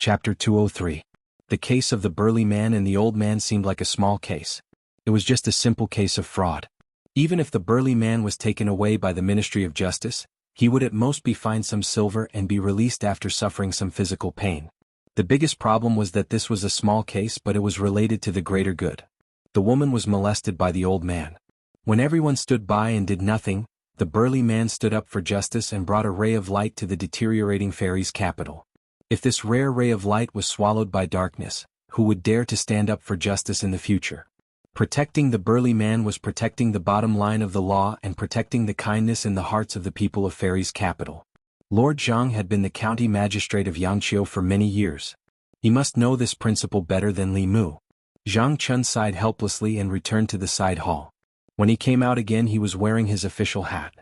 Chapter 203. The case of the burly man and the old man seemed like a small case. It was just a simple case of fraud. Even if the burly man was taken away by the Ministry of Justice, he would at most be fined some silver and be released after suffering some physical pain. The biggest problem was that this was a small case, but it was related to the greater good. The woman was molested by the old man. When everyone stood by and did nothing, the burly man stood up for justice and brought a ray of light to the deteriorating fairy's capital. If this rare ray of light was swallowed by darkness, who would dare to stand up for justice in the future? Protecting the burly man was protecting the bottom line of the law and protecting the kindness in the hearts of the people of Fairy's capital. Lord Jianghu had been the county magistrate of Yangqiu for many years. He must know this principle better than Li Mu. Zhang Chun sighed helplessly and returned to the side hall. When he came out again, he was wearing his official hat.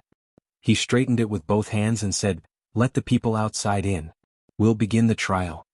He straightened it with both hands and said, "Let the people outside in. We'll begin the trial."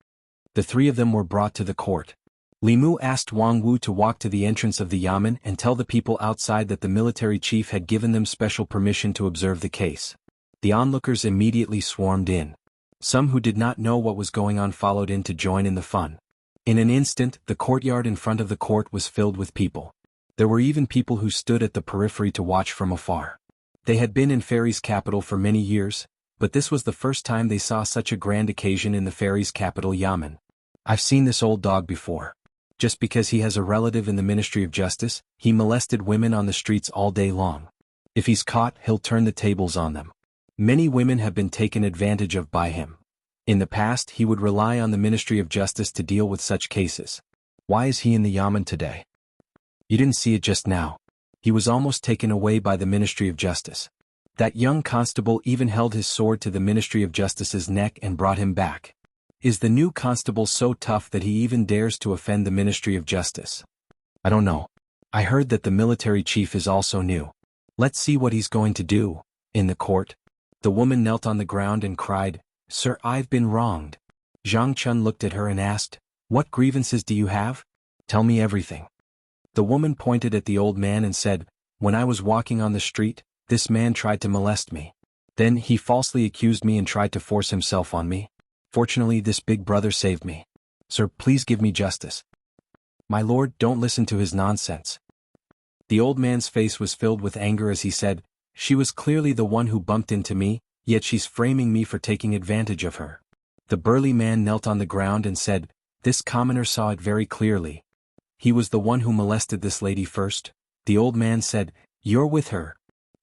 The three of them were brought to the court. Li Mu asked Wang Wu to walk to the entrance of the yamen and tell the people outside that the military chief had given them special permission to observe the case. The onlookers immediately swarmed in. Some who did not know what was going on followed in to join in the fun. In an instant, the courtyard in front of the court was filled with people. There were even people who stood at the periphery to watch from afar. They had been in Fairy's capital for many years, but this was the first time they saw such a grand occasion in the Fairy's capital yamen. "I've seen this old dog before. Just because he has a relative in the Ministry of Justice, he molested women on the streets all day long. If he's caught, he'll turn the tables on them. Many women have been taken advantage of by him. In the past, he would rely on the Ministry of Justice to deal with such cases. Why is he in the yamen today? You didn't see it just now. He was almost taken away by the Ministry of Justice. That young constable even held his sword to the Ministry of Justice's neck and brought him back. Is the new constable so tough that he even dares to offend the Ministry of Justice? I don't know. I heard that the military chief is also new. Let's see what he's going to do." In the court, the woman knelt on the ground and cried, "Sir, I've been wronged." Zhang Chun looked at her and asked, "What grievances do you have? Tell me everything." The woman pointed at the old man and said, "When I was walking on the street, this man tried to molest me. Then he falsely accused me and tried to force himself on me. Fortunately, this big brother saved me. Sir, please give me justice." "My lord, don't listen to his nonsense." The old man's face was filled with anger as he said, "She was clearly the one who bumped into me, yet she's framing me for taking advantage of her." The burly man knelt on the ground and said, "This commoner saw it very clearly. He was the one who molested this lady first." The old man said, "You're with her."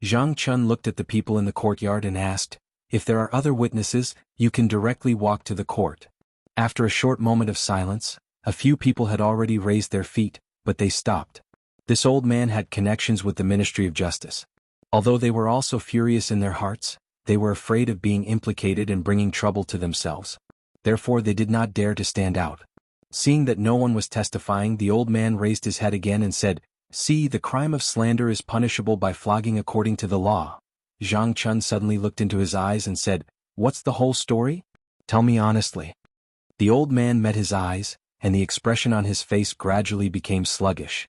Zhang Chun looked at the people in the courtyard and asked, "If there are other witnesses, you can directly walk to the court." After a short moment of silence, a few people had already raised their feet, but they stopped. This old man had connections with the Ministry of Justice. Although they were also furious in their hearts, they were afraid of being implicated and bringing trouble to themselves. Therefore they did not dare to stand out. Seeing that no one was testifying, the old man raised his head again and said, "See, the crime of slander is punishable by flogging according to the law." Zhang Chun suddenly looked into his eyes and said, "What's the whole story? Tell me honestly." The old man met his eyes, and the expression on his face gradually became sluggish.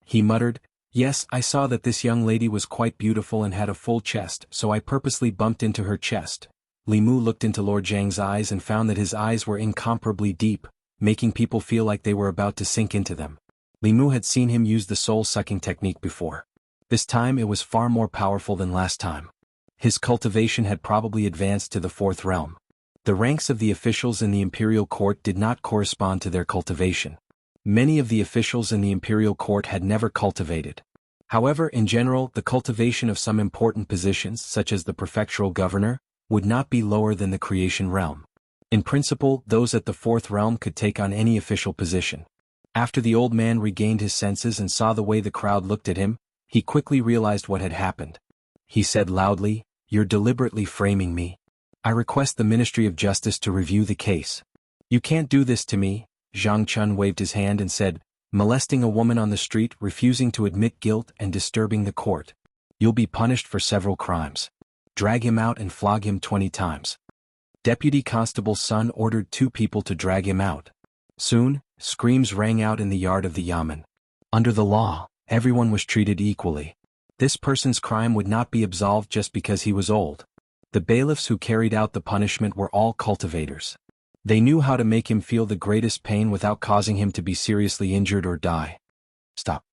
He muttered, "Yes, I saw that this young lady was quite beautiful and had a full chest, so I purposely bumped into her chest." Li Mu looked into Lord Jiang's eyes and found that his eyes were incomparably deep, making people feel like they were about to sink into them. Li Mu had seen him use the soul-sucking technique before. This time it was far more powerful than last time. His cultivation had probably advanced to the fourth realm. The ranks of the officials in the imperial court did not correspond to their cultivation. Many of the officials in the imperial court had never cultivated. However, in general, the cultivation of some important positions, such as the prefectural governor, would not be lower than the creation realm. In principle, those at the fourth realm could take on any official position. After the old man regained his senses and saw the way the crowd looked at him, he quickly realized what had happened. He said loudly, "You're deliberately framing me. I request the Ministry of Justice to review the case." "You can't do this to me." Zhang Chun waved his hand and said, "Molesting a woman on the street, refusing to admit guilt, and disturbing the court. You'll be punished for several crimes. Drag him out and flog him 20 times. Deputy Constable's son ordered 2 people to drag him out. Soon, screams rang out in the yard of the yamen. Under the law, everyone was treated equally. This person's crime would not be absolved just because he was old. The bailiffs who carried out the punishment were all cultivators. They knew how to make him feel the greatest pain without causing him to be seriously injured or die. Stop.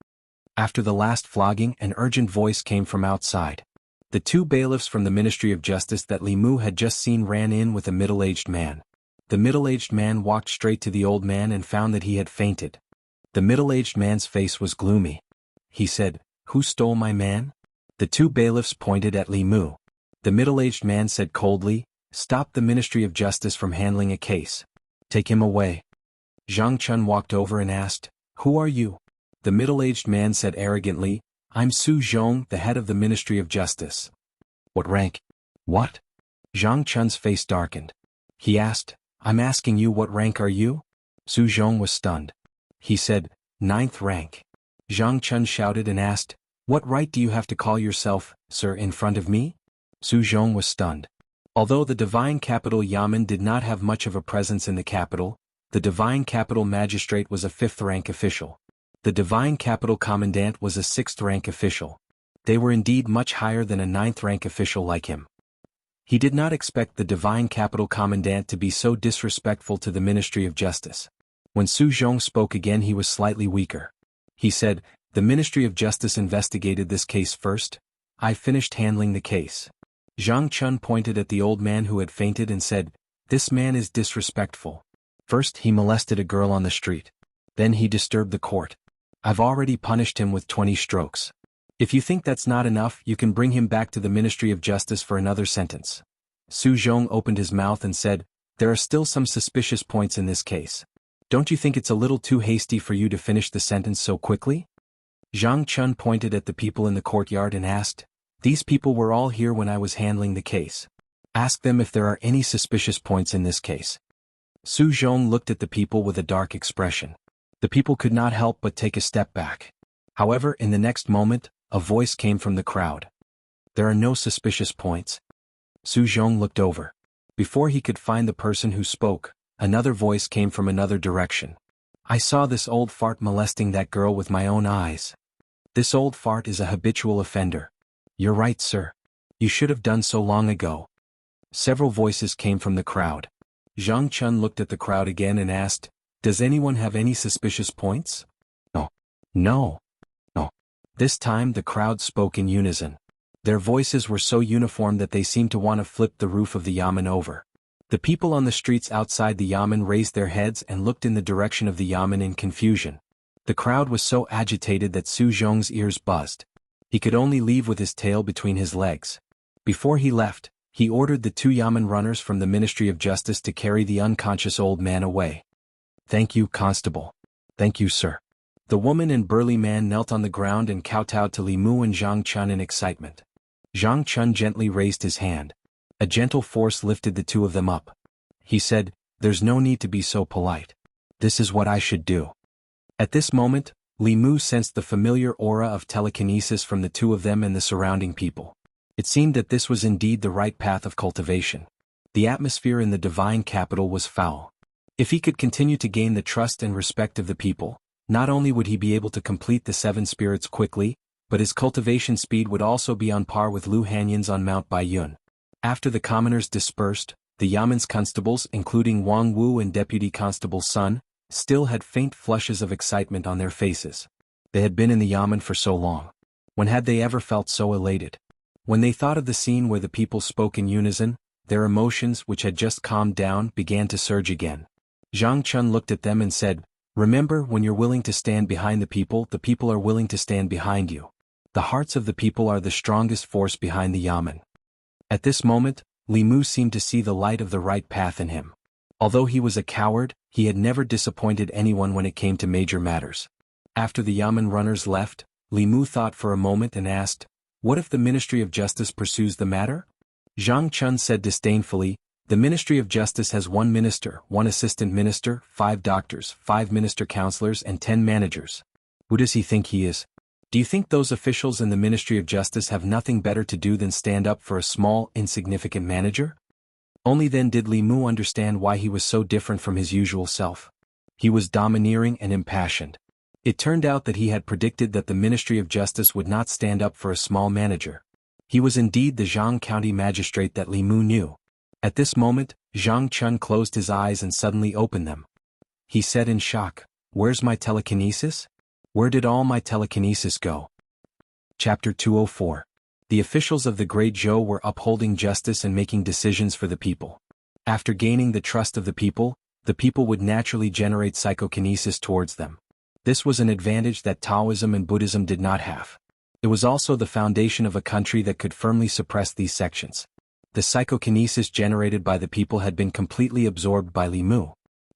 After the last flogging, an urgent voice came from outside. The two bailiffs from the Ministry of Justice that Li Mu had just seen ran in with a middle-aged man. The middle-aged man walked straight to the old man and found that he had fainted. The middle-aged man's face was gloomy. He said, "Who stole my man?" The two bailiffs pointed at Li Mu. The middle-aged man said coldly, "Stop the Ministry of Justice from handling a case. Take him away." Zhang Chun walked over and asked, "Who are you?" The middle-aged man said arrogantly, "I'm Su Zhong, the head of the Ministry of Justice." "What rank?" "What?" Zhang Chun's face darkened. He asked, "I'm asking you, what rank are you?" Su Zhong was stunned. He said, "9th rank." Zhang Chun shouted and asked, "What right do you have to call yourself, sir, in front of me?" Su Zhong was stunned. Although the Divine Capital Yamen did not have much of a presence in the capital, the Divine Capital Magistrate was a 5th rank official. The Divine Capital Commandant was a 6th rank official. They were indeed much higher than a 9th rank official like him. He did not expect the Divine Capital Commandant to be so disrespectful to the Ministry of Justice. When Su Zhong spoke again, he was slightly weaker. He said, "The Ministry of Justice investigated this case first. I finished handling the case." Zhang Chun pointed at the old man who had fainted and said, "This man is disrespectful. First he molested a girl on the street. Then he disturbed the court. I've already punished him with 20 strokes. If you think that's not enough, you can bring him back to the Ministry of Justice for another sentence." Su Zhong opened his mouth and said, "There are still some suspicious points in this case. Don't you think it's a little too hasty for you to finish the sentence so quickly?" Zhang Chun pointed at the people in the courtyard and asked, "These people were all here when I was handling the case. Ask them if there are any suspicious points in this case." Su Zhong looked at the people with a dark expression. The people could not help but take a step back. However, in the next moment, a voice came from the crowd. "There are no suspicious points." Su Zhong looked over. Before he could find the person who spoke, another voice came from another direction. "I saw this old fart molesting that girl with my own eyes. This old fart is a habitual offender." "You're right, sir. You should have done so long ago." Several voices came from the crowd. Zhang Chun looked at the crowd again and asked, "Does anyone have any suspicious points?" "No. No. No." This time the crowd spoke in unison. Their voices were so uniform that they seemed to want to flip the roof of the yamen over. The people on the streets outside the yamen raised their heads and looked in the direction of the yamen in confusion. The crowd was so agitated that Su Zhong's ears buzzed. He could only leave with his tail between his legs. Before he left, he ordered the 2 yamen runners from the Ministry of Justice to carry the unconscious old man away. "Thank you, Constable." "Thank you, sir." The woman and burly man knelt on the ground and kowtowed to Li Mu and Zhang Chun in excitement. Zhang Chun gently raised his hand. A gentle force lifted the 2 of them up. He said, "There's no need to be so polite. This is what I should do." At this moment, Li Mu sensed the familiar aura of telekinesis from the 2 of them and the surrounding people. It seemed that this was indeed the right path of cultivation. The atmosphere in the divine capital was foul. If he could continue to gain the trust and respect of the people, not only would he be able to complete the 7 spirits quickly, but his cultivation speed would also be on par with Lu Hanyan's on Mount Baiyun. After the commoners dispersed, the Yamen's constables, including Wang Wu and Deputy Constable Sun, still had faint flushes of excitement on their faces. They had been in the Yamen for so long. When had they ever felt so elated? When they thought of the scene where the people spoke in unison, their emotions, which had just calmed down, began to surge again. Zhang Chun looked at them and said, "Remember, when you're willing to stand behind the people are willing to stand behind you. The hearts of the people are the strongest force behind the Yamen." At this moment, Li Mu seemed to see the light of the right path in him. Although he was a coward, he had never disappointed anyone when it came to major matters. After the Yamen runners left, Li Mu thought for a moment and asked, "What if the Ministry of Justice pursues the matter?" Zhang Chun said disdainfully, "The Ministry of Justice has 1 minister, 1 assistant minister, 5 doctors, 5 minister counselors and 10 managers. Who does he think he is? Do you think those officials in the Ministry of Justice have nothing better to do than stand up for a small, insignificant manager?" Only then did Li Mu understand why he was so different from his usual self. He was domineering and impassioned. It turned out that he had predicted that the Ministry of Justice would not stand up for a small manager. He was indeed the Jianghu County magistrate that Li Mu knew. At this moment, Zhang Chun closed his eyes and suddenly opened them. He said in shock, "Where's my telekinesis? Where did all my telekinesis go?" Chapter 204. The officials of the Great Zhou were upholding justice and making decisions for the people. After gaining the trust of the people would naturally generate psychokinesis towards them. This was an advantage that Taoism and Buddhism did not have. It was also the foundation of a country that could firmly suppress these sections. The psychokinesis generated by the people had been completely absorbed by Li Mu.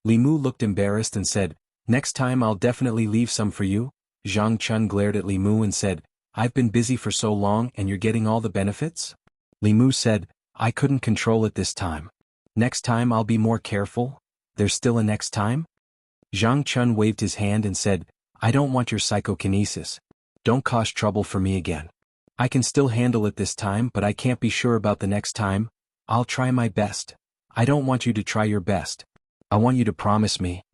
Li Mu looked embarrassed and said, "Next time I'll definitely leave some for you." Zhang Chun glared at Li Mu and said, "I've been busy for so long and you're getting all the benefits?" Li Mu said, "I couldn't control it this time. Next time I'll be more careful." "There's still a next time?" Zhang Chun waved his hand and said, "I don't want your psychokinesis. Don't cause trouble for me again. I can still handle it this time, but I can't be sure about the next time. I'll try my best." "I don't want you to try your best. I want you to promise me."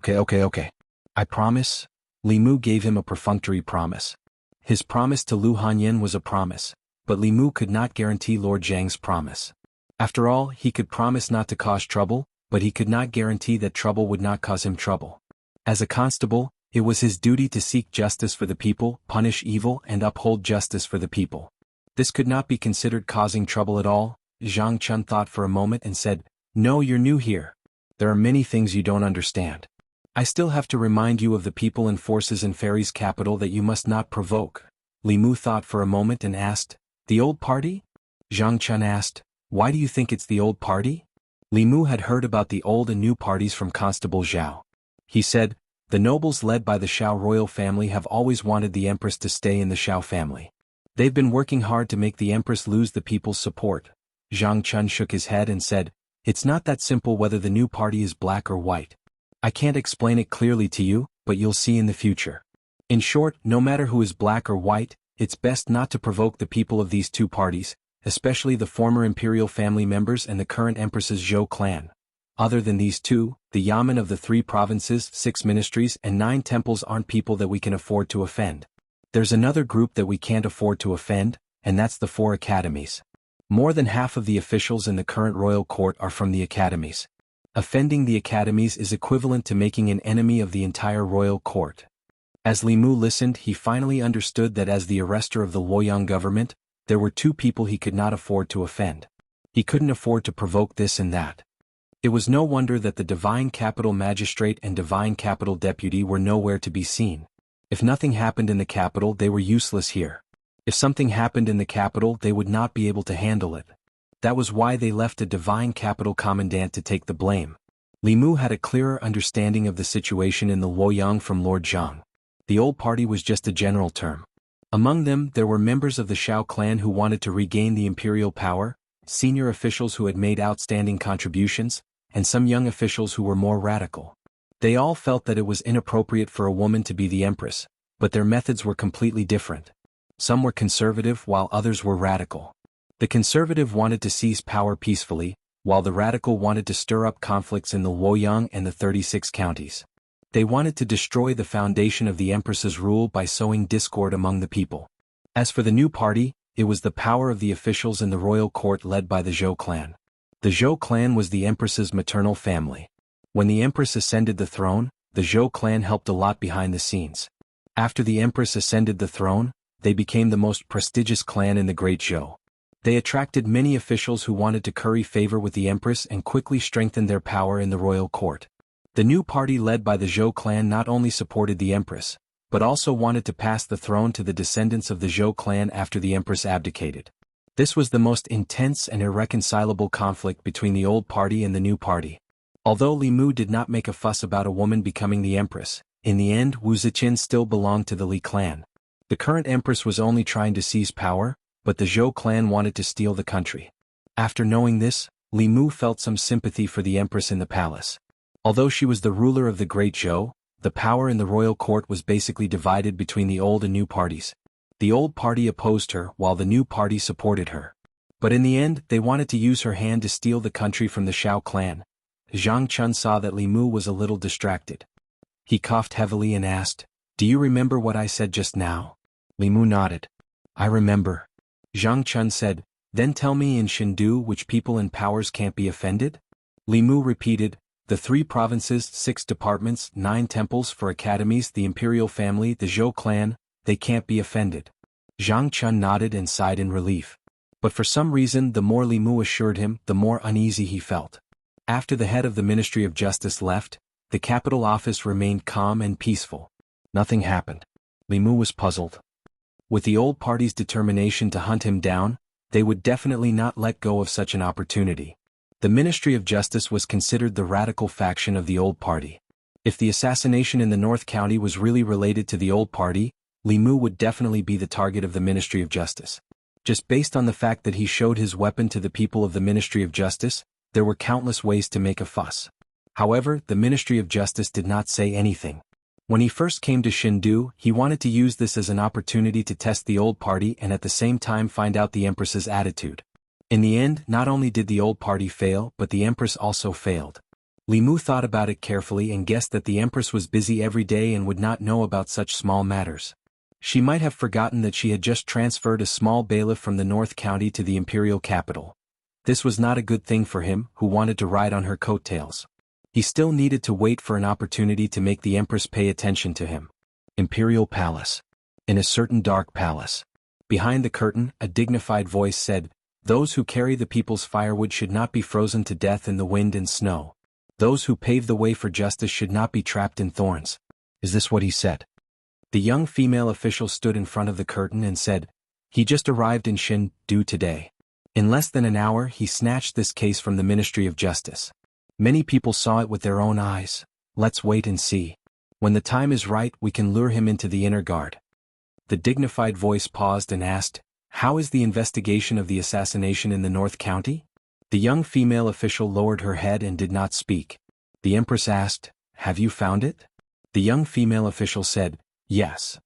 Okay. "I promise." Li Mu gave him a perfunctory promise. His promise to Lu Hanyin was a promise, but Li Mu could not guarantee Lord Zhang's promise. After all, he could promise not to cause trouble, but he could not guarantee that trouble would not cause him trouble. As a constable, it was his duty to seek justice for the people, punish evil and uphold justice for the people. This could not be considered causing trouble at all. Zhang Chun thought for a moment and said, "No, you're new here. There are many things you don't understand. I still have to remind you of the people and forces in Fairy's capital that you must not provoke." Li Mu thought for a moment and asked, "The old party?" Zhang Chun asked, "Why do you think it's the old party?" Li Mu had heard about the old and new parties from Constable Zhao. He said, "The nobles led by the Shao royal family have always wanted the Empress to stay in the Shao family. They've been working hard to make the Empress lose the people's support." Zhang Chun shook his head and said, "It's not that simple whether the new party is black or white. I can't explain it clearly to you, but you'll see in the future. In short, no matter who is black or white, it's best not to provoke the people of these two parties, especially the former imperial family members and the current Empress's Zhou clan. Other than these two, the Yamen of the 3 provinces, 6 ministries and 9 temples aren't people that we can afford to offend. There's another group that we can't afford to offend, and that's the 4 academies. More than half of the officials in the current royal court are from the academies. Offending the academies is equivalent to making an enemy of the entire royal court." As Li Mu listened, he finally understood that as the arrestor of the Luoyang government, there were 2 people he could not afford to offend. He couldn't afford to provoke this and that. It was no wonder that the Divine Capital Magistrate and Divine Capital Deputy were nowhere to be seen. If nothing happened in the capital, they were useless here. If something happened in the capital, they would not be able to handle it. That was why they left a Divine Capital Commandant to take the blame. Li Mu had a clearer understanding of the situation in the Luoyang from Lord Zhang. The old party was just a general term. Among them, there were members of the Shao clan who wanted to regain the imperial power, senior officials who had made outstanding contributions, and some young officials who were more radical. They all felt that it was inappropriate for a woman to be the empress, but their methods were completely different. Some were conservative while others were radical. The conservative wanted to seize power peacefully, while the radical wanted to stir up conflicts in the Luoyang and the 36 counties. They wanted to destroy the foundation of the empress's rule by sowing discord among the people. As for the new party, it was the power of the officials in the royal court led by the Zhou clan. The Zhou clan was the empress's maternal family. When the empress ascended the throne, the Zhou clan helped a lot behind the scenes. After the empress ascended the throne, they became the most prestigious clan in the Great Zhou. They attracted many officials who wanted to curry favor with the empress and quickly strengthen their power in the royal court. The new party led by the Zhou clan not only supported the empress, but also wanted to pass the throne to the descendants of the Zhou clan after the empress abdicated. This was the most intense and irreconcilable conflict between the old party and the new party. Although Li Mu did not make a fuss about a woman becoming the empress, in the end Wu Ziqin still belonged to the Li clan. The current empress was only trying to seize power, but the Zhou clan wanted to steal the country. After knowing this, Li Mu felt some sympathy for the empress in the palace. Although she was the ruler of the Great Zhou, the power in the royal court was basically divided between the old and new parties. The old party opposed her while the new party supported her. But in the end, they wanted to use her hand to steal the country from the Shao clan. Zhang Chun saw that Li Mu was a little distracted. He coughed heavily and asked, "Do you remember what I said just now?" Li Mu nodded. "I remember." Zhang Chun said, Then tell me in Shindu which people and powers can't be offended? Li Mu repeated, the 3 provinces, 6 departments, 9 temples for academies, the imperial family, the Zhou clan, they can't be offended. Zhang Chun nodded and sighed in relief. But for some reason the more Li Mu assured him, the more uneasy he felt. After the head of the Ministry of Justice left, the capital office remained calm and peaceful. Nothing happened. Li Mu was puzzled. With the old party's determination to hunt him down, they would definitely not let go of such an opportunity. The Ministry of Justice was considered the radical faction of the old party. If the assassination in the North County was really related to the old party, Li Mu would definitely be the target of the Ministry of Justice. Just based on the fact that he showed his weapon to the people of the Ministry of Justice, there were countless ways to make a fuss. However, the Ministry of Justice did not say anything. When he first came to Shindu, he wanted to use this as an opportunity to test the old party and at the same time find out the Empress's attitude. In the end, not only did the old party fail, but the Empress also failed. Li Mu thought about it carefully and guessed that the Empress was busy every day and would not know about such small matters. She might have forgotten that she had just transferred a small bailiff from the North County to the imperial capital. This was not a good thing for him, who wanted to ride on her coattails. He still needed to wait for an opportunity to make the Empress pay attention to him. Imperial Palace. In a certain dark palace. Behind the curtain, a dignified voice said, "Those who carry the people's firewood should not be frozen to death in the wind and snow. Those who pave the way for justice should not be trapped in thorns." Is this what he said? The young female official stood in front of the curtain and said, "He just arrived in Shindu today. In less than an hour he snatched this case from the Ministry of Justice. Many people saw it with their own eyes. Let's wait and see. When the time is right we can lure him into the inner guard." The dignified voice paused and asked, "How is the investigation of the assassination in the North County?" The young female official lowered her head and did not speak. The Empress asked, "Have you found it?" The young female official said, "Yes."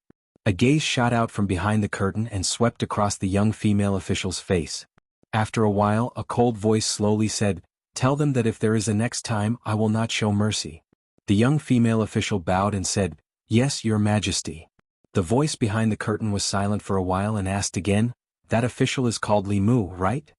A gaze shot out from behind the curtain and swept across the young female official's face. After a while a cold voice slowly said, "Tell them that if there is a next time I will not show mercy." The young female official bowed and said, "Yes, Your Majesty." The voice behind the curtain was silent for a while and asked again, "That official is called Li Mu, right?"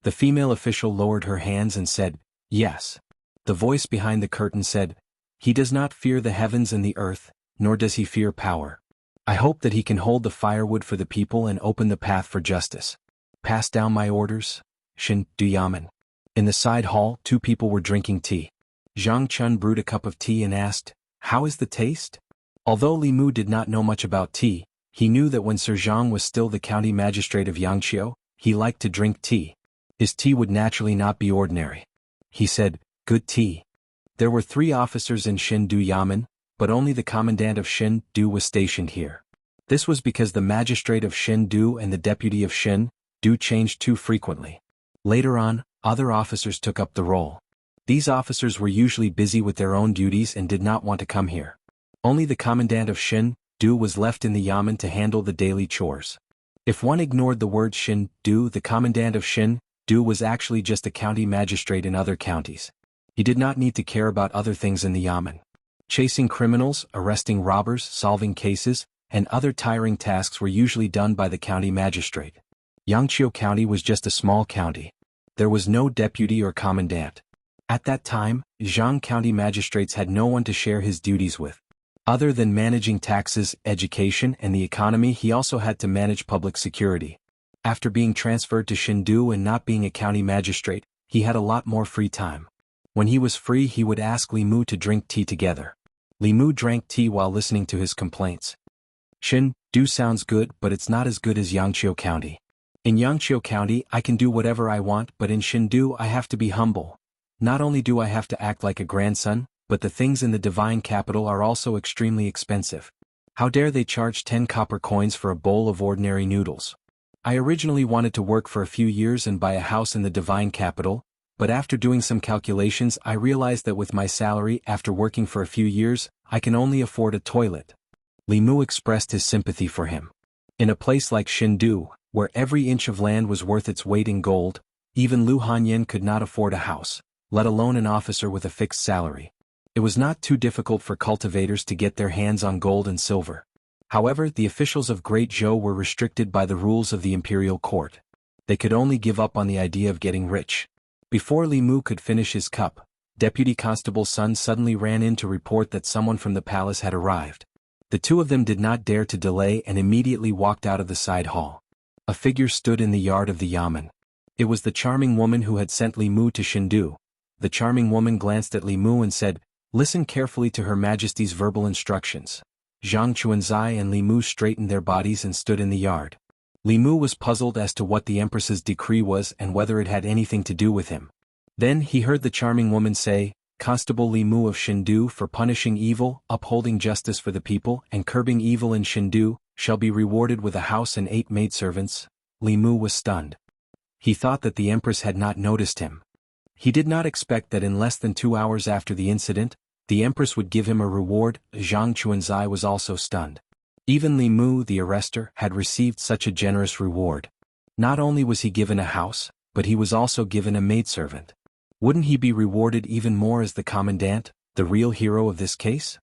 The female official lowered her hands and said, "Yes." The voice behind the curtain said, "He does not fear the heavens and the earth, nor does he fear power. I hope that he can hold the firewood for the people and open the path for justice. Pass down my orders, Shindu Yamen." In the side hall 2 people were drinking tea. Zhang Chun brewed a cup of tea and asked, "How is the taste?" Although Li Mu did not know much about tea, he knew that when Sir Zhang was still the county magistrate of Yangqiu, he liked to drink tea. His tea would naturally not be ordinary. He said, "Good tea." There were 3 officers in Shindu Yamen, but only the commandant of Shindu was stationed here. This was because the magistrate of Shindu and the deputy of Shindu changed too frequently. Later on, other officers took up the role. These officers were usually busy with their own duties and did not want to come here. Only the commandant of Shindu was left in the yamen to handle the daily chores. If one ignored the word Shindu, the commandant of Shindu was actually just a county magistrate in other counties. He did not need to care about other things in the yamen. Chasing criminals, arresting robbers, solving cases, and other tiring tasks were usually done by the county magistrate. Yangqiu County was just a small county. There was no deputy or commandant. At that time, Jianghu County magistrates had no one to share his duties with. Other than managing taxes, education, and the economy, he also had to manage public security. After being transferred to Shindu and not being a county magistrate, he had a lot more free time. When he was free, he would ask Li Mu to drink tea together. Li Mu drank tea while listening to his complaints. Shindu sounds good, but it's not as good as Yangqiu County. In Yangqiu County, I can do whatever I want, but in Shindu I have to be humble. Not only do I have to act like a grandson, but the things in the divine capital are also extremely expensive. How dare they charge 10 copper coins for a bowl of ordinary noodles? I originally wanted to work for a few years and buy a house in the divine capital, but after doing some calculations I realized that with my salary after working for a few years, I can only afford a toilet. Li Mu expressed his sympathy for him. In a place like Shindu, where every inch of land was worth its weight in gold, even Lu Hanyan could not afford a house, let alone an officer with a fixed salary. It was not too difficult for cultivators to get their hands on gold and silver. However, the officials of Great Zhou were restricted by the rules of the imperial court. They could only give up on the idea of getting rich. Before Li Mu could finish his cup, Deputy Constable's son suddenly ran in to report that someone from the palace had arrived. The two of them did not dare to delay and immediately walked out of the side hall. A figure stood in the yard of the yamen. It was the charming woman who had sent Li Mu to Chengdu. The charming woman glanced at Li Mu and said, "Listen carefully to Her Majesty's verbal instructions." Zhang Chuanzai and Li Mu straightened their bodies and stood in the yard. Li Mu was puzzled as to what the Empress's decree was and whether it had anything to do with him. Then he heard the charming woman say, "Constable Li Mu of Chengdu, for punishing evil, upholding justice for the people, and curbing evil in Chengdu, shall be rewarded with a house and 8 maidservants." Li Mu was stunned. He thought that the Empress had not noticed him. He did not expect that in less than 2 hours after the incident, the Empress would give him a reward. Zhang Chuanzai was also stunned. Even Li Mu, the arrestor, had received such a generous reward. Not only was he given a house, but he was also given a maidservant. Wouldn't he be rewarded even more as the commandant, the real hero of this case?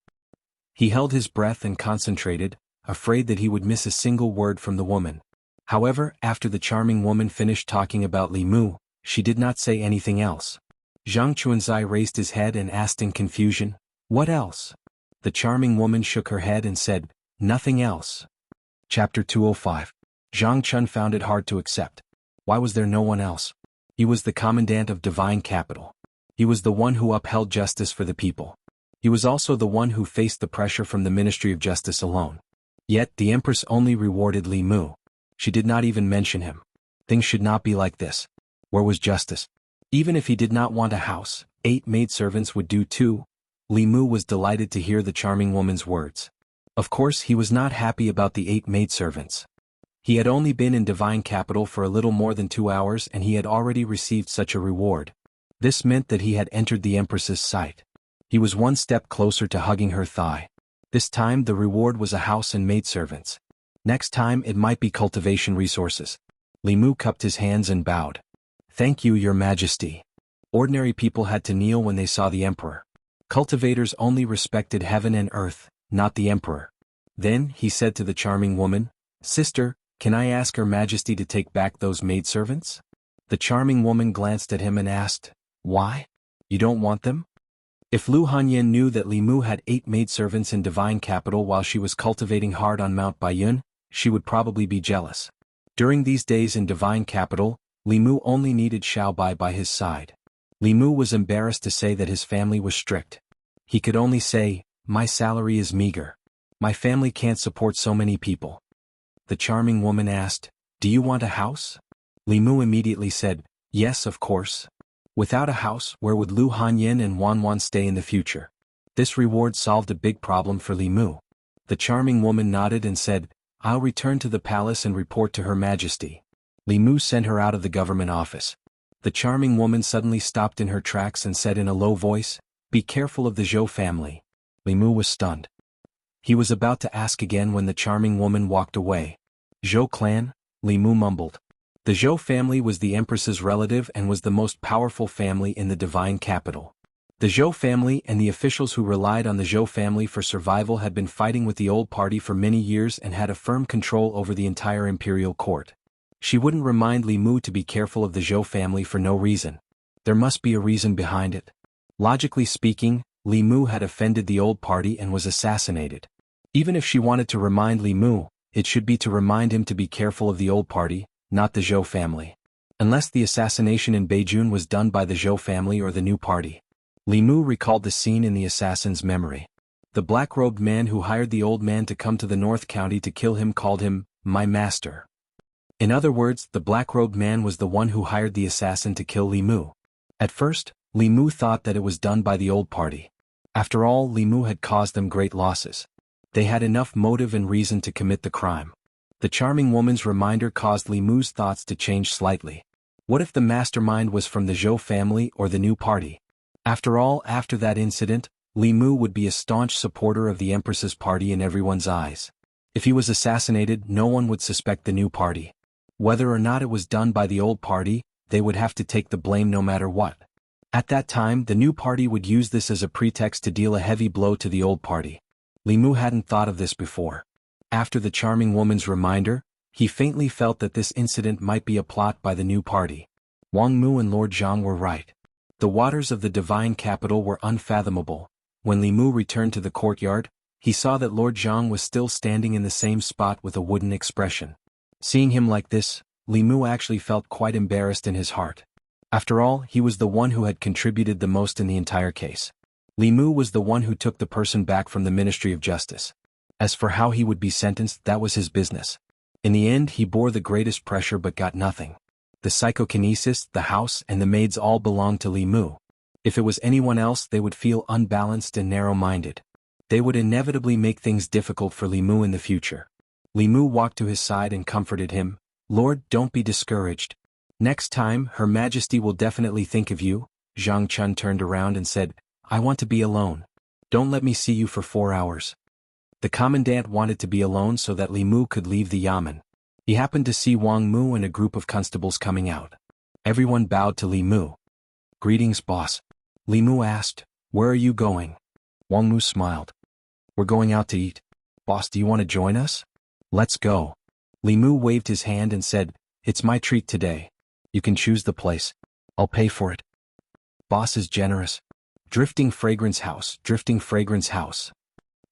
He held his breath and concentrated, afraid that he would miss a single word from the woman. However, after the charming woman finished talking about Li Mu, she did not say anything else. Zhang Chuanzai raised his head and asked in confusion, "What else?" The charming woman shook her head and said, "Nothing else." Chapter 205. Zhang Chun found it hard to accept. Why was there no one else? He was the commandant of divine capital. He was the one who upheld justice for the people. He was also the one who faced the pressure from the Ministry of Justice alone. Yet the Empress only rewarded Li Mu. She did not even mention him. Things should not be like this. Where was justice? Even if he did not want a house, 8 maidservants would do too. Li Mu was delighted to hear the charming woman's words. Of course, he was not happy about the 8 maidservants. He had only been in divine capital for a little more than 2 hours and he had already received such a reward. This meant that he had entered the Empress's sight. He was one step closer to hugging her thigh. This time the reward was a house and maidservants. Next time it might be cultivation resources. Li Mu cupped his hands and bowed. "Thank you, Your Majesty." Ordinary people had to kneel when they saw the emperor. Cultivators only respected heaven and earth, not the emperor. Then he said to the charming woman, "Sister, can I ask Her Majesty to take back those maidservants?" The charming woman glanced at him and asked, "Why? You don't want them?" If Lu Hanyin knew that Li Mu had 8 maidservants in divine capital while she was cultivating hard on Mount Baiyun, she would probably be jealous. During these days in divine capital, Li Mu only needed Xiaobai by his side. Li Mu was embarrassed to say that his family was strict. He could only say, "My salary is meager. My family can't support so many people." The charming woman asked, "Do you want a house?" Li Mu immediately said, "Yes, of course." Without a house, where would Lu Hanyin and Wan stay in the future? This reward solved a big problem for Li Mu. The charming woman nodded and said, "I'll return to the palace and report to Her Majesty." Li Mu sent her out of the government office. The charming woman suddenly stopped in her tracks and said in a low voice, "Be careful of the Zhou family." Li Mu was stunned. He was about to ask again when the charming woman walked away. "Zhou clan?" Li Mu mumbled. The Zhou family was the Empress's relative and was the most powerful family in the divine capital. The Zhou family and the officials who relied on the Zhou family for survival had been fighting with the old party for many years and had a firm control over the entire imperial court. She wouldn't remind Li Mu to be careful of the Zhou family for no reason. There must be a reason behind it. Logically speaking, Li Mu had offended the old party and was assassinated. Even if she wanted to remind Li Mu, it should be to remind him to be careful of the old party, not the Zhou family. Unless the assassination in Beijing was done by the Zhou family or the new party. Li Mu recalled the scene in the assassin's memory. The black-robed man who hired the old man to come to the North County to kill him called him, "my master." In other words, the black-robed man was the one who hired the assassin to kill Li Mu. At first, Li Mu thought that it was done by the old party. After all, Li Mu had caused them great losses. They had enough motive and reason to commit the crime. The charming woman's reminder caused Li Mu's thoughts to change slightly. What if the mastermind was from the Zhou family or the new party? After all, after that incident, Li Mu would be a staunch supporter of the Empress's party in everyone's eyes. If he was assassinated, no one would suspect the new party. Whether or not it was done by the old party, they would have to take the blame no matter what. At that time, the new party would use this as a pretext to deal a heavy blow to the old party. Li Mu hadn't thought of this before. After the charming woman's reminder, He faintly felt that this incident might be a plot by the new party. Wang Mu and Lord Zhang were right. The waters of the divine capital were unfathomable. When Li Mu returned to the courtyard, he saw that Lord Zhang was still standing in the same spot with a wooden expression. Seeing him like this, Li Mu actually felt quite embarrassed in his heart. After all, he was the one who had contributed the most in the entire case. Li Mu was the one who took the person back from the Ministry of Justice. As for how he would be sentenced, that was his business. In the end, he bore the greatest pressure but got nothing. The psychokinesis, the house, and the maids all belonged to Li Mu. If it was anyone else, they would feel unbalanced and narrow-minded. They would inevitably make things difficult for Li Mu in the future. Li Mu walked to his side and comforted him. "Lord, don't be discouraged. Next time, Her Majesty will definitely think of you." Zhang Chun turned around and said, "I want to be alone. Don't let me see you for 4 hours." The commandant wanted to be alone so that Li Mu could leave the yamen. He happened to see Wang Mu and a group of constables coming out. Everyone bowed to Li Mu. "Greetings, boss." Li Mu asked, "Where are you going?" Wang Mu smiled. "We're going out to eat. Boss, do you want to join us?" "Let's go." Li Mu waved his hand and said, "It's my treat today. You can choose the place. I'll pay for it." Boss is generous. Drifting Fragrance House, Drifting Fragrance House.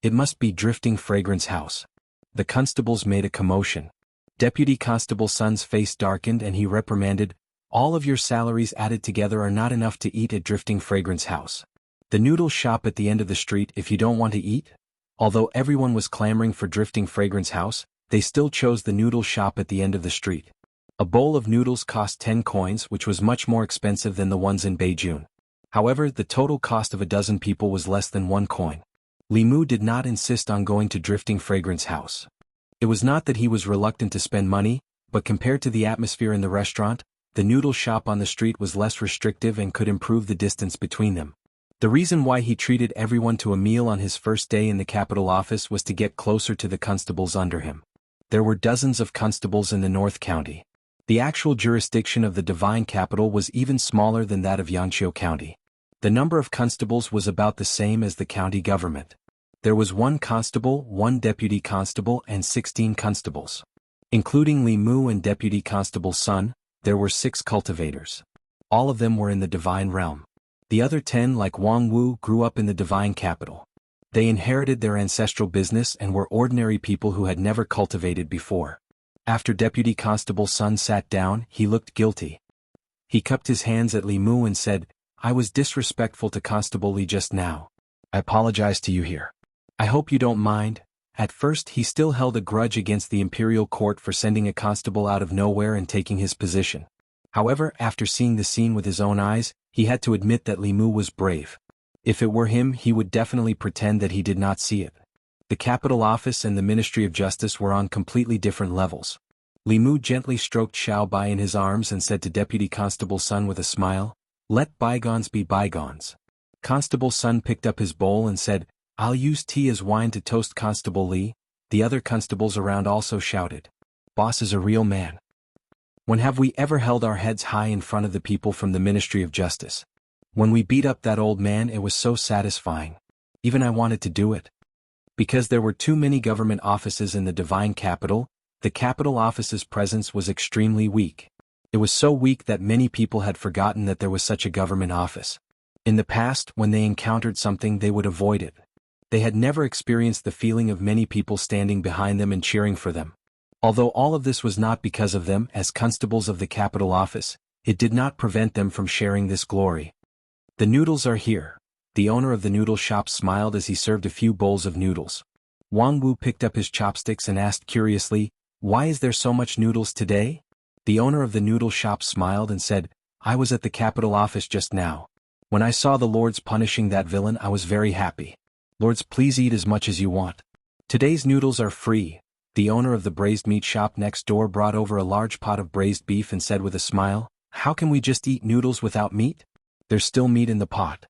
It must be Drifting Fragrance House. The constables made a commotion. Deputy Constable Sun's face darkened and he reprimanded, "All of your salaries added together are not enough to eat at Drifting Fragrance House. The noodle shop at the end of the street if you don't want to eat?" Although everyone was clamoring for Drifting Fragrance House, they still chose the noodle shop at the end of the street. A bowl of noodles cost 10 coins, which was much more expensive than the ones in Beijing. However, the total cost of a dozen people was less than 1 coin. Li Mu did not insist on going to Drifting Fragrance House. It was not that he was reluctant to spend money, but compared to the atmosphere in the restaurant, the noodle shop on the street was less restrictive and could improve the distance between them. The reason why he treated everyone to a meal on his first day in the capital office was to get closer to the constables under him. There were dozens of constables in the North County. The actual jurisdiction of the divine capital was even smaller than that of Yangqiu County. The number of constables was about the same as the county government. There was 1 constable, 1 deputy constable and 16 constables. Including Li Mu and Deputy Constable Sun, there were 6 cultivators. All of them were in the divine realm. The other 10, like Wang Wu, grew up in the divine capital. They inherited their ancestral business and were ordinary people who had never cultivated before. After Deputy Constable Sun sat down, he looked guilty. He cupped his hands at Li Mu and said, "I was disrespectful to Constable Li just now. I apologize to you here. I hope you don't mind." At first he still held a grudge against the imperial court for sending a constable out of nowhere and taking his position. However, after seeing the scene with his own eyes, he had to admit that Li Mu was brave. If it were him, he would definitely pretend that he did not see it. The capital office and the Ministry of Justice were on completely different levels. Li Mu gently stroked Xiao Bai in his arms and said to Deputy Constable Sun with a smile, "Let bygones be bygones." Constable Sun picked up his bowl and said, "I'll use tea as wine to toast Constable Li." The other constables around also shouted, "Boss is a real man." When have we ever held our heads high in front of the people from the Ministry of Justice? When we beat up that old man, it was so satisfying. Even I wanted to do it. Because there were too many government offices in the divine capital, the capital office's presence was extremely weak. It was so weak that many people had forgotten that there was such a government office. In the past, when they encountered something, they would avoid it. They had never experienced the feeling of many people standing behind them and cheering for them. Although all of this was not because of them as constables of the capital office, it did not prevent them from sharing this glory. "The noodles are here." The owner of the noodle shop smiled as he served a few bowls of noodles. Wang Wu picked up his chopsticks and asked curiously, "Why is there so much noodles today?" The owner of the noodle shop smiled and said, "I was at the capital office just now. When I saw the lords punishing that villain, I was very happy. Lords, please eat as much as you want. Today's noodles are free." The owner of the braised meat shop next door brought over a large pot of braised beef and said with a smile, "How can we just eat noodles without meat? There's still meat in the pot.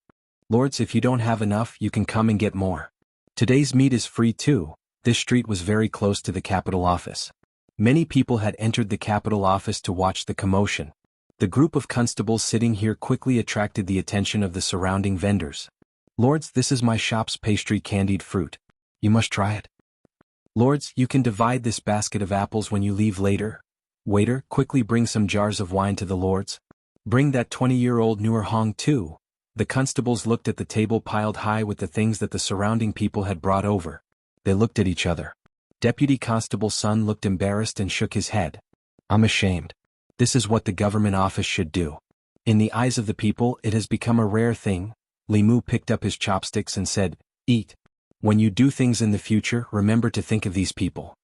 Lords, if you don't have enough, you can come and get more. Today's meat is free too." This street was very close to the capital office. Many people had entered the capital office to watch the commotion. The group of constables sitting here quickly attracted the attention of the surrounding vendors. "Lords, this is my shop's pastry candied fruit. You must try it." "Lords, you can divide this basket of apples when you leave later. Waiter, quickly bring some jars of wine to the lords. Bring that 20-year-old newer Hong too." The constables looked at the table piled high with the things that the surrounding people had brought over. They looked at each other. Deputy Constable's son looked embarrassed and shook his head. "I'm ashamed. This is what the government office should do. In the eyes of the people it has become a rare thing." Li Mu picked up his chopsticks and said, "Eat. When you do things in the future, remember to think of these people."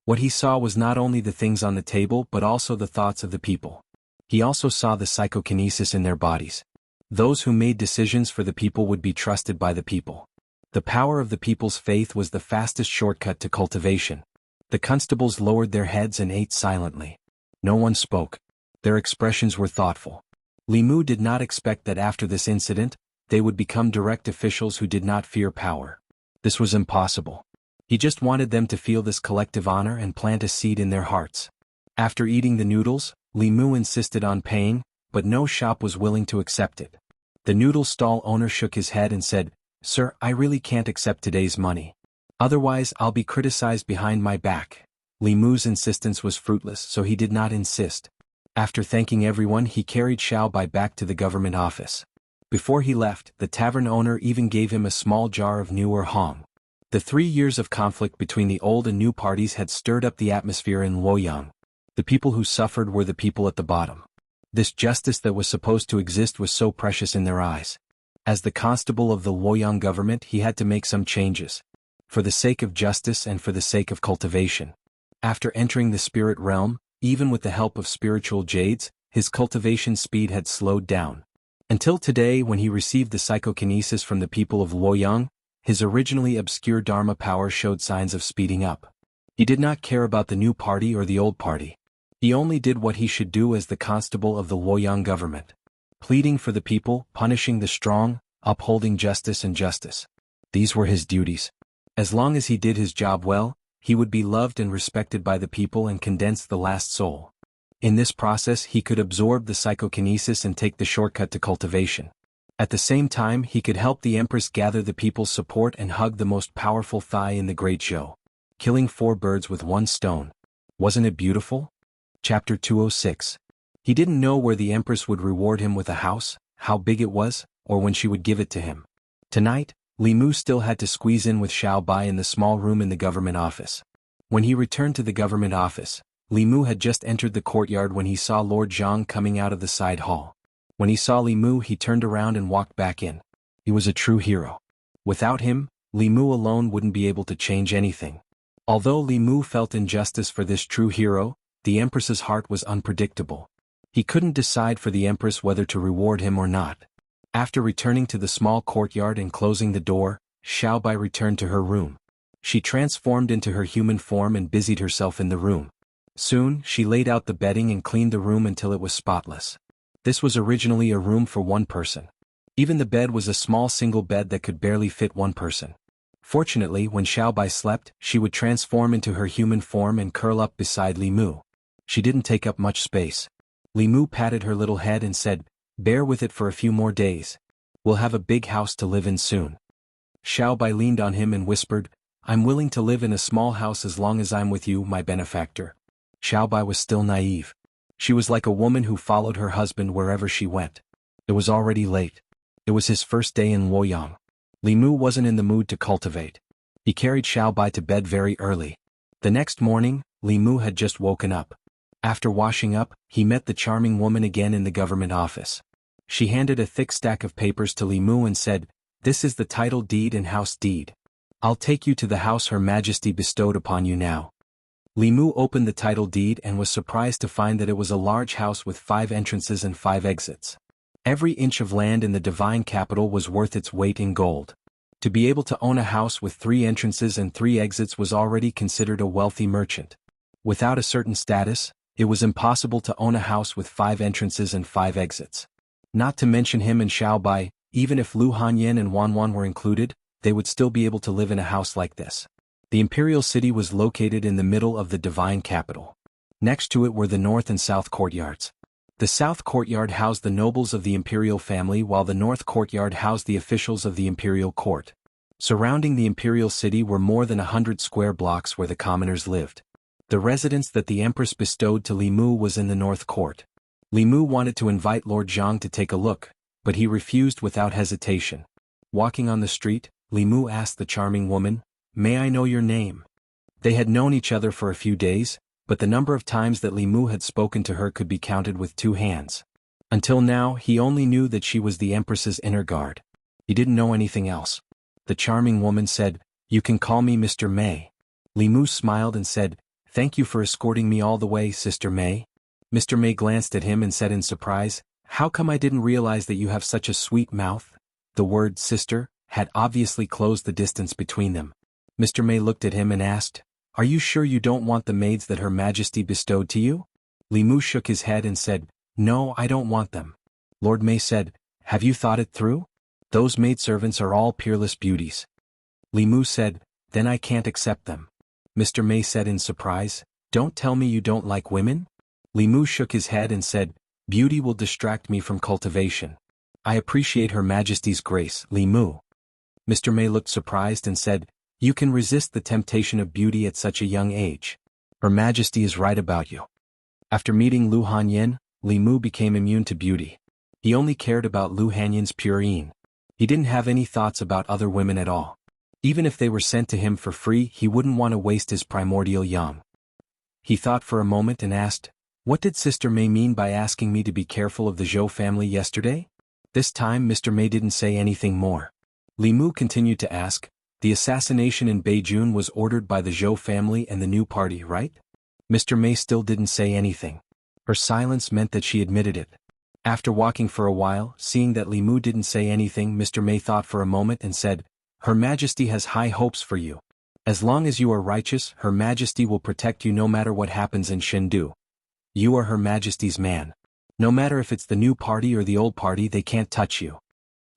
What he saw was not only the things on the table but also the thoughts of the people. He also saw the psychokinesis in their bodies. Those who made decisions for the people would be trusted by the people. The power of the people's faith was the fastest shortcut to cultivation. The constables lowered their heads and ate silently. No one spoke. Their expressions were thoughtful. Li Mu did not expect that after this incident, they would become direct officials who did not fear power. This was impossible. He just wanted them to feel this collective honor and plant a seed in their hearts. After eating the noodles, Li Mu insisted on paying, but no shop was willing to accept it. The noodle stall owner shook his head and said, "Sir, I really can't accept today's money. Otherwise I'll be criticized behind my back." Li Mu's insistence was fruitless, so he did not insist. After thanking everyone, he carried Xiao Bai back to the government office. Before he left, the tavern owner even gave him a small jar of newer Hong. The 3 years of conflict between the old and new parties had stirred up the atmosphere in Luoyang. The people who suffered were the people at the bottom. This justice that was supposed to exist was so precious in their eyes. As the constable of the Luoyang government, he had to make some changes. For the sake of justice and for the sake of cultivation. After entering the spirit realm, even with the help of spiritual jades, his cultivation speed had slowed down. Until today, when he received the psychokinesis from the people of Luoyang, his originally obscure Dharma power showed signs of speeding up. He did not care about the new party or the old party. He only did what he should do as the constable of the Luoyang government. Pleading for the people, punishing the strong, upholding justice and justice. These were his duties. As long as he did his job well, he would be loved and respected by the people and condense the last soul. In this process he could absorb the psychokinesis and take the shortcut to cultivation. At the same time he could help the Empress gather the people's support and hug the most powerful Thai in the Great Zhou. Killing 4 birds with 1 stone. Wasn't it beautiful? Chapter 206. He didn't know where the Empress would reward him with a house, how big it was, or when she would give it to him. Tonight, Li Mu still had to squeeze in with Xiao Bai in the small room in the government office. When he returned to the government office, Li Mu had just entered the courtyard when he saw Lord Zhang coming out of the side hall. When he saw Li Mu, he turned around and walked back in. He was a true hero. Without him, Li Mu alone wouldn't be able to change anything. Although Li Mu felt injustice for this true hero, the Empress's heart was unpredictable. He couldn't decide for the Empress whether to reward him or not. After returning to the small courtyard and closing the door, Xiao Bai returned to her room. She transformed into her human form and busied herself in the room. Soon, she laid out the bedding and cleaned the room until it was spotless. This was originally a room for 1 person. Even the bed was a small single bed that could barely fit 1 person. Fortunately, when Xiao Bai slept, she would transform into her human form and curl up beside Li Mu. She didn't take up much space. Li Mu patted her little head and said, "Bear with it for a few more days. We'll have a big house to live in soon." Xiao Bai leaned on him and whispered, "I'm willing to live in a small house as long as I'm with you, my benefactor." Xiao Bai was still naive. She was like a woman who followed her husband wherever she went. It was already late. It was his first day in Luoyang. Li Mu wasn't in the mood to cultivate. He carried Xiao Bai to bed very early. The next morning, Li Mu had just woken up. After washing up, he met the charming woman again in the government office. She handed a thick stack of papers to Li Mu and said, "This is the title deed and house deed. I'll take you to the house Her Majesty bestowed upon you now." Li Mu opened the title deed and was surprised to find that it was a large house with 5 entrances and 5 exits. Every inch of land in the divine capital was worth its weight in gold. To be able to own a house with 3 entrances and 3 exits was already considered a wealthy merchant. Without a certain status, it was impossible to own a house with 5 entrances and 5 exits. Not to mention him and Xiao Bai, even if Lu Hanyan and Wan Wan were included, they would still be able to live in a house like this. The imperial city was located in the middle of the divine capital. Next to it were the north and south courtyards. The south courtyard housed the nobles of the imperial family while the north courtyard housed the officials of the imperial court. Surrounding the imperial city were more than 100 square blocks where the commoners lived. The residence that the empress bestowed to Li Mu was in the north court. Li Mu wanted to invite Lord Jiang to take a look, but he refused without hesitation. Walking on the street, Li Mu asked the charming woman, "May I know your name?" They had known each other for a few days, but the number of times that Li Mu had spoken to her could be counted with 2 hands. Until now, he only knew that she was the empress's inner guard. He didn't know anything else. The charming woman said, "You can call me Mr. May." Li Mu smiled and said, "Thank you for escorting me all the way, Sister May." Mr. May glanced at him and said in surprise, "How come I didn't realize that you have such a sweet mouth?" The word sister had obviously closed the distance between them. Mr. May looked at him and asked, "Are you sure you don't want the maids that Her Majesty bestowed to you?" Li Mu shook his head and said, "No, I don't want them." Lord May said, "Have you thought it through? Those maidservants are all peerless beauties." Li Mu said, "Then I can't accept them." Mr. May said in surprise, "Don't tell me you don't like women?" Li Mu shook his head and said, "Beauty will distract me from cultivation. I appreciate Her Majesty's grace, Li Mu." Mr. May looked surprised and said, "You can resist the temptation of beauty at such a young age. Her Majesty is right about you." After meeting Lu Hanyin, Li Mu became immune to beauty. He only cared about Lu Hanyin's purine. He didn't have any thoughts about other women at all. Even if they were sent to him for free, he wouldn't want to waste his primordial yang. He thought for a moment and asked, "What did Sister May mean by asking me to be careful of the Zhou family yesterday?" This time Mr. May didn't say anything more. Li Mu continued to ask, "The assassination in Beijing was ordered by the Zhou family and the new party, right?" Mr. May still didn't say anything. Her silence meant that she admitted it. After walking for a while, seeing that Li Mu didn't say anything, Mr. May thought for a moment and said, "Her Majesty has high hopes for you. As long as you are righteous, Her Majesty will protect you no matter what happens in Chengdu. You are Her Majesty's man. No matter if it's the new party or the old party, they can't touch you."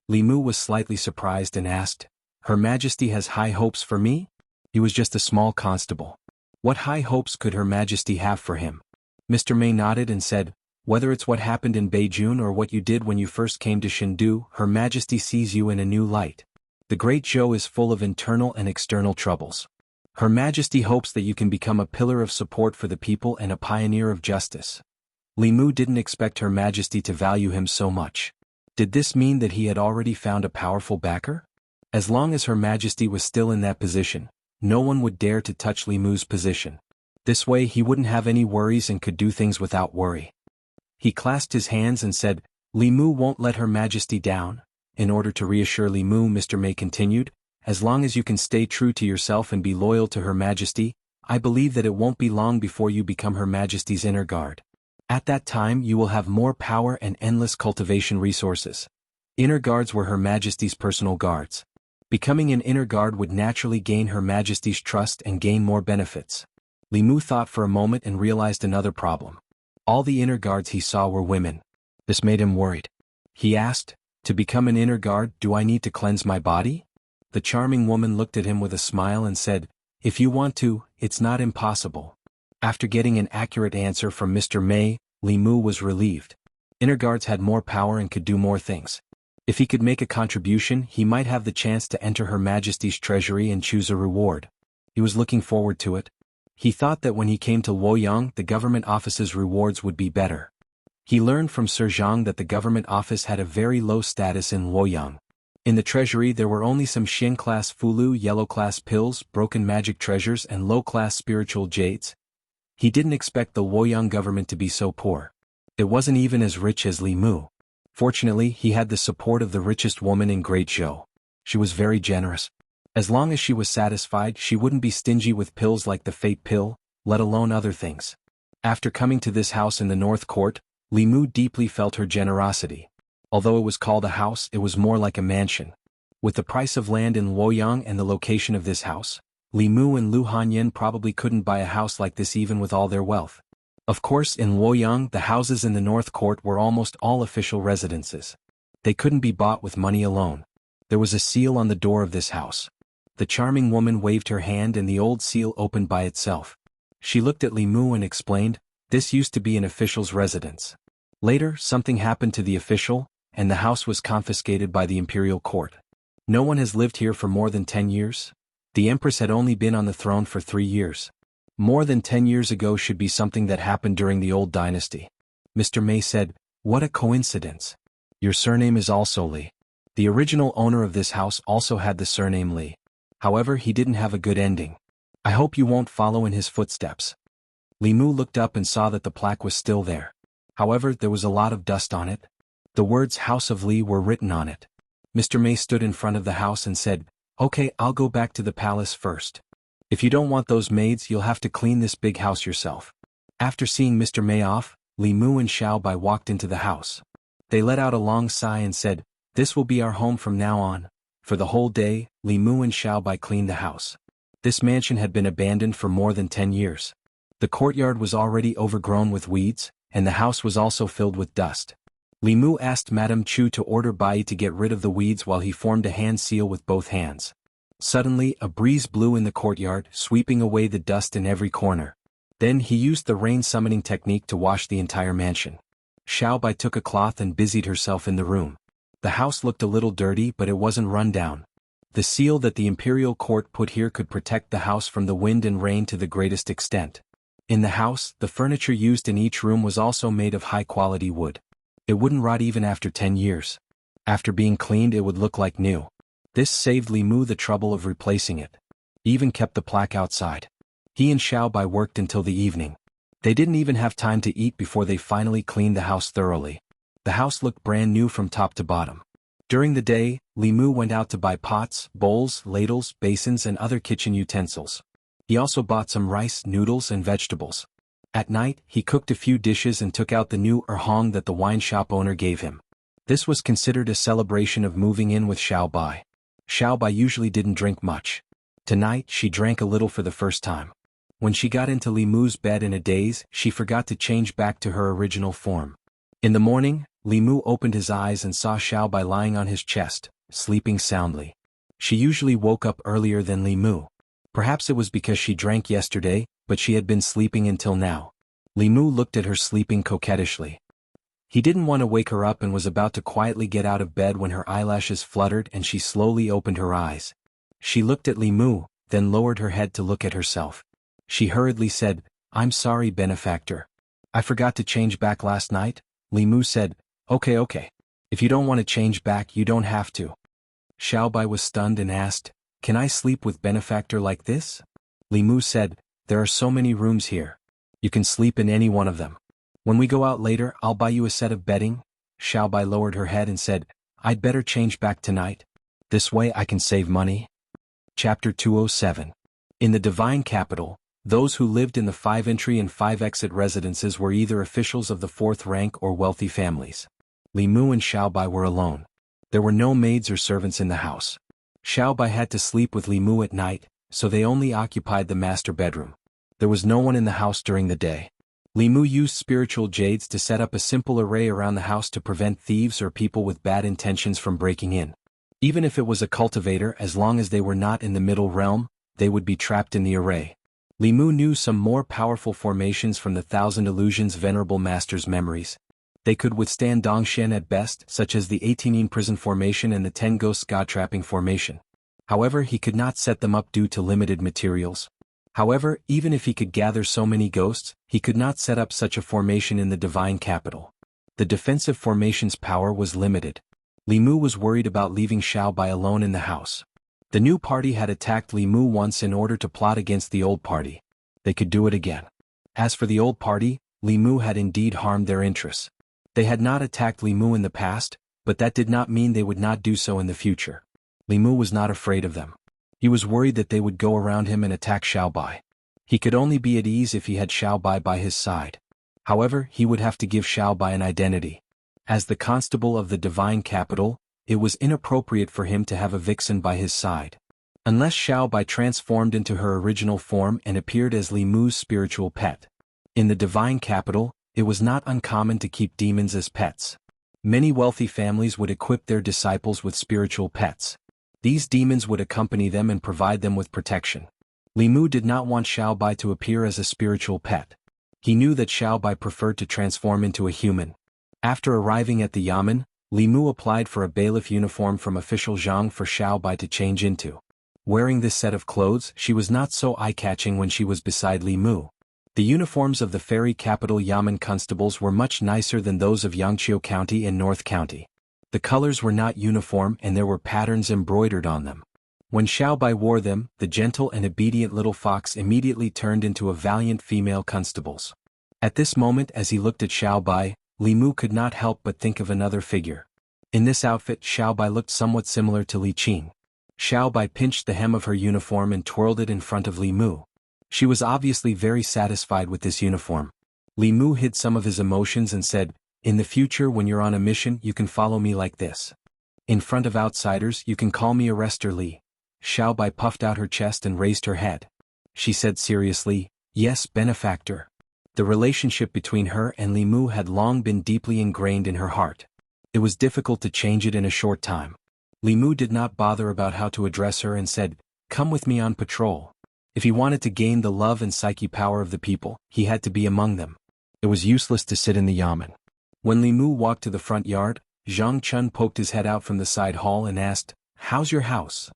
Li Mu was slightly surprised and asked, "Her Majesty has high hopes for me?" He was just a small constable. What high hopes could Her Majesty have for him? Mr. May nodded and said, "Whether it's what happened in Beijing or what you did when you first came to Chengdu, Her Majesty sees you in a new light. The Great Zhou is full of internal and external troubles. Her Majesty hopes that you can become a pillar of support for the people and a pioneer of justice." Li Mu didn't expect Her Majesty to value him so much. Did this mean that he had already found a powerful backer? As long as Her Majesty was still in that position, no one would dare to touch Li Mu's position. This way he wouldn't have any worries and could do things without worry. He clasped his hands and said, "Li Mu won't let Her Majesty down." In order to reassure Li Mu, Mr. May continued, "As long as you can stay true to yourself and be loyal to Her Majesty, I believe that it won't be long before you become Her Majesty's inner guard. At that time you will have more power and endless cultivation resources." Inner guards were Her Majesty's personal guards. Becoming an inner guard would naturally gain Her Majesty's trust and gain more benefits. Li Mu thought for a moment and realized another problem. All the inner guards he saw were women. This made him worried. He asked, "To become an inner guard, do I need to cleanse my body?" The charming woman looked at him with a smile and said, "If you want to, it's not impossible." After getting an accurate answer from Mr. May, Li Mu was relieved. Inner guards had more power and could do more things. If he could make a contribution, he might have the chance to enter Her Majesty's treasury and choose a reward. He was looking forward to it. He thought that when he came to Luoyang, the government office's rewards would be better. He learned from Sir Zhang that the government office had a very low status in Luoyang. In the treasury there were only some Xin-class Fulu yellow-class pills, broken magic treasures and low-class spiritual jades. He didn't expect the Luoyang government to be so poor. It wasn't even as rich as Li Mu. Fortunately, he had the support of the richest woman in Great Zhou. She was very generous. As long as she was satisfied, she wouldn't be stingy with pills like the fate pill, let alone other things. After coming to this house in the North Court, Li Mu deeply felt her generosity. Although it was called a house, it was more like a mansion. With the price of land in Luoyang and the location of this house, Li Mu and Lu Hanyin probably couldn't buy a house like this even with all their wealth. Of course, in Luoyang, the houses in the North Court were almost all official residences. They couldn't be bought with money alone. There was a seal on the door of this house. The charming woman waved her hand and the old seal opened by itself. She looked at Li Mu and explained, "This used to be an official's residence. Later, something happened to the official, and the house was confiscated by the imperial court. No one has lived here for more than 10 years? The Empress had only been on the throne for 3 years. More than 10 years ago should be something that happened during the old dynasty. Mr. May said, "What a coincidence. Your surname is also Li." The original owner of this house also had the surname Li. However, he didn't have a good ending. "I hope you won't follow in his footsteps." Li Mu looked up and saw that the plaque was still there. However, there was a lot of dust on it. The words House of Li were written on it. Mr. May stood in front of the house and said, "Okay, I'll go back to the palace first. If you don't want those maids, you'll have to clean this big house yourself." After seeing Mr. May off, Li Mu and Xiao Bai walked into the house. They let out a long sigh and said, "This will be our home from now on." For the whole day, Li Mu and Xiao Bai cleaned the house. This mansion had been abandoned for more than 10 years. The courtyard was already overgrown with weeds, and the house was also filled with dust. Li Mu asked Madame Chu to order Bai to get rid of the weeds while he formed a hand seal with both hands. Suddenly, a breeze blew in the courtyard, sweeping away the dust in every corner. Then he used the rain summoning technique to wash the entire mansion. Xiao Bai took a cloth and busied herself in the room. The house looked a little dirty, but it wasn't run down. The seal that the imperial court put here could protect the house from the wind and rain to the greatest extent. In the house, the furniture used in each room was also made of high-quality wood. It wouldn't rot even after 10 years. After being cleaned, it would look like new. This saved Li Mu the trouble of replacing it. He even kept the plaque outside. He and Xiao Bai worked until the evening. They didn't even have time to eat before they finally cleaned the house thoroughly. The house looked brand new from top to bottom. During the day, Li Mu went out to buy pots, bowls, ladles, basins and other kitchen utensils. He also bought some rice, noodles and vegetables. At night, he cooked a few dishes and took out the new erhong that the wine shop owner gave him. This was considered a celebration of moving in with Xiao Bai. Xiao Bai usually didn't drink much. Tonight, she drank a little for the first time. When she got into Li Mu's bed in a daze, she forgot to change back to her original form. In the morning, Li Mu opened his eyes and saw Xiao Bai lying on his chest, sleeping soundly. She usually woke up earlier than Li Mu. Perhaps it was because she drank yesterday, but she had been sleeping until now. Li Mu looked at her sleeping coquettishly. He didn't want to wake her up and was about to quietly get out of bed when her eyelashes fluttered and she slowly opened her eyes. She looked at Li Mu, then lowered her head to look at herself. She hurriedly said, "I'm sorry, benefactor. I forgot to change back last night." Li Mu said, Okay. If you don't want to change back, you don't have to." Xiao Bai was stunned and asked, "Can I sleep with benefactor like this?" Li Mu said, "There are so many rooms here. You can sleep in any one of them. When we go out later, I'll buy you a set of bedding." Xiao Bai lowered her head and said, "I'd better change back tonight. This way I can save money." Chapter 207. In the divine capital, those who lived in the 5-entry and 5-exit residences were either officials of the 4th rank or wealthy families. Li Mu and Xiao Bai were alone. There were no maids or servants in the house. Xiao Bai had to sleep with Li Mu at night, so they only occupied the master bedroom. There was no one in the house during the day. Li Mu used spiritual jades to set up a simple array around the house to prevent thieves or people with bad intentions from breaking in. Even if it was a cultivator, as long as they were not in the middle realm, they would be trapped in the array. Li Mu knew some more powerful formations from the 1,000 Illusions Venerable Master's memories. They could withstand Dongshen at best, such as the 18 Prison Formation and the 10 Ghosts God-Trapping Formation. However, he could not set them up due to limited materials. However, even if he could gather so many ghosts, he could not set up such a formation in the divine capital. The defensive formation's power was limited. Li Mu was worried about leaving Xiao Bai alone in the house. The new party had attacked Li Mu once in order to plot against the old party. They could do it again. As for the old party, Li Mu had indeed harmed their interests. They had not attacked Li Mu in the past, but that did not mean they would not do so in the future. Li Mu was not afraid of them. He was worried that they would go around him and attack Xiao Bai. He could only be at ease if he had Xiao Bai by his side. However, he would have to give Xiao Bai an identity. As the constable of the divine capital, it was inappropriate for him to have a vixen by his side. Unless Xiao Bai transformed into her original form and appeared as Li Mu's spiritual pet. In the divine capital, it was not uncommon to keep demons as pets. Many wealthy families would equip their disciples with spiritual pets. These demons would accompany them and provide them with protection. Li Mu did not want Xiao Bai to appear as a spiritual pet. He knew that Xiao Bai preferred to transform into a human. After arriving at the yamen, Li Mu applied for a bailiff uniform from official Jianghu for Xiaobai to change into. Wearing this set of clothes, she was not so eye-catching when she was beside Li Mu. The uniforms of the ferry capital Yamen constables were much nicer than those of Yangqiu County and North County. The colors were not uniform and there were patterns embroidered on them. When Xiaobai wore them, the gentle and obedient little fox immediately turned into a valiant female constables. At this moment, as he looked at Xiaobai, Li Mu could not help but think of another figure. In this outfit, Xiaobai looked somewhat similar to Li Qing. Xiaobai pinched the hem of her uniform and twirled it in front of Li Mu. She was obviously very satisfied with this uniform. Li Mu hid some of his emotions and said, "In the future when you're on a mission you can follow me like this. In front of outsiders you can call me Arrestor Li." Xiaobai puffed out her chest and raised her head. She said seriously, "Yes, benefactor." The relationship between her and Li Mu had long been deeply ingrained in her heart. It was difficult to change it in a short time. Li Mu did not bother about how to address her and said, "Come with me on patrol." If he wanted to gain the love and psyche power of the people, he had to be among them. It was useless to sit in the yamen. When Li Mu walked to the front yard, Zhang Chun poked his head out from the side hall and asked, "How's your house?"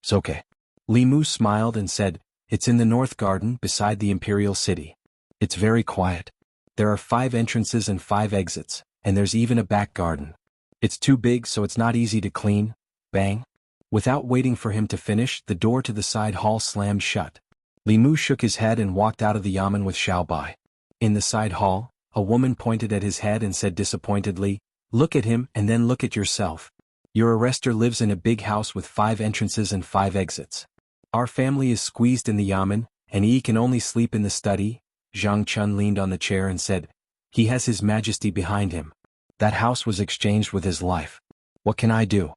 "It's okay." Li Mu smiled and said, "It's in the north garden beside the imperial city. It's very quiet. There are 5 entrances and 5 exits, and there's even a back garden. It's too big so it's not easy to clean." Bang! Without waiting for him to finish, the door to the side hall slammed shut. Li Mu shook his head and walked out of the yamen with Xiaobai. In the side hall, a woman pointed at his head and said disappointedly, "Look at him and then look at yourself. Your arrestor lives in a big house with 5 entrances and 5 exits. Our family is squeezed in the yamen, and he can only sleep in the study." Zhang Chun leaned on the chair and said, "He has His Majesty behind him. That house was exchanged with his life. What can I do?"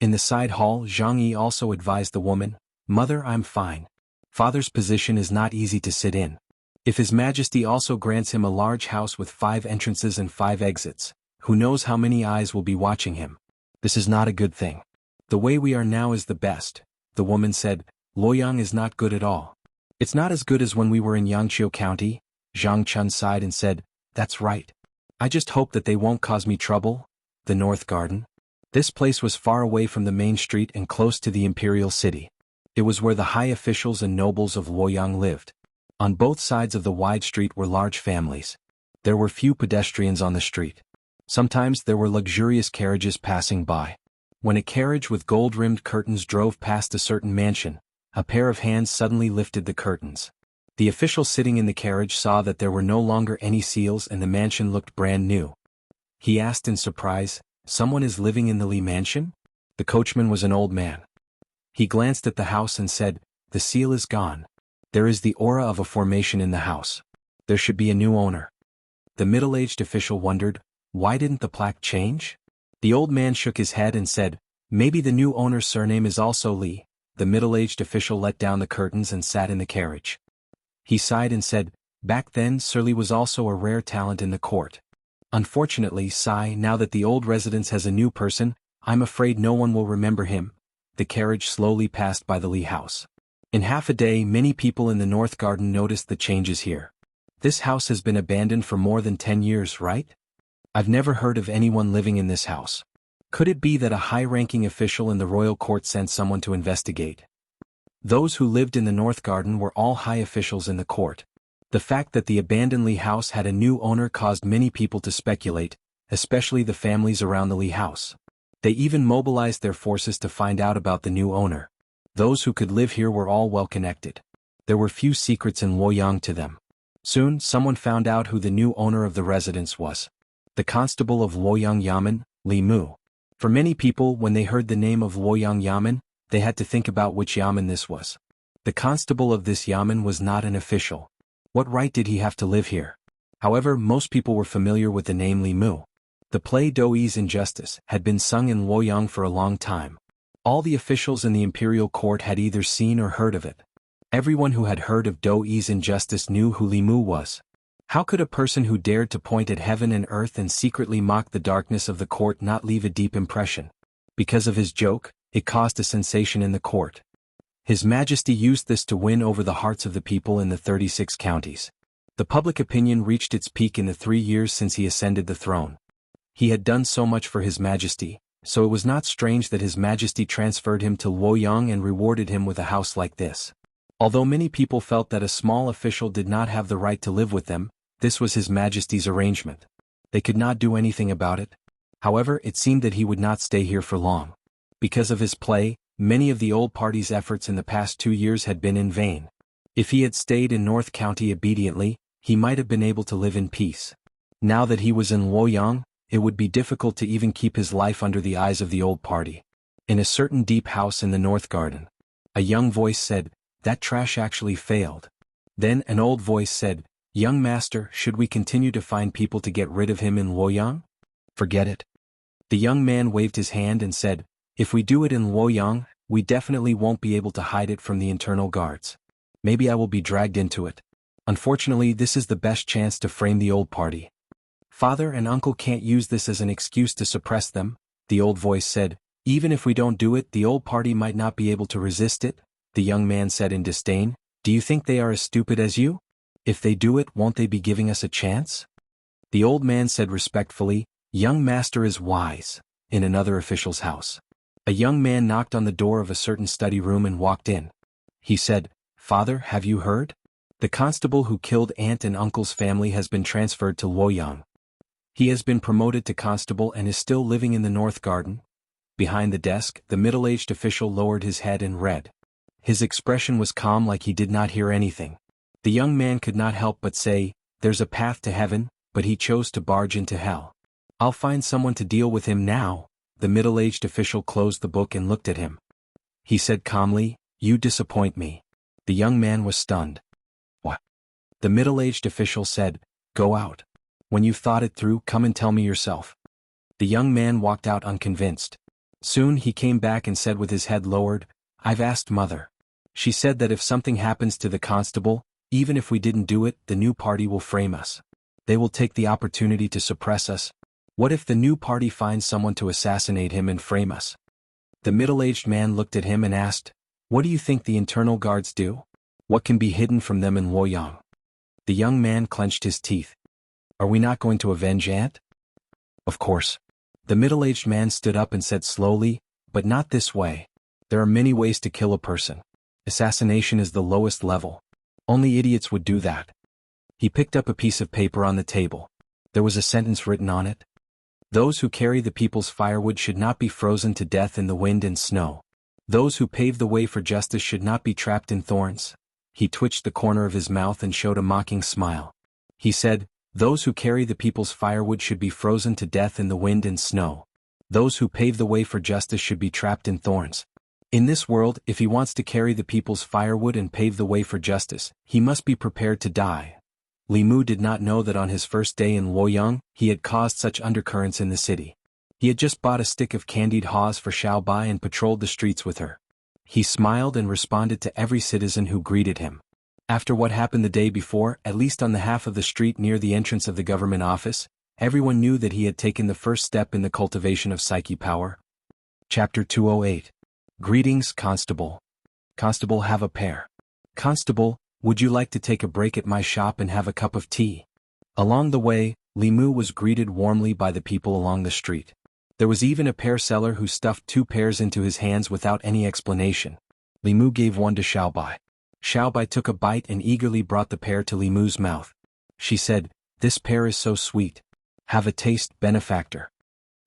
In the side hall, Zhang Yi also advised the woman, "Mother, I'm fine. Father's position is not easy to sit in. If His Majesty also grants him a large house with 5 entrances and 5 exits, who knows how many eyes will be watching him. This is not a good thing. The way we are now is the best." The woman said, "Luoyang is not good at all. It's not as good as when we were in Yangqiu County." Zhang Chun sighed and said, "That's right. I just hope that they won't cause me trouble." The North Garden. This place was far away from the main street and close to the imperial city. It was where the high officials and nobles of Luoyang lived. On both sides of the wide street were large families. There were few pedestrians on the street. Sometimes there were luxurious carriages passing by. When a carriage with gold-rimmed curtains drove past a certain mansion, a pair of hands suddenly lifted the curtains. The official sitting in the carriage saw that there were no longer any seals and the mansion looked brand new. He asked in surprise, "Someone is living in the Li mansion?" The coachman was an old man. He glanced at the house and said, "The seal is gone. There is the aura of a formation in the house. There should be a new owner." The middle-aged official wondered, why didn't the plaque change? The old man shook his head and said, "Maybe the new owner's surname is also Li." The middle-aged official let down the curtains and sat in the carriage. He sighed and said, "Back then Sir Li was also a rare talent in the court. Unfortunately, now that the old residence has a new person, I'm afraid no one will remember him." The carriage slowly passed by the Li house. In half a day many people in the North Garden noticed the changes here. "This house has been abandoned for more than 10 years, right? I've never heard of anyone living in this house. Could it be that a high-ranking official in the royal court sent someone to investigate?" Those who lived in the North Garden were all high officials in the court. The fact that the abandoned Li house had a new owner caused many people to speculate, especially the families around the Li house. They even mobilized their forces to find out about the new owner. Those who could live here were all well connected. There were few secrets in Luoyang to them. Soon, someone found out who the new owner of the residence was. The constable of Luoyang Yamen, Li Mu. For many people, when they heard the name of Luoyang Yamen, they had to think about which yamen this was. The constable of this yamen was not an official. What right did he have to live here? However, most people were familiar with the name Li Mu. The play Do Yi's Injustice had been sung in Luoyang for a long time. All the officials in the imperial court had either seen or heard of it. Everyone who had heard of Do Yi's Injustice knew who Li Mu was. How could a person who dared to point at heaven and earth and secretly mock the darkness of the court not leave a deep impression? Because of his joke, it caused a sensation in the court. His Majesty used this to win over the hearts of the people in the 36 counties. The public opinion reached its peak in the 3 years since he ascended the throne. He had done so much for His Majesty, so it was not strange that His Majesty transferred him to Luoyang and rewarded him with a house like this. Although many people felt that a small official did not have the right to live with them, this was His Majesty's arrangement. They could not do anything about it. However, it seemed that he would not stay here for long. Because of his play, many of the old party's efforts in the past 2 years had been in vain. If he had stayed in North County obediently, he might have been able to live in peace. Now that he was in Luoyang, it would be difficult to even keep his life under the eyes of the old party. In a certain deep house in the North Garden, a young voice said, "That trash actually failed." Then an old voice said, "Young master, should we continue to find people to get rid of him in Luoyang?" "Forget it." The young man waved his hand and said, "If we do it in Luoyang, we definitely won't be able to hide it from the internal guards. Maybe I will be dragged into it. Unfortunately, this is the best chance to frame the old party. Father and uncle can't use this as an excuse to suppress them," the old voice said. "Even if we don't do it, the old party might not be able to resist it," the young man said in disdain. "Do you think they are as stupid as you? If they do it, won't they be giving us a chance?" The old man said respectfully, "Young master is wise." In another official's house, a young man knocked on the door of a certain study room and walked in. He said, "Father, have you heard? The constable who killed aunt and uncle's family has been transferred to Luoyang. He has been promoted to constable and is still living in the North Garden." Behind the desk, the middle-aged official lowered his head and read. His expression was calm, like he did not hear anything. The young man could not help but say, "There's a path to heaven," but he chose to barge into hell. "I'll find someone to deal with him now." The middle-aged official closed the book and looked at him. He said calmly, "You disappoint me." The young man was stunned. "What?" The middle-aged official said, "Go out. When you've thought it through, come and tell me yourself." The young man walked out unconvinced. Soon he came back and said with his head lowered, "I've asked Mother. She said that if something happens to the constable, even if we didn't do it, the new party will frame us. They will take the opportunity to suppress us. What if the new party finds someone to assassinate him and frame us?" The middle-aged man looked at him and asked, "What do you think the internal guards do? What can be hidden from them in Luoyang?" The young man clenched his teeth. "Are we not going to avenge Aunt?" "Of course." The middle-aged man stood up and said slowly, "But not this way. There are many ways to kill a person. Assassination is the lowest level. Only idiots would do that." He picked up a piece of paper on the table. There was a sentence written on it. "Those who carry the people's firewood should not be frozen to death in the wind and snow. Those who pave the way for justice should not be trapped in thorns." He twitched the corner of his mouth and showed a mocking smile. He said, "Those who carry the people's firewood should be frozen to death in the wind and snow. Those who pave the way for justice should be trapped in thorns." In this world, if he wants to carry the people's firewood and pave the way for justice, he must be prepared to die. Li Mu did not know that on his first day in Luoyang, he had caused such undercurrents in the city. He had just bought a stick of candied haws for Xiao Bai and patrolled the streets with her. He smiled and responded to every citizen who greeted him. After what happened the day before, at least on the half of the street near the entrance of the government office, everyone knew that he had taken the first step in the cultivation of psyche power. Chapter 208. Greetings, Constable. Constable, have a pair. Constable, would you like to take a break at my shop and have a cup of tea? Along the way, Li Mu was greeted warmly by the people along the street. There was even a pear seller who stuffed 2 pears into his hands without any explanation. Li Mu gave one to Xiao Bai. Xiao Bai took a bite and eagerly brought the pear to Li Mu's mouth. She said, "This pear is so sweet. Have a taste, benefactor."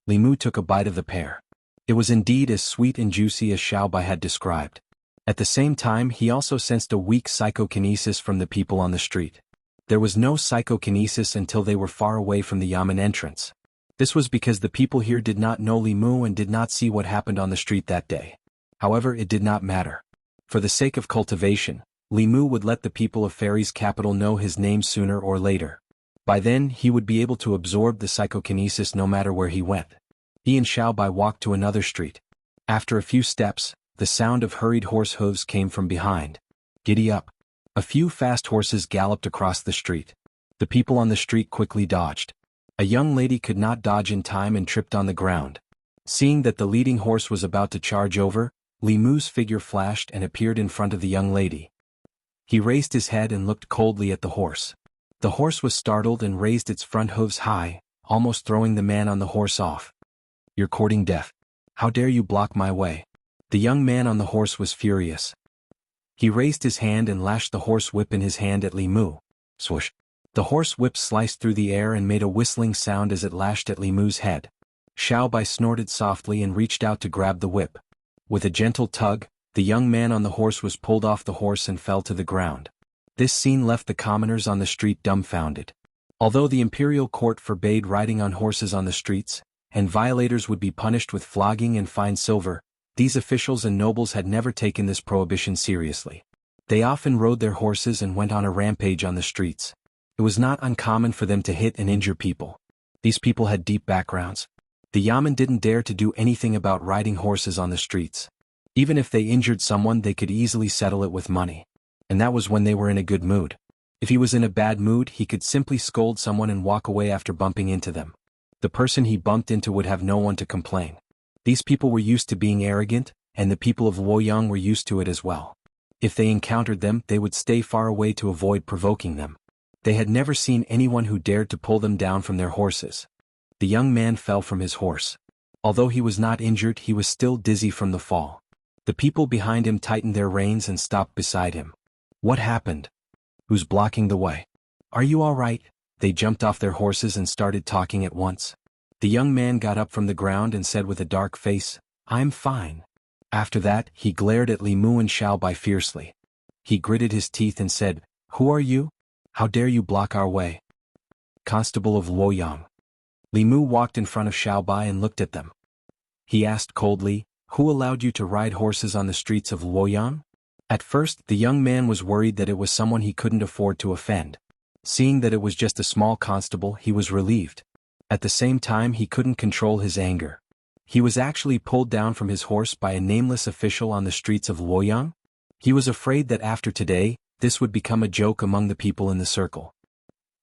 Li Mu took a bite of the pear. It was indeed as sweet and juicy as Xiao Bai had described. At the same time, he also sensed a weak psychokinesis from the people on the street. There was no psychokinesis until they were far away from the Yamen entrance. This was because the people here did not know Li Mu and did not see what happened on the street that day. However, it did not matter. For the sake of cultivation, Li Mu would let the people of Fairy's capital know his name sooner or later. By then, he would be able to absorb the psychokinesis no matter where he went. He and Xiao Bai walked to another street. After a few steps, the sound of hurried horse hooves came from behind. "Giddy up." A few fast horses galloped across the street. The people on the street quickly dodged. A young lady could not dodge in time and tripped on the ground. Seeing that the leading horse was about to charge over, Li Mu's figure flashed and appeared in front of the young lady. He raised his head and looked coldly at the horse. The horse was startled and raised its front hooves high, almost throwing the man on the horse off. "You're courting death. How dare you block my way?" The young man on the horse was furious. He raised his hand and lashed the horse whip in his hand at Li Mu. Swoosh! The horse whip sliced through the air and made a whistling sound as it lashed at Li Mu's head. Xiao Bai snorted softly and reached out to grab the whip. With a gentle tug, the young man on the horse was pulled off the horse and fell to the ground. This scene left the commoners on the street dumbfounded. Although the imperial court forbade riding on horses on the streets, and violators would be punished with flogging and fine silver, these officials and nobles had never taken this prohibition seriously. They often rode their horses and went on a rampage on the streets. It was not uncommon for them to hit and injure people. These people had deep backgrounds. The yamen didn't dare to do anything about riding horses on the streets. Even if they injured someone, they could easily settle it with money. And that was when they were in a good mood. If he was in a bad mood, he could simply scold someone and walk away after bumping into them. The person he bumped into would have no one to complain. These people were used to being arrogant, and the people of Luoyang were used to it as well. If they encountered them, they would stay far away to avoid provoking them. They had never seen anyone who dared to pull them down from their horses. The young man fell from his horse. Although he was not injured, he was still dizzy from the fall. The people behind him tightened their reins and stopped beside him. "What happened? Who's blocking the way? Are you all right?" They jumped off their horses and started talking at once. The young man got up from the ground and said with a dark face, "I'm fine." After that, he glared at Li Mu and Xiao Bai fiercely. He gritted his teeth and said, "Who are you? How dare you block our way?" "Constable of Luoyang." Li Mu walked in front of Xiao Bai and looked at them. He asked coldly, "Who allowed you to ride horses on the streets of Luoyang?" At first, the young man was worried that it was someone he couldn't afford to offend. Seeing that it was just a small constable, he was relieved. At the same time, he couldn't control his anger. He was actually pulled down from his horse by a nameless official on the streets of Luoyang. He was afraid that after today, this would become a joke among the people in the circle.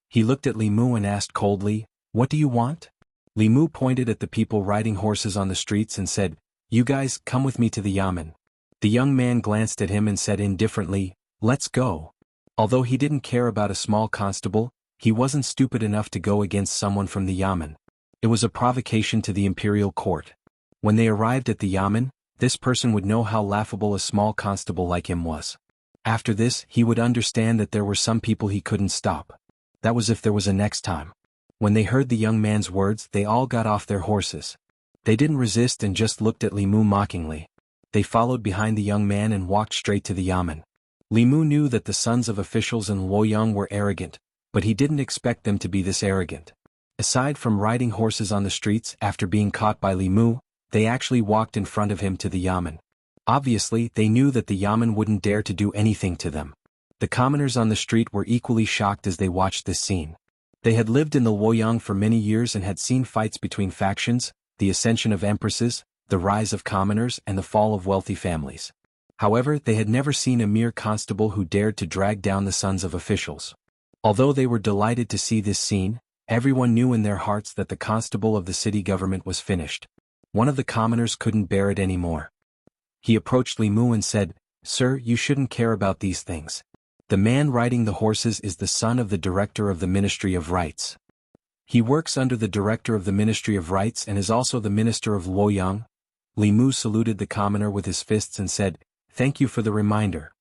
He looked at Li Mu and asked coldly, "What do you want?" Li Mu pointed at the people riding horses on the streets and said, "You guys, come with me to the yamen." The young man glanced at him and said indifferently, "Let's go." Although he didn't care about a small constable, he wasn't stupid enough to go against someone from the yamen. It was a provocation to the imperial court. When they arrived at the yamen, this person would know how laughable a small constable like him was. After this, he would understand that there were some people he couldn't stop. That was if there was a next time. When they heard the young man's words, they all got off their horses. They didn't resist and just looked at Li Mu mockingly. They followed behind the young man and walked straight to the yamen. Li Mu knew that the sons of officials in Luoyang were arrogant, but he didn't expect them to be this arrogant. Aside from riding horses on the streets after being caught by Li Mu, they actually walked in front of him to the yamen. Obviously, they knew that the yamen wouldn't dare to do anything to them. The commoners on the street were equally shocked as they watched this scene. They had lived in the Luoyang for many years and had seen fights between factions, the ascension of empresses, the rise of commoners, and the fall of wealthy families. However, they had never seen a mere constable who dared to drag down the sons of officials. Although they were delighted to see this scene, everyone knew in their hearts that the constable of the city government was finished. One of the commoners couldn't bear it anymore. He approached Li Mu and said, "Sir, you shouldn't care about these things. The man riding the horses is the son of the director of the Ministry of Rights. He works under the director of the Ministry of Rights and is also the minister of Luoyang." Li Mu saluted the commoner with his fists and said, "Thank you for the reminder."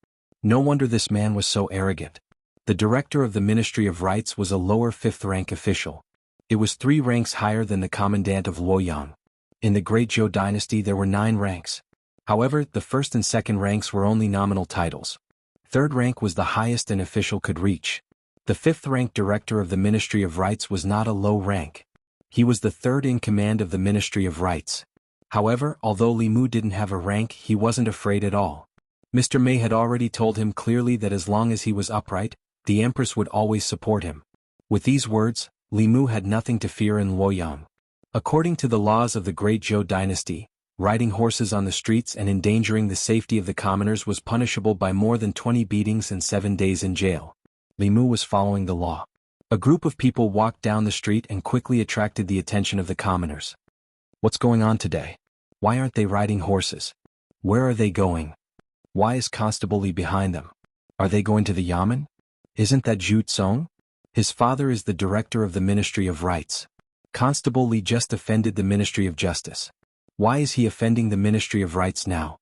No wonder this man was so arrogant. The director of the Ministry of Rights was a lower 5th rank official. It was 3 ranks higher than the commandant of Luoyang. In the Great Zhou dynasty there were 9 ranks. However, the 1st and 2nd ranks were only nominal titles. 3rd rank was the highest an official could reach. The 5th rank director of the Ministry of Rights was not a low rank. He was the 3rd in command of the Ministry of Rights. However, although Li Mu didn't have a rank, he wasn't afraid at all. Mr. Mei had already told him clearly that as long as he was upright, the Empress would always support him. With these words, Li Mu had nothing to fear in Luoyang. According to the laws of the Great Zhou dynasty, riding horses on the streets and endangering the safety of the commoners was punishable by more than 20 beatings and 7 days in jail. Li Mu was following the law. A group of people walked down the street and quickly attracted the attention of the commoners. "What's going on today? Why aren't they riding horses? Where are they going? Why is Constable Li behind them? Are they going to the yamen? Isn't that Zhu Tsong? His father is the director of the Ministry of Rights." Constable Li just offended the Ministry of Justice. Why is he offending the Ministry of Rights now?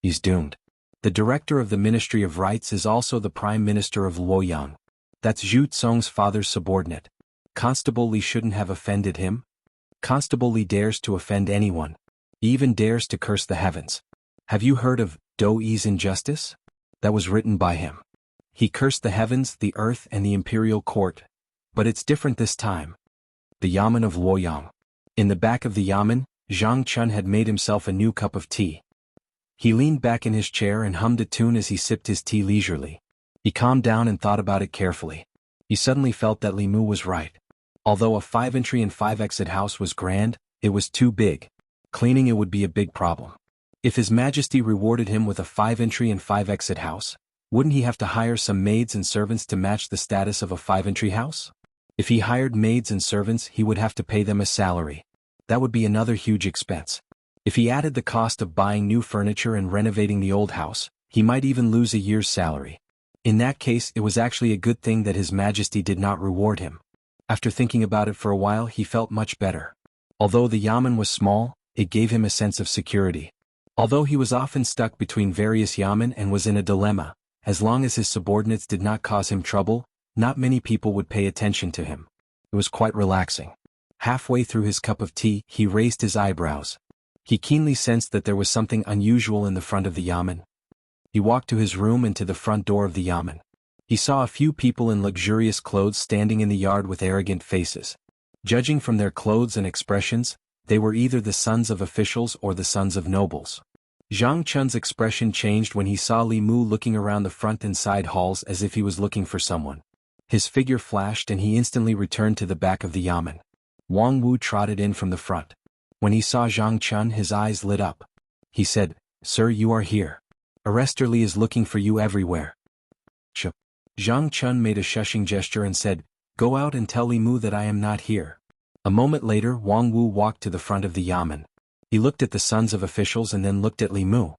He's doomed. The director of the Ministry of Rights is also the Prime Minister of Luoyang. That's Zhu Tsong's father's subordinate. Constable Li shouldn't have offended him. Constable Li dares to offend anyone. He even dares to curse the heavens. Have you heard of Do Yi's injustice? That was written by him. He cursed the heavens, the earth, and the imperial court. But it's different this time. The Yamen of Luoyang. In the back of the Yamen, Zhang Chun had made himself a new cup of tea. He leaned back in his chair and hummed a tune as he sipped his tea leisurely. He calmed down and thought about it carefully. He suddenly felt that Li Mu was right. Although a 5-entry and 5-exit house was grand, it was too big. Cleaning it would be a big problem. If His Majesty rewarded him with a 5-entry and 5-exit house, wouldn't he have to hire some maids and servants to match the status of a 5-entry house? If he hired maids and servants, he would have to pay them a salary. That would be another huge expense. If he added the cost of buying new furniture and renovating the old house, he might even lose a year's salary. In that case, it was actually a good thing that His Majesty did not reward him. After thinking about it for a while, he felt much better. Although the Yamen was small, it gave him a sense of security. Although he was often stuck between various Yamen and was in a dilemma, as long as his subordinates did not cause him trouble, not many people would pay attention to him. It was quite relaxing. Halfway through his cup of tea, he raised his eyebrows. He keenly sensed that there was something unusual in the front of the Yamen. He walked to his room and to the front door of the Yamen. He saw a few people in luxurious clothes standing in the yard with arrogant faces. Judging from their clothes and expressions, they were either the sons of officials or the sons of nobles. Zhang Chun's expression changed when he saw Li Mu looking around the front and side halls as if he was looking for someone. His figure flashed and he instantly returned to the back of the Yamen. Wang Wu trotted in from the front. When he saw Zhang Chun, his eyes lit up. He said, "Sir, you are here. Arrestor Li is looking for you everywhere." Zhang Chun made a shushing gesture and said, "Go out and tell Li Mu that I am not here." A moment later, Wang Wu walked to the front of the Yamen. He looked at the sons of officials and then looked at Li Mu.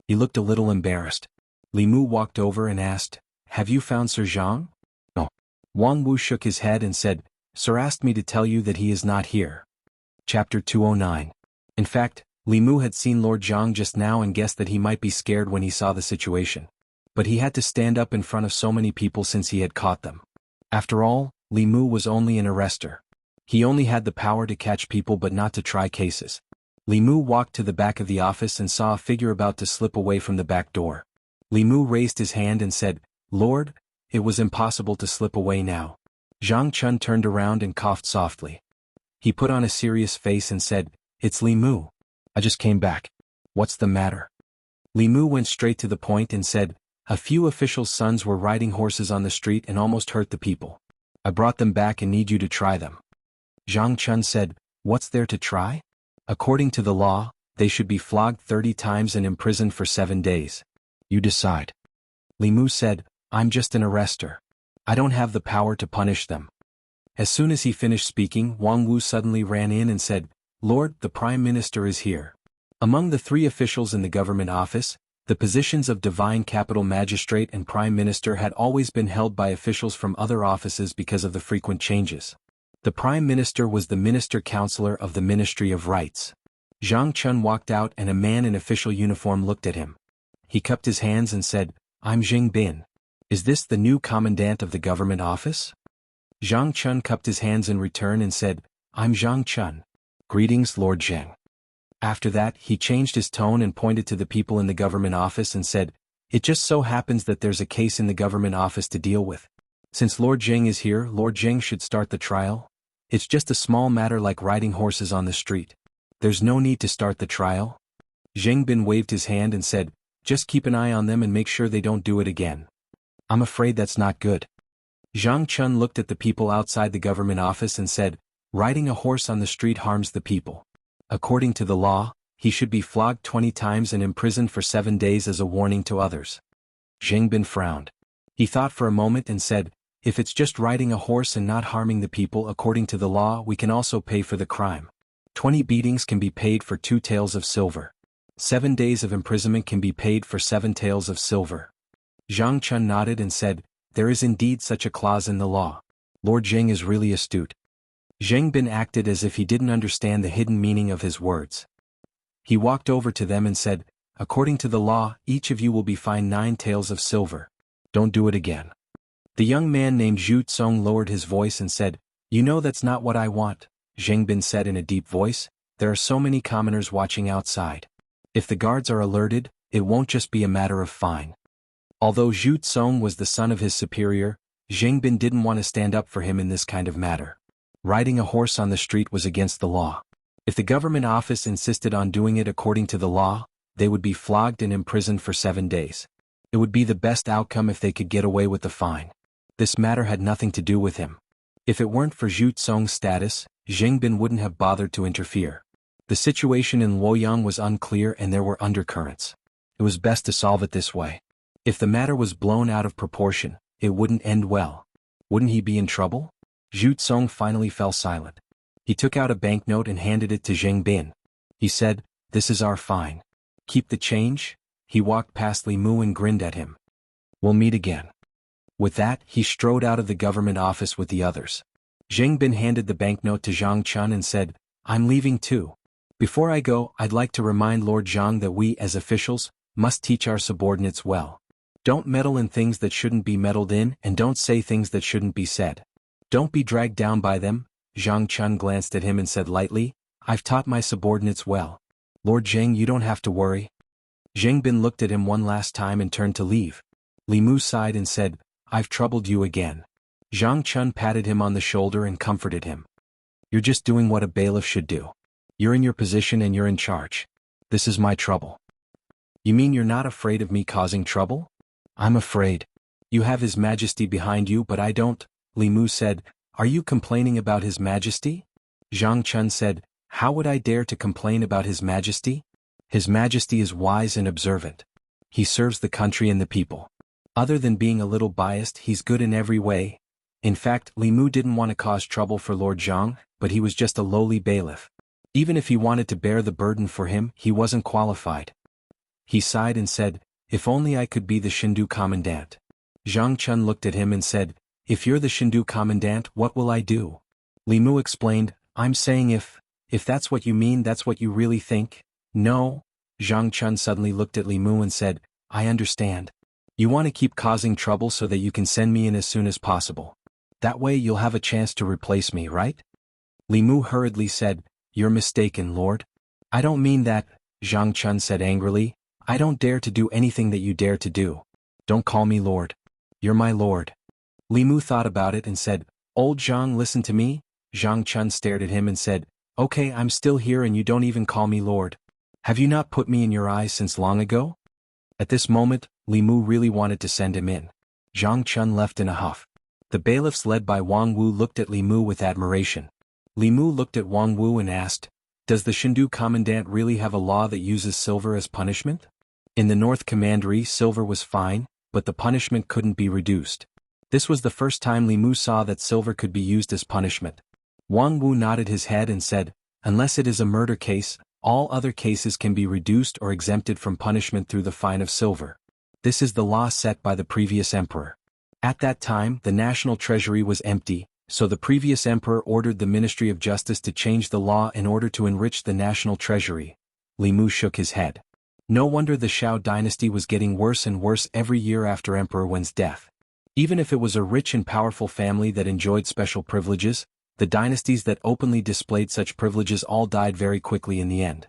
He looked a little embarrassed. Li Mu walked over and asked, "Have you found Sir Zhang?" "No." Wang Wu shook his head and said, "Sir asked me to tell you that he is not here." Chapter 209. In fact, Li Mu had seen Lord Zhang just now and guessed that he might be scared when he saw the situation. But he had to stand up in front of so many people since he had caught them. After all, Li Mu was only an arrestor. He only had the power to catch people but not to try cases. Li Mu walked to the back of the office and saw a figure about to slip away from the back door. Li Mu raised his hand and said, "Lord, it was impossible to slip away now." Zhang Chun turned around and coughed softly. He put on a serious face and said, "It's Li Mu. I just came back. What's the matter?" Li Mu went straight to the point and said, "A few officials' sons were riding horses on the street and almost hurt the people. I brought them back and need you to try them." Zhang Chun said, "What's there to try?" "According to the law, they should be flogged 30 times and imprisoned for 7 days. You decide." Li Mu said, "I'm just an arrestor. I don't have the power to punish them." As soon as he finished speaking, Wang Wu suddenly ran in and said, "Lord, the Prime Minister is here." Among the 3 officials in the government office, the positions of Divine Capital Magistrate and Prime Minister had always been held by officials from other offices because of the frequent changes. The Prime Minister was the Minister Counselor of the Ministry of Rights. Zhang Chun walked out and a man in official uniform looked at him. He cupped his hands and said, "I'm Jing Bin. Is this the new commandant of the government office?" Zhang Chun cupped his hands in return and said, "I'm Zhang Chun. Greetings, Lord Zheng." After that, he changed his tone and pointed to the people in the government office and said, "It just so happens that there's a case in the government office to deal with. Since Lord Zheng is here, Lord Zheng should start the trial. It's just a small matter like riding horses on the street. There's no need to start the trial." Zheng Bin waved his hand and said, "Just keep an eye on them and make sure they don't do it again." "I'm afraid that's not good." Zhang Chun looked at the people outside the government office and said, "Riding a horse on the street harms the people. According to the law, he should be flogged 20 times and imprisoned for 7 days as a warning to others." Zheng Bin frowned. He thought for a moment and said, "If it's just riding a horse and not harming the people according to the law, we can also pay for the crime. 20 beatings can be paid for 2 taels of silver. 7 days of imprisonment can be paid for 7 taels of silver." Zhang Chun nodded and said, "There is indeed such a clause in the law. Lord Zheng is really astute." Zheng Bin acted as if he didn't understand the hidden meaning of his words. He walked over to them and said, "According to the law, each of you will be fined 9 taels of silver. Don't do it again." The young man named Zhu Tsong lowered his voice and said, "You know that's not what I want," Zheng Bin said in a deep voice. "There are so many commoners watching outside. If the guards are alerted, it won't just be a matter of fine." Although Zhu Tsong was the son of his superior, Zheng Bin didn't want to stand up for him in this kind of matter. Riding a horse on the street was against the law. If the government office insisted on doing it according to the law, they would be flogged and imprisoned for 7 days. It would be the best outcome if they could get away with the fine. This matter had nothing to do with him. If it weren't for Zhu Tsong's status, Zheng Bin wouldn't have bothered to interfere. The situation in Luoyang was unclear and there were undercurrents. It was best to solve it this way. If the matter was blown out of proportion, it wouldn't end well. Wouldn't he be in trouble? Zhu Tsong finally fell silent. He took out a banknote and handed it to Zheng Bin. He said, "This is our fine. Keep the change." He walked past Li Mu and grinned at him. "We'll meet again." With that, he strode out of the government office with the others. Zheng Bin handed the banknote to Zhang Chun and said, "I'm leaving too. Before I go, I'd like to remind Lord Zhang that we, as officials, must teach our subordinates well. Don't meddle in things that shouldn't be meddled in and don't say things that shouldn't be said. Don't be dragged down by them." Zhang Chun glanced at him and said lightly, "I've taught my subordinates well. Lord Zheng, you don't have to worry." Zheng Bin looked at him one last time and turned to leave. Li Mu sighed and said, "I've troubled you again." Zhang Chun patted him on the shoulder and comforted him. "You're just doing what a bailiff should do. You're in your position and you're in charge. This is my trouble." "You mean you're not afraid of me causing trouble?" "I'm afraid. You have His Majesty behind you but I don't," Li Mu said. "Are you complaining about His Majesty?" Zhang Chun said, "How would I dare to complain about His Majesty? His Majesty is wise and observant. He serves the country and the people. Other than being a little biased, he's good in every way." In fact, Li Mu didn't want to cause trouble for Lord Zhang, but he was just a lowly bailiff. Even if he wanted to bear the burden for him, he wasn't qualified. He sighed and said, "If only I could be the Shindu commandant." Zhang Chun looked at him and said, "If you're the Shindu commandant, what will I do?" Li Mu explained, "I'm saying if that's what you mean, that's what you really think." "No." Zhang Chun suddenly looked at Li Mu and said, "I understand. You want to keep causing trouble so that you can send me in as soon as possible. That way you'll have a chance to replace me, right?" Li Mu hurriedly said, "You're mistaken, Lord. I don't mean that," Zhang Chun said angrily. "I don't dare to do anything that you dare to do. Don't call me Lord. You're my Lord." Li Mu thought about it and said, "Old Zhang, listen to me." Zhang Chun stared at him and said, "Okay, I'm still here and you don't even call me Lord. Have you not put me in your eyes since long ago?" At this moment, Li Mu really wanted to send him in. Zhang Chun left in a huff. The bailiffs led by Wang Wu looked at Li Mu with admiration. Li Mu looked at Wang Wu and asked, "Does the Shindu commandant really have a law that uses silver as punishment?" In the North Commandery, silver was fine, but the punishment couldn't be reduced. This was the first time Li Mu saw that silver could be used as punishment. Wang Wu nodded his head and said, "Unless it is a murder case, all other cases can be reduced or exempted from punishment through the fine of silver. This is the law set by the previous emperor. At that time, the national treasury was empty, so the previous emperor ordered the Ministry of Justice to change the law in order to enrich the national treasury." Li Mu shook his head. No wonder the Shao dynasty was getting worse and worse every year after Emperor Wen's death. Even if it was a rich and powerful family that enjoyed special privileges, the dynasties that openly displayed such privileges all died very quickly in the end.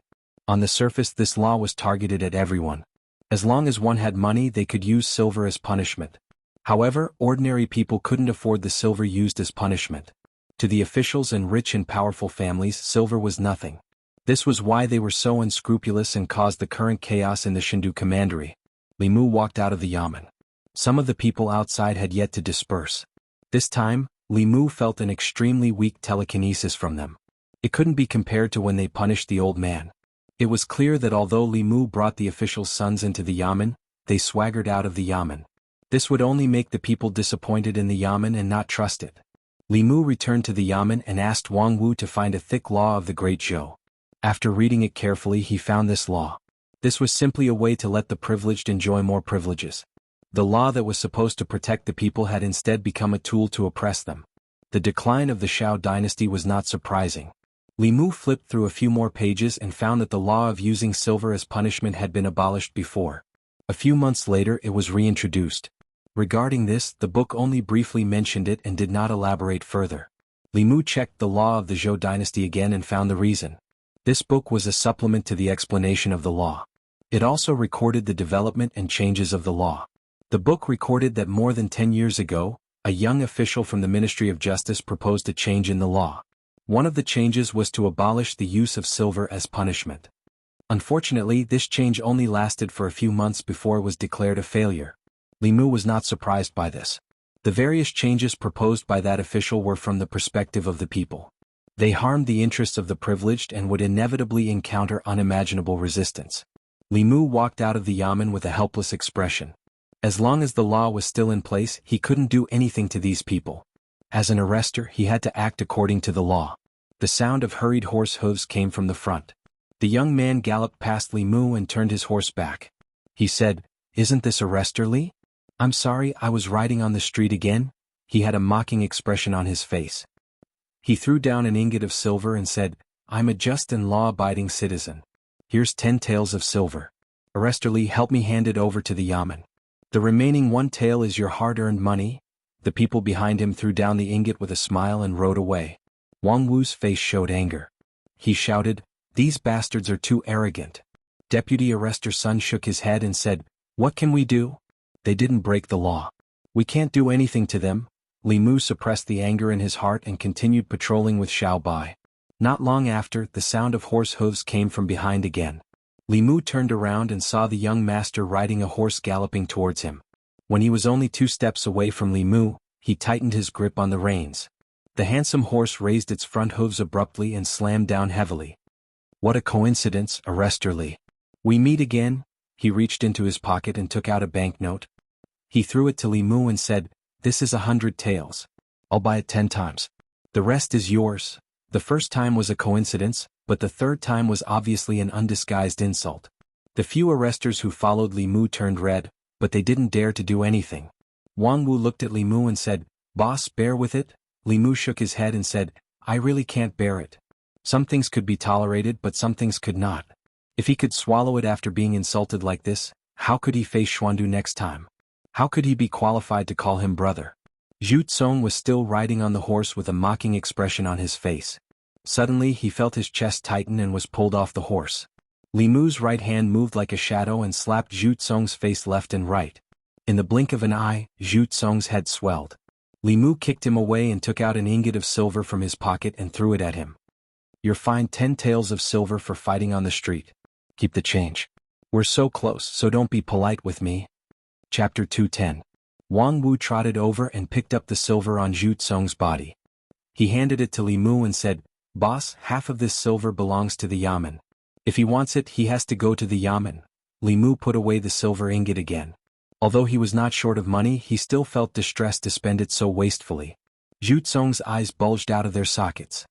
On the surface, this law was targeted at everyone. As long as one had money, they could use silver as punishment. However, ordinary people couldn't afford the silver used as punishment. To the officials and rich and powerful families, silver was nothing. This was why they were so unscrupulous and caused the current chaos in the Shindu commandery. Li Mu walked out of the yamen. Some of the people outside had yet to disperse. This time, Li Mu felt an extremely weak telekinesis from them. It couldn't be compared to when they punished the old man. It was clear that although Li Mu brought the officials' sons into the yamen, they swaggered out of the yamen. This would only make the people disappointed in the yamen and not trust it. Li Mu returned to the yamen and asked Wang Wu to find a thick law of the Great Zhou. After reading it carefully, he found this law. This was simply a way to let the privileged enjoy more privileges. The law that was supposed to protect the people had instead become a tool to oppress them. The decline of the Shao dynasty was not surprising. Li Mu flipped through a few more pages and found that the law of using silver as punishment had been abolished before. A few months later it was reintroduced. Regarding this, the book only briefly mentioned it and did not elaborate further. Li Mu checked the law of the Zhou dynasty again and found the reason. This book was a supplement to the explanation of the law. It also recorded the development and changes of the law. The book recorded that more than 10 years ago, a young official from the Ministry of Justice proposed a change in the law. One of the changes was to abolish the use of silver as punishment. Unfortunately, this change only lasted for a few months before it was declared a failure. Li Mu was not surprised by this. The various changes proposed by that official were from the perspective of the people. They harmed the interests of the privileged and would inevitably encounter unimaginable resistance. Li Mu walked out of the yamen with a helpless expression. As long as the law was still in place, he couldn't do anything to these people. As an arrestor, he had to act according to the law. The sound of hurried horse hooves came from the front. The young man galloped past Li Mu and turned his horse back. He said, "Isn't this arrestor Li? I'm sorry, I was riding on the street again." He had a mocking expression on his face. He threw down an ingot of silver and said, "I'm a just and law-abiding citizen. Here's 10 taels of silver. Arrestor Li, help me hand it over to the yamen. The remaining 1 tael is your hard-earned money." The people behind him threw down the ingot with a smile and rode away. Wang Wu's face showed anger. He shouted, "These bastards are too arrogant." Deputy Arrestor Sun shook his head and said, "What can we do? They didn't break the law. We can't do anything to them." Li Mu suppressed the anger in his heart and continued patrolling with Xiao Bai. Not long after, the sound of horse hooves came from behind again. Li Mu turned around and saw the young master riding a horse galloping towards him. When he was only 2 steps away from Li Mu, he tightened his grip on the reins. The handsome horse raised its front hooves abruptly and slammed down heavily. "What a coincidence, Arrestor Li. We meet again." He reached into his pocket and took out a banknote. He threw it to Li Mu and said, "This is 100 taels. I'll buy it 10 times. The rest is yours." The first time was a coincidence, but the third time was obviously an undisguised insult. The few arrestors who followed Li Mu turned red, but they didn't dare to do anything. Wang Wu looked at Li Mu and said, "Boss, bear with it?" Li Mu shook his head and said, "I really can't bear it. Some things could be tolerated but some things could not. If he could swallow it after being insulted like this, how could he face Xuandu next time? How could he be qualified to call him brother?" Zhu Tsong was still riding on the horse with a mocking expression on his face. Suddenly he felt his chest tighten and was pulled off the horse. Li Mu's right hand moved like a shadow and slapped Zhu Tsong's face left and right. In the blink of an eye, Zhu Tsong's head swelled. Li Mu kicked him away and took out an ingot of silver from his pocket and threw it at him. "You're fined 10 taels of silver for fighting on the street. Keep the change. We're so close, so don't be polite with me." Chapter 210. Wang Wu trotted over and picked up the silver on Zhu Tsong's body. He handed it to Li Mu and said, "Boss, half of this silver belongs to the yamen. If he wants it, he has to go to the yamen." Li Mu put away the silver ingot again. Although he was not short of money, he still felt distressed to spend it so wastefully. Zhu Tsong's eyes bulged out of their sockets.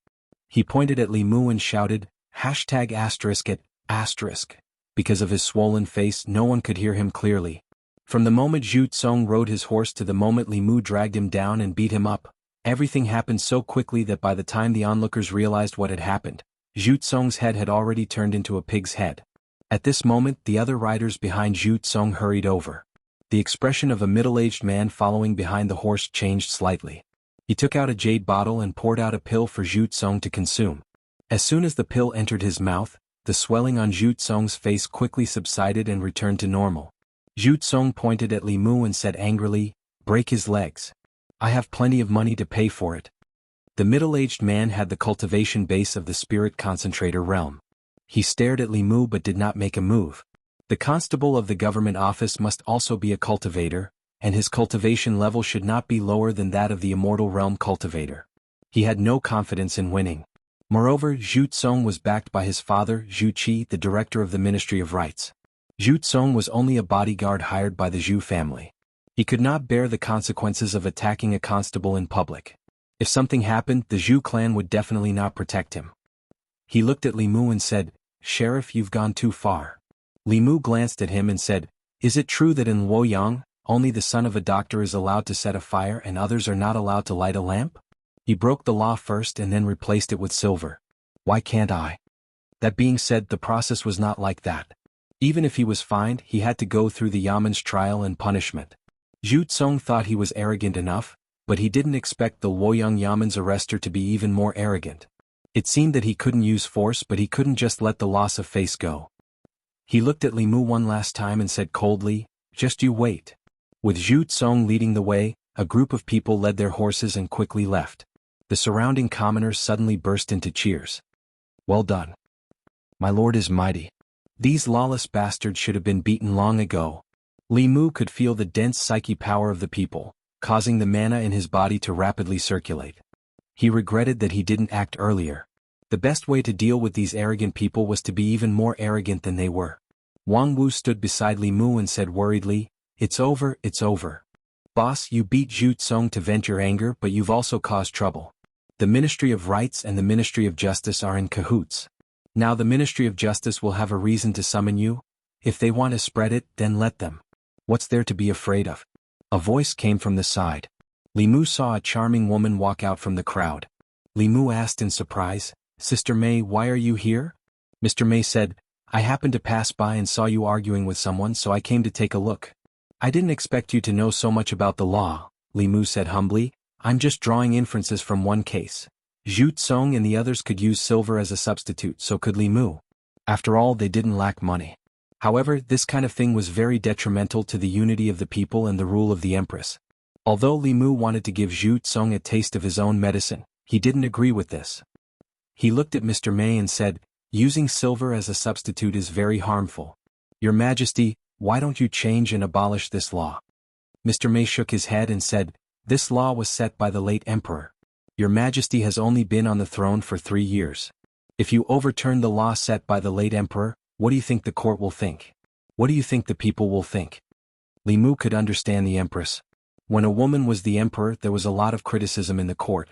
He pointed at Li Mu and shouted, ****. Because of his swollen face, no one could hear him clearly. From the moment Zhu Tsong rode his horse to the moment Li Mu dragged him down and beat him up, everything happened so quickly that by the time the onlookers realized what had happened, Zhu Tsong's head had already turned into a pig's head. At this moment, the other riders behind Zhu Tsong hurried over. The expression of a middle-aged man following behind the horse changed slightly. He took out a jade bottle and poured out a pill for Zhu Tsong to consume. As soon as the pill entered his mouth, the swelling on Zhu Tsong's face quickly subsided and returned to normal. Zhu Tsong pointed at Li Mu and said angrily, "Break his legs. I have plenty of money to pay for it." The middle-aged man had the cultivation base of the spirit concentrator realm. He stared at Li Mu but did not make a move. The constable of the government office must also be a cultivator, and his cultivation level should not be lower than that of the immortal realm cultivator. He had no confidence in winning. Moreover, Zhu Tsong was backed by his father, Zhu Qi, the director of the Ministry of Rights. Zhu Tsong was only a bodyguard hired by the Zhu family. He could not bear the consequences of attacking a constable in public. If something happened, the Zhu clan would definitely not protect him. He looked at Li Mu and said, "Sheriff, you've gone too far." Li Mu glanced at him and said, "Is it true that in Luoyang, only the son of a doctor is allowed to set a fire and others are not allowed to light a lamp?" He broke the law first and then replaced it with silver. Why can't I? That being said, the process was not like that. Even if he was fined, he had to go through the Yaman's trial and punishment. Zhu Tsong thought he was arrogant enough, but he didn't expect the Luoyang Yaman's arrestor to be even more arrogant. It seemed that he couldn't use force, but he couldn't just let the loss of face go. He looked at Li Mu one last time and said coldly, "Just you wait." With Zhu Tsong leading the way, a group of people led their horses and quickly left. The surrounding commoners suddenly burst into cheers. "Well done. My lord is mighty. These lawless bastards should have been beaten long ago." Li Mu could feel the dense psyche power of the people, causing the mana in his body to rapidly circulate. He regretted that he didn't act earlier. The best way to deal with these arrogant people was to be even more arrogant than they were. Wang Wu stood beside Li Mu and said worriedly, "It's over, it's over. Boss, you beat Zhu Tsong to vent your anger, but you've also caused trouble. The Ministry of Rights and the Ministry of Justice are in cahoots. Now the Ministry of Justice will have a reason to summon you. If they want to spread it, then let them. What's there to be afraid of?" A voice came from the side. Li Mu saw a charming woman walk out from the crowd. Li Mu asked in surprise, "Sister Mei, why are you here?" Mr. Mei said, "I happened to pass by and saw you arguing with someone, so I came to take a look." "I didn't expect you to know so much about the law," Li Mu said humbly. "I'm just drawing inferences from one case. Zhu Tsong and the others could use silver as a substitute, so could Li Mu. After all, they didn't lack money. However, this kind of thing was very detrimental to the unity of the people and the rule of the Empress. Although Li Mu wanted to give Zhu Tsong a taste of his own medicine, he didn't agree with this. He looked at Mr. Mei and said, "Using silver as a substitute is very harmful. Your Majesty, why don't you change and abolish this law?" Mr. Mei shook his head and said, "This law was set by the late emperor. Your Majesty has only been on the throne for 3 years. If you overturn the law set by the late emperor, what do you think the court will think? What do you think the people will think?" Li Mu could understand the empress. When a woman was the emperor, there was a lot of criticism in the court.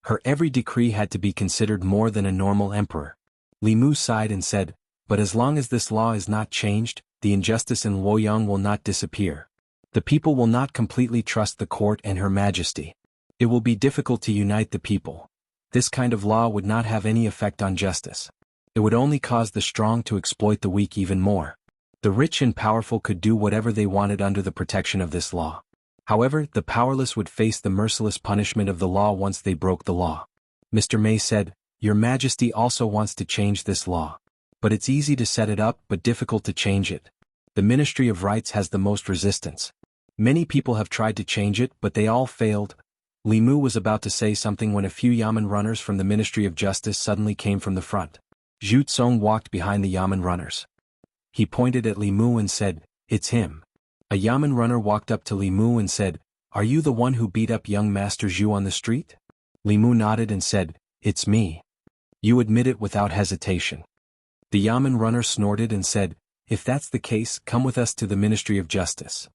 Her every decree had to be considered more than a normal emperor. Li Mu sighed and said, "But as long as this law is not changed, the injustice in Luoyang will not disappear. The people will not completely trust the court and Her Majesty. It will be difficult to unite the people. This kind of law would not have any effect on justice. It would only cause the strong to exploit the weak even more. The rich and powerful could do whatever they wanted under the protection of this law. However, the powerless would face the merciless punishment of the law once they broke the law." Mr. Mei said, "Your Majesty also wants to change this law. But it's easy to set it up but difficult to change it. The Ministry of Rights has the most resistance. Many people have tried to change it, but they all failed." Li Mu was about to say something when a few Yamen runners from the Ministry of Justice suddenly came from the front. Zhu Tsong walked behind the Yamen runners. He pointed at Li Mu and said, "It's him." A Yamen runner walked up to Li Mu and said, "Are you the one who beat up young Master Zhu on the street?" Li Mu nodded and said, "It's me." "You admit it without hesitation." The Yamen runner snorted and said, "If that's the case, come with us to the Ministry of Justice."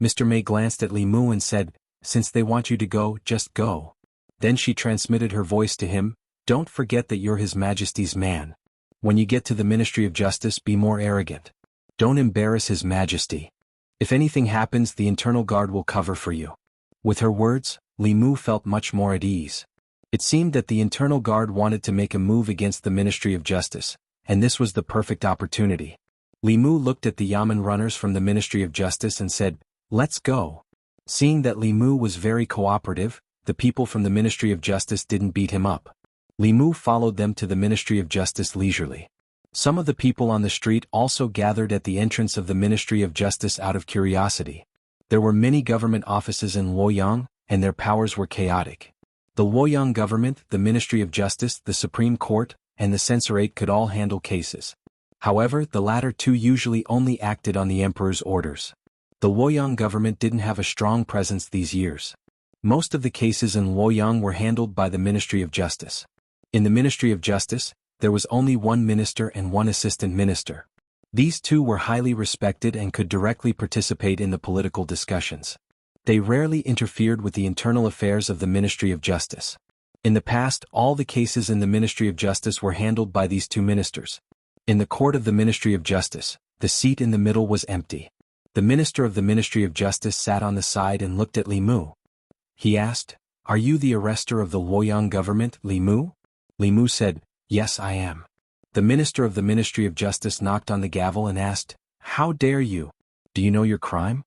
Mr. Mei glanced at Li Mu and said, "Since they want you to go, just go." Then she transmitted her voice to him, "Don't forget that you're His Majesty's man. When you get to the Ministry of Justice, be more arrogant. Don't embarrass His Majesty. If anything happens, the internal guard will cover for you." With her words, Li Mu felt much more at ease. It seemed that the internal guard wanted to make a move against the Ministry of Justice, and this was the perfect opportunity. Li Mu looked at the Yamen runners from the Ministry of Justice and said, "Let's go." Seeing that Li Mu was very cooperative, the people from the Ministry of Justice didn't beat him up. Li Mu followed them to the Ministry of Justice leisurely. Some of the people on the street also gathered at the entrance of the Ministry of Justice out of curiosity. There were many government offices in Luoyang, and their powers were chaotic. The Luoyang government, the Ministry of Justice, the Supreme Court, and the Censorate could all handle cases. However, the latter two usually only acted on the emperor's orders. The Luoyang government didn't have a strong presence these years. Most of the cases in Luoyang were handled by the Ministry of Justice. In the Ministry of Justice, there was only one minister and one assistant minister. These two were highly respected and could directly participate in the political discussions. They rarely interfered with the internal affairs of the Ministry of Justice. In the past, all the cases in the Ministry of Justice were handled by these two ministers. In the court of the Ministry of Justice, the seat in the middle was empty. The minister of the Ministry of Justice sat on the side and looked at Li Mu. He asked, "Are you the arrestor of the Luoyang government, Li Mu?" Li Mu said, "Yes, I am." The minister of the Ministry of Justice knocked on the gavel and asked, "How dare you? Do you know your crime?"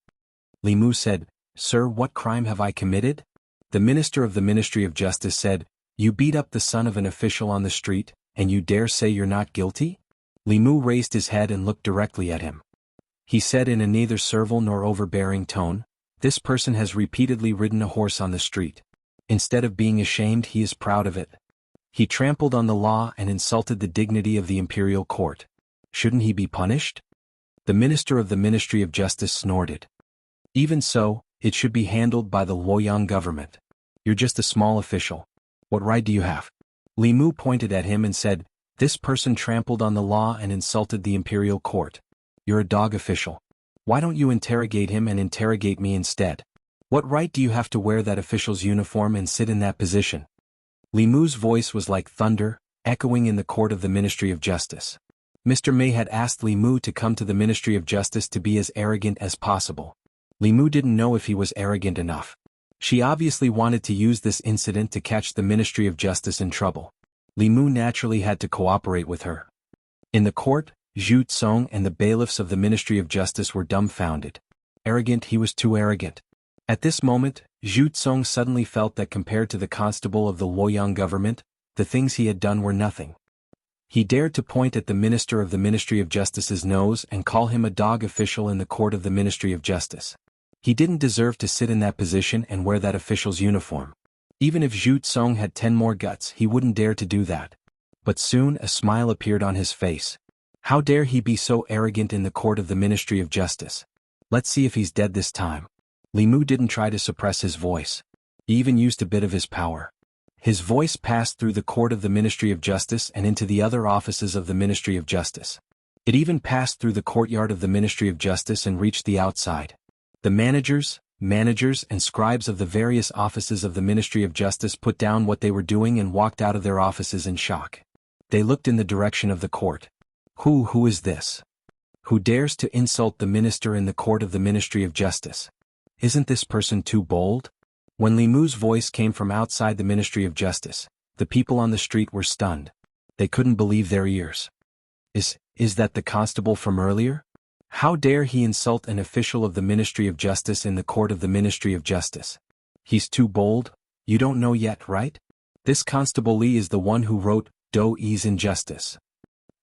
Li Mu said, "Sir, what crime have I committed?" The minister of the Ministry of Justice said, "You beat up the son of an official on the street, and you dare say you're not guilty?" Li Mu raised his head and looked directly at him. He said in a neither servile nor overbearing tone, "This person has repeatedly ridden a horse on the street. Instead of being ashamed, he is proud of it. He trampled on the law and insulted the dignity of the imperial court. Shouldn't he be punished?" The minister of the Ministry of Justice snorted. "Even so, it should be handled by the Luoyang government. You're just a small official. What right do you have?" Li Mu pointed at him and said, "This person trampled on the law and insulted the imperial court. You're a dog official. Why don't you interrogate him and interrogate me instead? What right do you have to wear that official's uniform and sit in that position?" Li Mu's voice was like thunder, echoing in the court of the Ministry of Justice. Mr. Mei had asked Li Mu to come to the Ministry of Justice to be as arrogant as possible. Li Mu didn't know if he was arrogant enough. She obviously wanted to use this incident to catch the Ministry of Justice in trouble. Li Mu naturally had to cooperate with her. In the court, Zhu Tsong and the bailiffs of the Ministry of Justice were dumbfounded. Arrogant, he was too arrogant. At this moment, Zhu Tsong suddenly felt that compared to the constable of the Luoyang government, the things he had done were nothing. He dared to point at the minister of the Ministry of Justice's nose and call him a dog official in the court of the Ministry of Justice. He didn't deserve to sit in that position and wear that official's uniform. Even if Zhu Tsong had 10 more guts, he wouldn't dare to do that. But soon a smile appeared on his face. How dare he be so arrogant in the court of the Ministry of Justice? Let's see if he's dead this time. Li Mu didn't try to suppress his voice. He even used a bit of his power. His voice passed through the court of the Ministry of Justice and into the other offices of the Ministry of Justice. It even passed through the courtyard of the Ministry of Justice and reached the outside. The managers, and scribes of the various offices of the Ministry of Justice put down what they were doing and walked out of their offices in shock. They looked in the direction of the court. Who is this? Who dares to insult the minister in the court of the Ministry of Justice? Isn't this person too bold? When Li Mu's voice came from outside the Ministry of Justice, the people on the street were stunned. They couldn't believe their ears. Is that the constable from earlier? How dare he insult an official of the Ministry of Justice in the court of the Ministry of Justice? He's too bold? You don't know yet, right? This Constable Li is the one who wrote Do Yi's Injustice.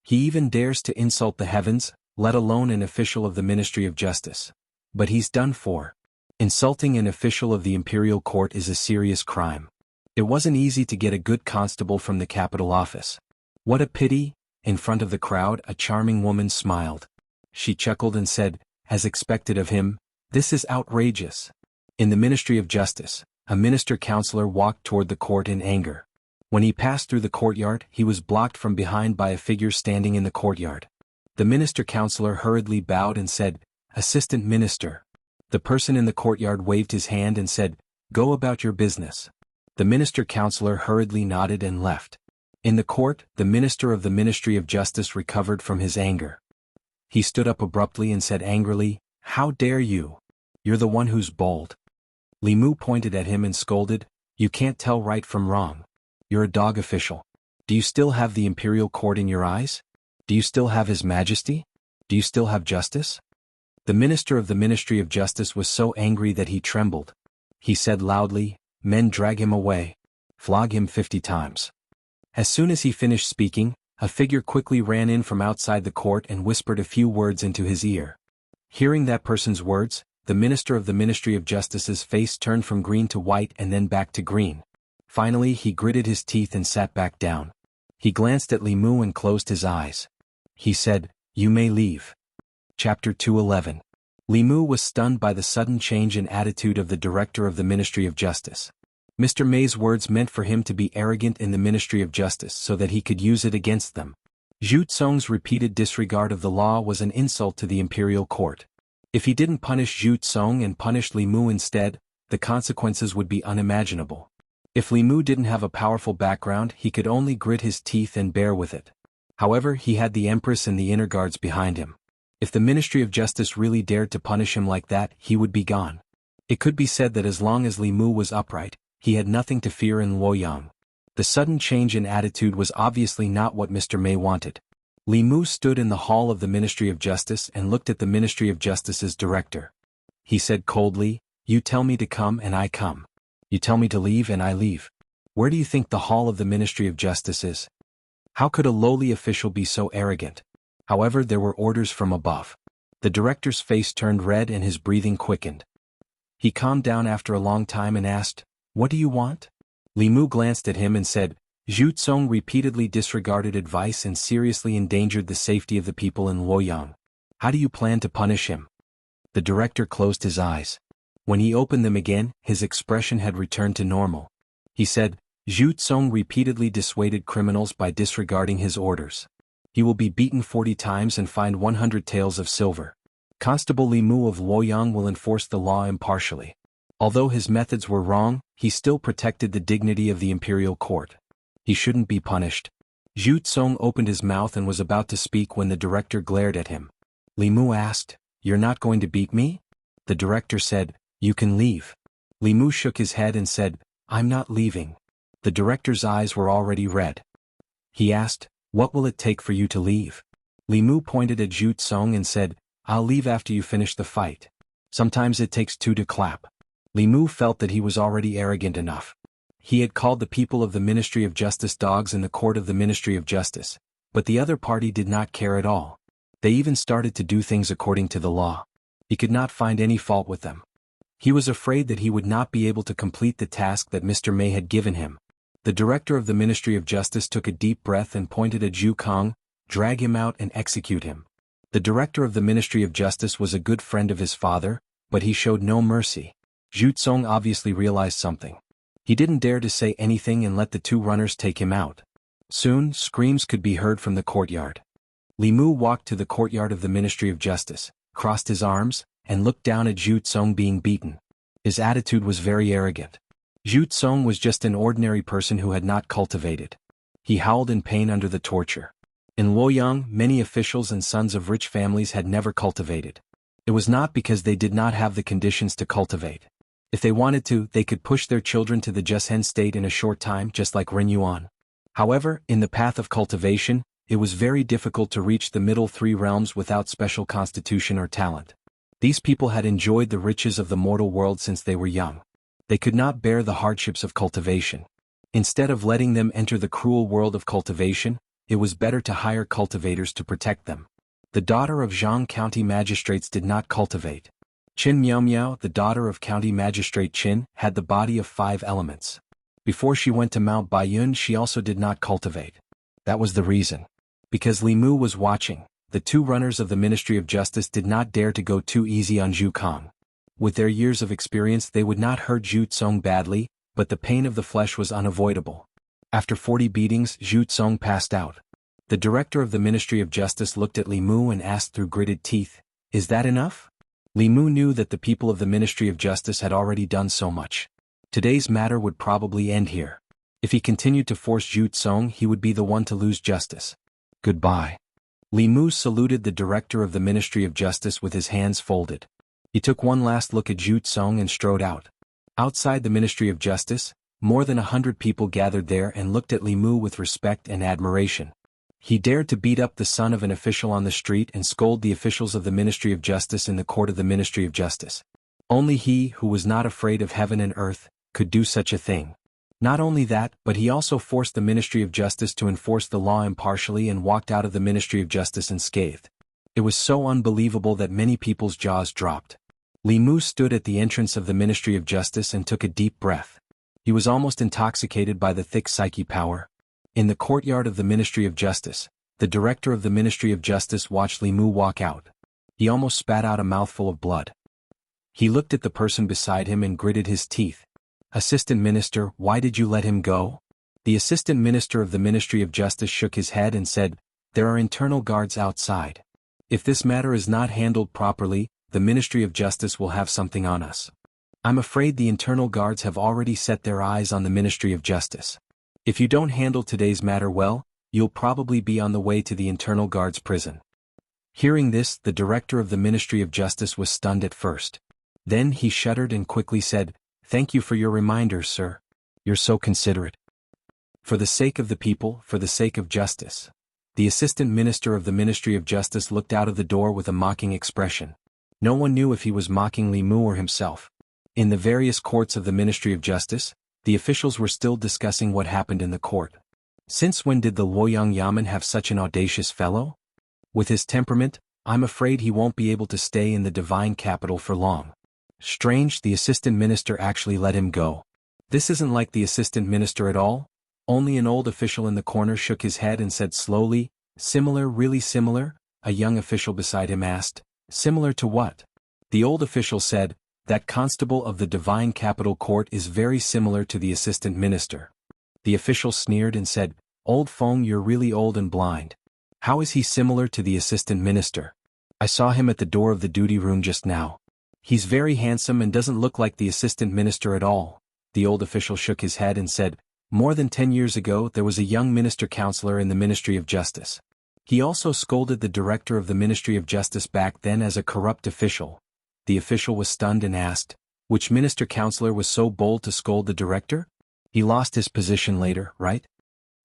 He even dares to insult the heavens, let alone an official of the Ministry of Justice. But he's done for. Insulting an official of the imperial court is a serious crime. It wasn't easy to get a good constable from the capital office. What a pity. In front of the crowd, a charming woman smiled. She chuckled and said, as expected of him, "This is outrageous." In the Ministry of Justice, a minister-counselor walked toward the court in anger. When he passed through the courtyard, he was blocked from behind by a figure standing in the courtyard. The minister-counselor hurriedly bowed and said, "Assistant Minister." The person in the courtyard waved his hand and said, "Go about your business." The minister-counselor hurriedly nodded and left. In the court, the minister of the Ministry of Justice recovered from his anger. He stood up abruptly and said angrily, "How dare you? You're the one who's bold." Li Mu pointed at him and scolded, "You can't tell right from wrong. You're a dog official. Do you still have the imperial court in your eyes? Do you still have His Majesty? Do you still have justice?" The minister of the Ministry of Justice was so angry that he trembled. He said loudly, "Men, drag him away. Flog him 50 times. As soon as he finished speaking, a figure quickly ran in from outside the court and whispered a few words into his ear. Hearing that person's words, the minister of the Ministry of Justice's face turned from green to white and then back to green. Finally, he gritted his teeth and sat back down. He glanced at Li Mu and closed his eyes. He said, "You may leave." Chapter 211. Li Mu was stunned by the sudden change in attitude of the director of the Ministry of Justice. Mr. Mei's words meant for him to be arrogant in the Ministry of Justice so that he could use it against them. Zhu Tsong's repeated disregard of the law was an insult to the imperial court. If he didn't punish Zhu Tsong and punished Li Mu instead, the consequences would be unimaginable. If Li Mu didn't have a powerful background, he could only grit his teeth and bear with it. However, he had the Empress and the inner guards behind him. If the Ministry of Justice really dared to punish him like that, he would be gone. It could be said that as long as Li Mu was upright, He had nothing to fear in Luoyang. The sudden change in attitude was obviously not what Mr. Mei wanted. Li Mu stood in the hall of the Ministry of Justice and looked at the Ministry of Justice's director. He said coldly, "You tell me to come and I come. You tell me to leave and I leave. Where do you think the hall of the Ministry of Justice is? How could a lowly official be so arrogant?" However, there were orders from above. The director's face turned red and his breathing quickened. He calmed down after a long time and asked, "What do you want?" Li Mu glanced at him and said, "Zhu Tsong repeatedly disregarded advice and seriously endangered the safety of the people in Luoyang. How do you plan to punish him?" The director closed his eyes. When he opened them again, his expression had returned to normal. He said, "Zhu Tsong repeatedly dissuaded criminals by disregarding his orders. He will be beaten 40 times and fined 100 taels of silver. Constable Li Mu of Luoyang will enforce the law impartially." Although his methods were wrong, he still protected the dignity of the imperial court. He shouldn't be punished. Zhu Tsong opened his mouth and was about to speak when the director glared at him. Li Mu asked, "You're not going to beat me?" The director said, "You can leave." Li Mu shook his head and said, "I'm not leaving." The director's eyes were already red. He asked, "What will it take for you to leave?" Li Mu pointed at Zhu Tsong and said, "I'll leave after you finish the fight. Sometimes it takes two to clap." Li Mu felt that he was already arrogant enough. He had called the people of the Ministry of Justice dogs in the court of the Ministry of Justice, but the other party did not care at all. They even started to do things according to the law. He could not find any fault with them. He was afraid that he would not be able to complete the task that Mr. Mei had given him. The director of the Ministry of Justice took a deep breath and pointed at Zhu Kong, "Drag him out and execute him." The director of the Ministry of Justice was a good friend of his father, but he showed no mercy. Zhu Tsong obviously realized something. He didn't dare to say anything and let the two runners take him out. Soon, screams could be heard from the courtyard. Li Mu walked to the courtyard of the Ministry of Justice, crossed his arms, and looked down at Zhu Tsong being beaten. His attitude was very arrogant. Zhu Tsong was just an ordinary person who had not cultivated. He howled in pain under the torture. In Luoyang, many officials and sons of rich families had never cultivated. It was not because they did not have the conditions to cultivate. If they wanted to, they could push their children to the Jushen state in a short time, just like Ren Yuan. However, in the path of cultivation, it was very difficult to reach the middle three realms without special constitution or talent. These people had enjoyed the riches of the mortal world since they were young. They could not bear the hardships of cultivation. Instead of letting them enter the cruel world of cultivation, it was better to hire cultivators to protect them. The daughter of Jianghu county magistrates did not cultivate. Qin Miao Miao, the daughter of County Magistrate Qin, had the body of 5 elements. Before she went to Mount Baiyun, she also did not cultivate. That was the reason. Because Li Mu was watching, the two runners of the Ministry of Justice did not dare to go too easy on Zhu Kong. With their years of experience, they would not hurt Zhu Tsong badly, but the pain of the flesh was unavoidable. After 40 beatings, Zhu Tsong passed out. The director of the Ministry of Justice looked at Li Mu and asked through gritted teeth, "Is that enough?" Li Mu knew that the people of the Ministry of Justice had already done so much. Today's matter would probably end here. If he continued to force Zhu Tsong, he would be the one to lose justice. Goodbye. Li Mu saluted the director of the Ministry of Justice with his hands folded. He took one last look at Zhu Tsong and strode out. Outside the Ministry of Justice, more than 100 people gathered there and looked at Li Mu with respect and admiration. He dared to beat up the son of an official on the street and scold the officials of the Ministry of Justice in the court of the Ministry of Justice. Only he, who was not afraid of heaven and earth, could do such a thing. Not only that, but he also forced the Ministry of Justice to enforce the law impartially and walked out of the Ministry of Justice unscathed. It was so unbelievable that many people's jaws dropped. Li Mu stood at the entrance of the Ministry of Justice and took a deep breath. He was almost intoxicated by the thick psyche power. In the courtyard of the Ministry of Justice, the director of the Ministry of Justice watched Li Mu walk out. He almost spat out a mouthful of blood. He looked at the person beside him and gritted his teeth. "Assistant Minister, why did you let him go?" The Assistant Minister of the Ministry of Justice shook his head and said, "There are internal guards outside. If this matter is not handled properly, the Ministry of Justice will have something on us. I'm afraid the internal guards have already set their eyes on the Ministry of Justice. If you don't handle today's matter well, you'll probably be on the way to the internal guards prison." Hearing this, the director of the Ministry of Justice was stunned at first. Then he shuddered and quickly said, "Thank you for your reminder, sir. You're so considerate. For the sake of the people, for the sake of justice. The assistant minister of the Ministry of Justice looked out of the door with a mocking expression. No one knew if he was mocking Li Mu or himself. In the various courts of the Ministry of Justice, the officials were still discussing what happened in the court. Since when did the Luoyang Yamen have such an audacious fellow? With his temperament, I'm afraid he won't be able to stay in the divine capital for long. Strange, the assistant minister actually let him go. This isn't like the assistant minister at all. Only an old official in the corner shook his head and said slowly, "Similar, really similar?" A young official beside him asked, "Similar to what?" The old official said, "That constable of the divine capital court is very similar to the assistant minister." The official sneered and said, "Old Feng, you're really old and blind. How is he similar to the assistant minister? I saw him at the door of the duty room just now. He's very handsome and doesn't look like the assistant minister at all." The old official shook his head and said, "More than 10 years ago there was a young minister counselor in the Ministry of Justice. He also scolded the director of the Ministry of Justice back then as a corrupt official." The official was stunned and asked, "Which minister counselor was so bold to scold the director? He lost his position later, right?"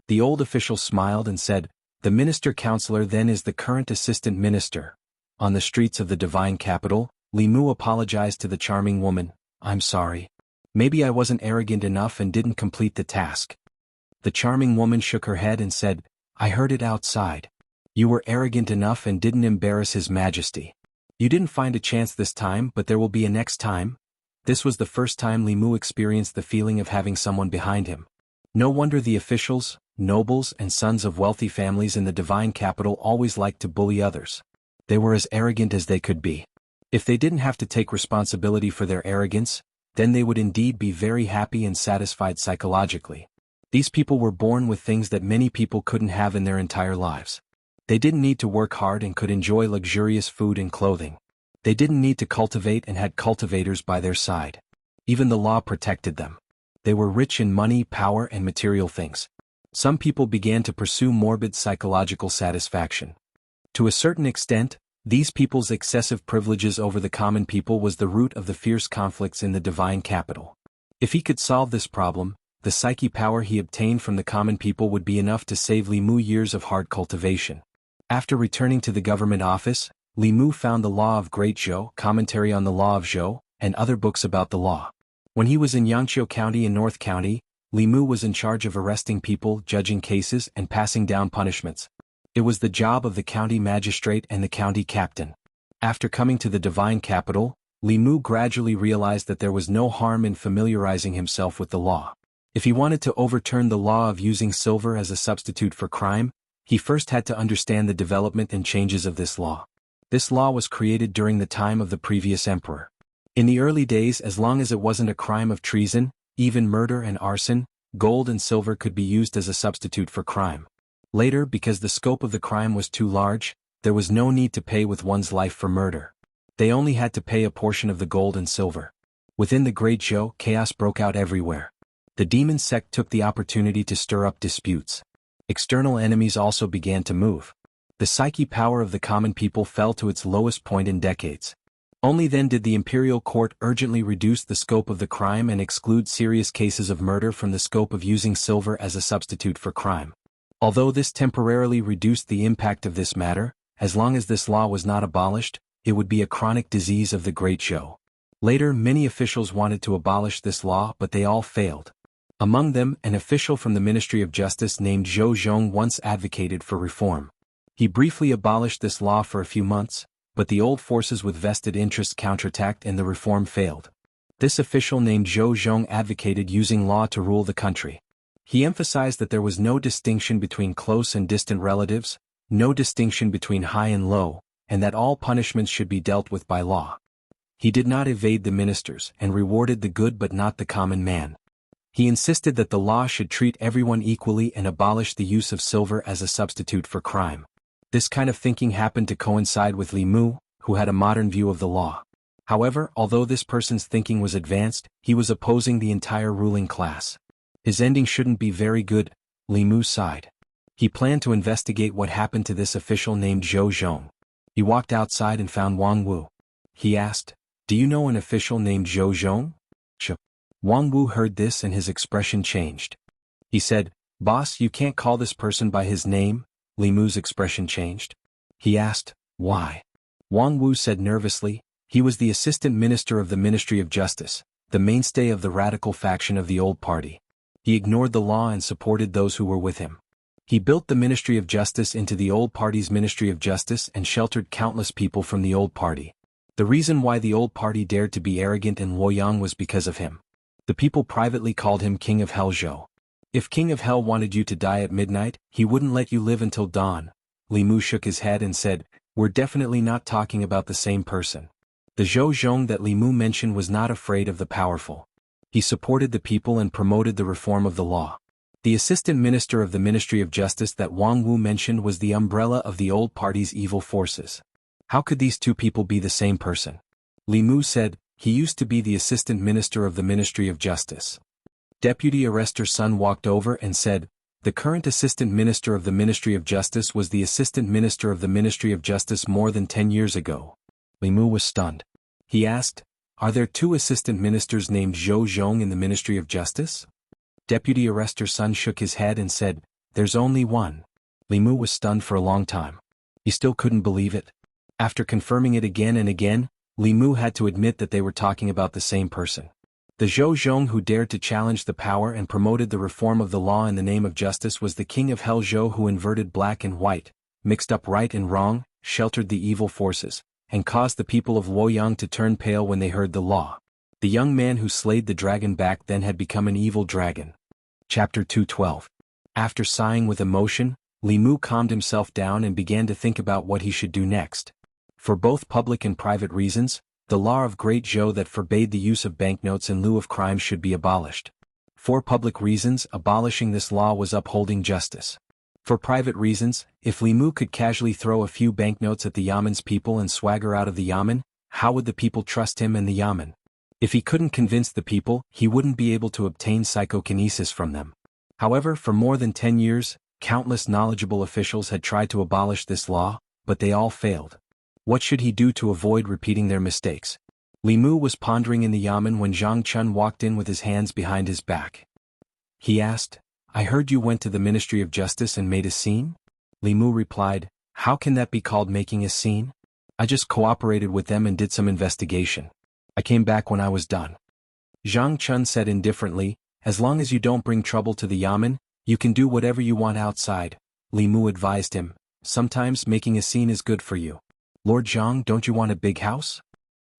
The old official smiled and said, "The minister counselor then is the current assistant minister." On the streets of the divine capital, Li Mu apologized to the charming woman, "I'm sorry. Maybe I wasn't arrogant enough and didn't complete the task." The charming woman shook her head and said, "I heard it outside. You were arrogant enough and didn't embarrass His Majesty. You didn't find a chance this time, but there will be a next time." This was the first time Li Mu experienced the feeling of having someone behind him. No wonder the officials, nobles and sons of wealthy families in the divine capital always liked to bully others. They were as arrogant as they could be. If they didn't have to take responsibility for their arrogance, then they would indeed be very happy and satisfied psychologically. These people were born with things that many people couldn't have in their entire lives. They didn't need to work hard and could enjoy luxurious food and clothing. They didn't need to cultivate and had cultivators by their side. Even the law protected them. They were rich in money, power and material things. Some people began to pursue morbid psychological satisfaction. To a certain extent, these people's excessive privileges over the common people was the root of the fierce conflicts in the divine capital. If he could solve this problem, the psyche power he obtained from the common people would be enough to save Li Mu years of hard cultivation. After returning to the government office, Li Mu found the Law of Great Zhou, Commentary on the Law of Zhou, and other books about the law. When he was in Yangqiu County in North County, Li Mu was in charge of arresting people, judging cases, and passing down punishments. It was the job of the county magistrate and the county captain. After coming to the divine capital, Li Mu gradually realized that there was no harm in familiarizing himself with the law. If he wanted to overturn the law of using silver as a substitute for crime, he first had to understand the development and changes of this law. This law was created during the time of the previous emperor. In the early days, as long as it wasn't a crime of treason, even murder and arson, gold and silver could be used as a substitute for crime. Later, because the scope of the crime was too large, there was no need to pay with one's life for murder. They only had to pay a portion of the gold and silver. Within the Great Zhou, chaos broke out everywhere. The demon sect took the opportunity to stir up disputes. External enemies also began to move. The psyche power of the common people fell to its lowest point in decades. Only then did the imperial court urgently reduce the scope of the crime and exclude serious cases of murder from the scope of using silver as a substitute for crime. Although this temporarily reduced the impact of this matter, as long as this law was not abolished, it would be a chronic disease of the Great Zhou. Later, many officials wanted to abolish this law, but they all failed. Among them, an official from the Ministry of Justice named Zhou Zhong once advocated for reform. He briefly abolished this law for a few months, but the old forces with vested interests counterattacked and the reform failed. This official named Zhou Zhong advocated using law to rule the country. He emphasized that there was no distinction between close and distant relatives, no distinction between high and low, and that all punishments should be dealt with by law. He did not evade the ministers and rewarded the good but not the common man. He insisted that the law should treat everyone equally and abolish the use of silver as a substitute for crime. This kind of thinking happened to coincide with Li Mu, who had a modern view of the law. However, although this person's thinking was advanced, he was opposing the entire ruling class. His ending shouldn't be very good, Li Mu sighed. He planned to investigate what happened to this official named Zhou Zhong. He walked outside and found Wang Wu. He asked, "Do you know an official named Zhou Zhong?" Wang Wu heard this and his expression changed. He said, "Boss, you can't call this person by his name." Li Mu's expression changed. He asked, "Why?" Wang Wu said nervously, "He was the assistant minister of the Ministry of Justice, the mainstay of the radical faction of the old party. He ignored the law and supported those who were with him. He built the Ministry of Justice into the old party's Ministry of Justice and sheltered countless people from the old party. The reason why the old party dared to be arrogant in Luoyang was because of him. The people privately called him King of Hell Zhou. If King of Hell wanted you to die at midnight, he wouldn't let you live until dawn." Li Mu shook his head and said, "We're definitely not talking about the same person." The Zhou Zhong that Li Mu mentioned was not afraid of the powerful. He supported the people and promoted the reform of the law. The assistant minister of the Ministry of Justice that Wang Wu mentioned was the umbrella of the old party's evil forces. How could these two people be the same person? Li Mu said, "He used to be the assistant minister of the Ministry of Justice." Deputy Arrestor Sun walked over and said, "The current assistant minister of the Ministry of Justice was the assistant minister of the Ministry of Justice more than 10 years ago." Li Mu was stunned. He asked, "Are there two assistant ministers named Zhou Zhong in the Ministry of Justice?" Deputy Arrestor Sun shook his head and said, "There's only one." Li Mu was stunned for a long time. He still couldn't believe it. After confirming it again and again, Li Mu had to admit that they were talking about the same person. The Zhou Zhong who dared to challenge the power and promoted the reform of the law in the name of justice was the King of Hell Zhou who inverted black and white, mixed up right and wrong, sheltered the evil forces, and caused the people of Luoyang to turn pale when they heard the law. The young man who slayed the dragon back then had become an evil dragon. Chapter 212. After sighing with emotion, Li Mu calmed himself down and began to think about what he should do next. For both public and private reasons, the law of Great Zhou that forbade the use of banknotes in lieu of crimes should be abolished. For public reasons, abolishing this law was upholding justice. For private reasons, if Li Mu could casually throw a few banknotes at the Yamen's people and swagger out of the Yamen, how would the people trust him and the Yamen? If he couldn't convince the people, he wouldn't be able to obtain psychokinesis from them. However, for more than 10 years, countless knowledgeable officials had tried to abolish this law, but they all failed. What should he do to avoid repeating their mistakes? Li Mu was pondering in the Yamen when Zhang Chun walked in with his hands behind his back. He asked, "I heard you went to the Ministry of Justice and made a scene?" Li Mu replied, "How can that be called making a scene? I just cooperated with them and did some investigation. I came back when I was done." Zhang Chun said indifferently, "As long as you don't bring trouble to the Yamen, you can do whatever you want outside." Li Mu advised him, "Sometimes making a scene is good for you. Lord Zhang, don't you want a big house?"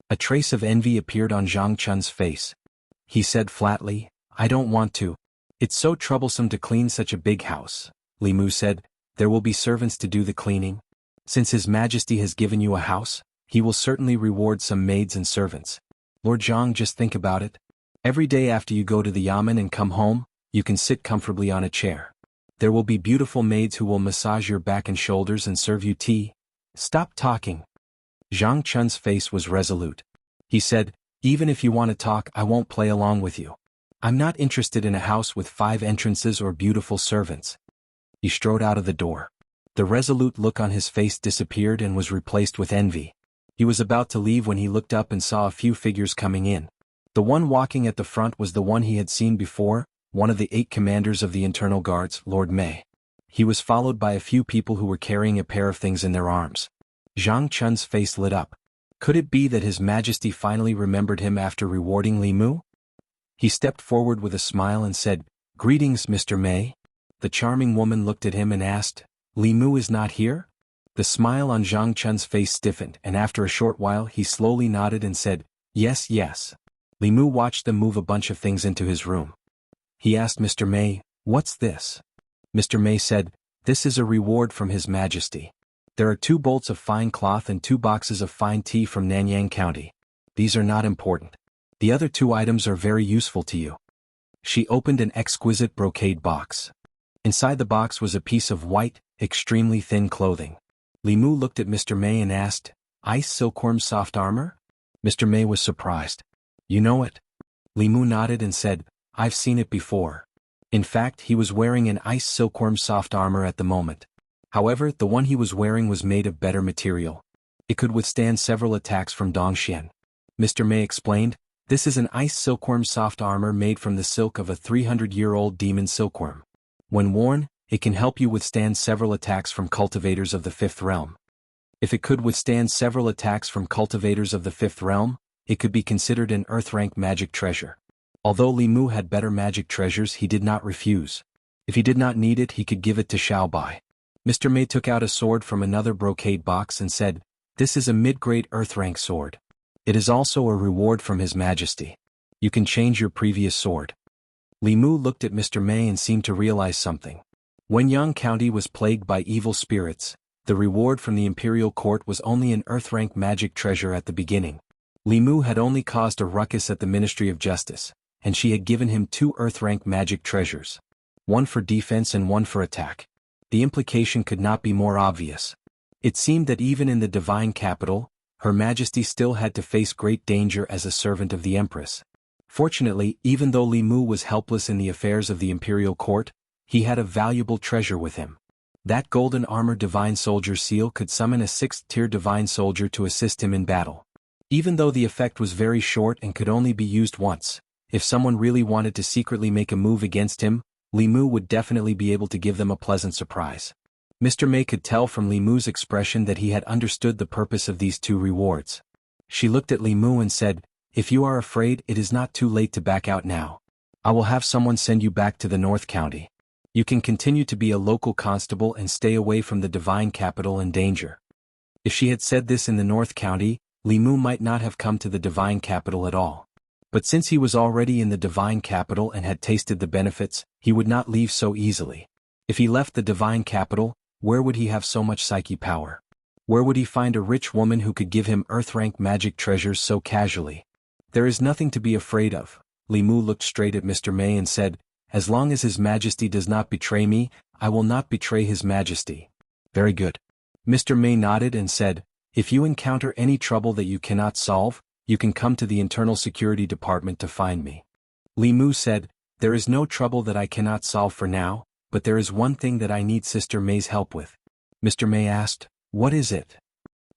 A trace of envy appeared on Zhang Chun's face. He said flatly, "I don't want to. It's so troublesome to clean such a big house." Li Mu said, "There will be servants to do the cleaning. Since His Majesty has given you a house, he will certainly reward some maids and servants. Lord Zhang, just think about it. Every day after you go to the Yamen and come home, you can sit comfortably on a chair. There will be beautiful maids who will massage your back and shoulders and serve you tea. Stop talking." Zhang Chun's face was resolute. He said, "Even if you want to talk, I won't play along with you. I'm not interested in a house with 5 entrances or beautiful servants." He strode out of the door. The resolute look on his face disappeared and was replaced with envy. He was about to leave when he looked up and saw a few figures coming in. The one walking at the front was the one he had seen before, one of the 8 commanders of the internal guards, Lord Mei. He was followed by a few people who were carrying a pair of things in their arms. Zhang Chun's face lit up. Could it be that His Majesty finally remembered him after rewarding Li Mu? He stepped forward with a smile and said, "Greetings, Mr. Mei." The charming woman looked at him and asked, "Li Mu is not here?" The smile on Zhang Chun's face stiffened, and after a short while he slowly nodded and said, "Yes, yes." Li Mu watched them move a bunch of things into his room. He asked Mr. Mei, "What's this?" Mr. Mei said, "This is a reward from His Majesty. There are 2 bolts of fine cloth and 2 boxes of fine tea from Nanyang County. These are not important. The other 2 items are very useful to you." She opened an exquisite brocade box. Inside the box was a piece of white, extremely thin clothing. Li Mu looked at Mr. Mei and asked, "Ice silkworm soft armor?" Mr. Mei was surprised. "You know it?" Li Mu nodded and said, "I've seen it before." In fact, he was wearing an ice silkworm soft armor at the moment. However, the one he was wearing was made of better material. It could withstand several attacks from Dongxian. Mr. Mei explained, This is an ice silkworm soft armor made from the silk of a 300-year-old demon silkworm. When worn, it can help you withstand several attacks from cultivators of the 5th realm. If it could withstand several attacks from cultivators of the 5th realm, it could be considered an earth-rank magic treasure. Although Li Mu had better magic treasures, he did not refuse. If he did not need it, he could give it to Xiao Bai. Mr. Mei took out a sword from another brocade box and said, "This is a mid-grade earth-rank sword. It is also a reward from His Majesty. You can change your previous sword." Li Mu looked at Mr. Mei and seemed to realize something. When Yang County was plagued by evil spirits, the reward from the imperial court was only an earth-rank magic treasure at the beginning. Li Mu had only caused a ruckus at the Ministry of Justice, and she had given him 2 earth-rank magic treasures. One for defense and one for attack. The implication could not be more obvious. It seemed that even in the divine capital, Her Majesty still had to face great danger as a servant of the Empress. Fortunately, even though Li Mu was helpless in the affairs of the imperial court, he had a valuable treasure with him. That golden armor divine soldier seal could summon a 6th-tier divine soldier to assist him in battle. Even though the effect was very short and could only be used once, if someone really wanted to secretly make a move against him, Li Mu would definitely be able to give them a pleasant surprise. Mr. Mei could tell from Li Mu's expression that he had understood the purpose of these 2 rewards. She looked at Li Mu and said, "If you are afraid, it is not too late to back out now. I will have someone send you back to the North County. You can continue to be a local constable and stay away from the divine capital and danger." If she had said this in the North County, Li Mu might not have come to the divine capital at all. But since he was already in the divine capital and had tasted the benefits, he would not leave so easily. If he left the divine capital, where would he have so much psyche power? Where would he find a rich woman who could give him earth-rank magic treasures so casually? There is nothing to be afraid of. Li Mu looked straight at Mr. Mei and said, "As long as His Majesty does not betray me, I will not betray His Majesty." "Very good." Mr. Mei nodded and said, "If you encounter any trouble that you cannot solve, you can come to the Internal Security Department to find me." Li Mu said, "There is no trouble that I cannot solve for now, but there is one thing that I need Sister Mei's help with." Mr. Mei asked, "What is it?"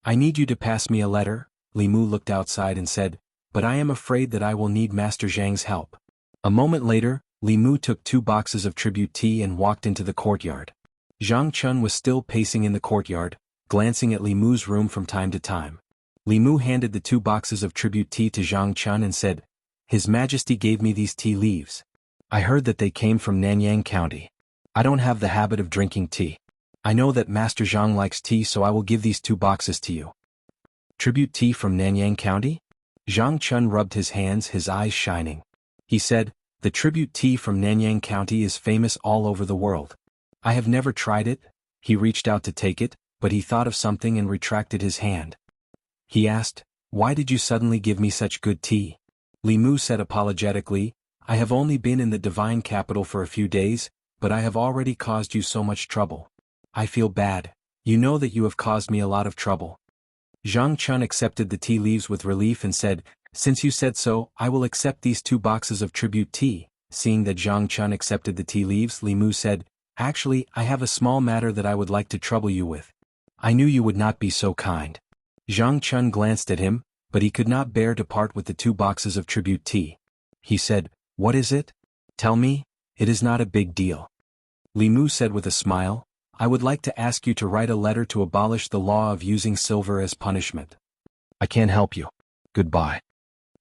"I need you to pass me a letter." Li Mu looked outside and said, "But I am afraid that I will need Master Zhang's help." A moment later, Li Mu took 2 boxes of tribute tea and walked into the courtyard. Zhang Chun was still pacing in the courtyard, glancing at Li Mu's room from time to time. Li Mu handed the 2 boxes of tribute tea to Zhang Chun and said, "His Majesty gave me these tea leaves. I heard that they came from Nanyang County. I don't have the habit of drinking tea. I know that Master Zhang likes tea, so I will give these 2 boxes to you." "Tribute tea from Nanyang County?" Zhang Chun rubbed his hands, his eyes shining. He said, "The tribute tea from Nanyang County is famous all over the world. I have never tried it." He reached out to take it, but he thought of something and retracted his hand. He asked, "Why did you suddenly give me such good tea?" Li Mu said apologetically, "I have only been in the divine capital for a few days, but I have already caused you so much trouble. I feel bad. You know that you have caused me a lot of trouble." Zhang Chun accepted the tea leaves with relief and said, "Since you said so, I will accept these 2 boxes of tribute tea." Seeing that Zhang Chun accepted the tea leaves, Li Mu said, "Actually, I have a small matter that I would like to trouble you with. I knew you would not be so kind." Zhang Chun glanced at him, but he could not bear to part with the 2 boxes of tribute tea. He said, "What is it? Tell me, it is not a big deal." Li Mu said with a smile, "I would like to ask you to write a letter to abolish the law of using silver as punishment." "I can't help you. Goodbye."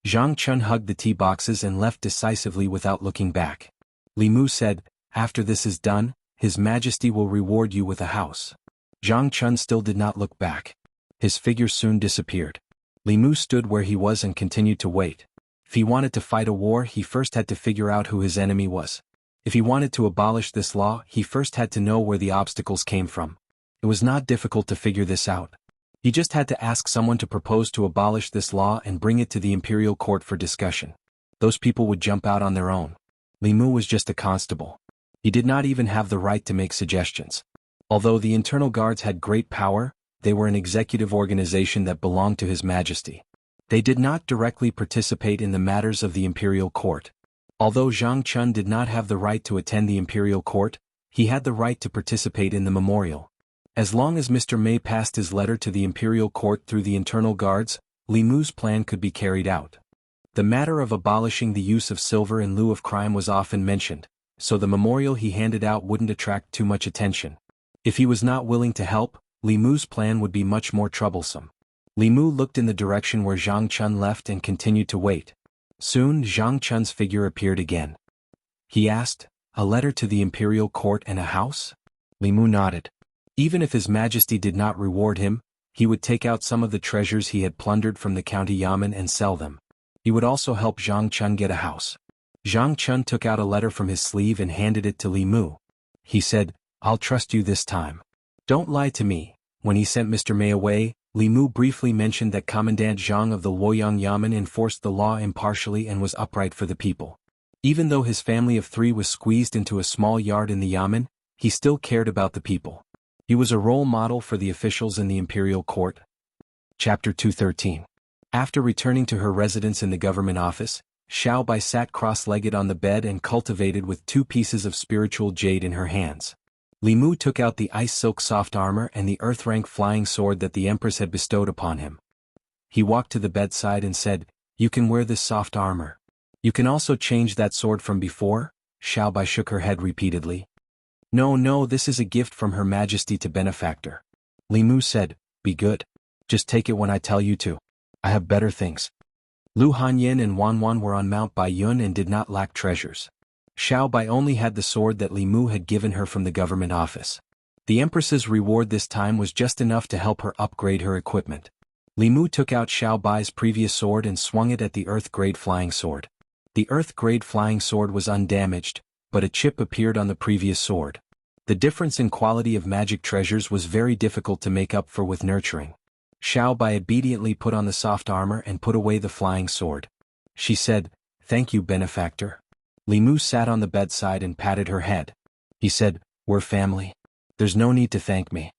Zhang Chun hugged the tea boxes and left decisively without looking back. Li Mu said, "After this is done, His Majesty will reward you with a house." Zhang Chun still did not look back. His figure soon disappeared. Li Mu stood where he was and continued to wait. If he wanted to fight a war, he first had to figure out who his enemy was. If he wanted to abolish this law, he first had to know where the obstacles came from. It was not difficult to figure this out. He just had to ask someone to propose to abolish this law and bring it to the imperial court for discussion. Those people would jump out on their own. Li Mu was just a constable. He did not even have the right to make suggestions. Although the internal guards had great power, they were an executive organization that belonged to His Majesty. They did not directly participate in the matters of the imperial court. Although Zhang Chun did not have the right to attend the imperial court, he had the right to participate in the memorial. As long as Mr. Mei passed his letter to the imperial court through the internal guards, Li Mu's plan could be carried out. The matter of abolishing the use of silver in lieu of crime was often mentioned, so the memorial he handed out wouldn't attract too much attention. If he was not willing to help, Li Mu's plan would be much more troublesome. Li Mu looked in the direction where Zhang Chun left and continued to wait. Soon Zhang Chun's figure appeared again. He asked, "A letter to the imperial court and a house?" Li Mu nodded. Even if His Majesty did not reward him, he would take out some of the treasures he had plundered from the county yamen and sell them. He would also help Zhang Chun get a house. Zhang Chun took out a letter from his sleeve and handed it to Li Mu. He said, "I'll trust you this time. Don't lie to me." When he sent Mr. Mei away, Li Mu briefly mentioned that Commandant Zhang of the Luoyang Yamen enforced the law impartially and was upright for the people. Even though his family of 3 was squeezed into a small yard in the yamen, he still cared about the people. He was a role model for the officials in the imperial court. Chapter 213. After returning to her residence in the government office, Xiao Bai sat cross-legged on the bed and cultivated with 2 pieces of spiritual jade in her hands. Li Mu took out the ice silk soft armor and the earth-rank flying sword that the Empress had bestowed upon him. He walked to the bedside and said, "You can wear this soft armor. You can also change that sword from before." Xiao Bai shook her head repeatedly. No, this is a gift from Her Majesty to benefactor." Li Mu said, "Be good. Just take it when I tell you to. I have better things." Lu Hanyin and Wan Wan were on Mount Baiyun and did not lack treasures. Xiao Bai only had the sword that Li Mu had given her from the government office. The Empress's reward this time was just enough to help her upgrade her equipment. Li Mu took out Xiao Bai's previous sword and swung it at the Earth-grade flying sword. The Earth-grade flying sword was undamaged, but a chip appeared on the previous sword. The difference in quality of magic treasures was very difficult to make up for with nurturing. Xiao Bai obediently put on the soft armor and put away the flying sword. She said, "Thank you, benefactor." Li Mu sat on the bedside and patted her head. He said, "We're family. There's no need to thank me."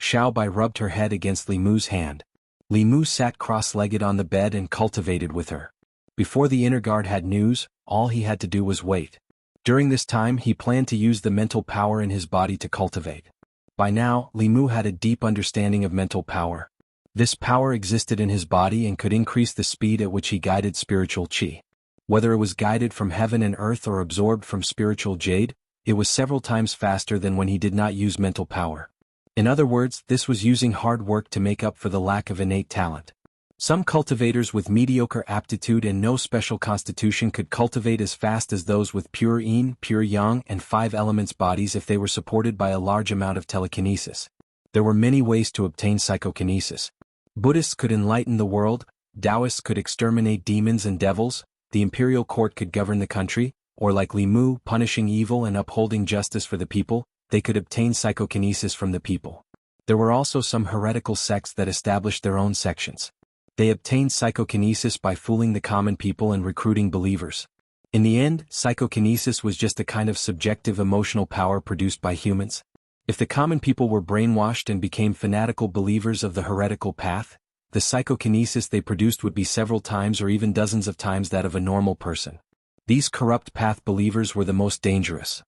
Xiao Bai rubbed her head against Li Mu's hand. Li Mu sat cross-legged on the bed and cultivated with her. Before the inner guard had news, all he had to do was wait. During this time he planned to use the mental power in his body to cultivate. By now, Li Mu had a deep understanding of mental power. This power existed in his body and could increase the speed at which he guided spiritual qi. Whether it was guided from heaven and earth or absorbed from spiritual jade, it was several times faster than when he did not use mental power. In other words, this was using hard work to make up for the lack of innate talent. Some cultivators with mediocre aptitude and no special constitution could cultivate as fast as those with pure yin, pure yang, and 5 elements bodies if they were supported by a large amount of telekinesis. There were many ways to obtain psychokinesis. Buddhists could enlighten the world, Taoists could exterminate demons and devils, the imperial court could govern the country, or like Li Mu, punishing evil and upholding justice for the people, they could obtain psychokinesis from the people. There were also some heretical sects that established their own sections. They obtained psychokinesis by fooling the common people and recruiting believers. In the end, psychokinesis was just a kind of subjective emotional power produced by humans. If the common people were brainwashed and became fanatical believers of the heretical path, the psychokinesis they produced would be several times or even dozens of times that of a normal person. These corrupt path believers were the most dangerous.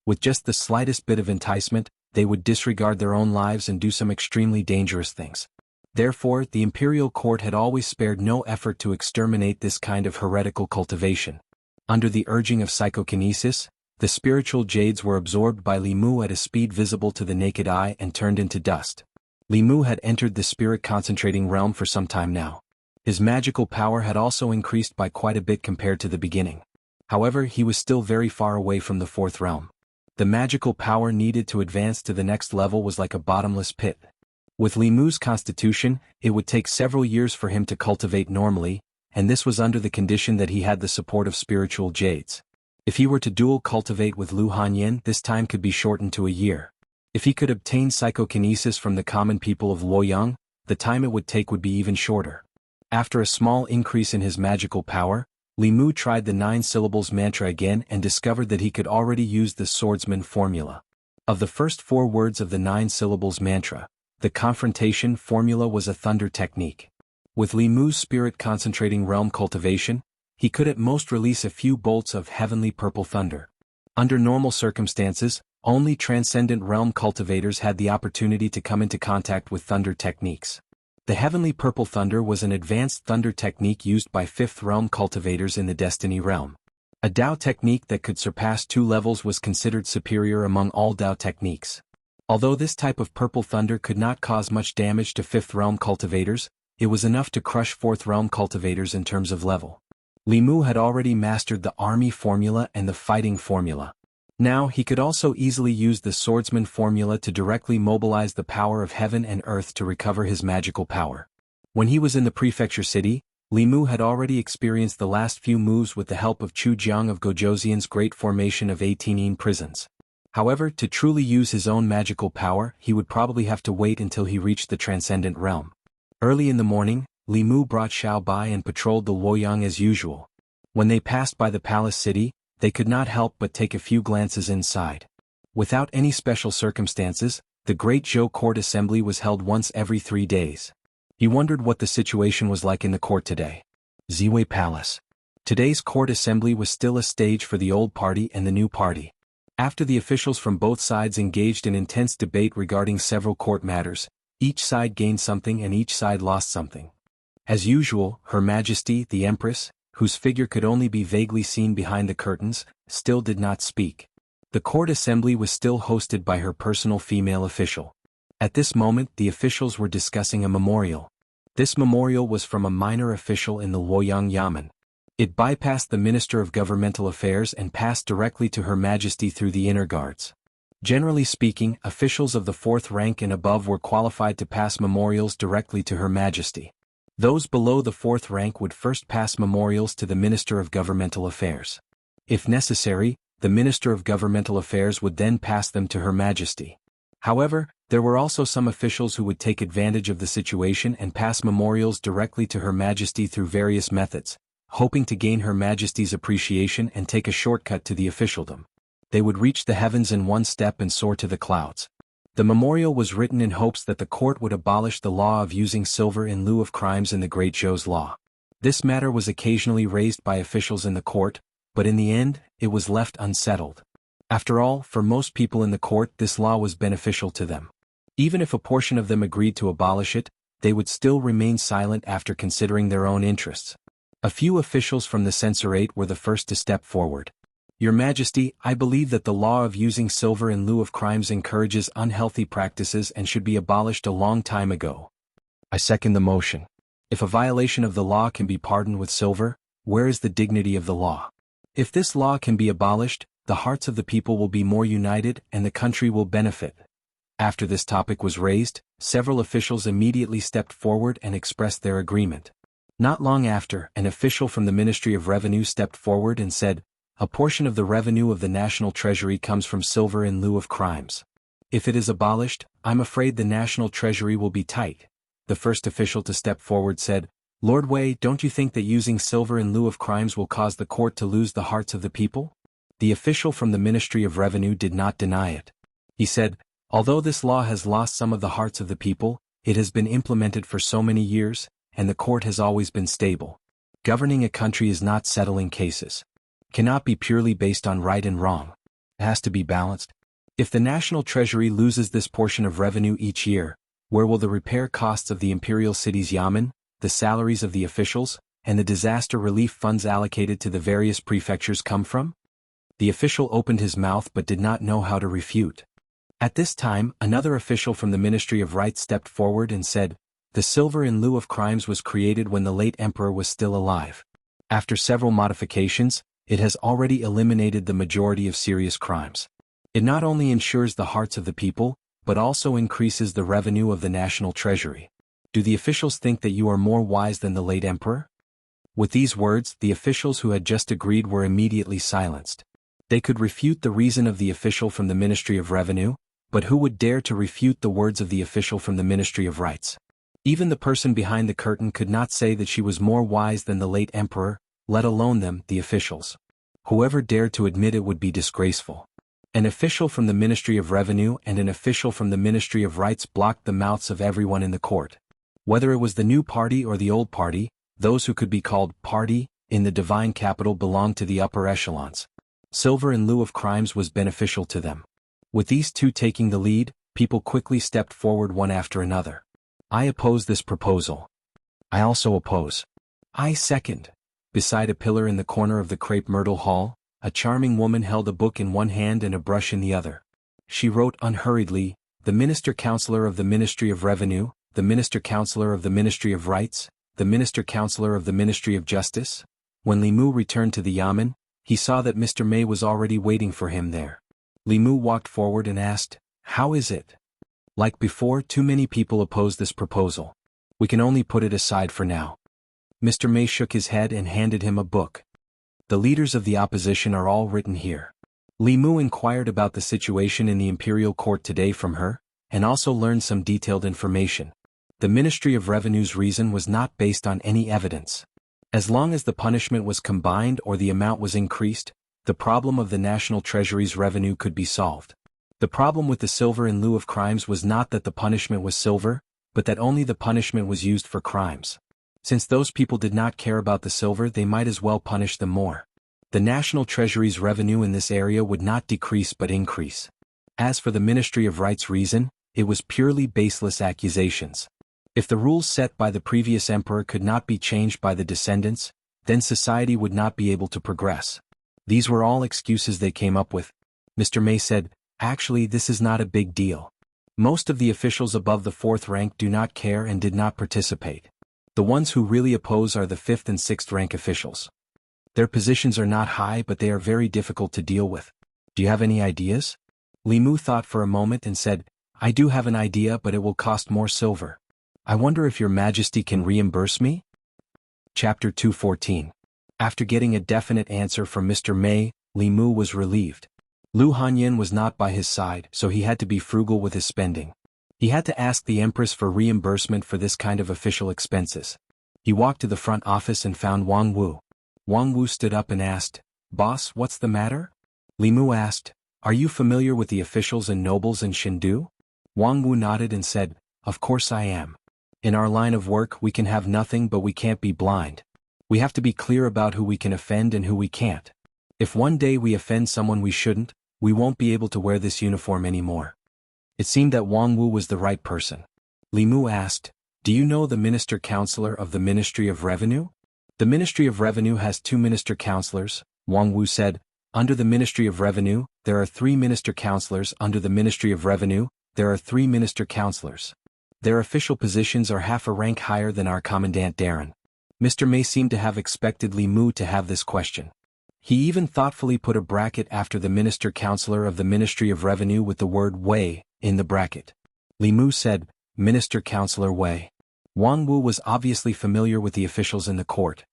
With just the slightest bit of enticement, they would disregard their own lives and do some extremely dangerous things. Therefore, the imperial court had always spared no effort to exterminate this kind of heretical cultivation. Under the urging of psychokinesis, the spiritual jades were absorbed by Li Mu at a speed visible to the naked eye and turned into dust. Li Mu had entered the spirit concentrating realm for some time now. His magical power had also increased by quite a bit compared to the beginning. However, he was still very far away from the 4th realm. The magical power needed to advance to the next level was like a bottomless pit. With Li Mu's constitution, it would take several years for him to cultivate normally, and this was under the condition that he had the support of spiritual jades. If he were to dual cultivate with Lu Hanyin, this time could be shortened to a year. If he could obtain psychokinesis from the common people of Luoyang, the time it would take would be even shorter. After a small increase in his magical power, Li Mu tried the 9 syllables mantra again and discovered that he could already use the swordsman formula. Of the first 4 words of the 9 syllables mantra, the confrontation formula was a thunder technique. With Li Mu's spirit concentrating realm cultivation, he could at most release a few bolts of heavenly purple thunder. Under normal circumstances, only transcendent realm cultivators had the opportunity to come into contact with thunder techniques. The heavenly purple thunder was an advanced thunder technique used by fifth realm cultivators in the Destiny realm. A Dao technique that could surpass 2 levels was considered superior among all Dao techniques. Although this type of purple thunder could not cause much damage to fifth realm cultivators, it was enough to crush fourth realm cultivators in terms of level. Li Mu had already mastered the army formula and the fighting formula. Now he could also easily use the swordsman formula to directly mobilize the power of heaven and earth to recover his magical power. When he was in the prefecture city, Li Mu had already experienced the last few moves with the help of Chu Jiang of Gojoseon's great formation of 18 prisons. However, to truly use his own magical power, he would probably have to wait until he reached the transcendent realm. Early in the morning, Li Mu brought Xiao Bai and patrolled the Luoyang as usual. When they passed by the palace city, they could not help but take a few glances inside. Without any special circumstances, the Great Zhou Court Assembly was held once every 3 days. He wondered what the situation was like in the court today. Ziwei Palace. Today's court assembly was still a stage for the old party and the new party. After the officials from both sides engaged in intense debate regarding several court matters, each side gained something and each side lost something. As usual, Her Majesty, the Empress, whose figure could only be vaguely seen behind the curtains, still did not speak. The court assembly was still hosted by her personal female official. At this moment the officials were discussing a memorial. This memorial was from a minor official in the Luoyang Yamen. It bypassed the Minister of Governmental Affairs and passed directly to Her Majesty through the inner guards. Generally speaking, officials of the 4th rank and above were qualified to pass memorials directly to Her Majesty. Those below the 4th rank would first pass memorials to the Minister of Governmental Affairs. If necessary, the Minister of Governmental Affairs would then pass them to Her Majesty. However, there were also some officials who would take advantage of the situation and pass memorials directly to Her Majesty through various methods, hoping to gain Her Majesty's appreciation and take a shortcut to the officialdom. They would reach the heavens in one step and soar to the clouds. The memorial was written in hopes that the court would abolish the law of using silver in lieu of crimes in the Great Zhou's law. This matter was occasionally raised by officials in the court, but in the end, it was left unsettled. After all, for most people in the court this law was beneficial to them. Even if a portion of them agreed to abolish it, they would still remain silent after considering their own interests. A few officials from the censorate were the first to step forward. Your Majesty, I believe that the law of using silver in lieu of crimes encourages unhealthy practices and should be abolished a long time ago. I second the motion. If a violation of the law can be pardoned with silver, where is the dignity of the law? If this law can be abolished, the hearts of the people will be more united and the country will benefit. After this topic was raised, several officials immediately stepped forward and expressed their agreement. Not long after, an official from the Ministry of Revenue stepped forward and said, "A portion of the revenue of the national treasury comes from silver in lieu of crimes. If it is abolished, I'm afraid the national treasury will be tight." The first official to step forward said, "Lord Wei, don't you think that using silver in lieu of crimes will cause the court to lose the hearts of the people?" The official from the Ministry of Revenue did not deny it. He said, "Although this law has lost some of the hearts of the people, it has been implemented for so many years, and the court has always been stable. Governing a country is not settling cases. Cannot be purely based on right and wrong. It has to be balanced. If the national treasury loses this portion of revenue each year, where will the repair costs of the imperial city's yamen, the salaries of the officials, and the disaster relief funds allocated to the various prefectures come from?" The official opened his mouth but did not know how to refute. At this time, another official from the Ministry of Rights stepped forward and said, "The silver in lieu of crimes was created when the late emperor was still alive. After several modifications, it has already eliminated the majority of serious crimes. It not only ensures the hearts of the people, but also increases the revenue of the national treasury. Do the officials think that you are more wise than the late emperor?" With these words, the officials who had just agreed were immediately silenced. They could refute the reason of the official from the Ministry of Revenue, but who would dare to refute the words of the official from the Ministry of Rights? Even the person behind the curtain could not say that she was more wise than the late emperor, let alone them, the officials. Whoever dared to admit it would be disgraceful. An official from the Ministry of Revenue and an official from the Ministry of Rights blocked the mouths of everyone in the court. Whether it was the new party or the old party, those who could be called party in the divine capital belonged to the upper echelons. Silver in lieu of crimes was beneficial to them. With these two taking the lead, people quickly stepped forward one after another. I oppose this proposal. I also oppose. I second. Beside a pillar in the corner of the crepe myrtle hall, a charming woman held a book in one hand and a brush in the other. She wrote unhurriedly, the Minister-Counselor of the Ministry of Revenue, the Minister-Counselor of the Ministry of Rights, the Minister-Counselor of the Ministry of Justice. When Li Mu returned to the Yamen, he saw that Mr. May was already waiting for him there. Li Mu walked forward and asked, "How is it?" "Like before, too many people oppose this proposal. We can only put it aside for now." Mr. May shook his head and handed him a book. "The leaders of the opposition are all written here." Li Mu inquired about the situation in the imperial court today from her, and also learned some detailed information. The Ministry of Revenue's reason was not based on any evidence. As long as the punishment was combined or the amount was increased, the problem of the National Treasury's revenue could be solved. The problem with the silver in lieu of crimes was not that the punishment was silver, but that only the punishment was used for crimes. Since those people did not care about the silver, they might as well punish them more. The National Treasury's revenue in this area would not decrease but increase. As for the Ministry of Rights' reason, it was purely baseless accusations. If the rules set by the previous emperor could not be changed by the descendants, then society would not be able to progress. These were all excuses they came up with. Mr. May said, "Actually, this is not a big deal. Most of the officials above the 4th rank do not care and did not participate. The ones who really oppose are the 5th and 6th rank officials. Their positions are not high but they are very difficult to deal with. Do you have any ideas?" Li Mu thought for a moment and said, "I do have an idea but it will cost more silver. I wonder if your majesty can reimburse me?" Chapter 214. After getting a definite answer from Mr. May, Li Mu was relieved. Lu Hanyin was not by his side, so he had to be frugal with his spending. He had to ask the empress for reimbursement for this kind of official expenses. He walked to the front office and found Wang Wu. Wang Wu stood up and asked, "Boss, what's the matter?" Li Mu asked, "Are you familiar with the officials and nobles in Shindu?" Wang Wu nodded and said, "Of course I am. In our line of work we can have nothing but we can't be blind. We have to be clear about who we can offend and who we can't. If one day we offend someone we shouldn't, we won't be able to wear this uniform anymore." It seemed that Wang Wu was the right person. Li Mu asked, "Do you know the Minister-Counselor of the Ministry of Revenue?" "The Ministry of Revenue has 2 Minister-Counselors," Wang Wu said. "Under the Ministry of Revenue, there are 3 Minister-Counselors. Under the Ministry of Revenue, there are 3 Minister-Counselors. Their official positions are half a rank higher than our Commandant Darren." Mr. May seemed to have expected Li Mu to have this question. He even thoughtfully put a bracket after the Minister-Counselor of the Ministry of Revenue with the word Wei in the bracket. Li Mu said, "Minister-Counselor Wei." Wang Wu was obviously familiar with the officials in the court.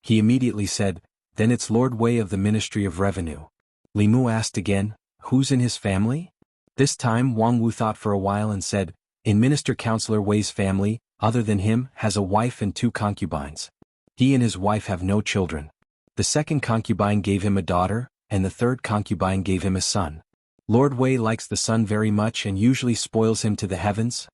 He immediately said, "Then it's Lord Wei of the Ministry of Revenue." Li Mu asked again, "Who's in his family?" This time Wang Wu thought for a while and said, "In Minister-Counselor Wei's family, other than him, has a wife and 2 concubines. He and his wife have no children. The second concubine gave him a daughter, and the third concubine gave him a son. Lord Wei likes the son very much and usually spoils him to the heavens."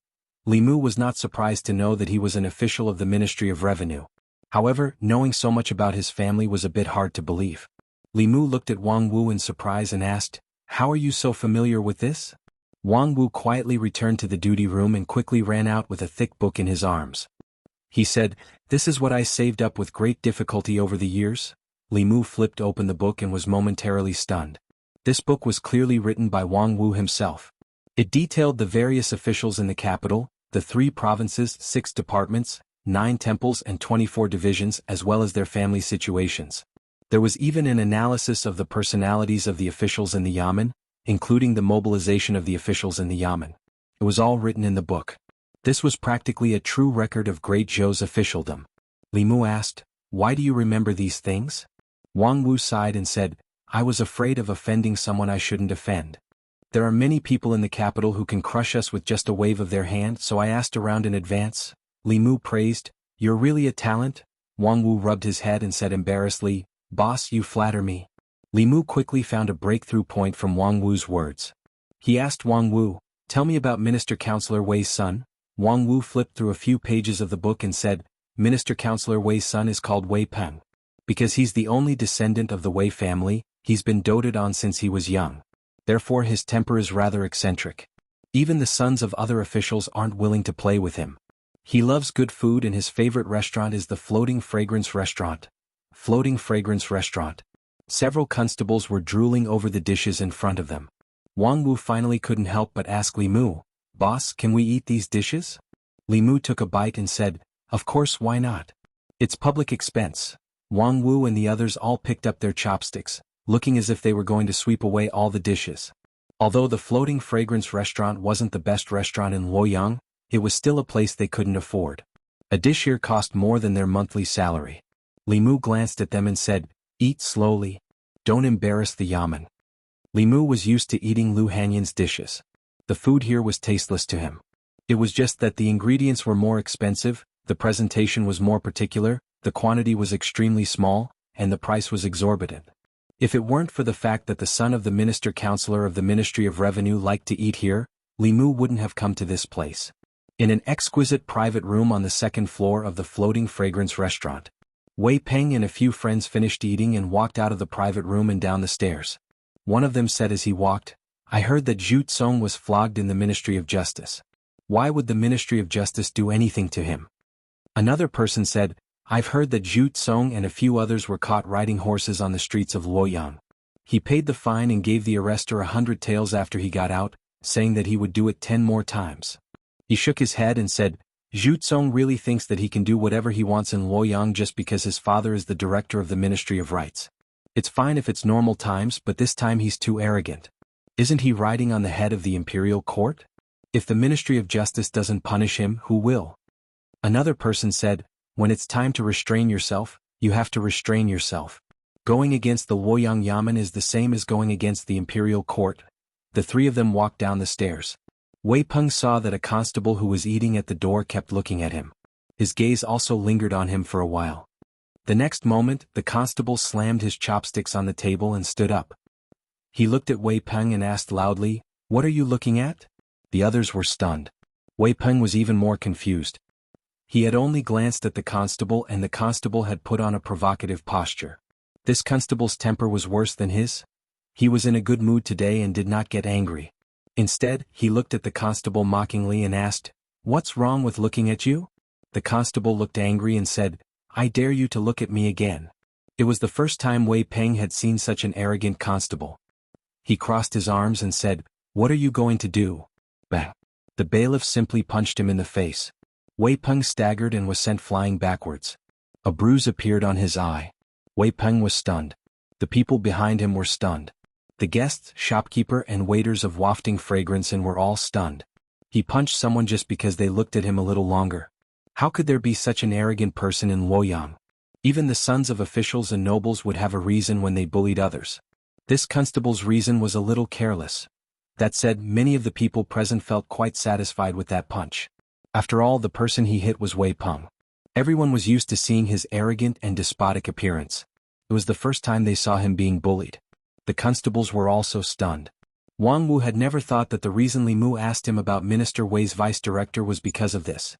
Li Mu was not surprised to know that he was an official of the Ministry of Revenue. However, knowing so much about his family was a bit hard to believe. Li Mu looked at Wang Wu in surprise and asked, "How are you so familiar with this?" Wang Wu quietly returned to the duty room and quickly ran out with a thick book in his arms. He said, "This is what I saved up with great difficulty over the years." Li Mu flipped open the book and was momentarily stunned. This book was clearly written by Wang Wu himself. It detailed the various officials in the capital, the 3 provinces, 6 departments, 9 temples and 24 divisions as well as their family situations. There was even an analysis of the personalities of the officials in the Yamen, including the mobilization of the officials in the Yamen. It was all written in the book. This was practically a true record of Great Zhou's officialdom. Li Mu asked, "Why do you remember these things?" Wang Wu sighed and said, "I was afraid of offending someone I shouldn't offend. There are many people in the capital who can crush us with just a wave of their hand, so I asked around in advance." Li Mu praised, "You're really a talent?" Wang Wu rubbed his head and said embarrassedly, "Boss, you flatter me." Li Mu quickly found a breakthrough point from Wang Wu's words. He asked Wang Wu, "Tell me about Minister-Counselor Wei's son." Wang Wu flipped through a few pages of the book and said, "Minister-Counselor Wei's son is called Wei Peng. Because he's the only descendant of the Wei family, he's been doted on since he was young. Therefore his temper is rather eccentric. Even the sons of other officials aren't willing to play with him. He loves good food and his favorite restaurant is the Floating Fragrance Restaurant. Floating Fragrance Restaurant. Several constables were drooling over the dishes in front of them. Wang Wu finally couldn't help but ask Li Mu, "Boss, can we eat these dishes?" Li Mu took a bite and said, "Of course, why not? It's public expense." Wang Wu and the others all picked up their chopsticks, looking as if they were going to sweep away all the dishes. Although the Floating Fragrance Restaurant wasn't the best restaurant in Luoyang, it was still a place they couldn't afford. A dish here cost more than their monthly salary. Li Mu glanced at them and said, "Eat slowly. Don't embarrass the yamen." Li Mu was used to eating Lu Hanyan's dishes. The food here was tasteless to him. It was just that the ingredients were more expensive, the presentation was more particular, the quantity was extremely small, and the price was exorbitant. If it weren't for the fact that the son of the minister-counselor of the Ministry of Revenue liked to eat here, Li Mu wouldn't have come to this place. In an exquisite private room on the second floor of the Floating Fragrance Restaurant, Wei Peng and a few friends finished eating and walked out of the private room and down the stairs. One of them said as he walked, "I heard that Zhu Tsong was flogged in the Ministry of Justice. Why would the Ministry of Justice do anything to him?" Another person said, "I've heard that Zhu Tsong and a few others were caught riding horses on the streets of Luoyang. He paid the fine and gave the arrestor 100 taels after he got out, saying that he would do it 10 more times." He shook his head and said, "Zhu Tsong really thinks that he can do whatever he wants in Luoyang just because his father is the director of the Ministry of Rights. It's fine if it's normal times, but this time he's too arrogant. Isn't he riding on the head of the imperial court? If the Ministry of Justice doesn't punish him, who will?" Another person said, "When it's time to restrain yourself, you have to restrain yourself. Going against the Luoyang Yamen is the same as going against the imperial court." The three of them walked down the stairs. Wei Peng saw that a constable who was eating at the door kept looking at him. His gaze also lingered on him for a while. The next moment, the constable slammed his chopsticks on the table and stood up. He looked at Wei Peng and asked loudly, "What are you looking at?" The others were stunned. Wei Peng was even more confused. He had only glanced at the constable and the constable had put on a provocative posture. This constable's temper was worse than his. He was in a good mood today and did not get angry. Instead, he looked at the constable mockingly and asked, "What's wrong with looking at you?" The constable looked angry and said, "I dare you to look at me again." It was the first time Wei Peng had seen such an arrogant constable. He crossed his arms and said, "What are you going to do?" Bang! The bailiff simply punched him in the face. Wei Peng staggered and was sent flying backwards. A bruise appeared on his eye. Wei Peng was stunned. The people behind him were stunned. The guests, shopkeeper and waiters of wafting fragrance and were all stunned. He punched someone just because they looked at him a little longer. How could there be such an arrogant person in Luoyang? Even the sons of officials and nobles would have a reason when they bullied others. This constable's reason was a little careless. That said, many of the people present felt quite satisfied with that punch. After all, the person he hit was Wei Peng. Everyone was used to seeing his arrogant and despotic appearance. It was the first time they saw him being bullied. The constables were also stunned. Wang Wu had never thought that the reason Li Mu asked him about Minister Wei's vice-director was because of this.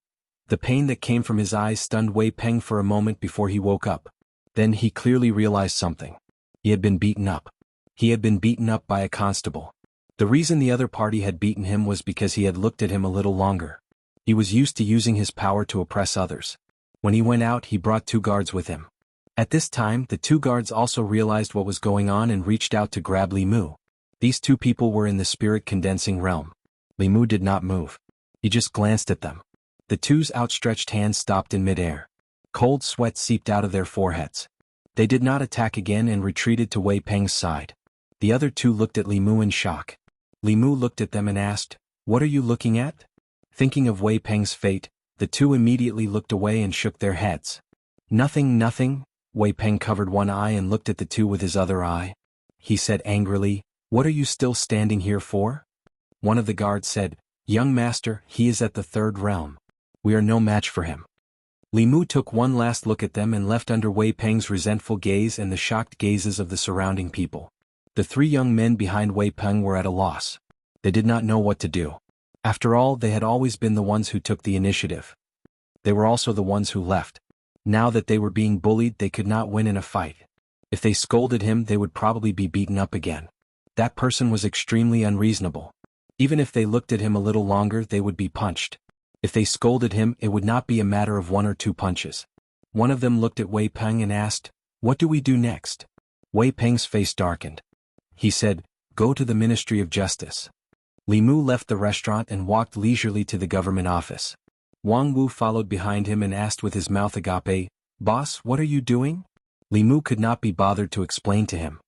The pain that came from his eyes stunned Wei Peng for a moment before he woke up. Then he clearly realized something. He had been beaten up. He had been beaten up by a constable. The reason the other party had beaten him was because he had looked at him a little longer. He was used to using his power to oppress others. When he went out, he brought 2 guards with him. At this time, the 2 guards also realized what was going on and reached out to grab Li Mu. These 2 people were in the spirit-condensing realm. Li Mu did not move. He just glanced at them. The 2's outstretched hands stopped in midair. Cold sweat seeped out of their foreheads. They did not attack again and retreated to Wei Peng's side. The other 2 looked at Li Mu in shock. Li Mu looked at them and asked, "What are you looking at?" Thinking of Wei Peng's fate, the 2 immediately looked away and shook their heads. "Nothing, nothing." Wei Peng covered one eye and looked at the 2 with his other eye. He said angrily, "What are you still standing here for?" One of the guards said, "Young master, he is at the 3rd realm. We are no match for him." Li Mu took one last look at them and left under Wei Peng's resentful gaze and the shocked gazes of the surrounding people. The 3 young men behind Wei Peng were at a loss. They did not know what to do. After all, they had always been the ones who took the initiative. They were also the ones who left. Now that they were being bullied, they could not win in a fight. If they scolded him, they would probably be beaten up again. That person was extremely unreasonable. Even if they looked at him a little longer, they would be punched. If they scolded him, it would not be a matter of 1 or 2 punches. One of them looked at Wei Peng and asked, "What do we do next?" Wei Peng's face darkened. He said, "Go to the Ministry of Justice." Li Mu left the restaurant and walked leisurely to the government office. Wang Wu followed behind him and asked with his mouth agape, "Boss, what are you doing?" Li Mu could not be bothered to explain to him.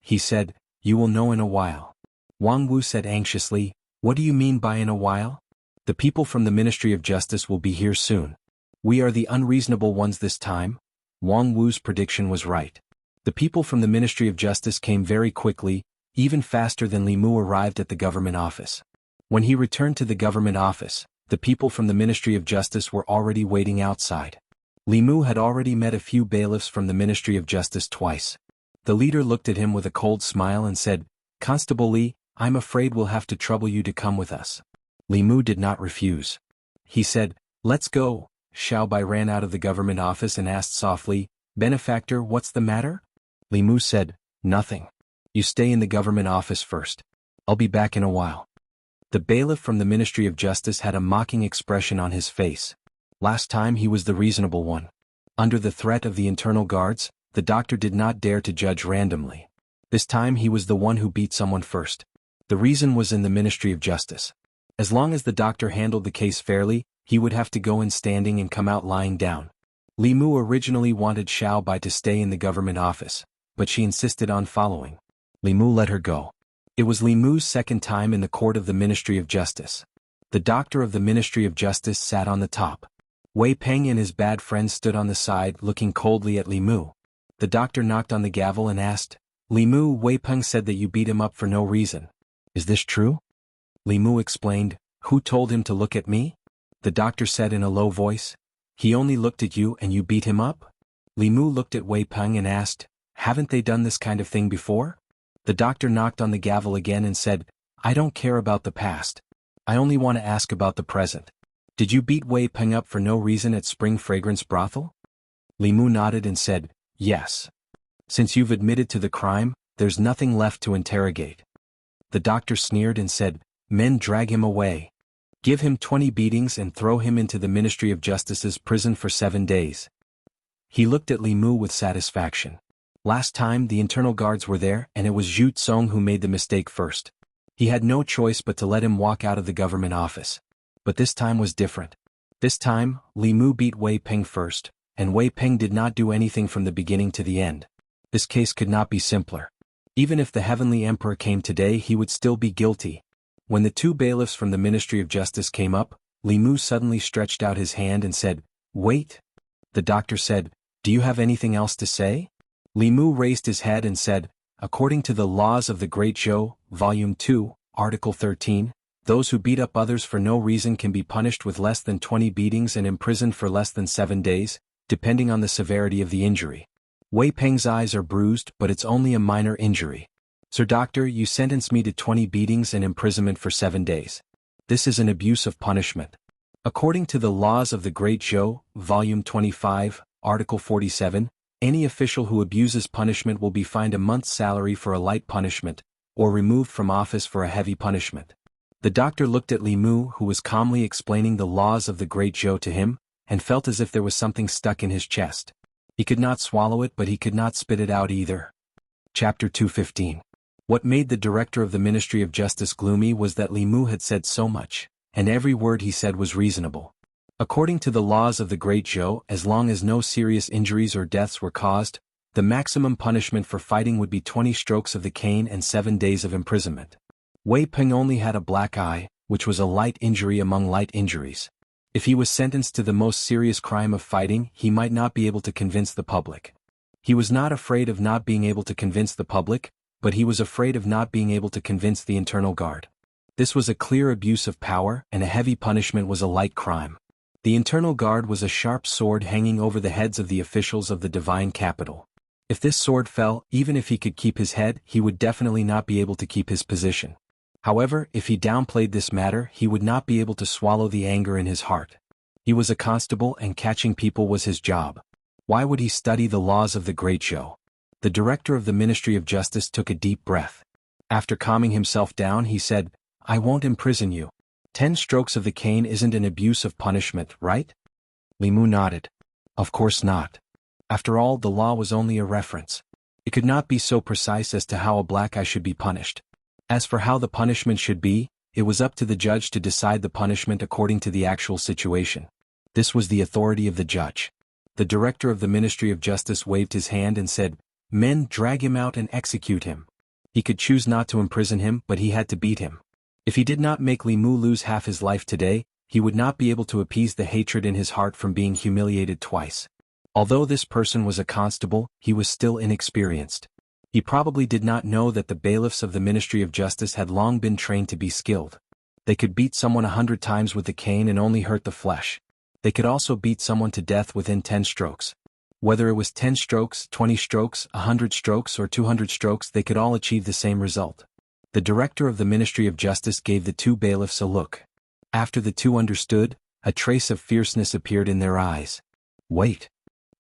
He said, "You will know in a while." Wang Wu said anxiously, "What do you mean by in a while?" "The people from the Ministry of Justice will be here soon. We are the unreasonable ones this time." Wang Wu's prediction was right. The people from the Ministry of Justice came very quickly, even faster than Li Mu arrived at the government office. When he returned to the government office, the people from the Ministry of Justice were already waiting outside. Li Mu had already met a few bailiffs from the Ministry of Justice twice. The leader looked at him with a cold smile and said, "Constable Li, I'm afraid we'll have to trouble you to come with us." Li Mu did not refuse. He said, "Let's go." Xiao Bai ran out of the government office and asked softly, "Benefactor, what's the matter?" Li Mu said, "Nothing. You stay in the government office first. I'll be back in a while." The bailiff from the Ministry of Justice had a mocking expression on his face. Last time he was the reasonable one. Under the threat of the internal guards, the doctor did not dare to judge randomly. This time he was the one who beat someone first. The reason was in the Ministry of Justice. As long as the doctor handled the case fairly, he would have to go in standing and come out lying down. Li Mu originally wanted Xiao Bai to stay in the government office, but she insisted on following. Li Mu let her go. It was Li Mu's second time in the court of the Ministry of Justice. The doctor of the Ministry of Justice sat on the top. Wei Peng and his bad friend stood on the side looking coldly at Li Mu. The doctor knocked on the gavel and asked, "Li Mu, Wei Peng said that you beat him up for no reason. Is this true?" Li Mu explained, "Who told him to look at me?" The doctor said in a low voice, "He only looked at you and you beat him up?" Li Mu looked at Wei Peng and asked, "Haven't they done this kind of thing before?" The doctor knocked on the gavel again and said, "I don't care about the past. I only want to ask about the present. Did you beat Wei Peng up for no reason at Spring Fragrance Brothel?" Li Mu nodded and said, "Yes. Since you've admitted to the crime, there's nothing left to interrogate." The doctor sneered and said, "Men, drag him away. Give him 20 beatings and throw him into the Ministry of Justice's prison for 7 days." He looked at Li Mu with satisfaction. Last time the internal guards were there and it was Zhu Tsong who made the mistake first. He had no choice but to let him walk out of the government office. But this time was different. This time, Li Mu beat Wei Peng first, and Wei Peng did not do anything from the beginning to the end. This case could not be simpler. Even if the Heavenly Emperor came today, he would still be guilty. When the 2 bailiffs from the Ministry of Justice came up, Li Mu suddenly stretched out his hand and said, "Wait." The doctor said, "Do you have anything else to say?" Li Mu raised his head and said, "According to the laws of the Great Zhou, Volume 2, Article 13, those who beat up others for no reason can be punished with less than 20 beatings and imprisoned for less than 7 days, depending on the severity of the injury. Wei Peng's eyes are bruised, but it's only a minor injury. Sir Doctor, you sentence me to 20 beatings and imprisonment for 7 days. This is an abuse of punishment. According to the laws of the Great Zhou, Volume 25, Article 47, any official who abuses punishment will be fined a month's salary for a light punishment, or removed from office for a heavy punishment." The doctor looked at Li Mu, who was calmly explaining the laws of the Great Zhou to him, and felt as if there was something stuck in his chest. He could not swallow it, but he could not spit it out either. Chapter 215. What made the director of the Ministry of Justice gloomy was that Li Mu had said so much, and every word he said was reasonable. According to the laws of the Great Zhou, as long as no serious injuries or deaths were caused, the maximum punishment for fighting would be 20 strokes of the cane and 7 days of imprisonment. Wei Peng only had a black eye, which was a light injury among light injuries. If he was sentenced to the most serious crime of fighting, he might not be able to convince the public. He was not afraid of not being able to convince the public, but he was afraid of not being able to convince the internal guard. This was a clear abuse of power, and a heavy punishment was a light crime. The internal guard was a sharp sword hanging over the heads of the officials of the divine capital. If this sword fell, even if he could keep his head, he would definitely not be able to keep his position. However, if he downplayed this matter, he would not be able to swallow the anger in his heart. He was a constable and catching people was his job. Why would he study the laws of the Great Zhou? The director of the Ministry of Justice took a deep breath. After calming himself down, he said, "I won't imprison you. 10 strokes of the cane isn't an abuse of punishment, right? Li Mu nodded. Of course not. After all, the law was only a reference. It could not be so precise as to how a black eye should be punished. As for how the punishment should be, it was up to the judge to decide the punishment according to the actual situation. This was the authority of the judge. The director of the Ministry of Justice waved his hand and said, "Men, drag him out and execute him." He could choose not to imprison him, but he had to beat him. If he did not make Li Mu lose half his life today, he would not be able to appease the hatred in his heart from being humiliated twice. Although this person was a constable, he was still inexperienced. He probably did not know that the bailiffs of the Ministry of Justice had long been trained to be skilled. They could beat someone 100 times with the cane and only hurt the flesh. They could also beat someone to death within 10 strokes. Whether it was 10 strokes, 20 strokes, 100 strokes or 200 strokes, they could all achieve the same result. The director of the Ministry of Justice gave the two bailiffs a look. After the two understood, a trace of fierceness appeared in their eyes. "Wait."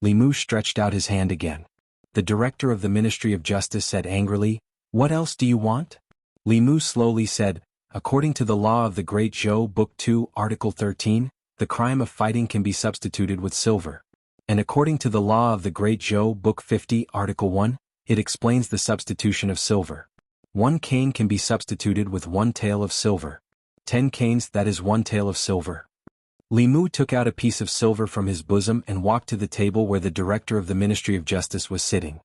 Li Mu stretched out his hand again. The director of the Ministry of Justice said angrily, "What else do you want?" Li Mu slowly said, "According to the law of the Great Zhou, Book 2, Article 13, the crime of fighting can be substituted with silver. And according to the law of the Great Zhou, Book 50, Article 1, it explains the substitution of silver. 1 cane can be substituted with 1 tael of silver. 10 canes, that is 1 tael of silver." Li Mu took out a piece of silver from his bosom and walked to the table where the director of the Ministry of Justice was sitting.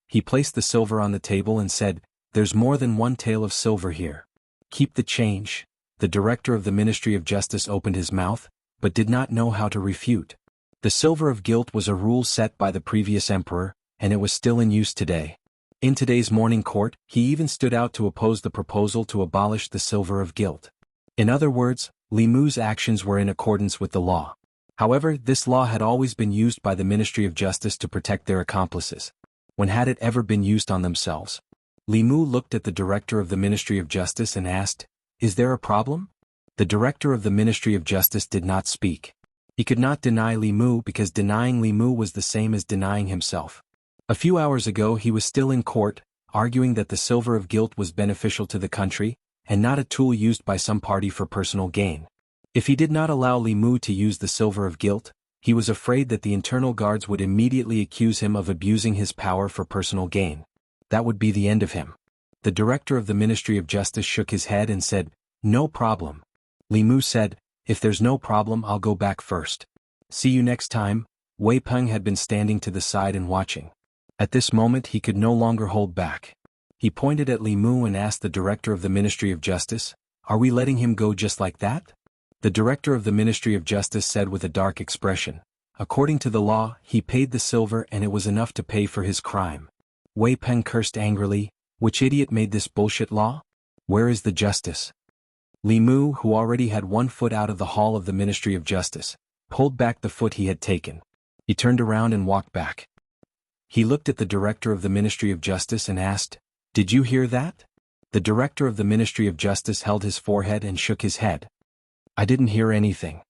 He placed the silver on the table and said, "There's more than 1 tael of silver here. Keep the change." The director of the Ministry of Justice opened his mouth, but did not know how to refute. The silver of guilt was a rule set by the previous emperor, and it was still in use today. In today's morning court, he even stood out to oppose the proposal to abolish the silver of guilt. In other words, Li Mu's actions were in accordance with the law. However, this law had always been used by the Ministry of Justice to protect their accomplices. When had it ever been used on themselves? Li Mu looked at the director of the Ministry of Justice and asked, "Is there a problem?" The director of the Ministry of Justice did not speak. He could not deny Li Mu because denying Li Mu was the same as denying himself. A few hours ago he was still in court, arguing that the silver of guilt was beneficial to the country, and not a tool used by some party for personal gain. If he did not allow Li Mu to use the silver of guilt, he was afraid that the internal guards would immediately accuse him of abusing his power for personal gain. That would be the end of him. The director of the Ministry of Justice shook his head and said, "No problem." Li Mu said, "If there's no problem, I'll go back first. See you next time." Wei Peng had been standing to the side and watching. At this moment he could no longer hold back. He pointed at Li Mu and asked the director of the Ministry of Justice, "Are we letting him go just like that?" The director of the Ministry of Justice said with a dark expression, "According to the law, he paid the silver and it was enough to pay for his crime." Wei Peng cursed angrily, "Which idiot made this bullshit law? Where is the justice?" Li Mu, who already had 1 foot out of the hall of the Ministry of Justice, pulled back the foot he had taken. He turned around and walked back. He looked at the director of the Ministry of Justice and asked, "Did you hear that?" The director of the Ministry of Justice held his forehead and shook his head. "I didn't hear anything."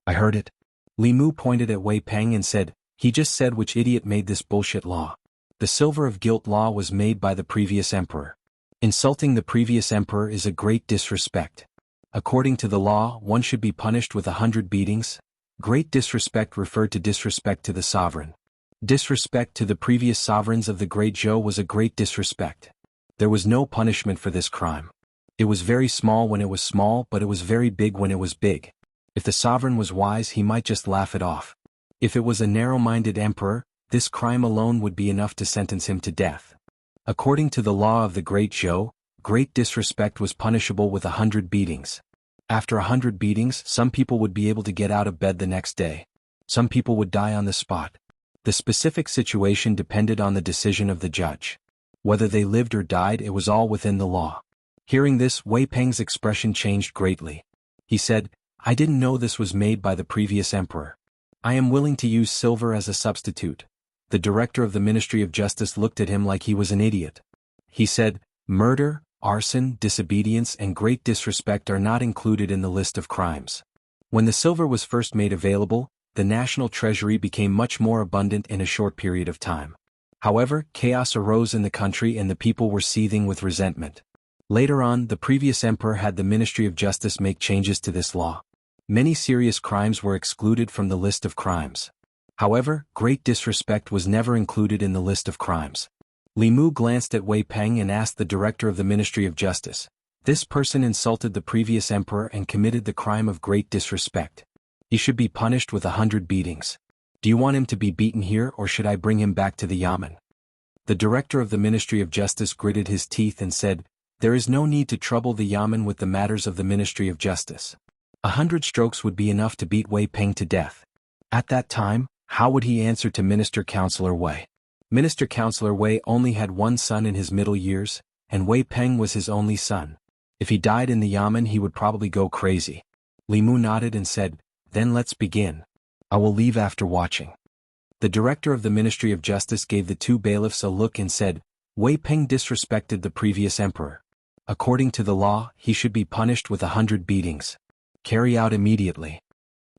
"I heard it." Li Mu pointed at Wei Peng and said, "He just said which idiot made this bullshit law. The silver of guilt law was made by the previous emperor. Insulting the previous emperor is a great disrespect. According to the law, one should be punished with 100 beatings. Great disrespect referred to disrespect to the sovereign. Disrespect to the previous sovereigns of the Great Zhou was a great disrespect. There was no punishment for this crime. It was very small when it was small, but it was very big when it was big. If the sovereign was wise, he might just laugh it off. If it was a narrow-minded emperor, this crime alone would be enough to sentence him to death. According to the law of the Great Zhou, great disrespect was punishable with 100 beatings. After 100 beatings, some people would be able to get out of bed the next day. Some people would die on the spot. The specific situation depended on the decision of the judge. Whether they lived or died, it was all within the law. Hearing this, Wei Peng's expression changed greatly. He said, "I didn't know this was made by the previous emperor. I am willing to use silver as a substitute." The director of the Ministry of Justice looked at him like he was an idiot. He said, "Murder, arson, disobedience and great disrespect are not included in the list of crimes." When the silver was first made available, the national treasury became much more abundant in a short period of time. However, chaos arose in the country and the people were seething with resentment. Later on, the previous emperor had the Ministry of Justice make changes to this law. Many serious crimes were excluded from the list of crimes. However, great disrespect was never included in the list of crimes. Li Mu glanced at Wei Peng and asked the director of the Ministry of Justice, "This person insulted the previous emperor and committed the crime of great disrespect. He should be punished with 100 beatings. Do you want him to be beaten here or should I bring him back to the Yamen?" The director of the Ministry of Justice gritted his teeth and said, "There is no need to trouble the Yamen with the matters of the Ministry of Justice. 100 strokes would be enough to beat Wei Peng to death." At that time, how would he answer to Minister Counselor Wei? Minister Counselor Wei only had one son in his middle years, and Wei Peng was his only son. If he died in the Yamen he would probably go crazy. Li Mu nodded and said, "Then let's begin. I will leave after watching." The director of the Ministry of Justice gave the two bailiffs a look and said, "Wei Peng disrespected the previous emperor. According to the law, he should be punished with 100 beatings. Carry out immediately."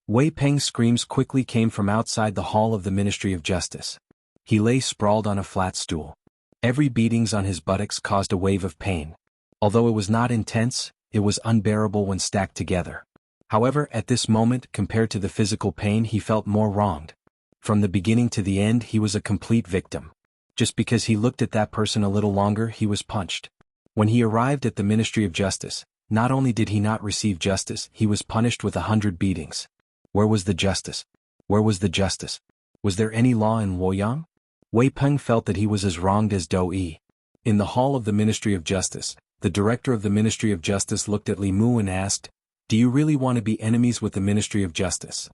Wei Peng's screams quickly came from outside the hall of the Ministry of Justice. He lay sprawled on a flat stool. Every beatings on his buttocks caused a wave of pain. Although it was not intense, it was unbearable when stacked together. However, at this moment, compared to the physical pain, he felt more wronged. From the beginning to the end, he was a complete victim. Just because he looked at that person a little longer, he was punched. When he arrived at the Ministry of Justice, not only did he not receive justice, he was punished with 100 beatings. Where was the justice? Where was the justice? Was there any law in Luoyang? Wei Peng felt that he was as wronged as Do Yi. In the hall of the Ministry of Justice, the director of the Ministry of Justice looked at Li Mu and asked, "Do you really want to be enemies with the Ministry of Justice?"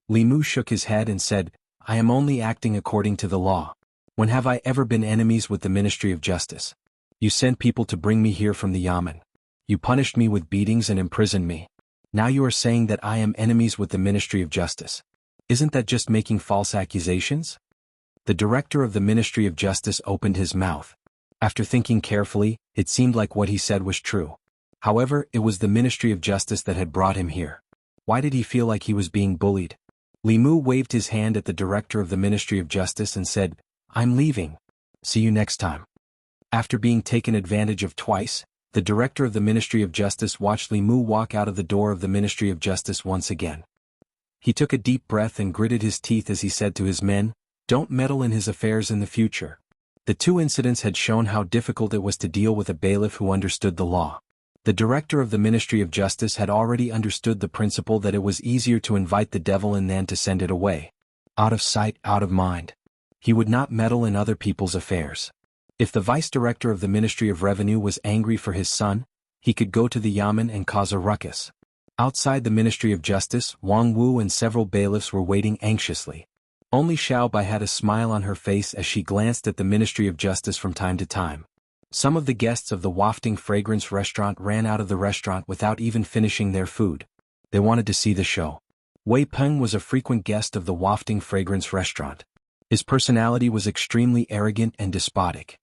Li Mu shook his head and said, "I am only acting according to the law. When have I ever been enemies with the Ministry of Justice? You sent people to bring me here from the Yamen. You punished me with beatings and imprisoned me. Now you are saying that I am enemies with the Ministry of Justice. Isn't that just making false accusations?" The director of the Ministry of Justice opened his mouth. After thinking carefully, it seemed like what he said was true. However, it was the Ministry of Justice that had brought him here. Why did he feel like he was being bullied? Li Mu waved his hand at the director of the Ministry of Justice and said, "I'm leaving. See you next time." After being taken advantage of twice, the director of the Ministry of Justice watched Li Mu walk out of the door of the Ministry of Justice once again. He took a deep breath and gritted his teeth as he said to his men, "Don't meddle in his affairs in the future." The two incidents had shown how difficult it was to deal with a bailiff who understood the law. The director of the Ministry of Justice had already understood the principle that it was easier to invite the devil in than to send it away. Out of sight, out of mind. He would not meddle in other people's affairs. If the vice director of the Ministry of Revenue was angry for his son, he could go to the Yamen and cause a ruckus. Outside the Ministry of Justice, Wang Wu and several bailiffs were waiting anxiously. Only Xiao Bai had a smile on her face as she glanced at the Ministry of Justice from time to time. Some of the guests of the Wafting Fragrance restaurant ran out of the restaurant without even finishing their food. They wanted to see the show. Wei Peng was a frequent guest of the Wafting Fragrance restaurant. His personality was extremely arrogant and despotic.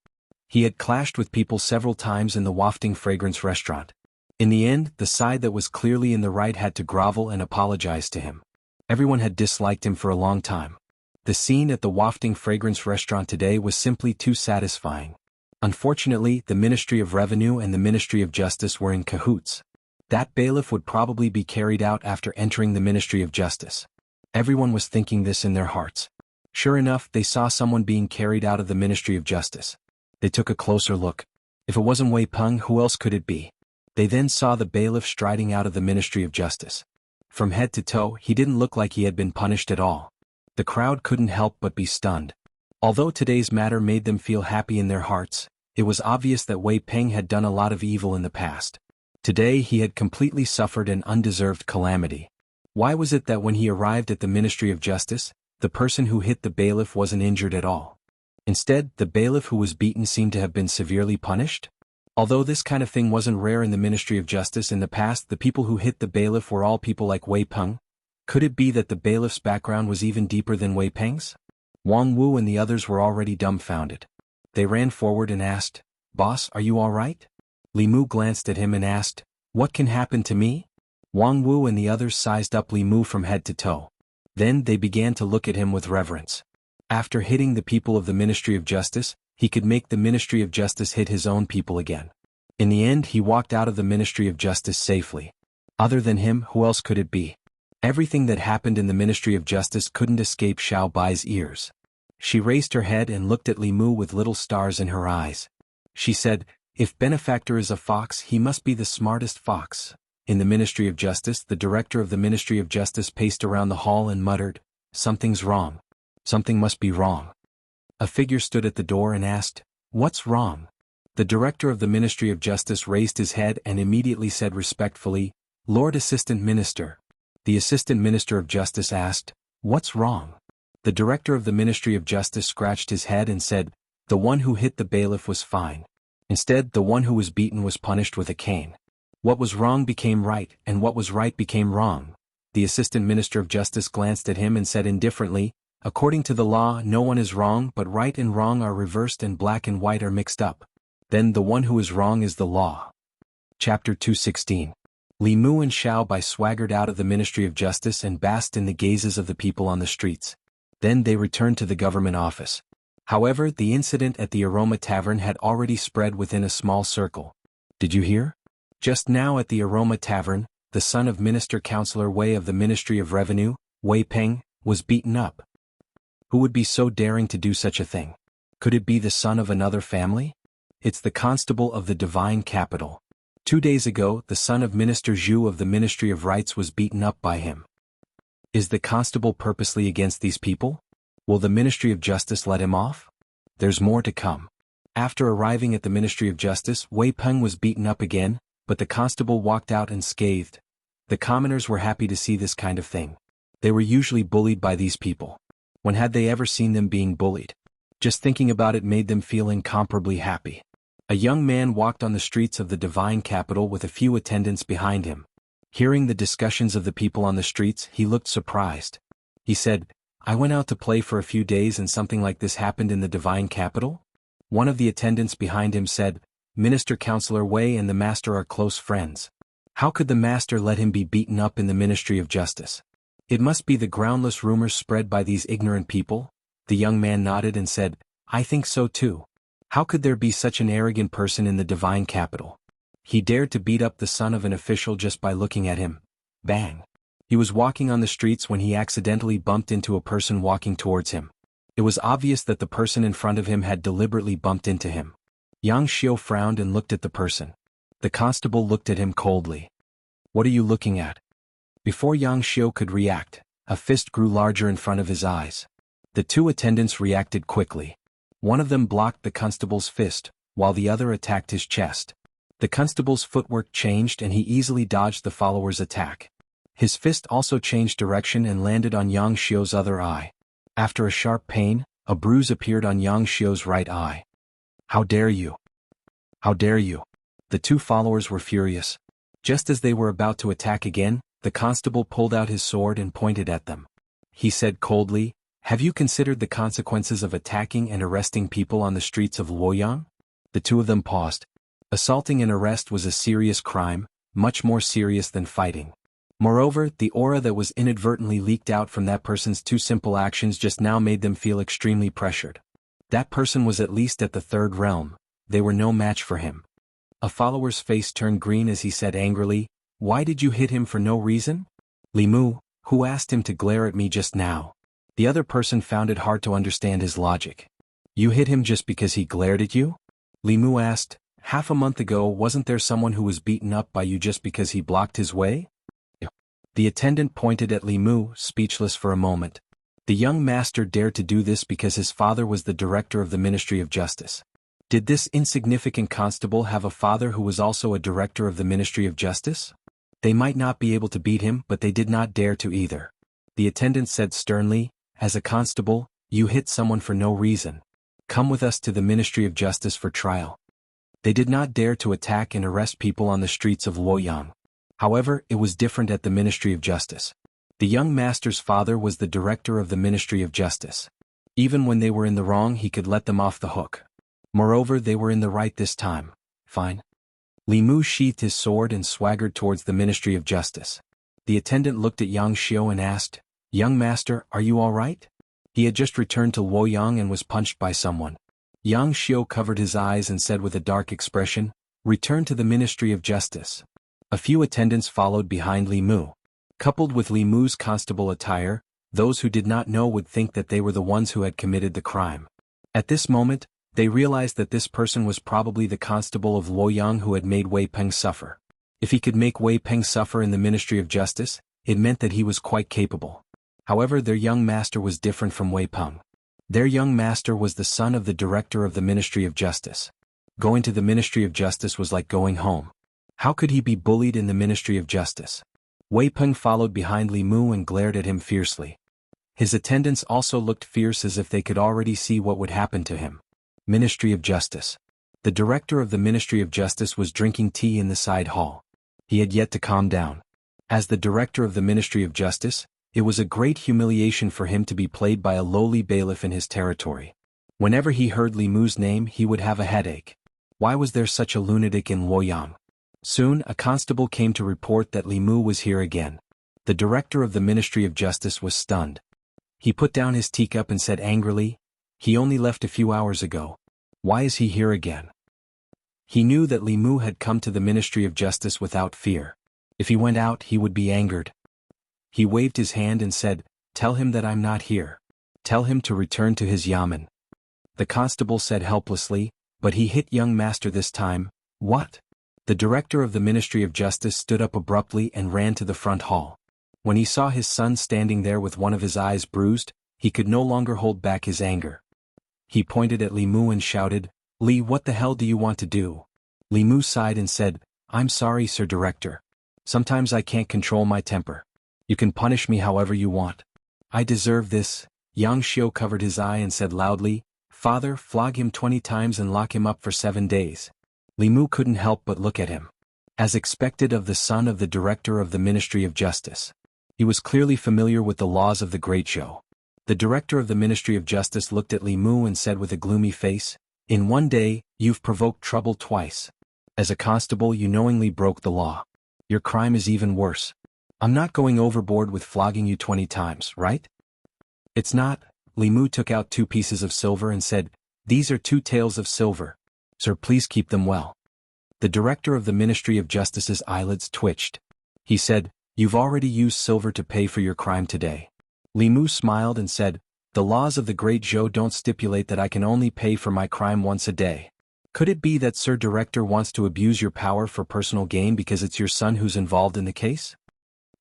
He had clashed with people several times in the Wafting Fragrance restaurant. In the end, the side that was clearly in the right had to grovel and apologize to him. Everyone had disliked him for a long time. The scene at the Wafting Fragrance restaurant today was simply too satisfying. Unfortunately, the Ministry of Revenue and the Ministry of Justice were in cahoots. That bailiff would probably be carried out after entering the Ministry of Justice. Everyone was thinking this in their hearts. Sure enough, they saw someone being carried out of the Ministry of Justice. They took a closer look. If it wasn't Wei Peng, who else could it be? They then saw the bailiff striding out of the Ministry of Justice. From head to toe, he didn't look like he had been punished at all. The crowd couldn't help but be stunned. Although today's matter made them feel happy in their hearts, it was obvious that Wei Peng had done a lot of evil in the past. Today he had completely suffered an undeserved calamity. Why was it that when he arrived at the Ministry of Justice, the person who hit the bailiff wasn't injured at all? Instead, the bailiff who was beaten seemed to have been severely punished? Although this kind of thing wasn't rare in the Ministry of Justice in the past, the people who hit the bailiff were all people like Wei Peng. Could it be that the bailiff's background was even deeper than Wei Peng's? Wang Wu and the others were already dumbfounded. They ran forward and asked, "Boss, are you all right?" Li Mu glanced at him and asked, "What can happen to me?" Wang Wu and the others sized up Li Mu from head to toe. Then they began to look at him with reverence. After hitting the people of the Ministry of Justice, he could make the Ministry of Justice hit his own people again. In the end, he walked out of the Ministry of Justice safely. Other than him, who else could it be? Everything that happened in the Ministry of Justice couldn't escape Xiao Bai's ears. She raised her head and looked at Li Mu with little stars in her eyes. She said, "If Benefactor is a fox, he must be the smartest fox." In the Ministry of Justice, the director of the Ministry of Justice paced around the hall and muttered, "Something's wrong. Something must be wrong." A figure stood at the door and asked, "What's wrong?" The director of the Ministry of Justice raised his head and immediately said respectfully, "Lord Assistant Minister." The Assistant Minister of Justice asked, "What's wrong?" The director of the Ministry of Justice scratched his head and said, "The one who hit the bailiff was fine. Instead, the one who was beaten was punished with a cane. What was wrong became right, and what was right became wrong." The Assistant Minister of Justice glanced at him and said indifferently, "According to the law, no one is wrong, but right and wrong are reversed and black and white are mixed up. Then the one who is wrong is the law." Chapter 216. Li Mu and Xiao Bai swaggered out of the Ministry of Justice and basked in the gazes of the people on the streets. Then they returned to the government office. However, the incident at the Aroma Tavern had already spread within a small circle. "Did you hear? Just now at the Aroma Tavern, the son of Minister Councillor Wei of the Ministry of Revenue, Wei Peng, was beaten up." Who would be so daring to do such a thing? Could it be the son of another family? It's the constable of the divine capital. 2 days ago, the son of Minister Zhu of the Ministry of Rights was beaten up by him. Is the constable purposely against these people? Will the Ministry of Justice let him off? There's more to come. After arriving at the Ministry of Justice, Wei Peng was beaten up again, but the constable walked out unscathed. The commoners were happy to see this kind of thing. They were usually bullied by these people. When had they ever seen them being bullied? Just thinking about it made them feel incomparably happy. A young man walked on the streets of the divine capital with a few attendants behind him. Hearing the discussions of the people on the streets, he looked surprised. He said, "I went out to play for a few days and something like this happened in the divine capital?" One of the attendants behind him said, "Minister Councillor Wei and the master are close friends. How could the master let him be beaten up in the Ministry of Justice? It must be the groundless rumors spread by these ignorant people." The young man nodded and said, "I think so too. How could there be such an arrogant person in the divine capital? He dared to beat up the son of an official just by looking at him." Bang! He was walking on the streets when he accidentally bumped into a person walking towards him. It was obvious that the person in front of him had deliberately bumped into him. Yang Xiu frowned and looked at the person. The constable looked at him coldly. "What are you looking at?" Before Yang Xiu could react, a fist grew larger in front of his eyes. The two attendants reacted quickly. One of them blocked the constable's fist, while the other attacked his chest. The constable's footwork changed and he easily dodged the follower's attack. His fist also changed direction and landed on Yang Xiu's other eye. After a sharp pain, a bruise appeared on Yang Xiu's right eye. "How dare you? How dare you?" The two followers were furious. Just as they were about to attack again, the constable pulled out his sword and pointed at them. He said coldly, "Have you considered the consequences of attacking and arresting people on the streets of Luoyang?" The two of them paused. Assaulting and arrest was a serious crime, much more serious than fighting. Moreover, the aura that was inadvertently leaked out from that person's two simple actions just now made them feel extremely pressured. That person was at least at the third realm. They were no match for him. A follower's face turned green as he said angrily, "Why did you hit him for no reason?" "Li Mu, who asked him to glare at me just now?" The other person found it hard to understand his logic. "You hit him just because he glared at you?" Li Mu asked, "Half a month ago wasn't there someone who was beaten up by you just because he blocked his way?" The attendant pointed at Li Mu, speechless for a moment. The young master dared to do this because his father was the director of the Ministry of Justice. Did this insignificant constable have a father who was also a director of the Ministry of Justice? They might not be able to beat him, but they did not dare to either. The attendant said sternly, "As a constable, you hit someone for no reason. Come with us to the Ministry of Justice for trial." They did not dare to attack and arrest people on the streets of Luoyang. However, it was different at the Ministry of Justice. The young master's father was the director of the Ministry of Justice. Even when they were in the wrong, he could let them off the hook. Moreover, they were in the right this time. Fine. Li Mu sheathed his sword and swaggered towards the Ministry of Justice. The attendant looked at Yang Xiu and asked, "Young master, are you all right?" He had just returned to Luoyang and was punched by someone. Yang Xiu covered his eyes and said with a dark expression, Return to the Ministry of Justice. A few attendants followed behind Li Mu. Coupled with Li Mu's constable attire, those who did not know would think that they were the ones who had committed the crime. At this moment, they realized that this person was probably the constable of Luoyang who had made Wei Peng suffer. If he could make Wei Peng suffer in the Ministry of Justice, it meant that he was quite capable. However, their young master was different from Wei Peng. Their young master was the son of the director of the Ministry of Justice. Going to the Ministry of Justice was like going home. How could he be bullied in the Ministry of Justice? Wei Peng followed behind Li Mu and glared at him fiercely. His attendants also looked fierce as if they could already see what would happen to him. Ministry of Justice. The director of the Ministry of Justice was drinking tea in the side hall. He had yet to calm down. As the director of the Ministry of Justice, it was a great humiliation for him to be played by a lowly bailiff in his territory. Whenever he heard Li Mu's name, he would have a headache. Why was there such a lunatic in Luoyang? Soon, a constable came to report that Li Mu was here again. The director of the Ministry of Justice was stunned. He put down his teacup and said angrily, "He only left a few hours ago. Why is he here again?" He knew that Li Mu had come to the Ministry of Justice without fear. If he went out, he would be angered. He waved his hand and said, "Tell him that I'm not here. Tell him to return to his yamen." The constable said helplessly, "But he hit young master this time." "What?" The director of the Ministry of Justice stood up abruptly and ran to the front hall. When he saw his son standing there with one of his eyes bruised, he could no longer hold back his anger. He pointed at Li Mu and shouted, "Li, what the hell do you want to do?" Li Mu sighed and said, "I'm sorry, Sir Director. Sometimes I can't control my temper. You can punish me however you want." "I deserve this." Yang Xiu covered his eye and said loudly, "Father, flog him 20 times and lock him up for 7 days. Li Mu couldn't help but look at him. As expected of the son of the director of the Ministry of Justice. He was clearly familiar with the laws of the Great Zhou. The director of the Ministry of Justice looked at Li Mu and said with a gloomy face, "In one day, you've provoked trouble twice. As a constable, you knowingly broke the law. Your crime is even worse. I'm not going overboard with flogging you 20 times, right?" "It's not." Li Mu took out 2 pieces of silver and said, "These are 2 taels of silver. Sir, please keep them well." The director of the Ministry of Justice's eyelids twitched. He said, "You've already used silver to pay for your crime today." Li Mu smiled and said, "The laws of the Great Zhou don't stipulate that I can only pay for my crime once a day. Could it be that Sir Director wants to abuse your power for personal gain because it's your son who's involved in the case?"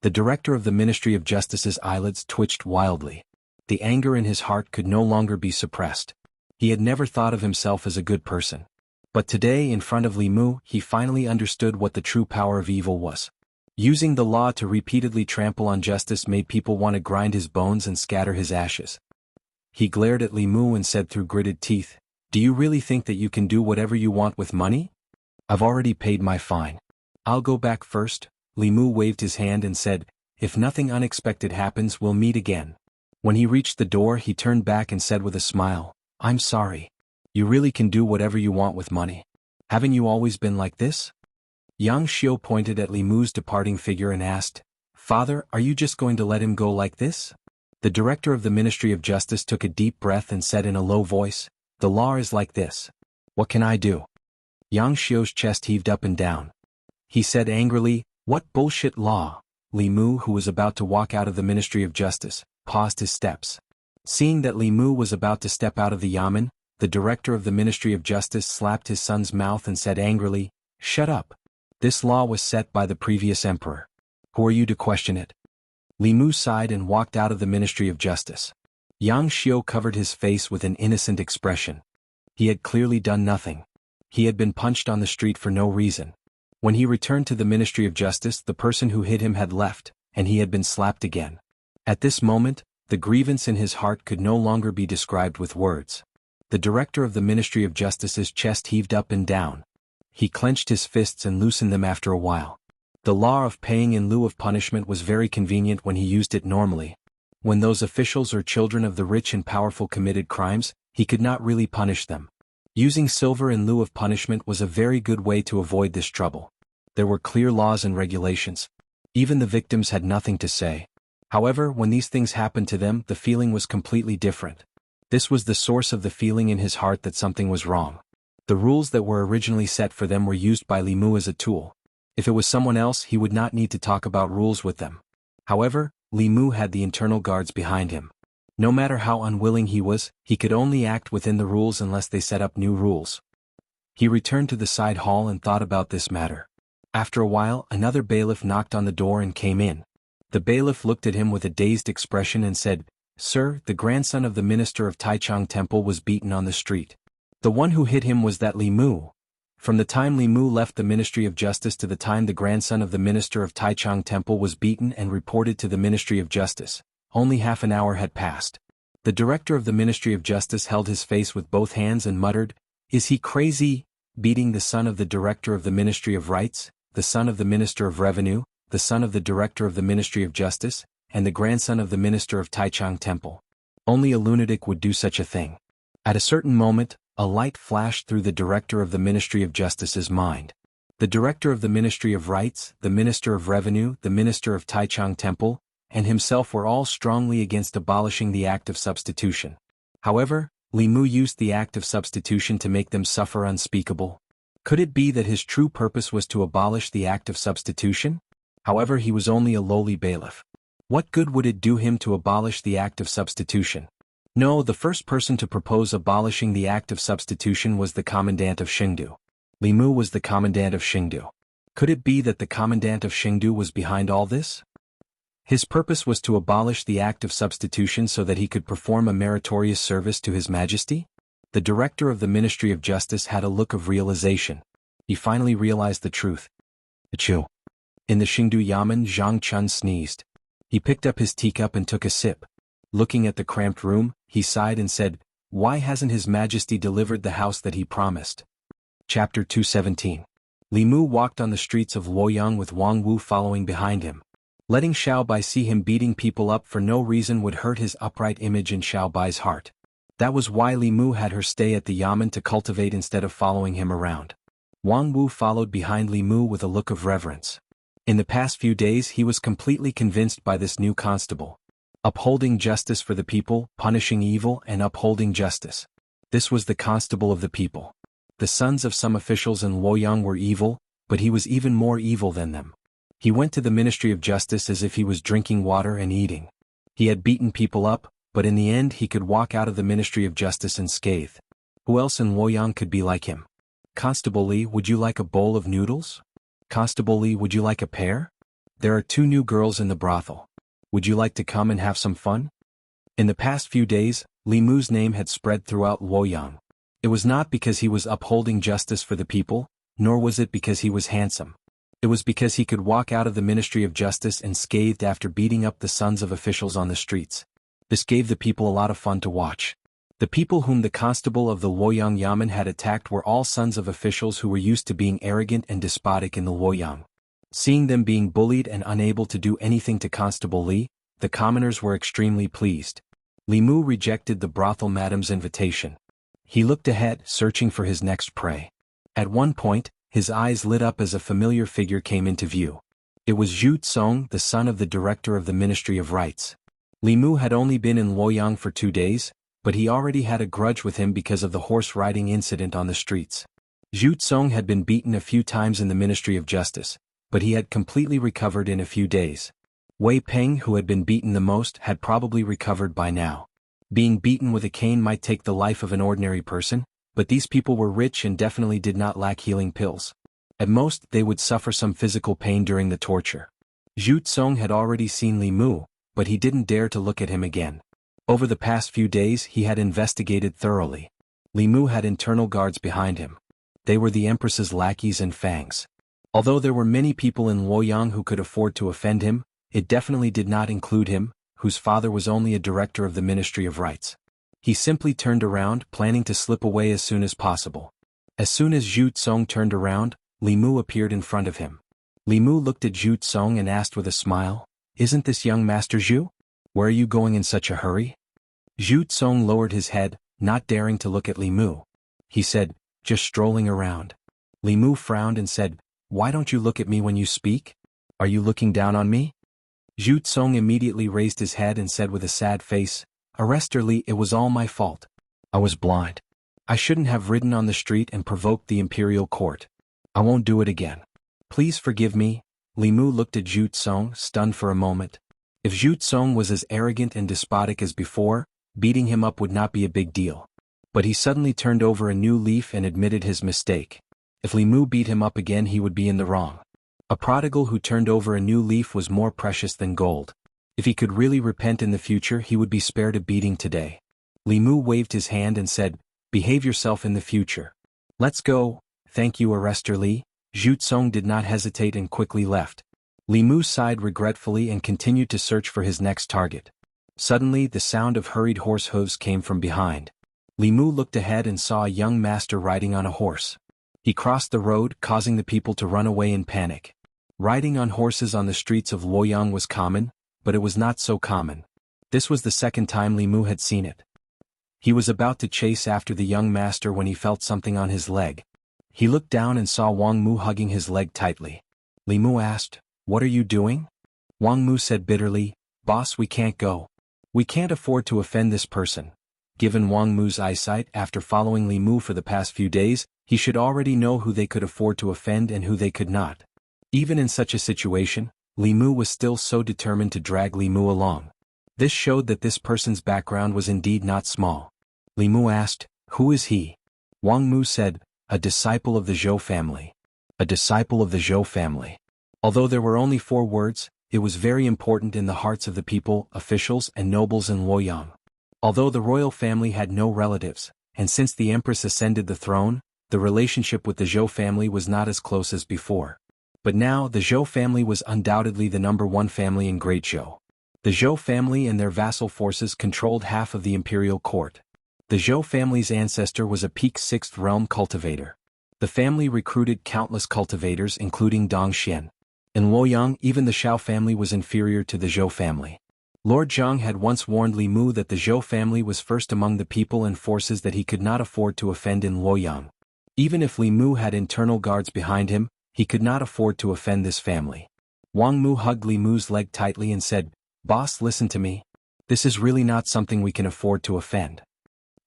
The director of the Ministry of Justice's eyelids twitched wildly. The anger in his heart could no longer be suppressed. He had never thought of himself as a good person. But today, in front of Li Mu, he finally understood what the true power of evil was. Using the law to repeatedly trample on justice made people want to grind his bones and scatter his ashes. He glared at Li Mu and said through gritted teeth, "Do you really think that you can do whatever you want with money? I've already paid my fine. I'll go back first." Li Mu waved his hand and said, "If nothing unexpected happens, we'll meet again." When he reached the door, he turned back and said with a smile, "I'm sorry. You really can do whatever you want with money. Haven't you always been like this?" Yang Xiu pointed at Li Mu's departing figure and asked, "Father, are you just going to let him go like this?" The director of the Ministry of Justice took a deep breath and said in a low voice, "The law is like this. What can I do?" Yang Xiu's chest heaved up and down. He said angrily, "What bullshit law?" Li Mu, who was about to walk out of the Ministry of Justice, paused his steps. Seeing that Li Mu was about to step out of the yamen, the director of the Ministry of Justice slapped his son's mouth and said angrily, "Shut up. This law was set by the previous emperor. Who are you to question it?" Li Mu sighed and walked out of the Ministry of Justice. Yang Xiu covered his face with an innocent expression. He had clearly done nothing. He had been punched on the street for no reason. When he returned to the Ministry of Justice, the person who hit him had left, and he had been slapped again. At this moment, the grievance in his heart could no longer be described with words. The director of the Ministry of Justice's chest heaved up and down. He clenched his fists and loosened them after a while. The law of paying in lieu of punishment was very convenient when he used it normally. When those officials or children of the rich and powerful committed crimes, he could not really punish them. Using silver in lieu of punishment was a very good way to avoid this trouble. There were clear laws and regulations. Even the victims had nothing to say. However, when these things happened to them, the feeling was completely different. This was the source of the feeling in his heart that something was wrong. The rules that were originally set for them were used by Li Mu as a tool. If it was someone else, he would not need to talk about rules with them. However, Li Mu had the internal guards behind him. No matter how unwilling he was, he could only act within the rules unless they set up new rules. He returned to the side hall and thought about this matter. After a while, another bailiff knocked on the door and came in. The bailiff looked at him with a dazed expression and said, "Sir, the grandson of the minister of Taichung Temple was beaten on the street. The one who hit him was that Li Mu. From the time Li Mu left the Ministry of Justice to the time the grandson of the minister of Taichung Temple was beaten and reported to the Ministry of Justice, only half an hour had passed." The director of the Ministry of Justice held his face with both hands and muttered, "Is he crazy? Beating the son of the director of the Ministry of Rights, the son of the Minister of Revenue, the son of the director of the Ministry of Justice, and the grandson of the minister of Taichung Temple. Only a lunatic would do such a thing." At a certain moment, a light flashed through the director of the Ministry of Justice's mind. The director of the Ministry of Rights, the Minister of Revenue, the Minister of Taichung Temple, and himself were all strongly against abolishing the act of substitution. However, Li Mu used the act of substitution to make them suffer unspeakable. Could it be that his true purpose was to abolish the act of substitution? However, he was only a lowly bailiff. What good would it do him to abolish the act of substitution? No, the first person to propose abolishing the act of substitution was the commandant of Chengdu. Li Mu was the commandant of Chengdu. Could it be that the commandant of Chengdu was behind all this? His purpose was to abolish the act of substitution so that he could perform a meritorious service to His Majesty? The director of the Ministry of Justice had a look of realization. He finally realized the truth. Achoo. In the Chengdu Yamen, Zhang Chun sneezed. He picked up his teacup and took a sip. Looking at the cramped room, he sighed and said, "Why hasn't His Majesty delivered the house that he promised?" Chapter 217. Li Mu walked on the streets of Luoyang with Wang Wu following behind him. Letting Xiao Bai see him beating people up for no reason would hurt his upright image in Xiao Bai's heart. That was why Li Mu had her stay at the Yamen to cultivate instead of following him around. Wang Wu followed behind Li Mu with a look of reverence. In the past few days he was completely convinced by this new constable. Upholding justice for the people, punishing evil and upholding justice. This was the constable of the people. The sons of some officials in Luoyang were evil, but he was even more evil than them. He went to the Ministry of Justice as if he was drinking water and eating. He had beaten people up, but in the end he could walk out of the Ministry of Justice unscathed. Who else in Luoyang could be like him? "Constable Li, would you like a bowl of noodles?" "Constable Li, would you like a pear?" "There are 2 new girls in the brothel. Would you like to come and have some fun?" In the past few days, Li Mu's name had spread throughout Luoyang. It was not because he was upholding justice for the people, nor was it because he was handsome. It was because he could walk out of the Ministry of Justice unscathed after beating up the sons of officials on the streets. This gave the people a lot of fun to watch. The people whom the constable of the Luoyang Yamen had attacked were all sons of officials who were used to being arrogant and despotic in the Luoyang. Seeing them being bullied and unable to do anything to Constable Li, the commoners were extremely pleased. Li Mu rejected the brothel madam's invitation. He looked ahead, searching for his next prey. At one point, his eyes lit up as a familiar figure came into view. It was Zhu Tsong, the son of the director of the Ministry of Rights. Li Mu had only been in Luoyang for 2 days, but he already had a grudge with him because of the horse riding incident on the streets. Zhu Tsong had been beaten a few times in the Ministry of Justice, but he had completely recovered in a few days. Wei Peng, who had been beaten the most, had probably recovered by now. Being beaten with a cane might take the life of an ordinary person, but these people were rich and definitely did not lack healing pills. At most, they would suffer some physical pain during the torture. Zhu Tsong had already seen Li Mu, but he didn't dare to look at him again. Over the past few days he had investigated thoroughly. Li Mu had internal guards behind him. They were the Empress's lackeys and fangs. Although there were many people in Luoyang who could afford to offend him, it definitely did not include him, whose father was only a director of the Ministry of Rights. He simply turned around, planning to slip away as soon as possible. As soon as Zhu Tsong turned around, Li Mu appeared in front of him. Li Mu looked at Zhu Tsong and asked with a smile, "Isn't this young Master Zhu? Where are you going in such a hurry?" Zhu Tsong lowered his head, not daring to look at Li Mu. He said, "Just strolling around." Li Mu frowned and said, "Why don't you look at me when you speak? Are you looking down on me?" Zhu Tsong immediately raised his head and said with a sad face, "Arrester Li, it was all my fault. I was blind. I shouldn't have ridden on the street and provoked the imperial court. I won't do it again. Please forgive me. Li Mu looked at Zhu Tsong, stunned for a moment. If Zhu Tsong was as arrogant and despotic as before, beating him up would not be a big deal. But he suddenly turned over a new leaf and admitted his mistake. If Li Mu beat him up again, he would be in the wrong. A prodigal who turned over a new leaf was more precious than gold. If he could really repent in the future, he would be spared a beating today. Li Mu waved his hand and said, "Behave yourself in the future. Let's go." "Thank you, Arrestor Li." Zhu Tsong did not hesitate and quickly left. Li Mu sighed regretfully and continued to search for his next target. Suddenly, the sound of hurried horse hooves came from behind. Li Mu looked ahead and saw a young master riding on a horse. He crossed the road, causing the people to run away in panic. Riding on horses on the streets of Luoyang was common, but it was not so common. This was the second time Li Mu had seen it. He was about to chase after the young master when he felt something on his leg. He looked down and saw Wang Mu hugging his leg tightly. Li Mu asked, "What are you doing?" Wang Mu said bitterly, "Boss, we can't go. We can't afford to offend this person." Given Wang Mu's eyesight after following Li Mu for the past few days, he should already know who they could afford to offend and who they could not. Even in such a situation, Li Mu was still so determined to drag Li Mu along. This showed that this person's background was indeed not small. Li Mu asked, "Who is he?" Wang Mu said, "A disciple of the Zhou family." A disciple of the Zhou family. Although there were only 4 words, it was very important in the hearts of the people, officials, and nobles in Luoyang. Although the royal family had no relatives, and since the empress ascended the throne, the relationship with the Zhou family was not as close as before. But now the Zhou family was undoubtedly the #1 family in Great Zhou. The Zhou family and their vassal forces controlled half of the imperial court. The Zhou family's ancestor was a peak 6th realm cultivator. The family recruited countless cultivators including Dong Xian. In Luoyang, even the Xiao family was inferior to the Zhou family. Lord Jiang had once warned Li Mu that the Zhou family was first among the people and forces that he could not afford to offend in Luoyang. Even if Li Mu had internal guards behind him, he could not afford to offend this family. Wang Mu hugged Li Mu's leg tightly and said, "Boss, listen to me. This is really not something we can afford to offend."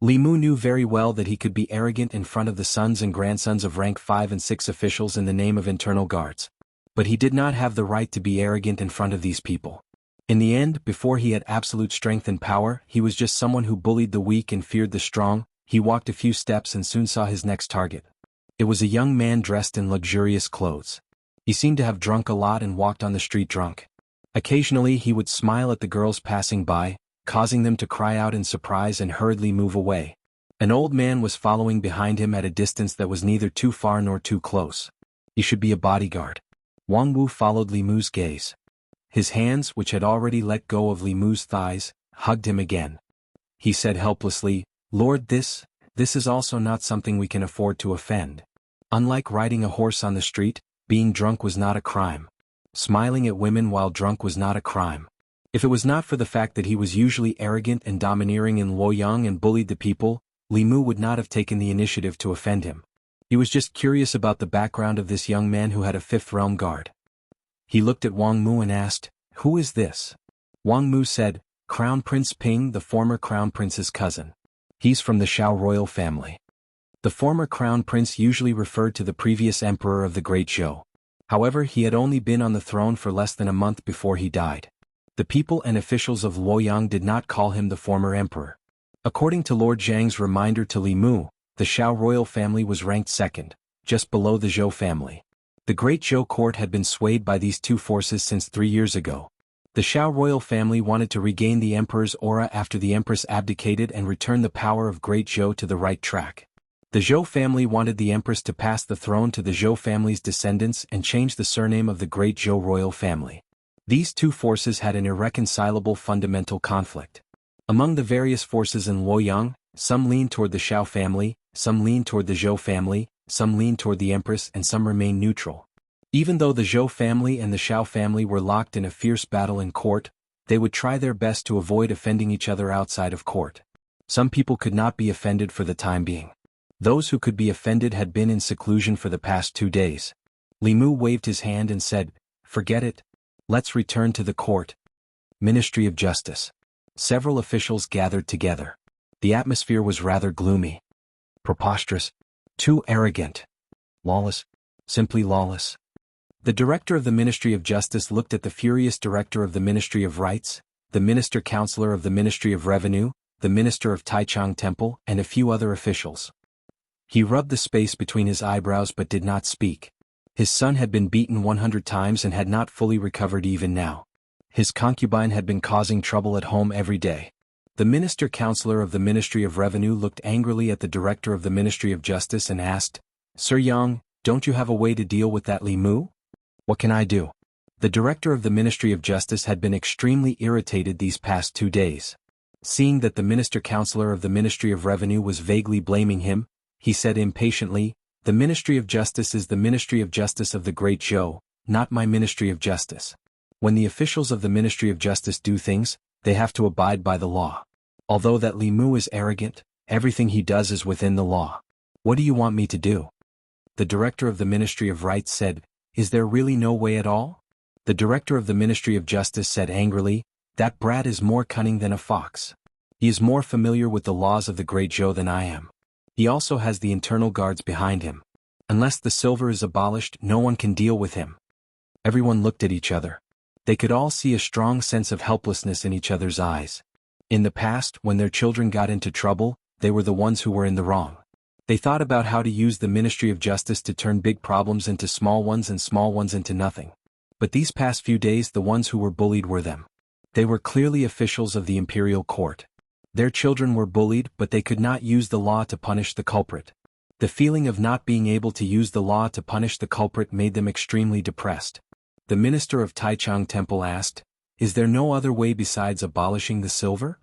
Li Mu knew very well that he could be arrogant in front of the sons and grandsons of rank 5 and 6 officials in the name of internal guards. But he did not have the right to be arrogant in front of these people. In the end, before he had absolute strength and power, he was just someone who bullied the weak and feared the strong. He walked a few steps and soon saw his next target. It was a young man dressed in luxurious clothes. He seemed to have drunk a lot and walked on the street drunk. Occasionally he would smile at the girls passing by, causing them to cry out in surprise and hurriedly move away. An old man was following behind him at a distance that was neither too far nor too close. He should be a bodyguard. Wang Wu followed Li Mu's gaze. His hands, which had already let go of Li Mu's thighs, hugged him again. He said helplessly, "Lord, this is also not something we can afford to offend." Unlike riding a horse on the street, being drunk was not a crime. Smiling at women while drunk was not a crime. If it was not for the fact that he was usually arrogant and domineering in Luoyang and bullied the people, Li Mu would not have taken the initiative to offend him. He was just curious about the background of this young man who had a 5th realm guard. He looked at Wang Mu and asked, "Who is this?" Wang Mu said, "Crown Prince Ping, the former Crown Prince's cousin. He's from the Xiao royal family." The former Crown Prince usually referred to the previous emperor of the Great Zhou. However, he had only been on the throne for less than a month before he died. The people and officials of Luoyang did not call him the former emperor. According to Lord Zhang's reminder to Li Mu, the Xiao royal family was ranked 2nd, just below the Zhou family. The Great Zhou court had been swayed by these two forces since 3 years ago. The Xiao royal family wanted to regain the emperor's aura after the empress abdicated and return the power of Great Zhou to the right track. The Zhou family wanted the empress to pass the throne to the Zhou family's descendants and change the surname of the Great Zhou royal family. These two forces had an irreconcilable fundamental conflict. Among the various forces in Luoyang, some leaned toward the Xiao family, some leaned toward the Zhou family, some leaned toward the empress, and some remained neutral. Even though the Zhou family and the Xiao family were locked in a fierce battle in court, they would try their best to avoid offending each other outside of court. Some people could not be offended for the time being. Those who could be offended had been in seclusion for the past 2 days. Li Mu waved his hand and said, "Forget it. Let's return to the court." Ministry of Justice. Several officials gathered together. The atmosphere was rather gloomy. Preposterous. Too arrogant. Lawless. Simply lawless. The director of the Ministry of Justice looked at the furious director of the Ministry of Rights, the minister-counselor of the Ministry of Revenue, the minister of Taichung Temple, and a few other officials. He rubbed the space between his eyebrows but did not speak. His son had been beaten 100 times and had not fully recovered even now. His concubine had been causing trouble at home every day. The minister-counselor of the Ministry of Revenue looked angrily at the director of the Ministry of Justice and asked, "Sir Yang, don't you have a way to deal with that Li Mu? What can I do?" The director of the Ministry of Justice had been extremely irritated these past 2 days. Seeing that the minister-counselor of the Ministry of Revenue was vaguely blaming him, he said impatiently, "The Ministry of Justice is the Ministry of Justice of the Great Zhou, not my Ministry of Justice. When the officials of the Ministry of Justice do things, they have to abide by the law. Although that Li Mu is arrogant, everything he does is within the law. What do you want me to do?" The director of the Ministry of Rights said, "Is there really no way at all?" The director of the Ministry of Justice said angrily, "That brat is more cunning than a fox. He is more familiar with the laws of the Great Zhou than I am. He also has the internal guards behind him. Unless the silver is abolished, no one can deal with him." Everyone looked at each other. They could all see a strong sense of helplessness in each other's eyes. In the past, when their children got into trouble, they were the ones who were in the wrong. They thought about how to use the Ministry of Justice to turn big problems into small ones and small ones into nothing. But these past few days the ones who were bullied were them. They were clearly officials of the imperial court. Their children were bullied but they could not use the law to punish the culprit. The feeling of not being able to use the law to punish the culprit made them extremely depressed. The minister of Taichung Temple asked, "Is there no other way besides abolishing the silver?"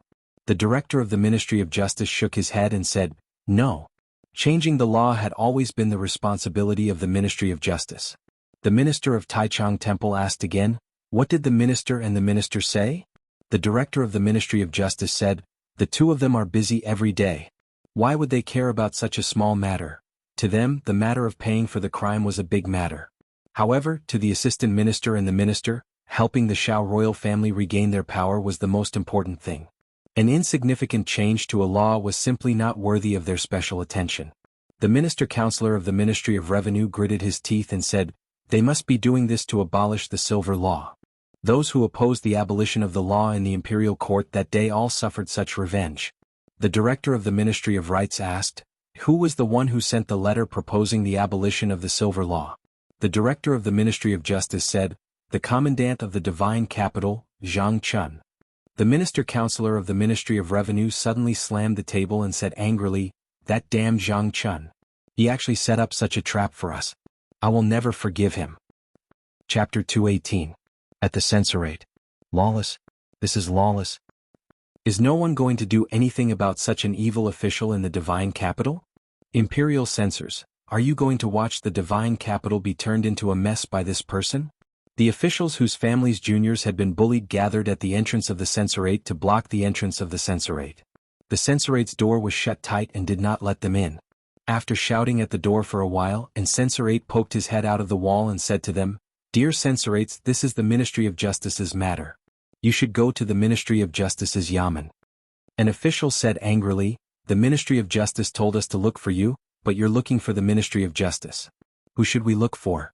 The director of the Ministry of Justice shook his head and said, "No. Changing the law had always been the responsibility of the Ministry of Justice." The minister of Taichung Temple asked again, "What did the minister and the minister say?" The director of the Ministry of Justice said, "The two of them are busy every day. Why would they care about such a small matter? To them, the matter of paying for the crime was a big matter. However, to the assistant minister and the minister, helping the Shao royal family regain their power was the most important thing. An insignificant change to a law was simply not worthy of their special attention." The minister-counselor of the Ministry of Revenue gritted his teeth and said, "They must be doing this to abolish the silver law." Those who opposed the abolition of the law in the imperial court that day all suffered such revenge. The director of the Ministry of Rights asked, "Who was the one who sent the letter proposing the abolition of the silver law?" The director of the Ministry of Justice said, "The commandant of the divine capital, Zhang Chun." The minister-counselor of the Ministry of Revenue suddenly slammed the table and said angrily, "That damn Zhang Chun. He actually set up such a trap for us. I will never forgive him." Chapter 218. At the censorate. Lawless. This is lawless. Is no one going to do anything about such an evil official in the divine capital? Imperial censors, are you going to watch the divine capital be turned into a mess by this person? The officials whose families' juniors had been bullied gathered at the entrance of the censorate to block the entrance of the censorate. The censorate's door was shut tight and did not let them in. After shouting at the door for a while, and censorate poked his head out of the wall and said to them, "Dear censorates, this is the Ministry of Justice's matter. You should go to the Ministry of Justice's yamen." An official said angrily, "The Ministry of Justice told us to look for you, but you're looking for the Ministry of Justice. Who should we look for?"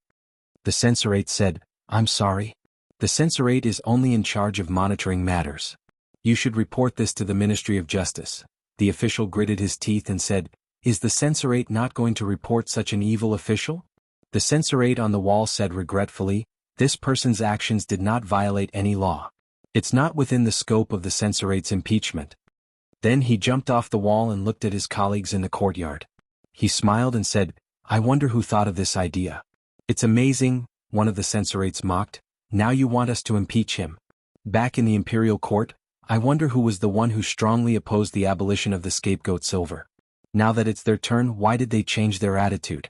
The censorate said, "I'm sorry. The censorate is only in charge of monitoring matters. You should report this to the Ministry of Justice." The official gritted his teeth and said, "Is the censorate not going to report such an evil official?" The censorate on the wall said regretfully, "This person's actions did not violate any law. It's not within the scope of the censorate's impeachment." Then he jumped off the wall and looked at his colleagues in the courtyard. He smiled and said, "I wonder who thought of this idea. It's amazing," one of the censorates mocked. "Now you want us to impeach him. Back in the imperial court, I wonder who was the one who strongly opposed the abolition of the scapegoat silver. Now that it's their turn, why did they change their attitude?"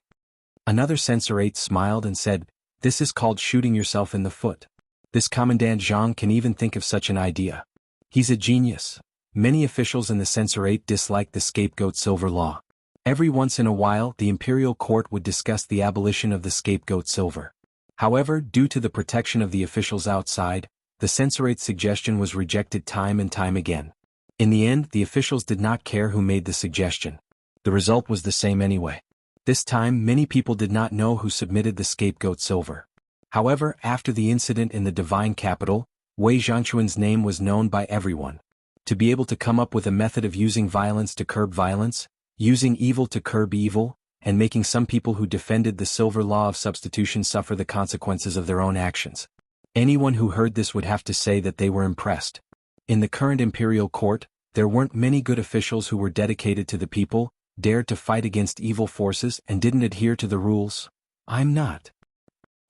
Another censorate smiled and said, "This is called shooting yourself in the foot. This Commandant Zhang can even think of such an idea. He's a genius." Many officials in the censorate disliked the scapegoat silver law. Every once in a while the imperial court would discuss the abolition of the scapegoat silver. However, due to the protection of the officials outside, the censorate's suggestion was rejected time and time again. In the end, the officials did not care who made the suggestion. The result was the same anyway. This time many people did not know who submitted the scapegoat silver. However, after the incident in the divine capital, Wei Zhangquan's name was known by everyone. To be able to come up with a method of using violence to curb violence, using evil to curb evil, and making some people who defended the silver law of substitution suffer the consequences of their own actions. Anyone who heard this would have to say that they were impressed. In the current imperial court, there weren't many good officials who were dedicated to the people, dared to fight against evil forces and didn't adhere to the rules. I'm not.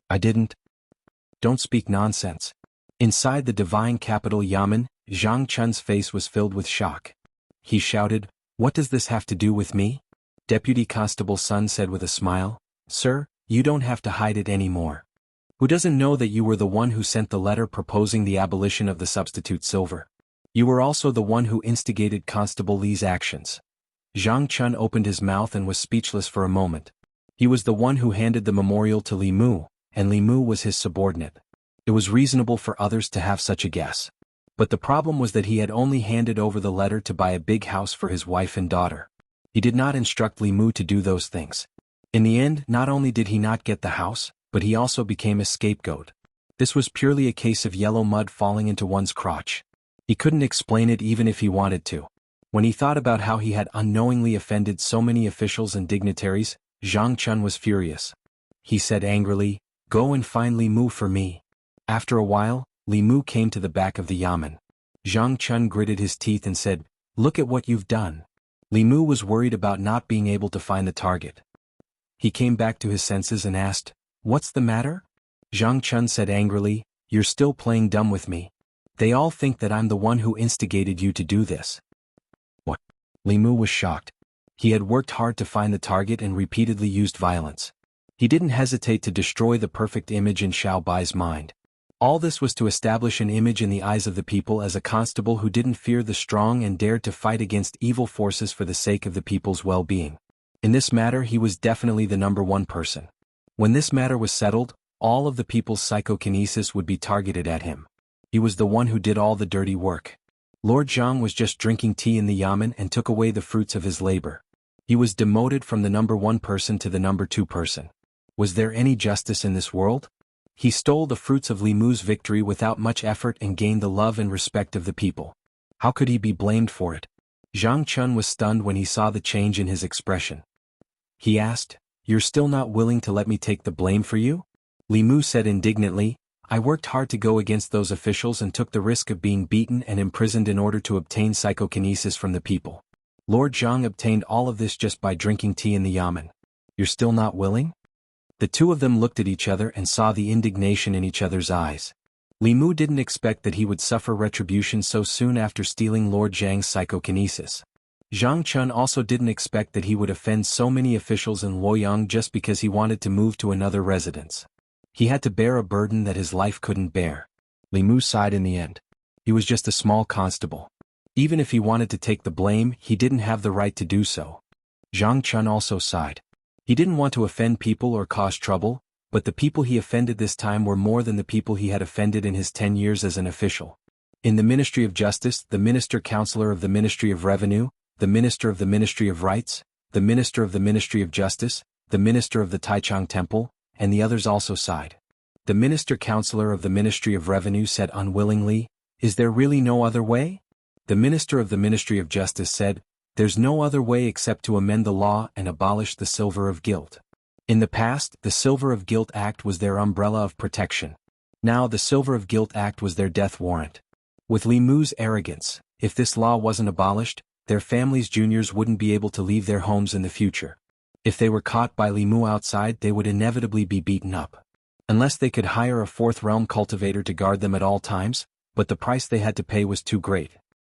I didn't. Don't speak nonsense. Inside the divine capital Yamen, Zhang Chun's face was filled with shock. He shouted, "What does this have to do with me?" Deputy Constable Sun said with a smile, "Sir, you don't have to hide it anymore. Who doesn't know that you were the one who sent the letter proposing the abolition of the substitute silver? You were also the one who instigated Constable Li's actions." Zhang Chun opened his mouth and was speechless for a moment. He was the one who handed the memorial to Li Mu, and Li Mu was his subordinate. It was reasonable for others to have such a guess. But the problem was that he had only handed over the letter to buy a big house for his wife and daughter. He did not instruct Li Mu to do those things. In the end, not only did he not get the house, but he also became a scapegoat. This was purely a case of yellow mud falling into one's crotch. He couldn't explain it even if he wanted to. When he thought about how he had unknowingly offended so many officials and dignitaries, Zhang Chun was furious. He said angrily, "Go and find Li Mu for me." After a while, Li Mu came to the back of the yamen. Zhang Chun gritted his teeth and said, "Look at what you've done." Li Mu was worried about not being able to find the target. He came back to his senses and asked, "What's the matter?" Zhang Chun said angrily, "You're still playing dumb with me. They all think that I'm the one who instigated you to do this." What? Li Mu was shocked. He had worked hard to find the target and repeatedly used violence. He didn't hesitate to destroy the perfect image in Xiao Bai's mind. All this was to establish an image in the eyes of the people as a constable who didn't fear the strong and dared to fight against evil forces for the sake of the people's well-being. In this matter he was definitely the number one person. When this matter was settled, all of the people's psychokinesis would be targeted at him. He was the one who did all the dirty work. Lord Zhang was just drinking tea in the yamen and took away the fruits of his labor. He was demoted from the number one person to the number two person. Was there any justice in this world? He stole the fruits of Li Mu's victory without much effort and gained the love and respect of the people. How could he be blamed for it? Zhang Chun was stunned when he saw the change in his expression. He asked, "You're still not willing to let me take the blame for you?" Li Mu said indignantly, "I worked hard to go against those officials and took the risk of being beaten and imprisoned in order to obtain psychokinesis from the people. Lord Zhang obtained all of this just by drinking tea in the yamen. You're still not willing?" The two of them looked at each other and saw the indignation in each other's eyes. Li Mu didn't expect that he would suffer retribution so soon after stealing Lord Zhang's psychokinesis. Zhang Chun also didn't expect that he would offend so many officials in Luoyang just because he wanted to move to another residence. He had to bear a burden that his life couldn't bear. Li Mu sighed in the end. He was just a small constable. Even if he wanted to take the blame, he didn't have the right to do so. Zhang Chun also sighed. He didn't want to offend people or cause trouble, but the people he offended this time were more than the people he had offended in his 10 years as an official. In the Ministry of Justice, the Minister-Counselor of the Ministry of Revenue, the Minister of the Ministry of Rights, the Minister of the Ministry of Justice, the Minister of the Taichung Temple, and the others also sighed. The Minister-Counselor of the Ministry of Revenue said unwillingly, "Is there really no other way?" The Minister of the Ministry of Justice said, "There's no other way except to amend the law and abolish the Silver of Guilt." In the past, the Silver of Guilt Act was their umbrella of protection. Now the Silver of Guilt Act was their death warrant. With Li Mu's arrogance, if this law wasn't abolished, their families' juniors wouldn't be able to leave their homes in the future. If they were caught by Li Mu outside, they would inevitably be beaten up. Unless they could hire a fourth realm cultivator to guard them at all times, but the price they had to pay was too great.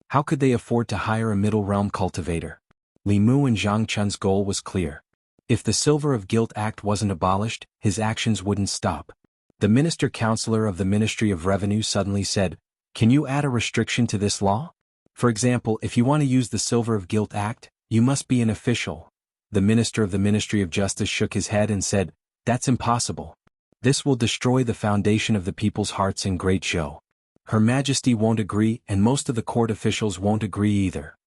How could they afford to hire a middle realm cultivator? Li Mu and Zhang Chun's goal was clear. If the Silver of Guilt Act wasn't abolished, his actions wouldn't stop. The Minister-Counselor of the Ministry of Revenue suddenly said, "Can you add a restriction to this law? For example, if you want to use the Silver of Guilt Act, you must be an official." The Minister of the Ministry of Justice shook his head and said, "That's impossible. This will destroy the foundation of the people's hearts in great show. Her Majesty won't agree and most of the court officials won't agree either."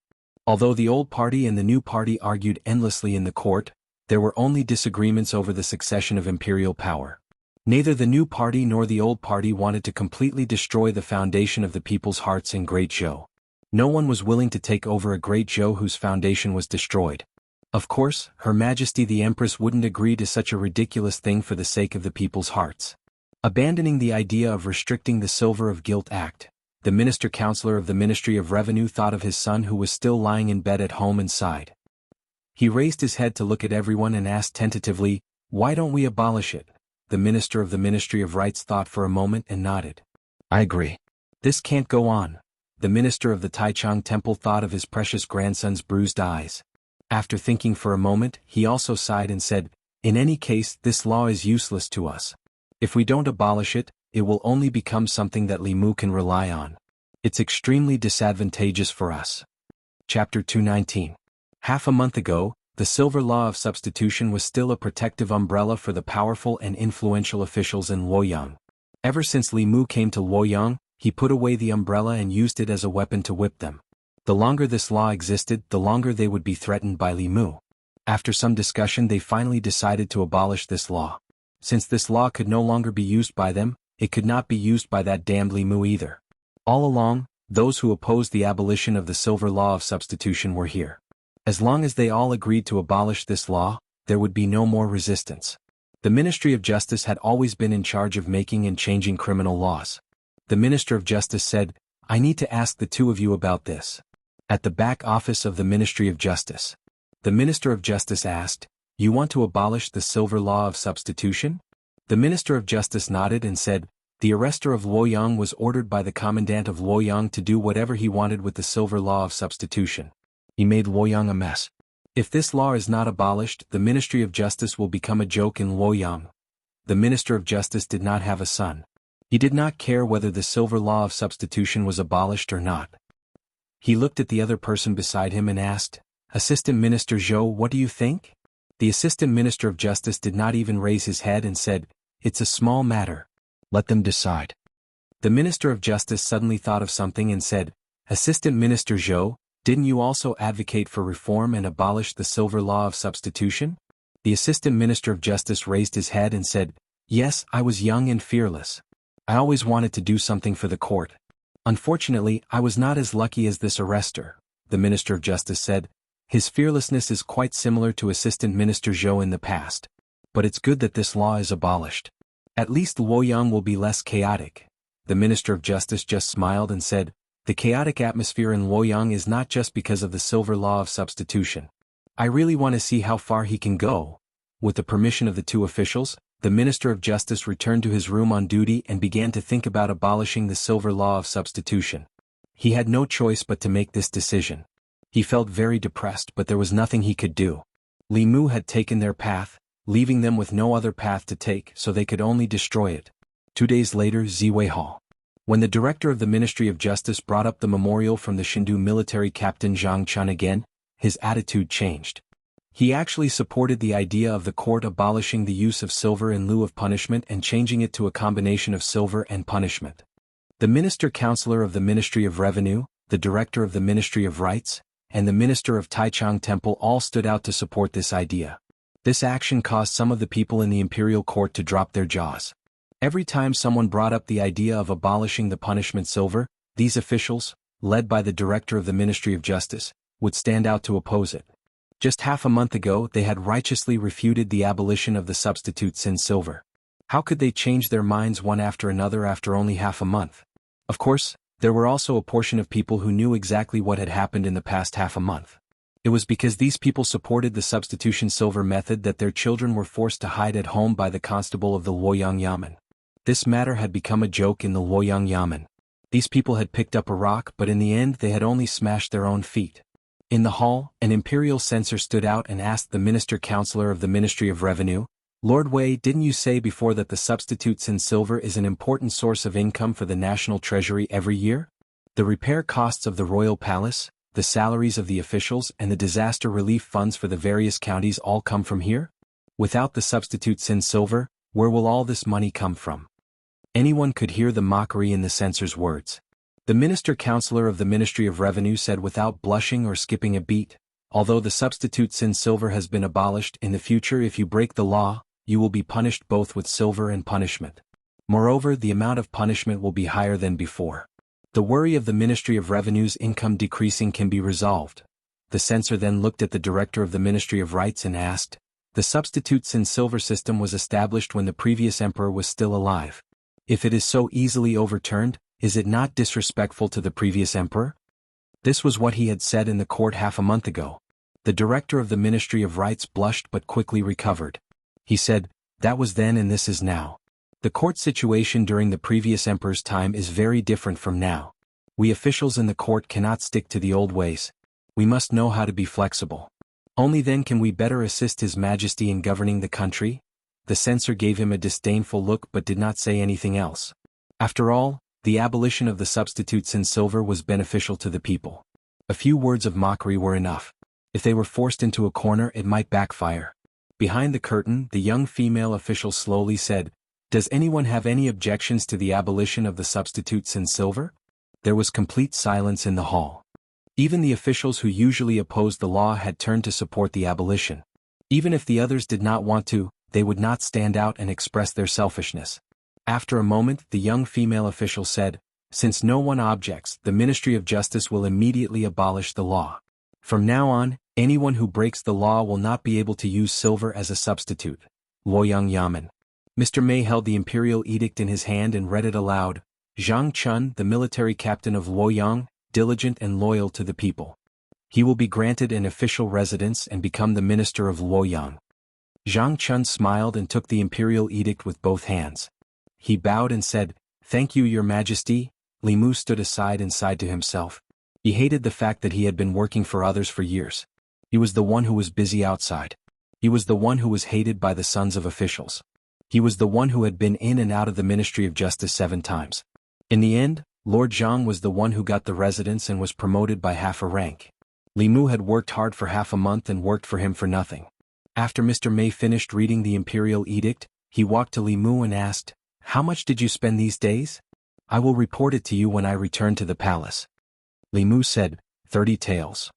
Although the old party and the new party argued endlessly in the court, there were only disagreements over the succession of imperial power. Neither the new party nor the old party wanted to completely destroy the foundation of the people's hearts in Great Zhou. No one was willing to take over a Great Zhou whose foundation was destroyed. Of course, Her Majesty the Empress wouldn't agree to such a ridiculous thing for the sake of the people's hearts. Abandoning the idea of restricting the Silver of Guilt Act, the Minister-Counselor of the Ministry of Revenue thought of his son who was still lying in bed at home and sighed. He raised his head to look at everyone and asked tentatively, "Why don't we abolish it?" The Minister of the Ministry of Rights thought for a moment and nodded. "I agree. This can't go on." The Minister of the Taichung Temple thought of his precious grandson's bruised eyes. After thinking for a moment, he also sighed and said, "In any case, this law is useless to us. If we don't abolish it, it will only become something that Li Mu can rely on. It's extremely disadvantageous for us." Chapter 219. Half a month ago, the silver law of substitution was still a protective umbrella for the powerful and influential officials in Luoyang. Ever since Li Mu came to Luoyang, he put away the umbrella and used it as a weapon to whip them. The longer this law existed, the longer they would be threatened by Li Mu. After some discussion, they finally decided to abolish this law. Since this law could no longer be used by them, it could not be used by that damned Li Mu either. All along, those who opposed the abolition of the silver law of substitution were here. As long as they all agreed to abolish this law, there would be no more resistance. The Ministry of Justice had always been in charge of making and changing criminal laws. The Minister of Justice said, "I need to ask the two of you about this." At the back office of the Ministry of Justice, the Minister of Justice asked, "You want to abolish the silver law of substitution?" The Minister of Justice nodded and said, "The arrestor of Luoyang was ordered by the Commandant of Luoyang to do whatever he wanted with the silver law of substitution. He made Luoyang a mess. If this law is not abolished, the Ministry of Justice will become a joke in Luoyang." The Minister of Justice did not have a son. He did not care whether the silver law of substitution was abolished or not. He looked at the other person beside him and asked, "Assistant Minister Zhou, what do you think?" The Assistant Minister of Justice did not even raise his head and said, "It's a small matter. Let them decide." The Minister of Justice suddenly thought of something and said, "Assistant Minister Zhou, didn't you also advocate for reform and abolish the silver law of substitution?" The Assistant Minister of Justice raised his head and said, "Yes, I was young and fearless. I always wanted to do something for the court. Unfortunately, I was not as lucky as this arrestor," the Minister of Justice said. His fearlessness is quite similar to Assistant Minister Zhou in the past. But it's good that this law is abolished. At least Luoyang will be less chaotic. The Minister of Justice just smiled and said, "The chaotic atmosphere in Luoyang is not just because of the silver law of substitution. I really want to see how far he can go." With the permission of the two officials, the Minister of Justice returned to his room on duty and began to think about abolishing the silver law of substitution. He had no choice but to make this decision. He felt very depressed, but there was nothing he could do. Li Mu had taken their path, leaving them with no other path to take, so they could only destroy it. 2 days later, Ziwei Hall. When the director of the Ministry of Justice brought up the memorial from the Shindu military captain Zhang Chun again, his attitude changed. He actually supported the idea of the court abolishing the use of silver in lieu of punishment and changing it to a combination of silver and punishment. The Minister-Counselor of the Ministry of Revenue, the Director of the Ministry of Rights, and the Minister of Taichung Temple all stood out to support this idea. This action caused some of the people in the imperial court to drop their jaws. Every time someone brought up the idea of abolishing the punishment silver, these officials, led by the Director of the Ministry of Justice, would stand out to oppose it. Just half a month ago, they had righteously refuted the abolition of the substitute sin silver. How could they change their minds one after another after only half a month? Of course, there were also a portion of people who knew exactly what had happened in the past half a month. It was because these people supported the substitution silver method that their children were forced to hide at home by the constable of the Luoyang Yamen. This matter had become a joke in the Luoyang Yamen. These people had picked up a rock, but in the end they had only smashed their own feet. In the hall, an imperial censor stood out and asked the Minister-Counselor of the Ministry of Revenue, "Lord Wei, didn't you say before that the substitute sin silver is an important source of income for the national treasury every year? The repair costs of the royal palace, the salaries of the officials and the disaster relief funds for the various counties all come from here? Without the substitute sin silver, where will all this money come from?" Anyone could hear the mockery in the censor's words. The minister-counselor of the Ministry of Revenue said without blushing or skipping a beat, although the substitute sin silver has been abolished, in the future if you break the law, you will be punished both with silver and punishment. Moreover, the amount of punishment will be higher than before. The worry of the Ministry of Revenue's income decreasing can be resolved. The censor then looked at the director of the Ministry of Rights and asked, the substitute sin silver system was established when the previous emperor was still alive. If it is so easily overturned, is it not disrespectful to the previous emperor? This was what he had said in the court half a month ago. The director of the Ministry of Rights blushed but quickly recovered. He said, that was then and this is now. The court situation during the previous emperor's time is very different from now. We officials in the court cannot stick to the old ways. We must know how to be flexible. Only then can we better assist His Majesty in governing the country. The censor gave him a disdainful look but did not say anything else. After all, the abolition of the substitute sin silver was beneficial to the people. A few words of mockery were enough. If they were forced into a corner, it might backfire. Behind the curtain, the young female official slowly said, does anyone have any objections to the abolition of the substitute sin silver? There was complete silence in the hall. Even the officials who usually opposed the law had turned to support the abolition. Even if the others did not want to, they would not stand out and express their selfishness. After a moment, the young female official said, since no one objects, the Ministry of Justice will immediately abolish the law. From now on, anyone who breaks the law will not be able to use silver as a substitute. Luoyang Yamen. Mr. Mei held the imperial edict in his hand and read it aloud. Zhang Chun, the military captain of Luoyang, diligent and loyal to the people. He will be granted an official residence and become the minister of Luoyang. Zhang Chun smiled and took the imperial edict with both hands. He bowed and said, thank you, Your Majesty. Li Mu stood aside and sighed to himself. He hated the fact that he had been working for others for years. He was the one who was busy outside. He was the one who was hated by the sons of officials. He was the one who had been in and out of the Ministry of Justice 7 times. In the end, Lord Zhang was the one who got the residence and was promoted by half a rank. Li Mu had worked hard for half a month and worked for him for nothing. After Mr. Mei finished reading the imperial edict, he walked to Li Mu and asked, how much did you spend these days? I will report it to you when I return to the palace. Li Mu said, 30 taels.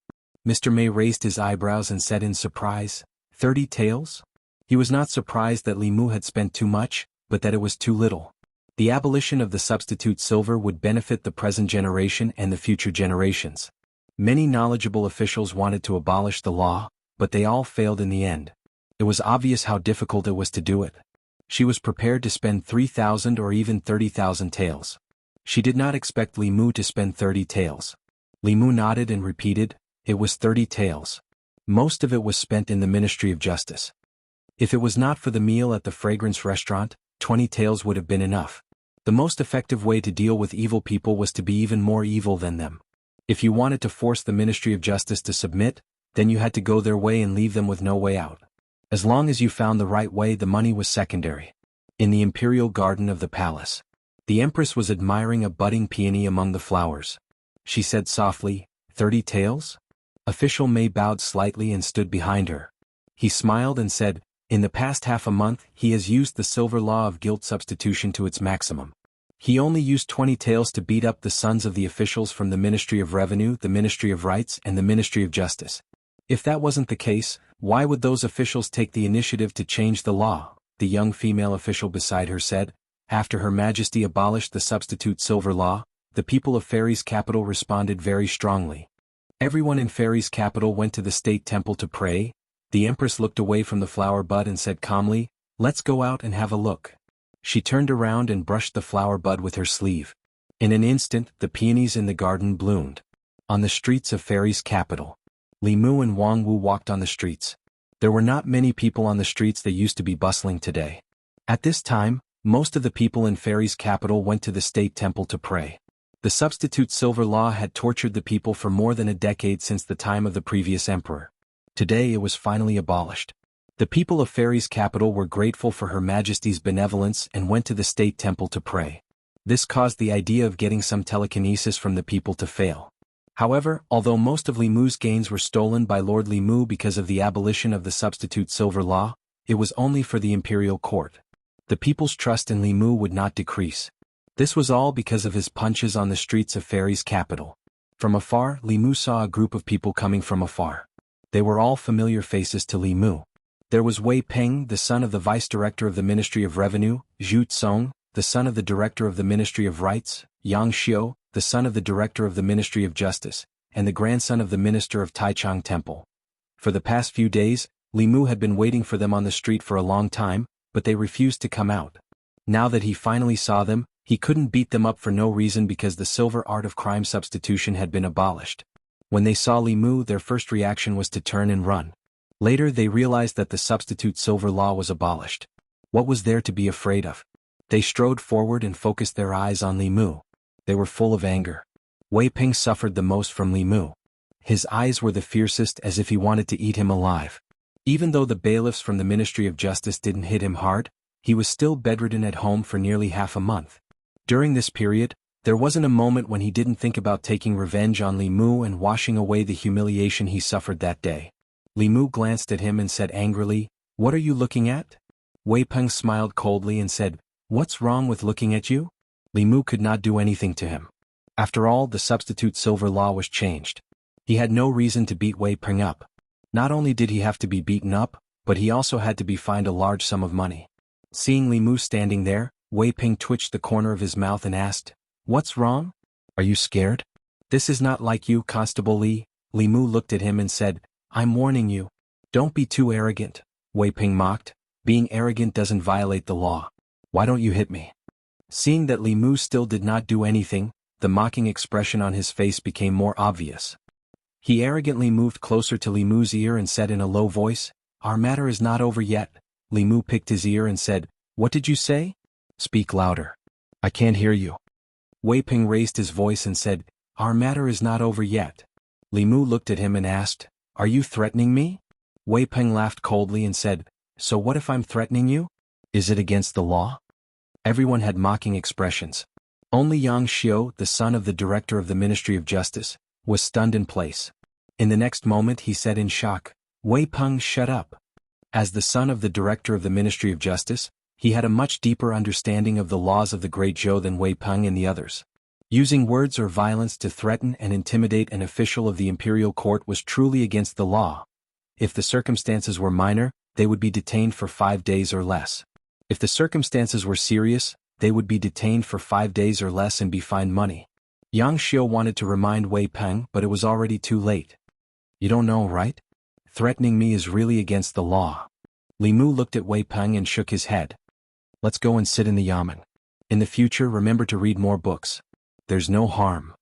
Mr. Mei raised his eyebrows and said in surprise, 30 taels? He was not surprised that Li Mu had spent too much, but that it was too little. The abolition of the substitute silver would benefit the present generation and the future generations. Many knowledgeable officials wanted to abolish the law, but they all failed in the end. It was obvious how difficult it was to do it. She was prepared to spend 3,000 or even 30,000 taels. She did not expect Li Mu to spend 30 taels. Li Mu nodded and repeated, it was 30 taels. Most of it was spent in the Ministry of Justice. If it was not for the meal at the fragrance restaurant, 20 taels would have been enough. The most effective way to deal with evil people was to be even more evil than them. If you wanted to force the Ministry of Justice to submit, then you had to go their way and leave them with no way out. As long as you found the right way, the money was secondary. In the imperial garden of the palace, the empress was admiring a budding peony among the flowers. She said softly, 30 taels? Official Mei bowed slightly and stood behind her. He smiled and said, in the past half a month, he has used the silver law of guilt substitution to its maximum. He only used 20 taels to beat up the sons of the officials from the Ministry of Revenue, the Ministry of Rights, and the Ministry of Justice. If that wasn't the case, why would those officials take the initiative to change the law? The young female official beside her said. After Her Majesty abolished the substitute silver law, the people of Fairy's capital responded very strongly. Everyone in Fairy's capital went to the state temple to pray. The empress looked away from the flower bud and said calmly, let's go out and have a look. She turned around and brushed the flower bud with her sleeve. In an instant, the peonies in the garden bloomed. On the streets of Fairy's capital, Li Mu and Wang Wu walked on the streets. There were not many people on the streets that used to be bustling today. At this time, most of the people in Fairy's capital went to the state temple to pray. The substitute silver law had tortured the people for more than a decade since the time of the previous emperor. Today it was finally abolished. The people of Fairy's capital were grateful for Her Majesty's benevolence and went to the state temple to pray. This caused the idea of getting some telekinesis from the people to fail. However, although most of Li Mu's gains were stolen by Lord Li Mu because of the abolition of the substitute silver law, it was only for the imperial court. The people's trust in Li Mu would not decrease. This was all because of his punches on the streets of Fairy's capital. From afar, Li Mu saw a group of people coming from afar. They were all familiar faces to Li Mu. There was Wei Peng, the son of the vice director of the Ministry of Revenue, Zhu Tsong, the son of the director of the Ministry of Rights, Yang Xiu, the son of the director of the Ministry of Justice, and the grandson of the minister of Taichung Temple. For the past few days, Li Mu had been waiting for them on the street for a long time, but they refused to come out. Now that he finally saw them, he couldn't beat them up for no reason because the silver art of crime substitution had been abolished. When they saw Li Mu, their first reaction was to turn and run. Later they realized that the substitute silver law was abolished. What was there to be afraid of? They strode forward and focused their eyes on Li Mu. They were full of anger. Wei Peng suffered the most from Li Mu. His eyes were the fiercest, as if he wanted to eat him alive. Even though the bailiffs from the Ministry of Justice didn't hit him hard, he was still bedridden at home for nearly half a month. During this period, there wasn't a moment when he didn't think about taking revenge on Li Mu and washing away the humiliation he suffered that day. Li Mu glanced at him and said angrily, "What are you looking at?" Wei Peng smiled coldly and said, "What's wrong with looking at you?" Li Mu could not do anything to him. After all, the substitute silver law was changed. He had no reason to beat Wei Peng up. Not only did he have to be beaten up, but he also had to be fined a large sum of money. Seeing Li Mu standing there, Wei Peng twitched the corner of his mouth and asked, "What's wrong? Are you scared?" "This is not like you, Constable Li." Li Mu looked at him and said, "I'm warning you. Don't be too arrogant." Wei Peng mocked, "Being arrogant doesn't violate the law. Why don't you hit me?" Seeing that Li Mu still did not do anything, the mocking expression on his face became more obvious. He arrogantly moved closer to Li Mu's ear and said in a low voice, "Our matter is not over yet." Li Mu picked his ear and said, "What did you say?" "Speak louder. I can't hear you." Wei Peng raised his voice and said, "Our matter is not over yet." Li Mu looked at him and asked, "Are you threatening me?" Wei Peng laughed coldly and said, "So what if I'm threatening you? Is it against the law?" Everyone had mocking expressions. Only Yang Xiu, the son of the director of the Ministry of Justice, was stunned in place. In the next moment he said in shock, "Wei Peng, shut up." As the son of the director of the Ministry of Justice, he had a much deeper understanding of the laws of the Great Zhou than Wei Peng and the others. Using words or violence to threaten and intimidate an official of the imperial court was truly against the law. If the circumstances were minor, they would be detained for 5 days or less. If the circumstances were serious, they would be detained for 5 days or less and be fined money. Yang Xiu wanted to remind Wei Peng, but it was already too late. "You don't know, right? Threatening me is really against the law." Li Mu looked at Wei Peng and shook his head. "Let's go and sit in the yamen. In the future, remember to read more books. There's no harm."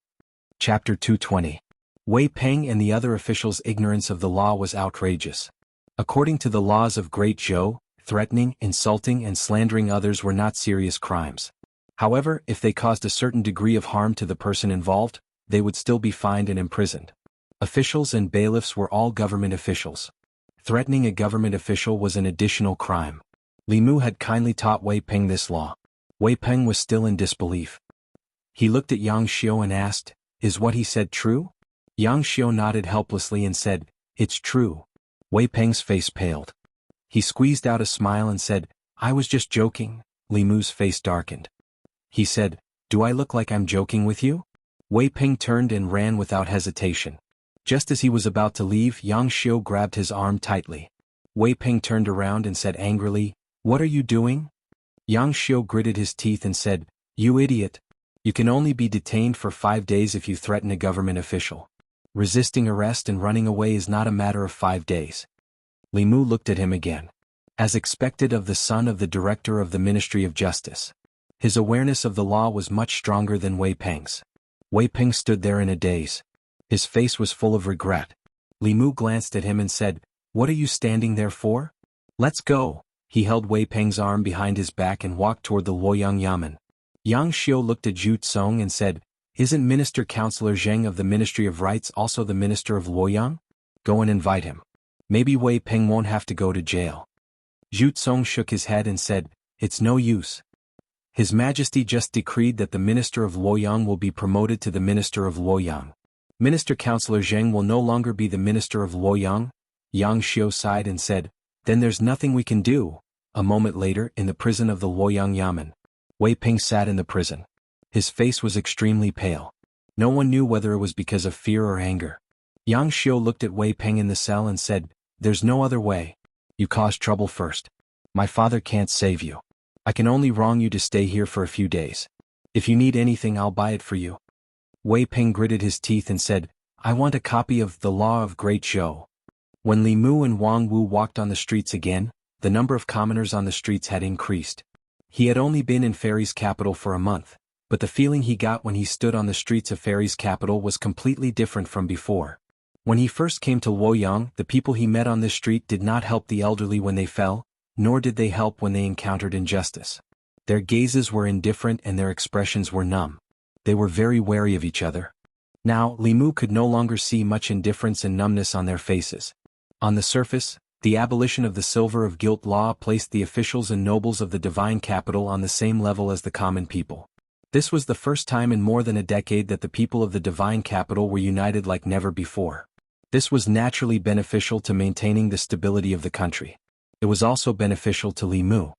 Chapter 220. Wei Peng and the other officials' ignorance of the law was outrageous. According to the laws of Great Zhou, threatening, insulting and slandering others were not serious crimes. However, if they caused a certain degree of harm to the person involved, they would still be fined and imprisoned. Officials and bailiffs were all government officials. Threatening a government official was an additional crime. Li Mu had kindly taught Wei Peng this law. Wei Peng was still in disbelief. He looked at Yang Xiu and asked, "Is what he said true?" Yang Xiu nodded helplessly and said, "It's true." Wei Peng's face paled. He squeezed out a smile and said, "I was just joking." Li Mu's face darkened. He said, "Do I look like I'm joking with you?" Wei Peng turned and ran without hesitation. Just as he was about to leave, Yang Xiu grabbed his arm tightly. Wei Peng turned around and said angrily, "What are you doing?" Yang Xiu gritted his teeth and said, "You idiot. You can only be detained for 5 days if you threaten a government official. Resisting arrest and running away is not a matter of 5 days." Li Mu looked at him again. As expected of the son of the director of the Ministry of Justice, his awareness of the law was much stronger than Wei Peng's. Wei Peng stood there in a daze. His face was full of regret. Li Mu glanced at him and said, "What are you standing there for? Let's go." He held Wei Peng's arm behind his back and walked toward the Luoyang Yamen. Yang Xiu looked at Zhu Tsong and said, "Isn't Minister Councillor Zheng of the Ministry of Rights also the Minister of Luoyang? Go and invite him. Maybe Wei Peng won't have to go to jail." Zhu Tsong shook his head and said, "It's no use. His Majesty just decreed that the Minister of Luoyang will be promoted to the Minister of Luoyang. Minister Councillor Zheng will no longer be the Minister of Luoyang." Yang Xiu sighed and said, "Then there's nothing we can do." A moment later, in the prison of the Luoyang Yamen, Wei Peng sat in the prison. His face was extremely pale. No one knew whether it was because of fear or anger. Yang Xiu looked at Wei Peng in the cell and said, "There's no other way. You caused trouble first. My father can't save you. I can only wrong you to stay here for a few days. If you need anything, I'll buy it for you." Wei Peng gritted his teeth and said, "I want a copy of The Law of Great Zhou." When Li Mu and Wang Wu walked on the streets again, the number of commoners on the streets had increased. He had only been in Fairy's capital for a month, but the feeling he got when he stood on the streets of Fairy's capital was completely different from before. When he first came to Luoyang, the people he met on this street did not help the elderly when they fell, nor did they help when they encountered injustice. Their gazes were indifferent and their expressions were numb. They were very wary of each other. Now, Li Mu could no longer see much indifference and numbness on their faces. On the surface, the abolition of the silver of guilt law placed the officials and nobles of the divine capital on the same level as the common people. This was the first time in more than a decade that the people of the divine capital were united like never before. This was naturally beneficial to maintaining the stability of the country. It was also beneficial to Li Mu.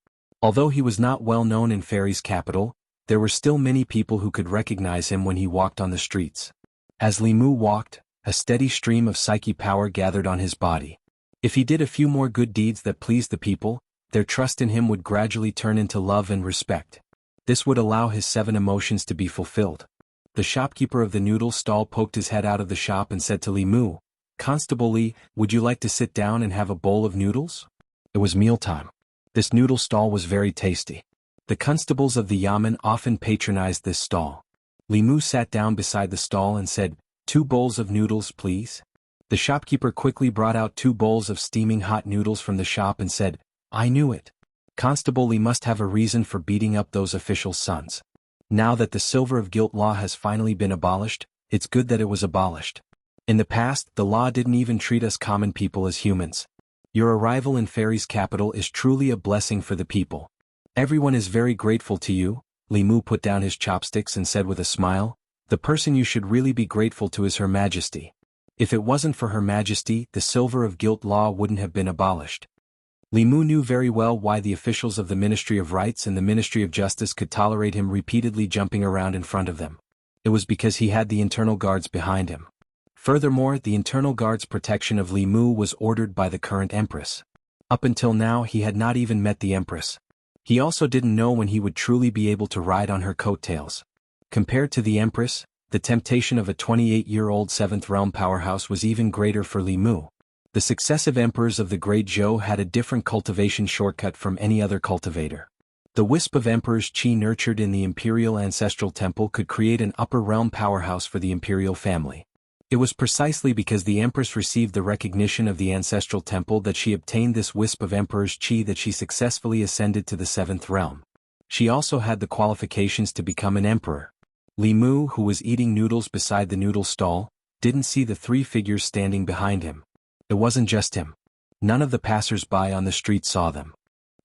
Although he was not well known in Fairy's capital, there were still many people who could recognize him when he walked on the streets. As Li Mu walked, a steady stream of psyche power gathered on his body. If he did a few more good deeds that pleased the people, their trust in him would gradually turn into love and respect. This would allow his 7 emotions to be fulfilled. The shopkeeper of the noodle stall poked his head out of the shop and said to Li Mu, "Constable Li, would you like to sit down and have a bowl of noodles?" It was mealtime. This noodle stall was very tasty. The constables of the yamen often patronized this stall. Li Mu sat down beside the stall and said, "2 bowls of noodles, please." The shopkeeper quickly brought out 2 bowls of steaming hot noodles from the shop and said, "I knew it. Constable Li must have a reason for beating up those officials' sons. Now that the silver of guilt law has finally been abolished, it's good that it was abolished. In the past, the law didn't even treat us common people as humans. Your arrival in Fairy's capital is truly a blessing for the people. Everyone is very grateful to you." Li Mu put down his chopsticks and said with a smile, "The person you should really be grateful to is Her Majesty. If it wasn't for Her Majesty, the silver of guilt law wouldn't have been abolished." Li Mu knew very well why the officials of the Ministry of Rights and the Ministry of Justice could tolerate him repeatedly jumping around in front of them. It was because he had the internal guards behind him. Furthermore, the internal guard's protection of Li Mu was ordered by the current empress. Up until now he had not even met the empress. He also didn't know when he would truly be able to ride on her coattails. Compared to the empress, the temptation of a 28-year-old 7th realm powerhouse was even greater for Li Mu. The successive emperors of the Great Zhou had a different cultivation shortcut from any other cultivator. The wisp of emperor's qi nurtured in the imperial ancestral temple could create an upper realm powerhouse for the imperial family. It was precisely because the empress received the recognition of the ancestral temple that she obtained this wisp of emperor's qi that she successfully ascended to the 7th realm. She also had the qualifications to become an emperor. Li Mu, who was eating noodles beside the noodle stall, didn't see the 3 figures standing behind him. It wasn't just him. None of the passers-by on the street saw them.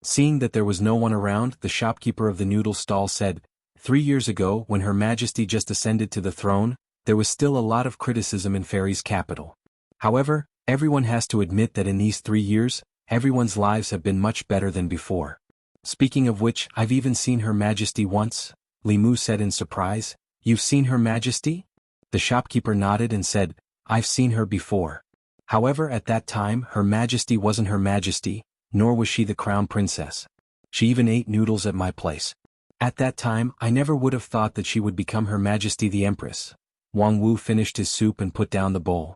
Seeing that there was no one around, the shopkeeper of the noodle stall said, 3 years ago, when Her Majesty just ascended to the throne, there was still a lot of criticism in Fairy's capital. However, everyone has to admit that in these 3 years, everyone's lives have been much better than before. Speaking of which, I've even seen Her Majesty once," Li Mu said in surprise. "You've seen Her Majesty?" The shopkeeper nodded and said, "I've seen her before. However, at that time, Her Majesty wasn't Her Majesty, nor was she the crown princess. She even ate noodles at my place. At that time, I never would have thought that she would become Her Majesty the Empress." Wang Wu finished his soup and put down the bowl.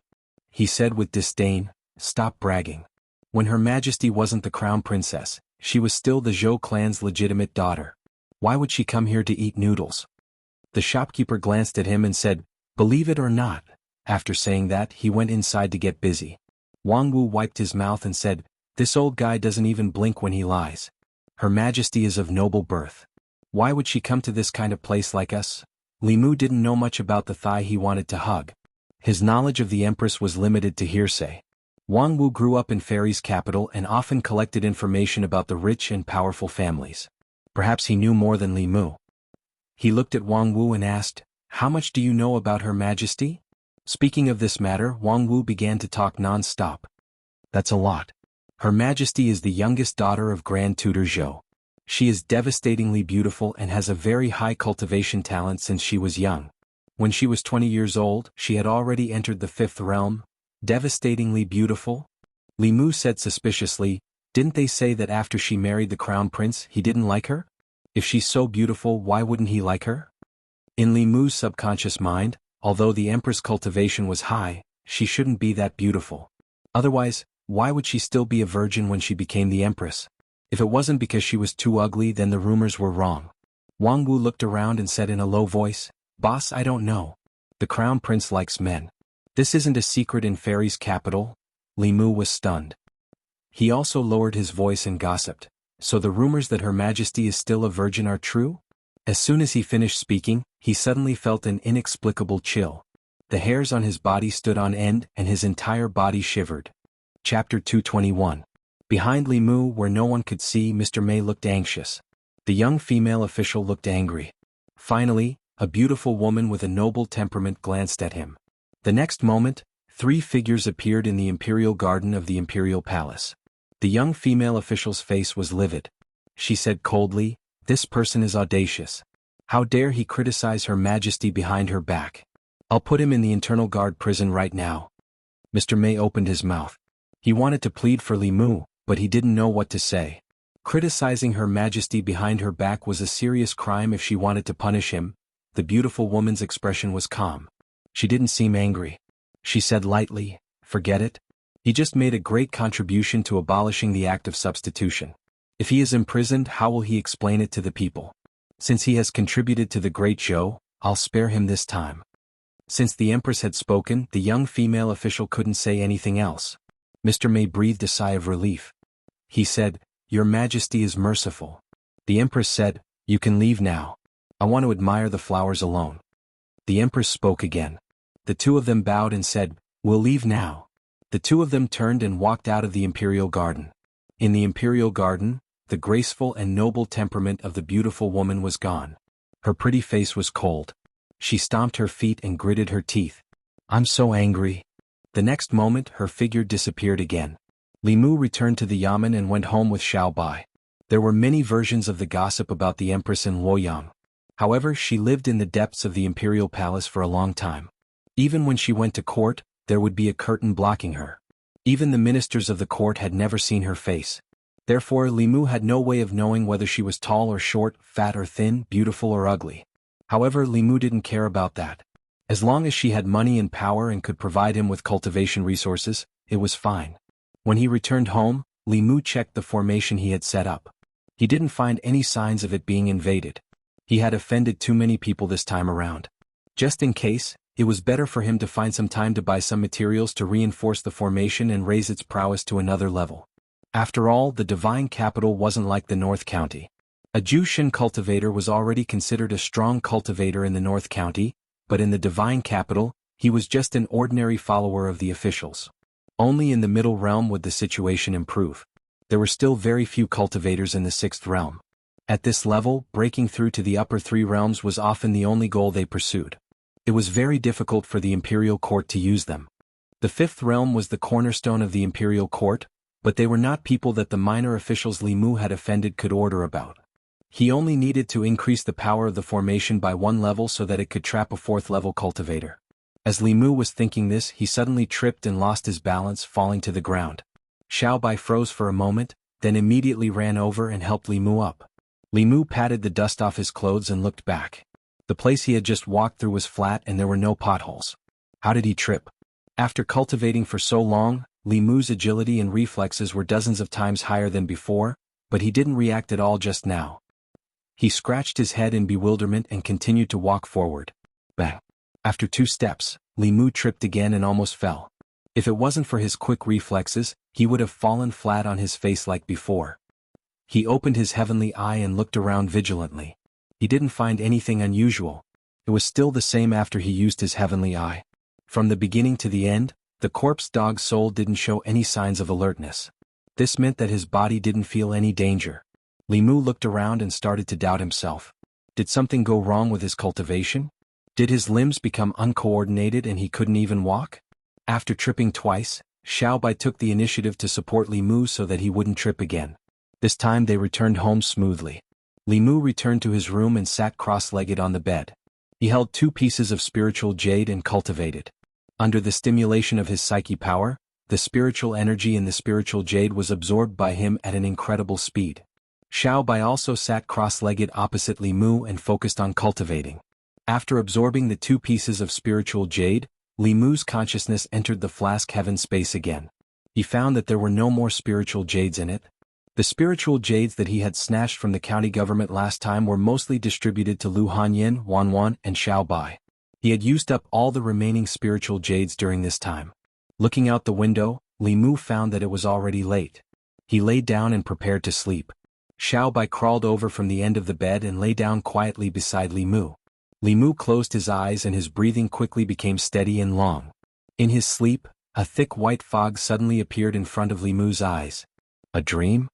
He said with disdain, "Stop bragging. When Her Majesty wasn't the crown princess, she was still the Zhou clan's legitimate daughter. Why would she come here to eat noodles?" The shopkeeper glanced at him and said, "Believe it or not." After saying that, he went inside to get busy. Wang Wu wiped his mouth and said, "This old guy doesn't even blink when he lies. Her Majesty is of noble birth. Why would she come to this kind of place like us?" Li Mu didn't know much about the thigh he wanted to hug. His knowledge of the Empress was limited to hearsay. Wang Wu grew up in Fairy's capital and often collected information about the rich and powerful families. Perhaps he knew more than Li Mu. He looked at Wang Wu and asked, "How much do you know about Her Majesty?" Speaking of this matter, Wang Wu began to talk non-stop. "That's a lot. Her Majesty is the youngest daughter of Grand Tutor Zhou. She is devastatingly beautiful and has a very high cultivation talent since she was young. When she was 20 years old, she had already entered the fifth realm. Devastatingly beautiful? Li Mu said suspiciously, didn't they say that after she married the crown prince, he didn't like her? If she's so beautiful, why wouldn't he like her? In Li Mu's subconscious mind, although the empress' cultivation was high, she shouldn't be that beautiful. Otherwise, why would she still be a virgin when she became the empress? If it wasn't because she was too ugly, then the rumors were wrong. Wang Wu looked around and said in a low voice, "Boss, I don't know. The crown prince likes men. This isn't a secret in Fairy's capital." Li Mu was stunned. He also lowered his voice and gossiped, "So the rumors that Her Majesty is still a virgin are true?" As soon as he finished speaking, he suddenly felt an inexplicable chill. The hairs on his body stood on end and his entire body shivered. Chapter 221. Behind Li Mu, where no one could see, Mr. Mei looked anxious. The young female official looked angry. Finally, a beautiful woman with a noble temperament glanced at him. The next moment, 3 figures appeared in the imperial garden of the imperial palace. The young female official's face was livid. She said coldly, "This person is audacious. How dare he criticize Her Majesty behind her back? I'll put him in the internal guard prison right now." Mr. Mei opened his mouth. He wanted to plead for Li Mu, but he didn't know what to say. Criticizing Her Majesty behind her back was a serious crime if she wanted to punish him. The beautiful woman's expression was calm. She didn't seem angry. She said lightly, "Forget it. He just made a great contribution to abolishing the act of substitution. If he is imprisoned, how will he explain it to the people? Since he has contributed to the great show, I'll spare him this time." Since the Empress had spoken, the young female official couldn't say anything else. Mr. Mei breathed a sigh of relief. He said, "Your Majesty is merciful." The Empress said, "You can leave now. I want to admire the flowers alone." The Empress spoke again. The 2 of them bowed and said, "We'll leave now." The 2 of them turned and walked out of the imperial garden. In the imperial garden, the graceful and noble temperament of the beautiful woman was gone. Her pretty face was cold. She stomped her feet and gritted her teeth. "I'm so angry." The next moment, her figure disappeared again. Li Mu returned to the Yamen and went home with Xiao Bai. There were many versions of the gossip about the Empress in Luoyang. However, she lived in the depths of the imperial palace for a long time. Even when she went to court, there would be a curtain blocking her. Even the ministers of the court had never seen her face. Therefore, Li Mu had no way of knowing whether she was tall or short, fat or thin, beautiful or ugly. However, Li Mu didn't care about that. As long as she had money and power and could provide him with cultivation resources, it was fine. When he returned home, Li Mu checked the formation he had set up. He didn't find any signs of it being invaded. He had offended too many people this time around. Just in case, it was better for him to find some time to buy some materials to reinforce the formation and raise its prowess to another level. After all, the divine capital wasn't like the North County. A Jushin cultivator was already considered a strong cultivator in the North County, but in the divine capital, he was just an ordinary follower of the officials. Only in the middle realm would the situation improve. There were still very few cultivators in the 6th realm. At this level, breaking through to the upper 3 realms was often the only goal they pursued. It was very difficult for the imperial court to use them. The 5th realm was the cornerstone of the imperial court, but they were not people that the minor officials Li Mu had offended could order about. He only needed to increase the power of the formation by 1 level so that it could trap a 4th level cultivator. As Li Mu was thinking this, he suddenly tripped and lost his balance, falling to the ground. Xiao Bai froze for a moment, then immediately ran over and helped Li Mu up. Li Mu patted the dust off his clothes and looked back. The place he had just walked through was flat and there were no potholes. How did he trip? After cultivating for so long, Li Mu's agility and reflexes were dozens of times higher than before, but he didn't react at all just now. He scratched his head in bewilderment and continued to walk forward. Bang! After 2 steps, Li Mu tripped again and almost fell. If it wasn't for his quick reflexes, he would have fallen flat on his face like before. He opened his heavenly eye and looked around vigilantly. He didn't find anything unusual. It was still the same after he used his heavenly eye. From the beginning to the end, the corpse dog's soul didn't show any signs of alertness. This meant that his body didn't feel any danger. Li Mu looked around and started to doubt himself. Did something go wrong with his cultivation? Did his limbs become uncoordinated and he couldn't even walk? After tripping twice, Xiao Bai took the initiative to support Li Mu so that he wouldn't trip again. This time they returned home smoothly. Li Mu returned to his room and sat cross-legged on the bed. He held 2 pieces of spiritual jade and cultivated. Under the stimulation of his psyche power, the spiritual energy in the spiritual jade was absorbed by him at an incredible speed. Xiao Bai also sat cross-legged opposite Li Mu and focused on cultivating. After absorbing the 2 pieces of spiritual jade, Li Mu's consciousness entered the flask heaven space again. He found that there were no more spiritual jades in it. The spiritual jades that he had snatched from the county government last time were mostly distributed to Lu Hanyin, Wan Wan, and Xiao Bai. He had used up all the remaining spiritual jades during this time. Looking out the window, Li Mu found that it was already late. He lay down and prepared to sleep. Xiao Bai crawled over from the end of the bed and lay down quietly beside Li Mu. Li Mu closed his eyes and his breathing quickly became steady and long. In his sleep, a thick white fog suddenly appeared in front of Li Mu's eyes. A dream?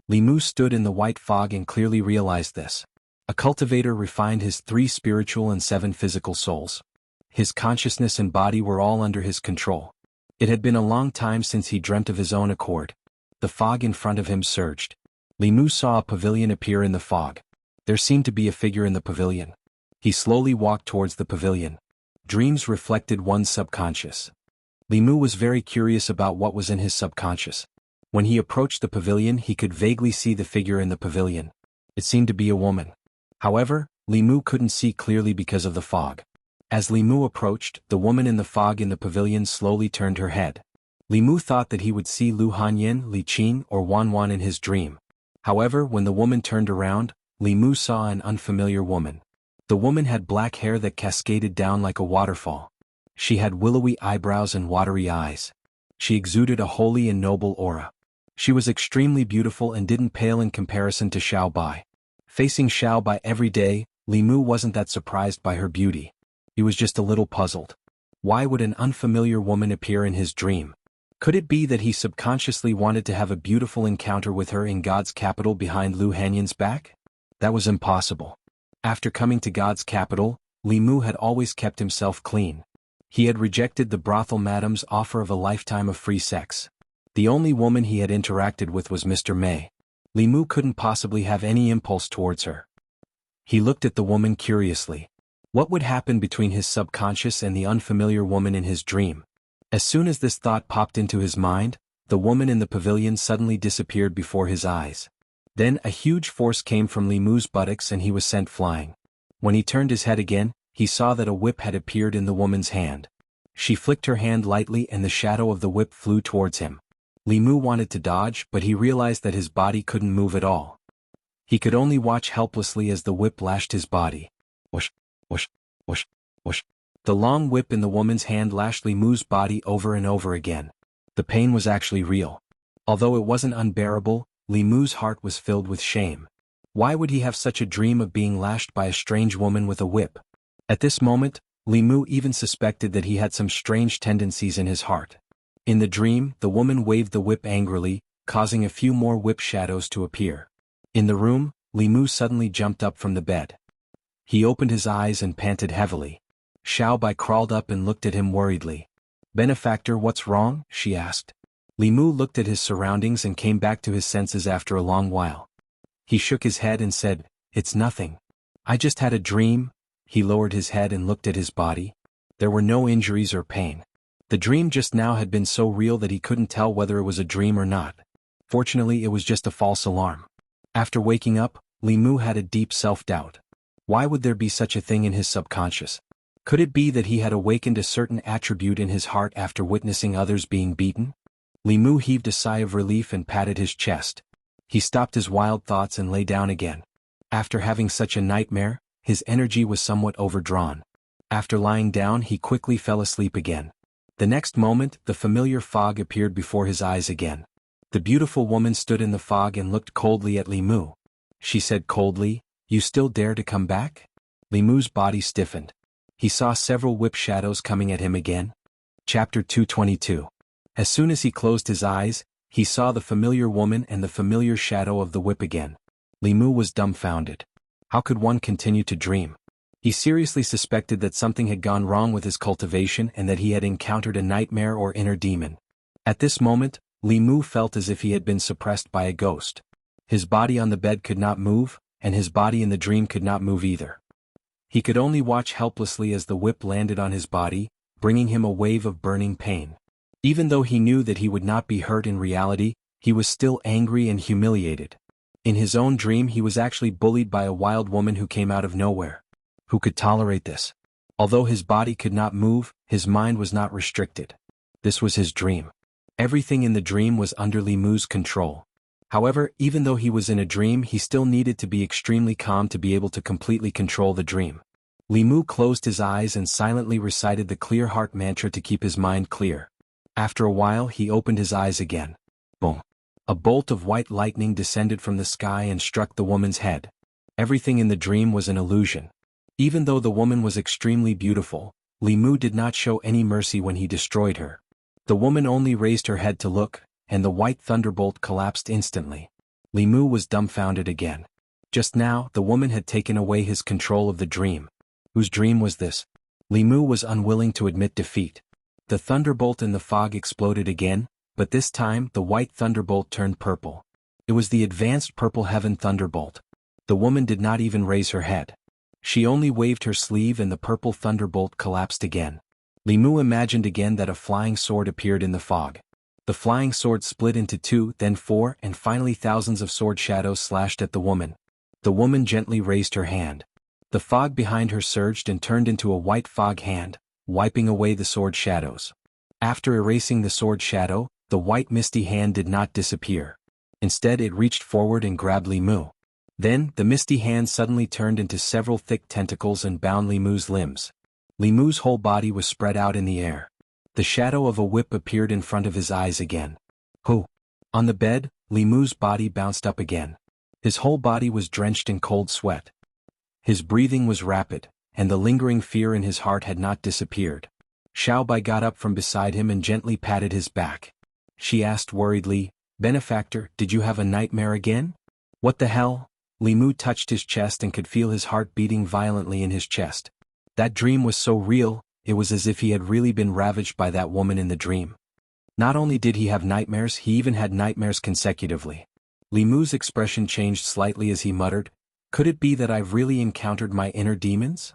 Li Mu stood in the white fog and clearly realized this. A cultivator refined his 3 spiritual and 7 physical souls. His consciousness and body were all under his control. It had been a long time since he dreamt of his own accord. The fog in front of him surged. Li Mu saw a pavilion appear in the fog. There seemed to be a figure in the pavilion. He slowly walked towards the pavilion. Dreams reflected one's subconscious. Li Mu was very curious about what was in his subconscious. When he approached the pavilion, he could vaguely see the figure in the pavilion. It seemed to be a woman. However, Li Mu couldn't see clearly because of the fog. As Li Mu approached, the woman in the fog in the pavilion slowly turned her head. Li Mu thought that he would see Lu Hanyin, Li Qin, or Wan Wan in his dream. However, when the woman turned around, Li Mu saw an unfamiliar woman. The woman had black hair that cascaded down like a waterfall. She had willowy eyebrows and watery eyes. She exuded a holy and noble aura. She was extremely beautiful and didn't pale in comparison to Xiao Bai. Facing Xiao Bai every day, Li Mu wasn't that surprised by her beauty. He was just a little puzzled. Why would an unfamiliar woman appear in his dream? Could it be that he subconsciously wanted to have a beautiful encounter with her in God's capital behind Lu Hanyin's back? That was impossible. After coming to God's capital, Li Mu had always kept himself clean. He had rejected the brothel madam's offer of a lifetime of free sex. The only woman he had interacted with was Mr. Mei. Li Mu couldn't possibly have any impulse towards her. He looked at the woman curiously. What would happen between his subconscious and the unfamiliar woman in his dream? As soon as this thought popped into his mind, the woman in the pavilion suddenly disappeared before his eyes. Then a huge force came from Li Mu's buttocks and he was sent flying. When he turned his head again, he saw that a whip had appeared in the woman's hand. She flicked her hand lightly and the shadow of the whip flew towards him. Li Mu wanted to dodge, but he realized that his body couldn't move at all. He could only watch helplessly as the whip lashed his body. Whoosh, whoosh, whoosh, whoosh. The long whip in the woman's hand lashed Li Mu's body over and over again. The pain was actually real. Although it wasn't unbearable, Li Mu's heart was filled with shame. Why would he have such a dream of being lashed by a strange woman with a whip? At this moment, Li Mu even suspected that he had some strange tendencies in his heart. In the dream, the woman waved the whip angrily, causing a few more whip shadows to appear. In the room, Li Mu suddenly jumped up from the bed. He opened his eyes and panted heavily. Xiao Bai crawled up and looked at him worriedly. "Benefactor, what's wrong?" she asked. Li Mu looked at his surroundings and came back to his senses after a long while. He shook his head and said, "It's nothing. I just had a dream." He lowered his head and looked at his body. There were no injuries or pain. The dream just now had been so real that he couldn't tell whether it was a dream or not. Fortunately, it was just a false alarm. After waking up, Li Mu had a deep self-doubt. Why would there be such a thing in his subconscious? Could it be that he had awakened a certain attribute in his heart after witnessing others being beaten? Li Mu heaved a sigh of relief and patted his chest. He stopped his wild thoughts and lay down again. After having such a nightmare, his energy was somewhat overdrawn. After lying down, he quickly fell asleep again. The next moment, the familiar fog appeared before his eyes again. The beautiful woman stood in the fog and looked coldly at Li Mu. She said coldly, "You still dare to come back?" Li Mu's body stiffened. He saw several whip shadows coming at him again. Chapter 222. As soon as he closed his eyes, he saw the familiar woman and the familiar shadow of the whip again. Li Mu was dumbfounded. How could one continue to dream? He seriously suspected that something had gone wrong with his cultivation and that he had encountered a nightmare or inner demon. At this moment, Li Mu felt as if he had been suppressed by a ghost. His body on the bed could not move, and his body in the dream could not move either. He could only watch helplessly as the whip landed on his body, bringing him a wave of burning pain. Even though he knew that he would not be hurt in reality, he was still angry and humiliated. In his own dream he was actually bullied by a wild woman who came out of nowhere. Who could tolerate this? Although his body could not move, his mind was not restricted. This was his dream. Everything in the dream was under Li Mu's control. However, even though he was in a dream, he still needed to be extremely calm to be able to completely control the dream. Li Mu closed his eyes and silently recited the clear heart mantra to keep his mind clear. After a while he opened his eyes again. Boom! A bolt of white lightning descended from the sky and struck the woman's head. Everything in the dream was an illusion. Even though the woman was extremely beautiful, Li Mu did not show any mercy when he destroyed her. The woman only raised her head to look, and the white thunderbolt collapsed instantly. Li Mu was dumbfounded again. Just now, the woman had taken away his control of the dream. Whose dream was this? Li Mu was unwilling to admit defeat. The thunderbolt in the fog exploded again, but this time the white thunderbolt turned purple. It was the advanced purple heaven thunderbolt. The woman did not even raise her head. She only waved her sleeve and the purple thunderbolt collapsed again. Li Mu imagined again that a flying sword appeared in the fog. The flying sword split into 2, then 4, and finally thousands of sword shadows slashed at the woman. The woman gently raised her hand. The fog behind her surged and turned into a white fog hand, wiping away the sword shadows. After erasing the sword shadow, the white misty hand did not disappear. Instead it reached forward and grabbed Li Mu. Then, the misty hand suddenly turned into several thick tentacles and bound Li Mu's limbs. Li Mu's whole body was spread out in the air. The shadow of a whip appeared in front of his eyes again. Who? On the bed, Li Mu's body bounced up again. His whole body was drenched in cold sweat. His breathing was rapid, and the lingering fear in his heart had not disappeared. Xiao Bai got up from beside him and gently patted his back. She asked worriedly, "Benefactor, did you have a nightmare again?" "What the hell?" Li Mu touched his chest and could feel his heart beating violently in his chest. That dream was so real, it was as if he had really been ravaged by that woman in the dream. Not only did he have nightmares, he even had nightmares consecutively. Li Mu's expression changed slightly as he muttered, "Could it be that I've really encountered my inner demons?"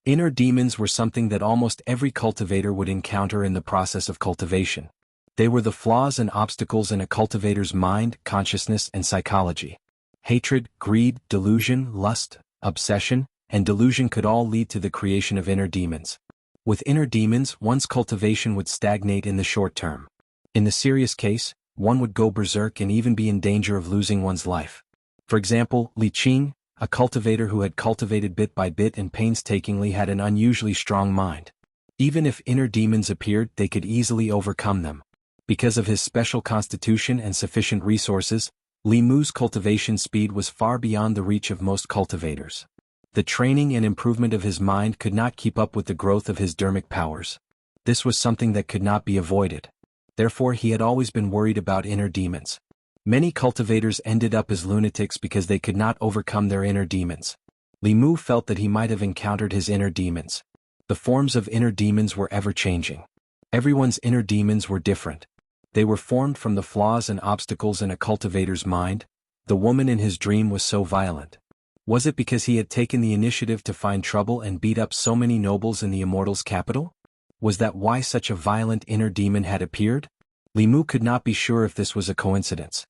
Inner demons were something that almost every cultivator would encounter in the process of cultivation. They were the flaws and obstacles in a cultivator's mind, consciousness, and psychology. Hatred, greed, delusion, lust, obsession, and delusion could all lead to the creation of inner demons. With inner demons, one's cultivation would stagnate in the short term. In the serious case, one would go berserk and even be in danger of losing one's life. For example, Li Qing, a cultivator who had cultivated bit by bit and painstakingly, had an unusually strong mind. Even if inner demons appeared, they could easily overcome them. Because of his special constitution and sufficient resources, Li Mu's cultivation speed was far beyond the reach of most cultivators. The training and improvement of his mind could not keep up with the growth of his dermic powers. This was something that could not be avoided. Therefore he had always been worried about inner demons. Many cultivators ended up as lunatics because they could not overcome their inner demons. Li Mu felt that he might have encountered his inner demons. The forms of inner demons were ever-changing. Everyone's inner demons were different. They were formed from the flaws and obstacles in a cultivator's mind. The woman in his dream was so violent. Was it because he had taken the initiative to find trouble and beat up so many nobles in the Immortals' capital? Was that why such a violent inner demon had appeared? Li Mu could not be sure if this was a coincidence.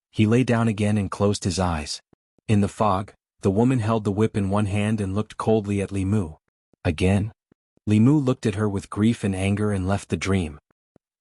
He lay down again and closed his eyes. In the fog, the woman held the whip in one hand and looked coldly at Li Mu. Again? Li Mu looked at her with grief and anger and left the dream.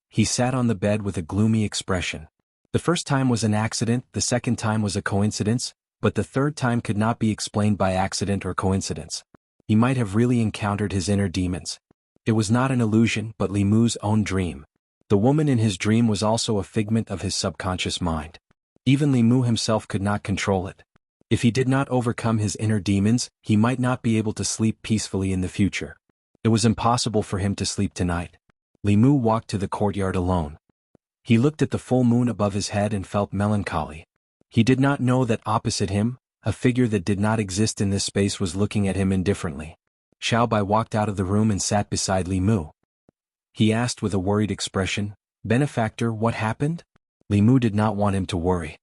He sat on the bed with a gloomy expression. The first time was an accident, the second time was a coincidence, but the third time could not be explained by accident or coincidence. He might have really encountered his inner demons. It was not an illusion but Li Mu's own dream. The woman in his dream was also a figment of his subconscious mind. Even Li Mu himself could not control it. If he did not overcome his inner demons, he might not be able to sleep peacefully in the future. It was impossible for him to sleep tonight. Li Mu walked to the courtyard alone. He looked at the full moon above his head and felt melancholy. He did not know that opposite him, a figure that did not exist in this space was looking at him indifferently. Xiao Bai walked out of the room and sat beside Li Mu. He asked with a worried expression, "Benefactor, what happened?" Li Mu did not want him to worry.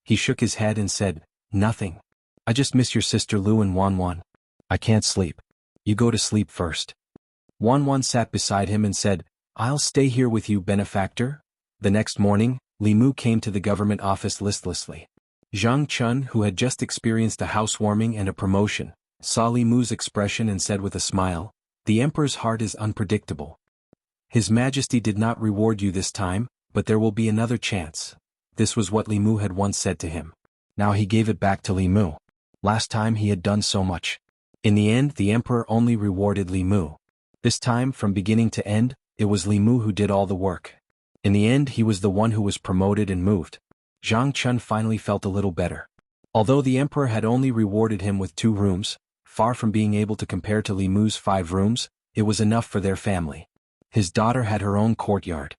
He shook his head and said, "Nothing. I just miss your sister Lu and Wanwan. I can't sleep. You go to sleep first." Wanwan sat beside him and said, "I'll stay here with you, benefactor." The next morning, Li Mu came to the government office listlessly. Zhang Chun, who had just experienced a housewarming and a promotion, saw Li Mu's expression and said with a smile, "The emperor's heart is unpredictable. His Majesty did not reward you this time, but there will be another chance." This was what Li Mu had once said to him. Now he gave it back to Li Mu. Last time he had done so much. In the end, the emperor only rewarded Li Mu. This time, from beginning to end, it was Li Mu who did all the work. In the end, he was the one who was promoted and moved. Zhang Chun finally felt a little better. Although the emperor had only rewarded him with 2 rooms, far from being able to compare to Li Mu's 5 rooms, it was enough for their family. His daughter had her own courtyard.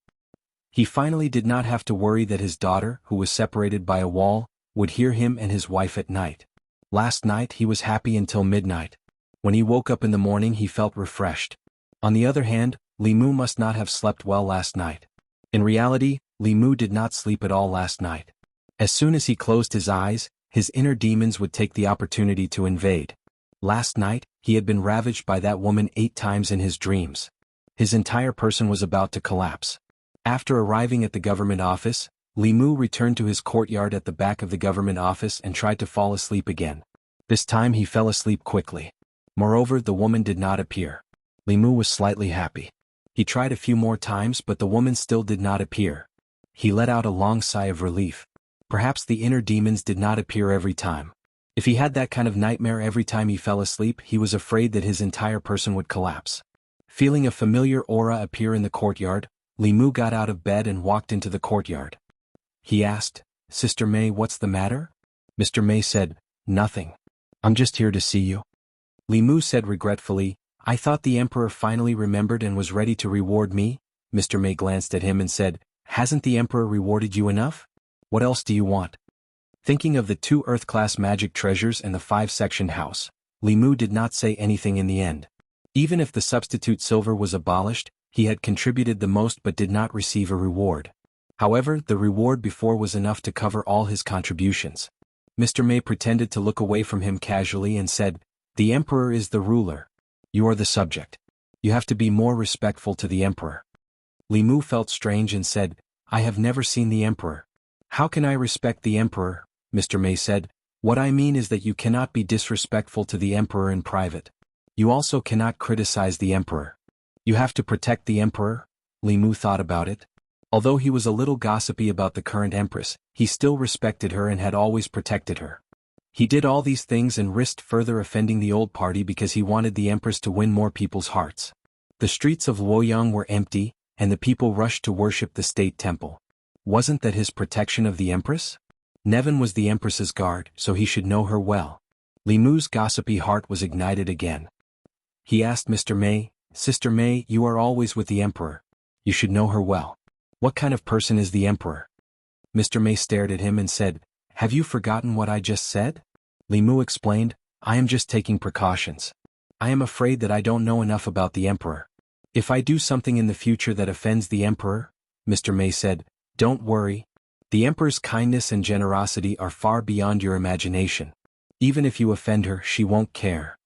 He finally did not have to worry that his daughter, who was separated by a wall, would hear him and his wife at night. Last night he was happy until midnight. When he woke up in the morning he felt refreshed. On the other hand, Li Mu must not have slept well last night. In reality, Li Mu did not sleep at all last night. As soon as he closed his eyes, his inner demons would take the opportunity to invade. Last night, he had been ravaged by that woman 8 times in his dreams. His entire person was about to collapse. After arriving at the government office, Li Mu returned to his courtyard at the back of the government office and tried to fall asleep again. This time he fell asleep quickly. Moreover, the woman did not appear. Li Mu was slightly happy. He tried a few more times but the woman still did not appear. He let out a long sigh of relief. Perhaps the inner demons did not appear every time. If he had that kind of nightmare every time he fell asleep, he was afraid that his entire person would collapse. Feeling a familiar aura appear in the courtyard, Li Mu got out of bed and walked into the courtyard. He asked, "Sister May, what's the matter?" Mr. May said, "Nothing. I'm just here to see you." Li Mu said regretfully, "I thought the emperor finally remembered and was ready to reward me." Mr. May glanced at him and said, "Hasn't the emperor rewarded you enough? What else do you want?" Thinking of the 2 Earth-class magic treasures and the 5-section house, Li Mu did not say anything in the end. Even if the substitute silver was abolished, he had contributed the most but did not receive a reward. However, the reward before was enough to cover all his contributions. Mr. May pretended to look away from him casually and said, "The emperor is the ruler. You are the subject. You have to be more respectful to the emperor." Li Mu felt strange and said, "I have never seen the emperor. How can I respect the emperor?" Mr. May said, "What I mean is that you cannot be disrespectful to the emperor in private. You also cannot criticize the emperor. You have to protect the emperor." Li Mu thought about it. Although he was a little gossipy about the current empress, he still respected her and had always protected her. He did all these things and risked further offending the old party because he wanted the empress to win more people's hearts. The streets of Luoyang were empty, and the people rushed to worship the state temple. Wasn't that his protection of the empress? Nevin was the empress's guard, so he should know her well. Li Mu's gossipy heart was ignited again. He asked Mr. May, "Sister May, you are always with the emperor. You should know her well. What kind of person is the emperor?" Mr. May stared at him and said, "Have you forgotten what I just said?" Li Mu explained, "I am just taking precautions. I am afraid that I don't know enough about the emperor. If I do something in the future that offends the emperor," Mr. May said, "don't worry. The emperor's kindness and generosity are far beyond your imagination. Even if you offend her, she won't care."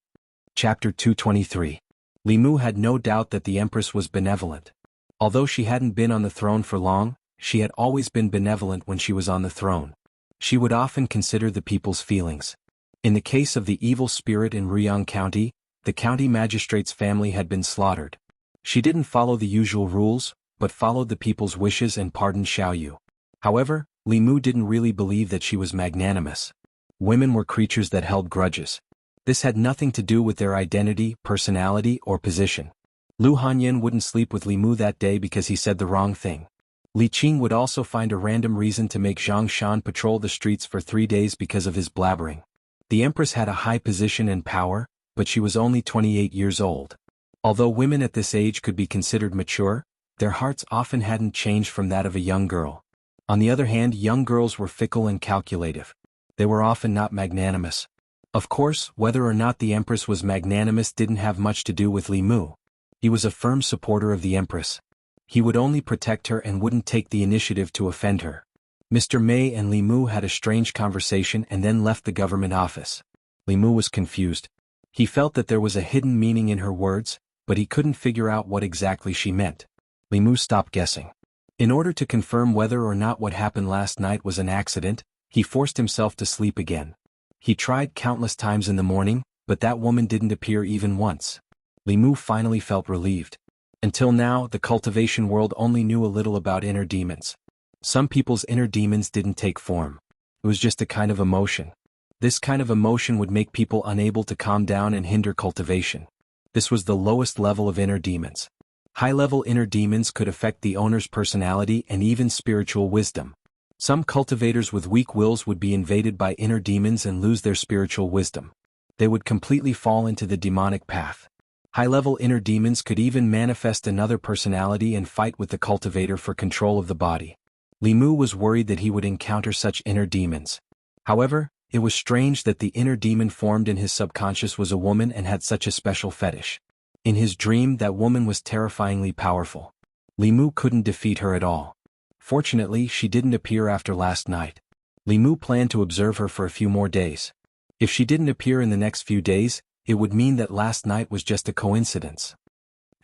Chapter 223. Li Mu had no doubt that the empress was benevolent. Although she hadn't been on the throne for long, she had always been benevolent when she was on the throne. She would often consider the people's feelings. In the case of the evil spirit in Ruyang County, the county magistrate's family had been slaughtered. She didn't follow the usual rules, but followed the people's wishes and pardoned Xiaoyu. However, Li Mu didn't really believe that she was magnanimous. Women were creatures that held grudges. This had nothing to do with their identity, personality, or position. Lu Hanyan wouldn't sleep with Li Mu that day because he said the wrong thing. Li Qing would also find a random reason to make Zhang Shan patrol the streets for 3 days because of his blabbering. The empress had a high position and power, but she was only 28 years old. Although women at this age could be considered mature, their hearts often hadn't changed from that of a young girl. On the other hand, young girls were fickle and calculative. They were often not magnanimous. Of course, whether or not the empress was magnanimous didn't have much to do with Li Mu. He was a firm supporter of the empress. He would only protect her and wouldn't take the initiative to offend her. Mr. Mei and Li Mu had a strange conversation and then left the government office. Li Mu was confused. He felt that there was a hidden meaning in her words, but he couldn't figure out what exactly she meant. Li Mu stopped guessing. In order to confirm whether or not what happened last night was an accident, he forced himself to sleep again. He tried countless times in the morning, but that woman didn't appear even once. Li Mu finally felt relieved. Until now, the cultivation world only knew a little about inner demons. Some people's inner demons didn't take form. It was just a kind of emotion. This kind of emotion would make people unable to calm down and hinder cultivation. This was the lowest level of inner demons. High-level inner demons could affect the owner's personality and even spiritual wisdom. Some cultivators with weak wills would be invaded by inner demons and lose their spiritual wisdom. They would completely fall into the demonic path. High-level inner demons could even manifest another personality and fight with the cultivator for control of the body. Li Mu was worried that he would encounter such inner demons. However, it was strange that the inner demon formed in his subconscious was a woman and had such a special fetish. In his dream, that woman was terrifyingly powerful. Li Mu couldn't defeat her at all. Fortunately, she didn't appear after last night. Li Mu planned to observe her for a few more days. If she didn't appear in the next few days, it would mean that last night was just a coincidence.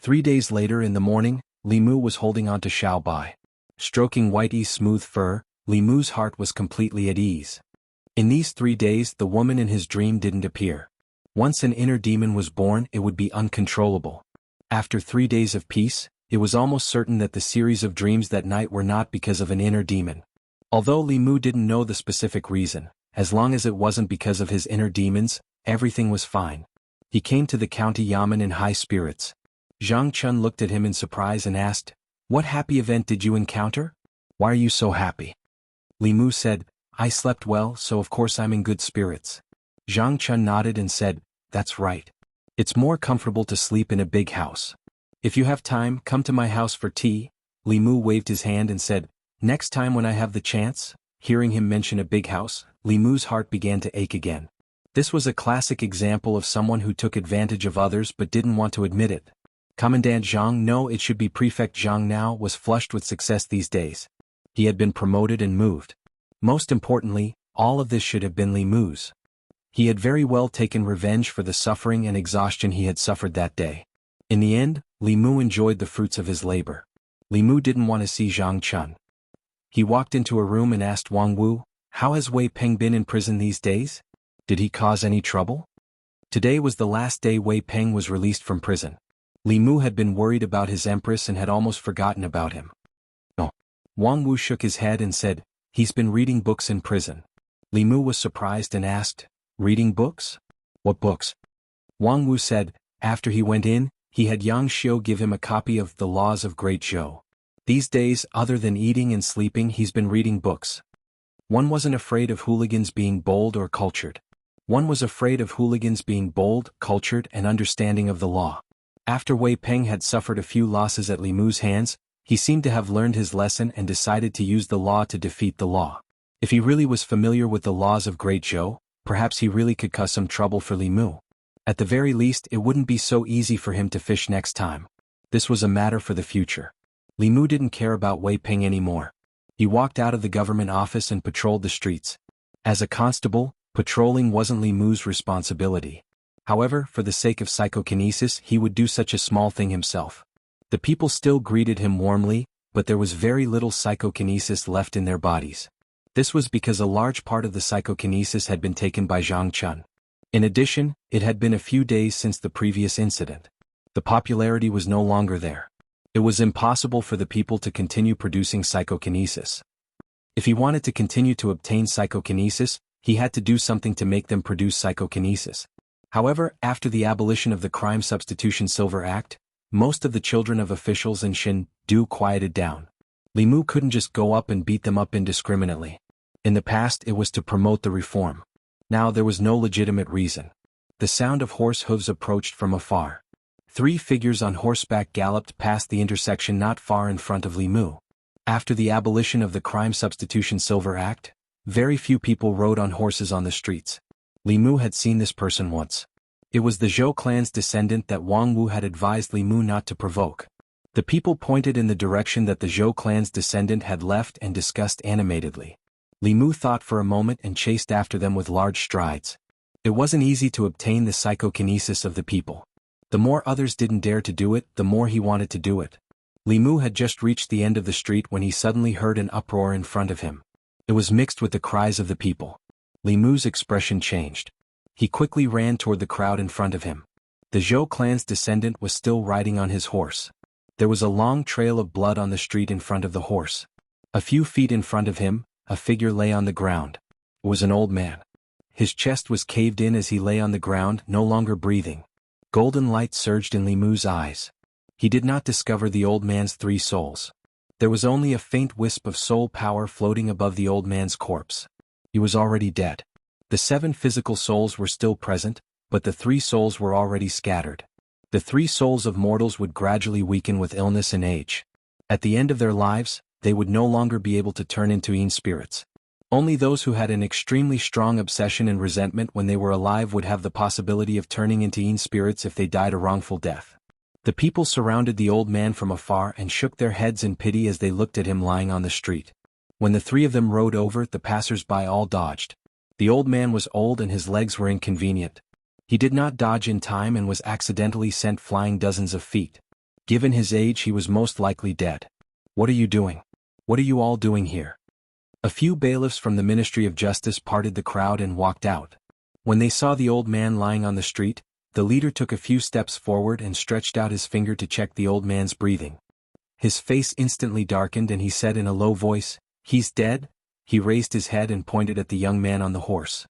3 days later in the morning, Li Mu was holding on to Xiao Bai. Stroking Whitey's smooth fur, Li Mu's heart was completely at ease. In these 3 days, the woman in his dream didn't appear. Once an inner demon was born, it would be uncontrollable. After 3 days of peace, it was almost certain that the series of dreams that night were not because of an inner demon. Although Li Mu didn't know the specific reason, as long as it wasn't because of his inner demons, everything was fine. He came to the county yamen in high spirits. Zhang Chun looked at him in surprise and asked, "What happy event did you encounter? Why are you so happy?" Li Mu said, "I slept well, so of course I'm in good spirits." Zhang Chun nodded and said, "That's right. It's more comfortable to sleep in a big house. If you have time, come to my house for tea." Li Mu waved his hand and said, "Next time when I have the chance." Hearing him mention a big house, Li Mu's heart began to ache again. This was a classic example of someone who took advantage of others but didn't want to admit it. Commandant Zhang, no, it should be Prefect Zhang now, was flushed with success these days. He had been promoted and moved. Most importantly, all of this should have been Li Mu's. He had very well taken revenge for the suffering and exhaustion he had suffered that day. In the end, Li Mu enjoyed the fruits of his labor. Li Mu didn't want to see Zhang Chun. He walked into a room and asked Wang Wu, "How has Wei Peng been in prison these days? Did he cause any trouble?" Today was the last day Wei Peng was released from prison. Li Mu had been worried about his empress and had almost forgotten about him. No. Wang Wu shook his head and said, "He's been reading books in prison." Li Mu was surprised and asked, "Reading books? What books?" Wang Wu said, after he went in, he had Yang Xiu give him a copy of The Laws of Great Zhou. These days, other than eating and sleeping, he's been reading books. One wasn't afraid of hooligans being bold or cultured. One was afraid of hooligans being bold, cultured, and understanding of the law. After Wei Peng had suffered a few losses at Li Mu's hands, he seemed to have learned his lesson and decided to use the law to defeat the law. If he really was familiar with the laws of Great Zhou, perhaps he really could cause some trouble for Li Mu. At the very least, it wouldn't be so easy for him to fish next time. This was a matter for the future. Li Mu didn't care about Wei Peng anymore. He walked out of the government office and patrolled the streets. As a constable, patrolling wasn't Li Mu's responsibility. However, for the sake of psychokinesis, he would do such a small thing himself. The people still greeted him warmly, but there was very little psychokinesis left in their bodies. This was because a large part of the psychokinesis had been taken by Zhang Chun. In addition, it had been a few days since the previous incident. The popularity was no longer there. It was impossible for the people to continue producing psychokinesis. If he wanted to continue to obtain psychokinesis, he had to do something to make them produce psychokinesis. However, after the abolition of the Crime Substitution Silver Act, most of the children of officials in Shin-Du quieted down. Li Mu couldn't just go up and beat them up indiscriminately. In the past, it was to promote the reform. Now there was no legitimate reason. The sound of horse hooves approached from afar. 3 figures on horseback galloped past the intersection not far in front of Li Mu. After the abolition of the Crime Substitution Silver Act, very few people rode on horses on the streets. Li Mu had seen this person once. It was the Zhou clan's descendant that Wang Wu had advised Li Mu not to provoke. The people pointed in the direction that the Zhou clan's descendant had left and discussed animatedly. Li Mu thought for a moment and chased after them with large strides. It wasn't easy to obtain the psychokinesis of the people. The more others didn't dare to do it, the more he wanted to do it. Li Mu had just reached the end of the street when he suddenly heard an uproar in front of him. It was mixed with the cries of the people. Li Mu's expression changed. He quickly ran toward the crowd in front of him. The Zhou clan's descendant was still riding on his horse. There was a long trail of blood on the street in front of the horse. A few feet in front of him, a figure lay on the ground. It was an old man. His chest was caved in as he lay on the ground, no longer breathing. Golden light surged in Li Mu's eyes. He did not discover the old man's 3 souls. There was only a faint wisp of soul power floating above the old man's corpse. He was already dead. The 7 physical souls were still present, but the 3 souls were already scattered. The 3 souls of mortals would gradually weaken with illness and age. At the end of their lives, they would no longer be able to turn into Yin spirits. Only those who had an extremely strong obsession and resentment when they were alive would have the possibility of turning into Yin spirits if they died a wrongful death. The people surrounded the old man from afar and shook their heads in pity as they looked at him lying on the street. When the 3 of them rode over, the passers-by all dodged. The old man was old and his legs were inconvenient. He did not dodge in time and was accidentally sent flying dozens of feet. Given his age, he was most likely dead. "What are you doing? What are you all doing here?" A few bailiffs from the Ministry of Justice parted the crowd and walked out. When they saw the old man lying on the street, the leader took a few steps forward and stretched out his finger to check the old man's breathing. His face instantly darkened and he said in a low voice, "He's dead?" He raised his head and pointed at the young man on the horse.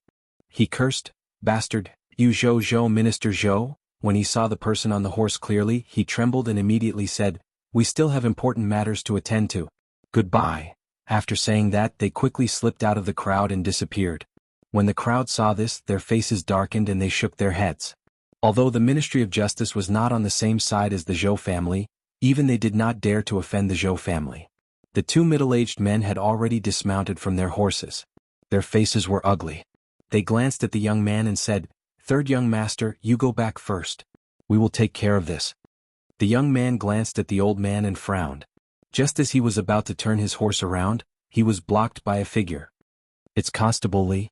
He cursed, "Bastard, you Zhou Minister Zhou." When he saw the person on the horse clearly, he trembled and immediately said, "We still have important matters to attend to. Goodbye." After saying that, they quickly slipped out of the crowd and disappeared. When the crowd saw this, their faces darkened and they shook their heads. Although the Ministry of Justice was not on the same side as the Zhou family, even they did not dare to offend the Zhou family. The 2 middle-aged men had already dismounted from their horses. Their faces were ugly. They glanced at the young man and said, "Third young master, you go back first. We will take care of this." The young man glanced at the old man and frowned. Just as he was about to turn his horse around, he was blocked by a figure. "It's Constable Li,"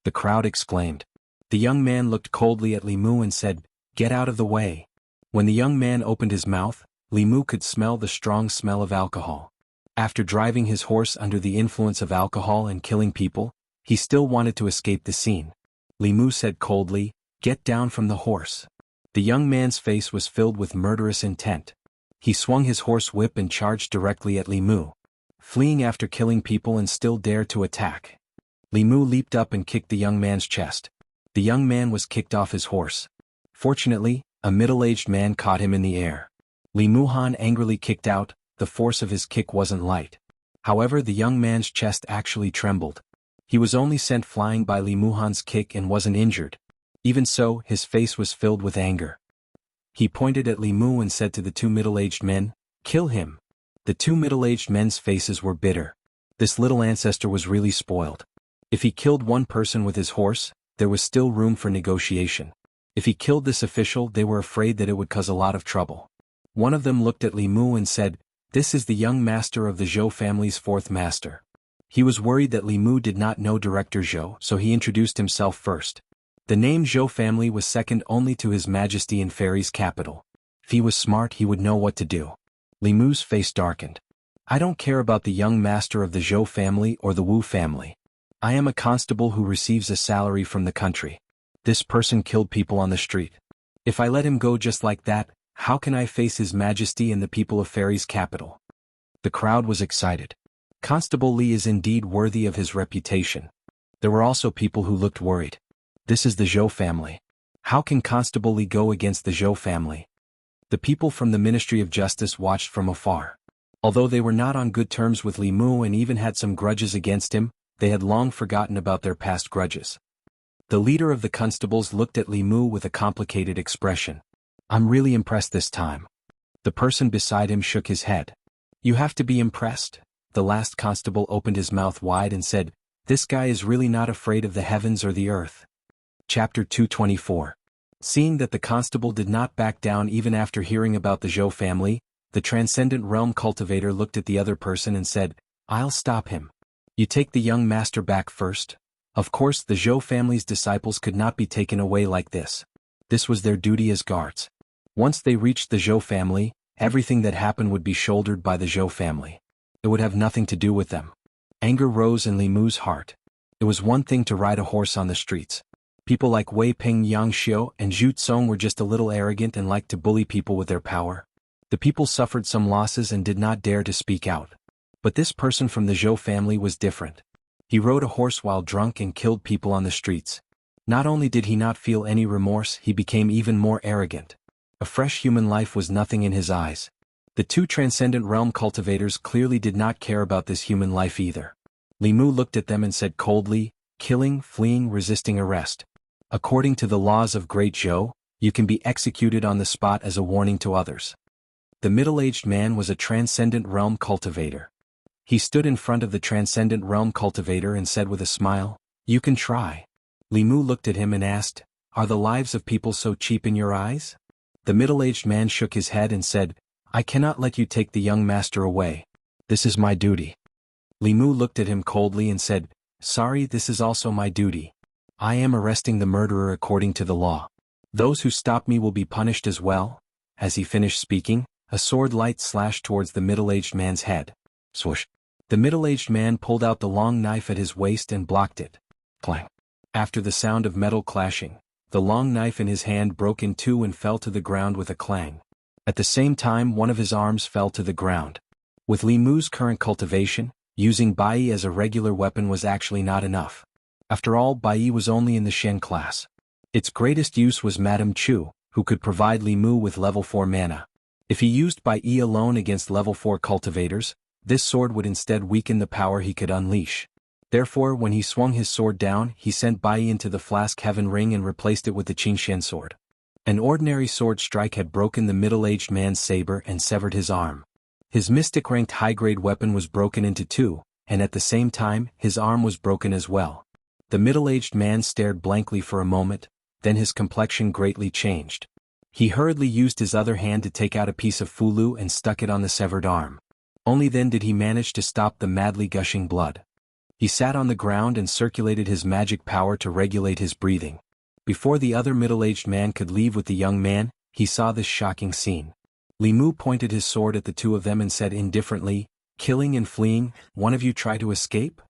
the crowd exclaimed. The young man looked coldly at Li Mu and said, "Get out of the way." When the young man opened his mouth, Li Mu could smell the strong smell of alcohol. After driving his horse under the influence of alcohol and killing people, he still wanted to escape the scene. Li Mu said coldly, "Get down from the horse." The young man's face was filled with murderous intent. He swung his horse whip and charged directly at Li Mu. Fleeing after killing people and still dare to attack. Li Mu leaped up and kicked the young man's chest. The young man was kicked off his horse. Fortunately, a middle-aged man caught him in the air. Li Muhan angrily kicked out. The force of his kick wasn't light. However, the young man's chest actually trembled. He was only sent flying by Li Muhan's kick and wasn't injured. Even so, his face was filled with anger. He pointed at Li Mu and said to the 2 middle-aged men, "Kill him." The 2 middle-aged men's faces were bitter. This little ancestor was really spoiled. If he killed one person with his horse, there was still room for negotiation. If he killed this official, they were afraid that it would cause a lot of trouble. One of them looked at Li Mu and said, "This is the young master of the Zhou family's 4th master." He was worried that Li Mu did not know Director Zhou, so he introduced himself first. The name Zhou family was second only to His Majesty in Fairy's capital. If he was smart, he would know what to do. Li Mu's face darkened. "I don't care about the young master of the Zhou family or the Wu family. I am a constable who receives a salary from the country. This person killed people on the street. If I let him go just like that, how can I face His Majesty and the people of Fairy's capital?" The crowd was excited. Constable Li is indeed worthy of his reputation. There were also people who looked worried. This is the Zhou family. How can Constable Li go against the Zhou family? The people from the Ministry of Justice watched from afar. Although they were not on good terms with Li Mu and even had some grudges against him, they had long forgotten about their past grudges. The leader of the constables looked at Li Mu with a complicated expression. "I'm really impressed this time." The person beside him shook his head. "You have to be impressed." The last constable opened his mouth wide and said, "This guy is really not afraid of the heavens or the earth." Chapter 224. Seeing that the constable did not back down even after hearing about the Zhou family, The Transcendent Realm cultivator looked at the other person and said, "I'll stop him. You take the young master back first." Of course, the Zhou family's disciples could not be taken away like this. This was their duty as guards. Once they reached the Zhou family, everything that happened would be shouldered by the Zhou family. It would have nothing to do with them. Anger rose in Li Mu's heart. It was one thing to ride a horse on the streets. People like Wei Ping, Yang Xiu, and Zhu Tsong were just a little arrogant and liked to bully people with their power. The people suffered some losses and did not dare to speak out. But this person from the Zhou family was different. He rode a horse while drunk and killed people on the streets. Not only did he not feel any remorse, he became even more arrogant. A fresh human life was nothing in his eyes. The two Transcendent Realm cultivators clearly did not care about this human life either. Li Mu looked at them and said coldly, "Killing, fleeing, resisting arrest. According to the laws of Great Zhou, you can be executed on the spot as a warning to others." The middle-aged man was a Transcendent Realm cultivator. He stood in front of the Transcendent Realm cultivator and said with a smile, "You can try." Li Mu looked at him and asked, "Are the lives of people so cheap in your eyes?" The middle-aged man shook his head and said, "I cannot let you take the young master away. This is my duty." Li Mu looked at him coldly and said, "Sorry, this is also my duty. I am arresting the murderer according to the law. Those who stop me will be punished as well." As he finished speaking, a sword light slashed towards the middle-aged man's head. Swoosh! The middle-aged man pulled out the long knife at his waist and blocked it. Clang! After the sound of metal clashing, the long knife in his hand broke in two and fell to the ground with a clang. At the same time, one of his arms fell to the ground. With Li Mu's current cultivation, using Bai as a regular weapon was actually not enough. After all, Bai was only in the Shen class. Its greatest use was Madame Chu, who could provide Li Mu with level 4 mana. If he used Bai alone against level 4 cultivators, this sword would instead weaken the power he could unleash. Therefore, when he swung his sword down, he sent Bai into the Flask Heaven Ring and replaced it with the Qingshan sword. An ordinary sword strike had broken the middle-aged man's saber and severed his arm. His mystic-ranked high-grade weapon was broken into two, and at the same time, his arm was broken as well. The middle-aged man stared blankly for a moment, then his complexion greatly changed. He hurriedly used his other hand to take out a piece of fulu and stuck it on the severed arm. Only then did he manage to stop the madly gushing blood. He sat on the ground and circulated his magic power to regulate his breathing. Before the other middle-aged man could leave with the young man, he saw this shocking scene. Li Mu pointed his sword at the two of them and said indifferently, "Killing and fleeing, one of you try to escape?"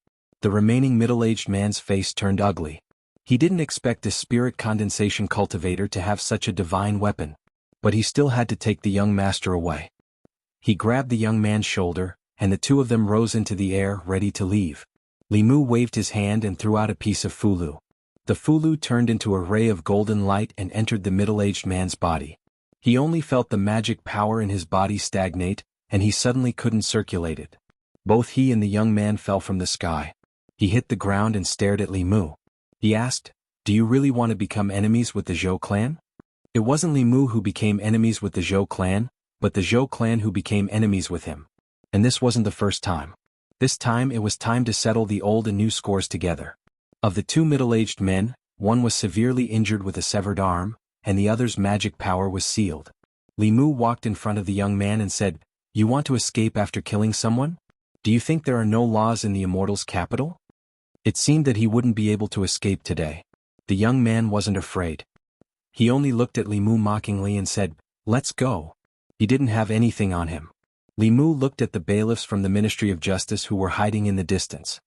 The remaining middle-aged man's face turned ugly. He didn't expect a spirit condensation cultivator to have such a divine weapon. But he still had to take the young master away. He grabbed the young man's shoulder, and the two of them rose into the air, ready to leave. Li Mu waved his hand and threw out a piece of fulu. The fulu turned into a ray of golden light and entered the middle-aged man's body. He only felt the magic power in his body stagnate, and he suddenly couldn't circulate it. Both he and the young man fell from the sky. He hit the ground and stared at Li Mu. He asked, "Do you really want to become enemies with the Zhou clan?" It wasn't Li Mu who became enemies with the Zhou clan, but the Zhou clan who became enemies with him. And this wasn't the first time. This time it was time to settle the old and new scores together. Of the two middle-aged men, one was severely injured with a severed arm, and the other's magic power was sealed. Li Mu walked in front of the young man and said, "You want to escape after killing someone? Do you think there are no laws in the Immortals' capital?" It seemed that he wouldn't be able to escape today. The young man wasn't afraid. He only looked at Li Mu mockingly and said, "Let's go." He didn't have anything on him. Li Mu looked at the bailiffs from the Ministry of Justice who were hiding in the distance.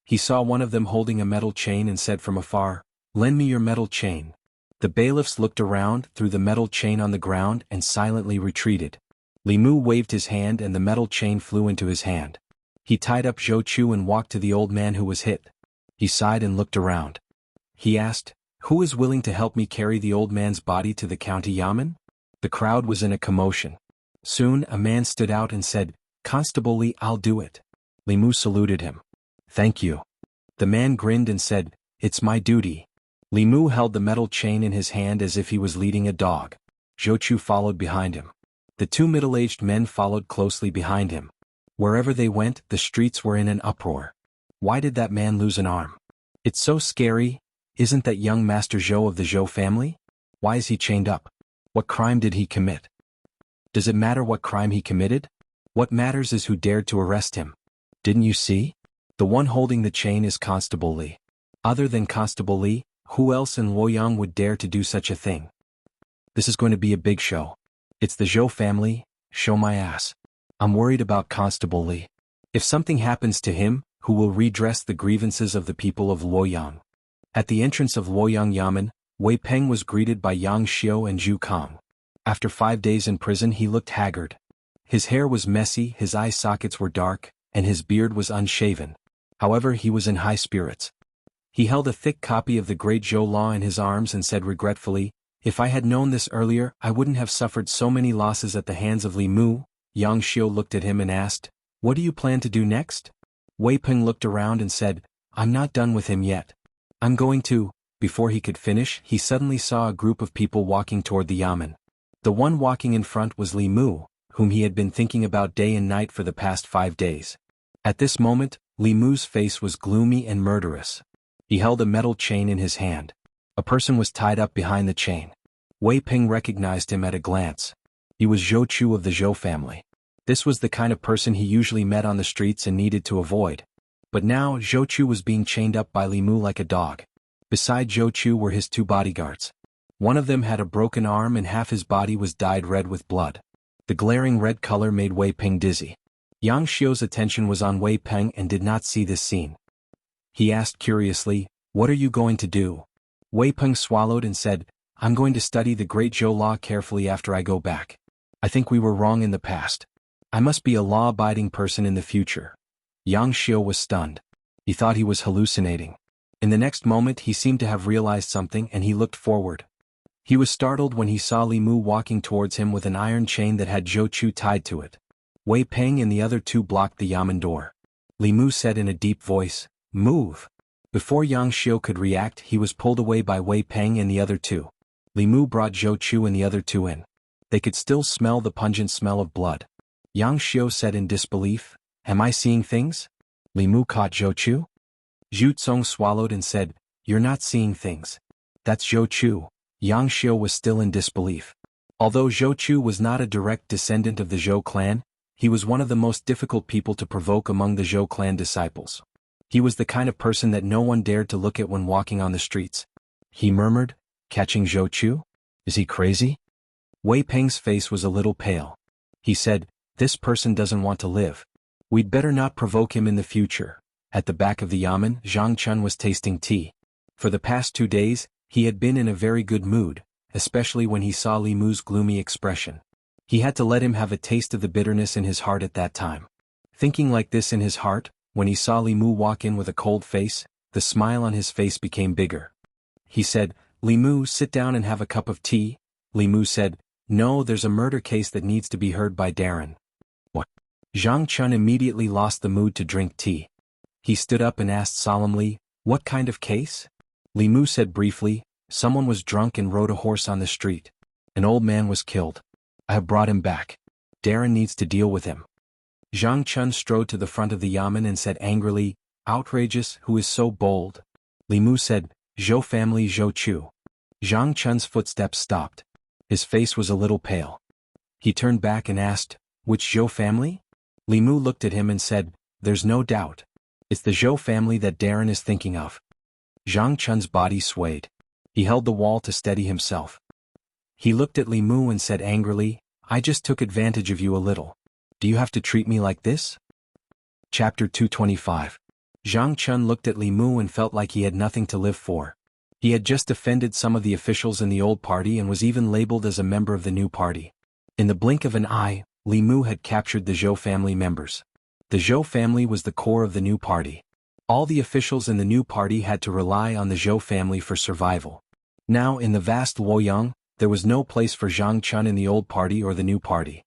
He saw one of them holding a metal chain and said from afar, "Lend me your metal chain." The bailiffs looked around, threw the metal chain on the ground and silently retreated. Li Mu waved his hand and the metal chain flew into his hand. He tied up Zhou Chu and walked to the old man who was hit. He sighed and looked around. He asked, "Who is willing to help me carry the old man's body to the county yamen?" The crowd was in a commotion. Soon a man stood out and said, "Constable Li, I'll do it." Li Mu saluted him. "Thank you." The man grinned and said, "It's my duty." Li Mu held the metal chain in his hand as if he was leading a dog. Zhou Chu followed behind him. The two middle-aged men followed closely behind him. Wherever they went, the streets were in an uproar. Why did that man lose an arm? It's so scary. Isn't that young Master Zhou of the Zhou family? Why is he chained up? What crime did he commit? Does it matter what crime he committed? What matters is who dared to arrest him. Didn't you see? The one holding the chain is Constable Li. Other than Constable Li, who else in Luoyang would dare to do such a thing? This is going to be a big show. It's the Zhou family, show my ass. I'm worried about Constable Li. If something happens to him, who will redress the grievances of the people of Luoyang? At the entrance of Luoyang Yamen, Wei Peng was greeted by Yang Xiu and Zhu Kang. After 5 days in prison he looked haggard. His hair was messy, his eye sockets were dark, and his beard was unshaven. However, he was in high spirits. He held a thick copy of the Great Zhou Law in his arms and said regretfully, "If I had known this earlier, I wouldn't have suffered so many losses at the hands of Li Mu." Yang Xiu looked at him and asked, "What do you plan to do next?" Wei Peng looked around and said, "I'm not done with him yet. I'm going to..." Before he could finish, he suddenly saw a group of people walking toward the Yamen. The one walking in front was Li Mu, whom he had been thinking about day and night for the past 5 days. At this moment, Li Mu's face was gloomy and murderous. He held a metal chain in his hand. A person was tied up behind the chain. Wei Peng recognized him at a glance. He was Zhou Chu of the Zhou family. This was the kind of person he usually met on the streets and needed to avoid. But now Zhou Chu was being chained up by Li Mu like a dog. Beside Zhou Chu were his 2 bodyguards. One of them had a broken arm and half his body was dyed red with blood. The glaring red color made Wei Peng dizzy. Yang Xiu's attention was on Wei Peng and did not see this scene. He asked curiously, "What are you going to do?" Wei Peng swallowed and said, "I'm going to study the Great Zhou Law carefully after I go back. I think we were wrong in the past. I must be a law-abiding person in the future." Yang Xiu was stunned. He thought he was hallucinating. In the next moment he seemed to have realized something and he looked forward. He was startled when he saw Li Mu walking towards him with an iron chain that had Zhou Chu tied to it. Wei Peng and the other 2 blocked the Yamen door. Li Mu said in a deep voice, "Move." Before Yang Xiu could react, he was pulled away by Wei Peng and the other 2. Li Mu brought Zhou Chu and the other 2 in. They could still smell the pungent smell of blood. Yang Xiu said in disbelief, "Am I seeing things?" Li Mu caught Zhou Chu. Zhu Tsong swallowed and said, "You're not seeing things. That's Zhou Chu." Yang Xiu was still in disbelief. Although Zhou Chu was not a direct descendant of the Zhou clan, he was one of the most difficult people to provoke among the Zhou clan disciples. He was the kind of person that no one dared to look at when walking on the streets. He murmured, "Catching Zhou Chu? Is he crazy?" Wei Peng's face was a little pale. He said, "This person doesn't want to live. We'd better not provoke him in the future." At the back of the Yamen, Zhang Chun was tasting tea. For the past 2 days, he had been in a very good mood, especially when he saw Li Mu's gloomy expression. He had to let him have a taste of the bitterness in his heart at that time. Thinking like this in his heart, when he saw Li Mu walk in with a cold face, the smile on his face became bigger. He said, "Li Mu, sit down and have a cup of tea." Li Mu said, "No, there's a murder case that needs to be heard by Darren." "What?" Zhang Chun immediately lost the mood to drink tea. He stood up and asked solemnly, "What kind of case?" Li Mu said briefly, "Someone was drunk and rode a horse on the street. An old man was killed. I have brought him back. Darren needs to deal with him." Zhang Chun strode to the front of the Yamen and said angrily, "Outrageous, who is so bold?" Li Mu said, "Zhou family Zhou Chu." Zhang Chun's footsteps stopped. His face was a little pale. He turned back and asked, "Which Zhou family?" Li Mu looked at him and said, "There's no doubt. It's the Zhou family that Darren is thinking of." Zhang Chun's body swayed. He held the wall to steady himself. He looked at Li Mu and said angrily, "I just took advantage of you a little. Do you have to treat me like this?" Chapter 225. Zhang Chun looked at Li Mu and felt like he had nothing to live for. He had just offended some of the officials in the old party and was even labeled as a member of the new party. In the blink of an eye, Li Mu had captured the Zhou family members. The Zhou family was the core of the new party. All the officials in the new party had to rely on the Zhou family for survival. Now in the vast Luoyang, there was no place for Zhang Chun in the old party or the new party.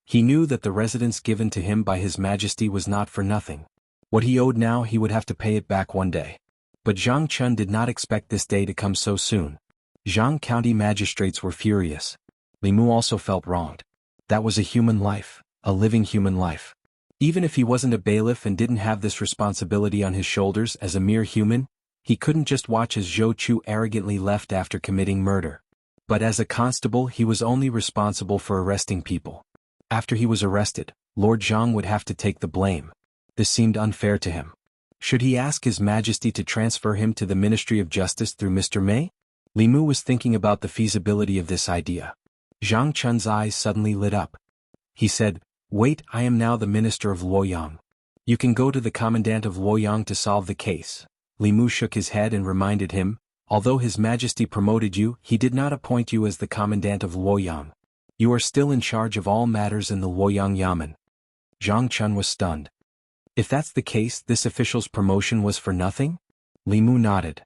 He knew that the residence given to him by His Majesty was not for nothing. What he owed now he would have to pay it back one day. But Zhang Chun did not expect this day to come so soon. Jianghu county magistrates were furious. Li Mu also felt wronged. That was a human life, a living human life. Even if he wasn't a bailiff and didn't have this responsibility on his shoulders as a mere human, he couldn't just watch as Zhou Chu arrogantly left after committing murder. But as a constable he was only responsible for arresting people. After he was arrested, Lord Jiang would have to take the blame. This seemed unfair to him. Should he ask His Majesty to transfer him to the Ministry of Justice through Mr. Mei? Li Mu was thinking about the feasibility of this idea. Zhang Chun's eyes suddenly lit up. He said, "Wait, I am now the Minister of Luoyang. You can go to the Commandant of Luoyang to solve the case." Li Mu shook his head and reminded him, "Although His Majesty promoted you, he did not appoint you as the Commandant of Luoyang. You are still in charge of all matters in the Luoyang Yamen." Zhang Chun was stunned. If that's the case, this official's promotion was for nothing? Li Mu nodded.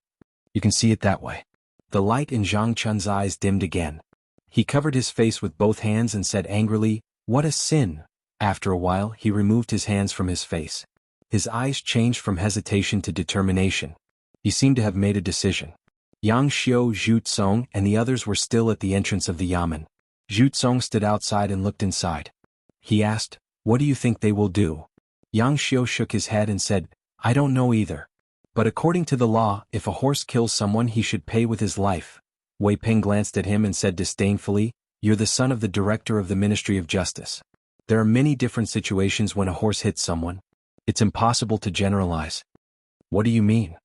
"You can see it that way." The light in Zhang Chun's eyes dimmed again. He covered his face with both hands and said angrily, "What a sin!" After a while he removed his hands from his face. His eyes changed from hesitation to determination. He seemed to have made a decision. Yang Xiu, Zhu Tsong, and the others were still at the entrance of the yamen. Zhu Tsong stood outside and looked inside. He asked, "What do you think they will do?" Yang Xiu shook his head and said, "I don't know either. But according to the law, if a horse kills someone he should pay with his life." Wei Peng glanced at him and said disdainfully, "You're the son of the director of the Ministry of Justice. There are many different situations when a horse hits someone. It's impossible to generalize." "What do you mean?"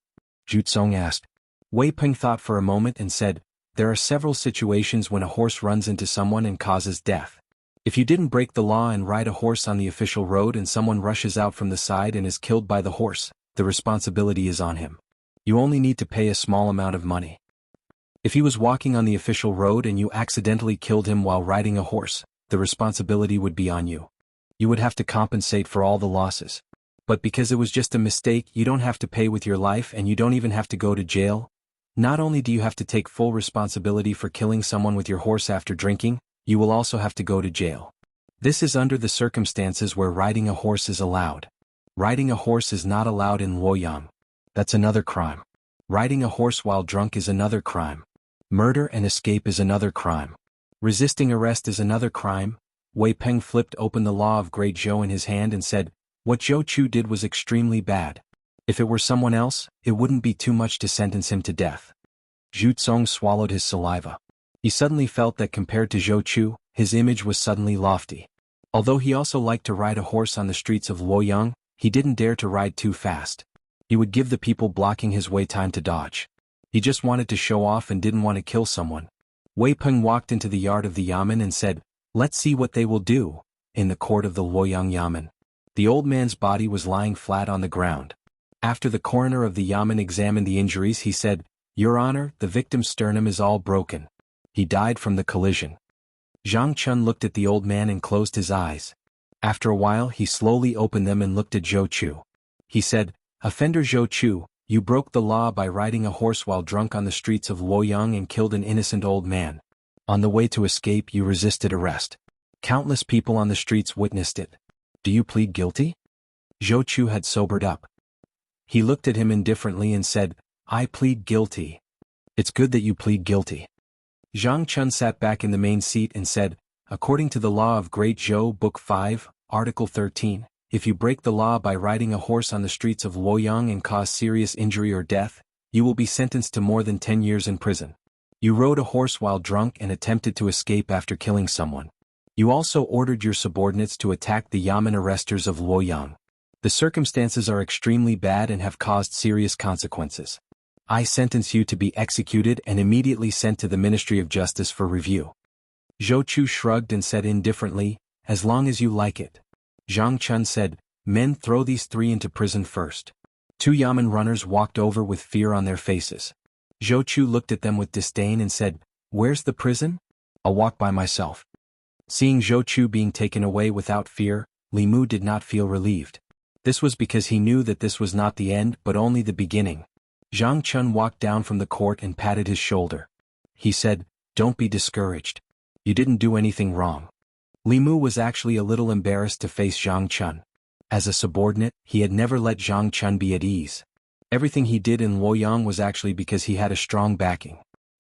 Zhu Tsong asked. Wei Peng thought for a moment and said, "There are several situations when a horse runs into someone and causes death. If you didn't break the law and ride a horse on the official road and someone rushes out from the side and is killed by the horse, the responsibility is on him. You only need to pay a small amount of money. If he was walking on the official road and you accidentally killed him while riding a horse, the responsibility would be on you. You would have to compensate for all the losses. But because it was just a mistake, you don't have to pay with your life and you don't even have to go to jail. Not only do you have to take full responsibility for killing someone with your horse after drinking, you will also have to go to jail. This is under the circumstances where riding a horse is allowed. Riding a horse is not allowed in Luoyang. That's another crime. Riding a horse while drunk is another crime. Murder and escape is another crime. Resisting arrest is another crime." Wei Peng flipped open the law of Great Zhou in his hand and said, "What Zhou Chu did was extremely bad. If it were someone else, it wouldn't be too much to sentence him to death." Zhu Tsong swallowed his saliva. He suddenly felt that compared to Zhou Chu, his image was suddenly lofty. Although he also liked to ride a horse on the streets of Luoyang, he didn't dare to ride too fast. He would give the people blocking his way time to dodge. He just wanted to show off and didn't want to kill someone. Wei Peng walked into the yard of the yamen and said, "Let's see what they will do." In the court of the Luoyang yamen, the old man's body was lying flat on the ground. After the coroner of the yamen examined the injuries, he said, "Your Honor, the victim's sternum is all broken. He died from the collision." Zhang Chun looked at the old man and closed his eyes. After a while he slowly opened them and looked at Zhou Chu. He said, "Offender Zhou Chu, you broke the law by riding a horse while drunk on the streets of Luoyang and killed an innocent old man. On the way to escape you resisted arrest. Countless people on the streets witnessed it. Do you plead guilty?" Zhou Chu had sobered up. He looked at him indifferently and said, "I plead guilty." "It's good that you plead guilty." Zhang Chun sat back in the main seat and said, "According to the law of Great Zhou, Book 5, Article 13, if you break the law by riding a horse on the streets of Luoyang and cause serious injury or death, you will be sentenced to more than 10 years in prison. You rode a horse while drunk and attempted to escape after killing someone. You also ordered your subordinates to attack the yamen arresters of Luoyang. The circumstances are extremely bad and have caused serious consequences. I sentence you to be executed and immediately sent to the Ministry of Justice for review." Zhou Chu shrugged and said indifferently, "As long as you like it." Zhang Chun said, "Men, throw these 3 into prison first." 2 yamen runners walked over with fear on their faces. Zhou Chu looked at them with disdain and said, "Where's the prison? I'll walk by myself." Seeing Zhou Chu being taken away without fear, Li Mu did not feel relieved. This was because he knew that this was not the end but only the beginning. Zhang Chun walked down from the court and patted his shoulder. He said, "Don't be discouraged. You didn't do anything wrong." Li Mu was actually a little embarrassed to face Zhang Chun. As a subordinate, he had never let Zhang Chun be at ease. Everything he did in Luoyang was actually because he had a strong backing.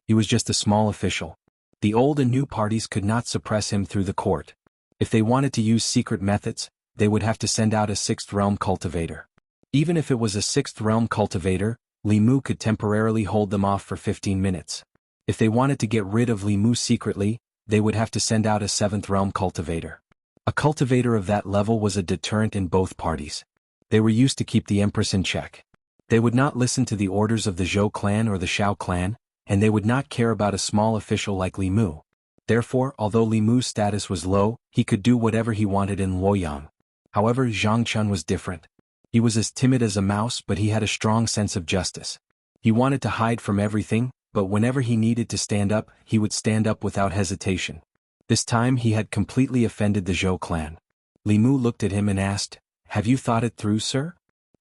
He was just a small official. The old and new parties could not suppress him through the court. If they wanted to use secret methods, they would have to send out a 6th realm cultivator. Even if it was a 6th realm cultivator, Li Mu could temporarily hold them off for 15 minutes. If they wanted to get rid of Li Mu secretly, they would have to send out a 7th realm cultivator. A cultivator of that level was a deterrent in both parties. They were used to keep the empress in check. They would not listen to the orders of the Zhou clan or the Shao clan, and they would not care about a small official like Li Mu. Therefore, although Li Mu's status was low, he could do whatever he wanted in Luoyang. However, Zhang Chun was different. He was as timid as a mouse, but he had a strong sense of justice. He wanted to hide from everything, but whenever he needed to stand up, he would stand up without hesitation. This time he had completely offended the Zhou clan. Li Mu looked at him and asked, "Have you thought it through, sir?"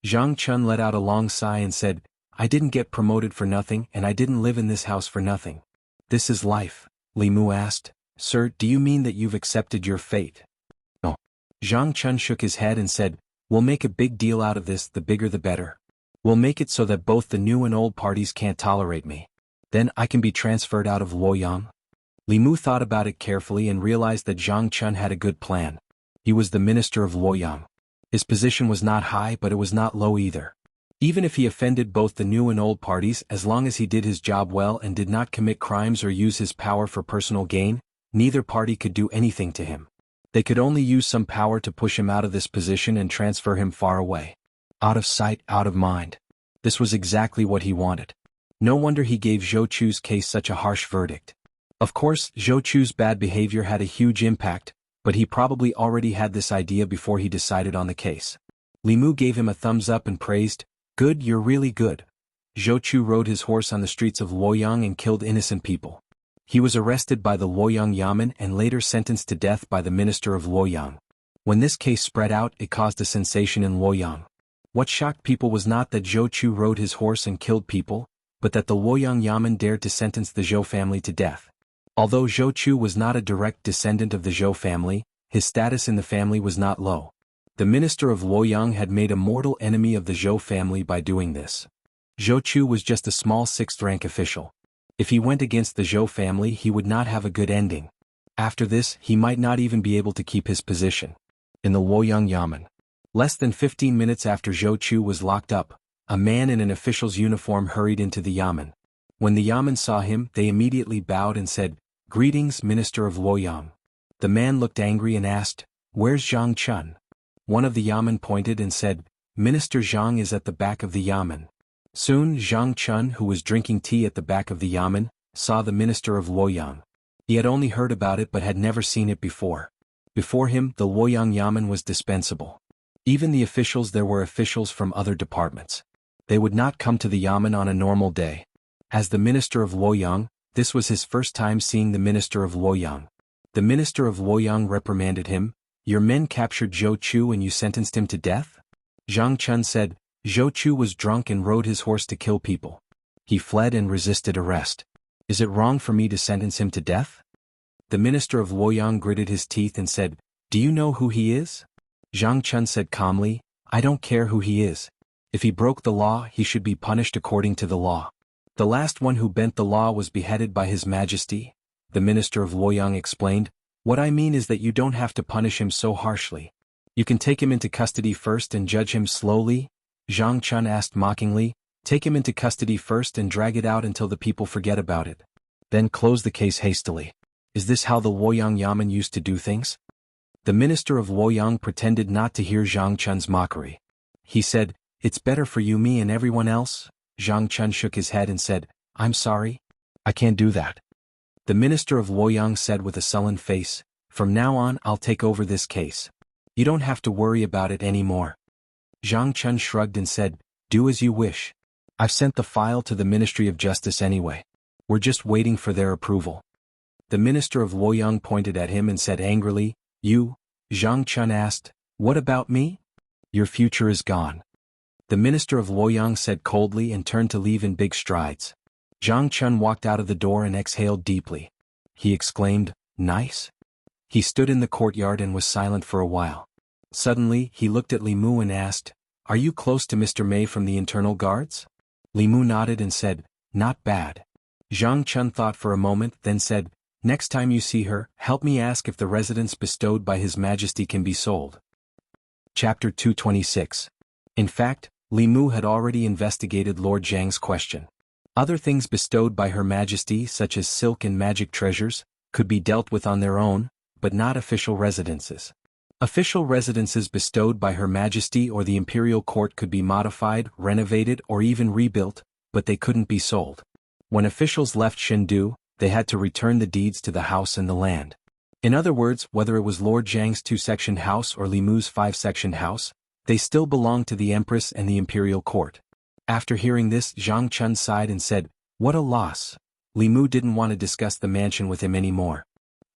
Zhang Chun let out a long sigh and said, "I didn't get promoted for nothing and I didn't live in this house for nothing. This is life." Li Mu asked, "Sir, do you mean that you've accepted your fate?" "No." Zhang Chun shook his head and said, "We'll make a big deal out of this, the bigger the better. We'll make it so that both the new and old parties can't tolerate me. Then I can be transferred out of Luoyang." Li Mu thought about it carefully and realized that Zhang Chun had a good plan. He was the minister of Luoyang. His position was not high, but it was not low either. Even if he offended both the new and old parties, as long as he did his job well and did not commit crimes or use his power for personal gain, neither party could do anything to him. They could only use some power to push him out of this position and transfer him far away. Out of sight, out of mind. This was exactly what he wanted. No wonder he gave Zhou Chu's case such a harsh verdict. Of course, Zhou Chu's bad behavior had a huge impact, but he probably already had this idea before he decided on the case. Li Mu gave him a thumbs up and praised, "Good, you're really good." Zhou Chu rode his horse on the streets of Luoyang and killed innocent people. He was arrested by the Luoyang Yamen and later sentenced to death by the minister of Luoyang. When this case spread out, it caused a sensation in Luoyang. What shocked people was not that Zhou Chu rode his horse and killed people, but that the Luoyang Yamen dared to sentence the Zhou family to death. Although Zhou Chu was not a direct descendant of the Zhou family, his status in the family was not low. The minister of Luoyang had made a mortal enemy of the Zhou family by doing this. Zhou Chu was just a small 6th-rank official. If he went against the Zhou family, he would not have a good ending. After this, he might not even be able to keep his position. In the Luoyang Yamen. Less than 15 minutes after Zhou Chu was locked up, a man in an official's uniform hurried into the Yamen. When the Yamen saw him, they immediately bowed and said, "Greetings, Minister of Luoyang." The man looked angry and asked, "Where's Zhang Chun?" One of the Yamen pointed and said, "Minister Zhang is at the back of the Yamen." Soon Zhang Chun, who was drinking tea at the back of the Yamen, saw the minister of Luoyang. He had only heard about it but had never seen it before. Before him, the Luoyang Yamen was dispensable. Even the officials there were officials from other departments. They would not come to the Yamen on a normal day. As the minister of Luoyang, this was his first time seeing the minister of Luoyang. The minister of Luoyang reprimanded him, "Your men captured Zhou Chu and you sentenced him to death?" Zhang Chun said, "Zhou Chu was drunk and rode his horse to kill people. He fled and resisted arrest. Is it wrong for me to sentence him to death?" The minister of Luoyang gritted his teeth and said, "Do you know who he is?" Zhang Chun said calmly, "I don't care who he is. If he broke the law, he should be punished according to the law. The last one who bent the law was beheaded by His Majesty." The minister of Luoyang explained, "What I mean is that you don't have to punish him so harshly. You can take him into custody first and judge him slowly." Zhang Chun asked mockingly, "Take him into custody first and drag it out until the people forget about it. Then close the case hastily. Is this how the Luoyang Yamen used to do things?" The minister of Luoyang pretended not to hear Zhang Chun's mockery. He said, "It's better for you, me and everyone else." Zhang Chun shook his head and said, "I'm sorry. I can't do that." The minister of Luoyang said with a sullen face, "From now on I'll take over this case. You don't have to worry about it anymore." Zhang Chun shrugged and said, "Do as you wish. I've sent the file to the Ministry of Justice anyway. We're just waiting for their approval." The minister of Luoyang pointed at him and said angrily, "You?" Zhang Chun asked, "What about me?" "Your future is gone." The minister of Luoyang said coldly and turned to leave in big strides. Zhang Chun walked out of the door and exhaled deeply. He exclaimed, "Nice." He stood in the courtyard and was silent for a while. Suddenly, he looked at Li Mu and asked, "Are you close to Mr. Mei from the internal guards?" Li Mu nodded and said, "Not bad." Zhang Chun thought for a moment, then said, "Next time you see her, help me ask if the residence bestowed by His Majesty can be sold." Chapter 226. In fact, Li Mu had already investigated Lord Zhang's question. Other things bestowed by Her Majesty, such as silk and magic treasures, could be dealt with on their own, but not official residences. Official residences bestowed by Her Majesty or the imperial court could be modified, renovated, or even rebuilt, but they couldn't be sold. When officials left Chengdu, they had to return the deeds to the house and the land. In other words, whether it was Lord Zhang's 2-sectioned house or Li Mu's 5-sectioned house, they still belonged to the empress and the imperial court. After hearing this, Zhang Chun sighed and said, "What a loss." Li Mu didn't want to discuss the mansion with him anymore.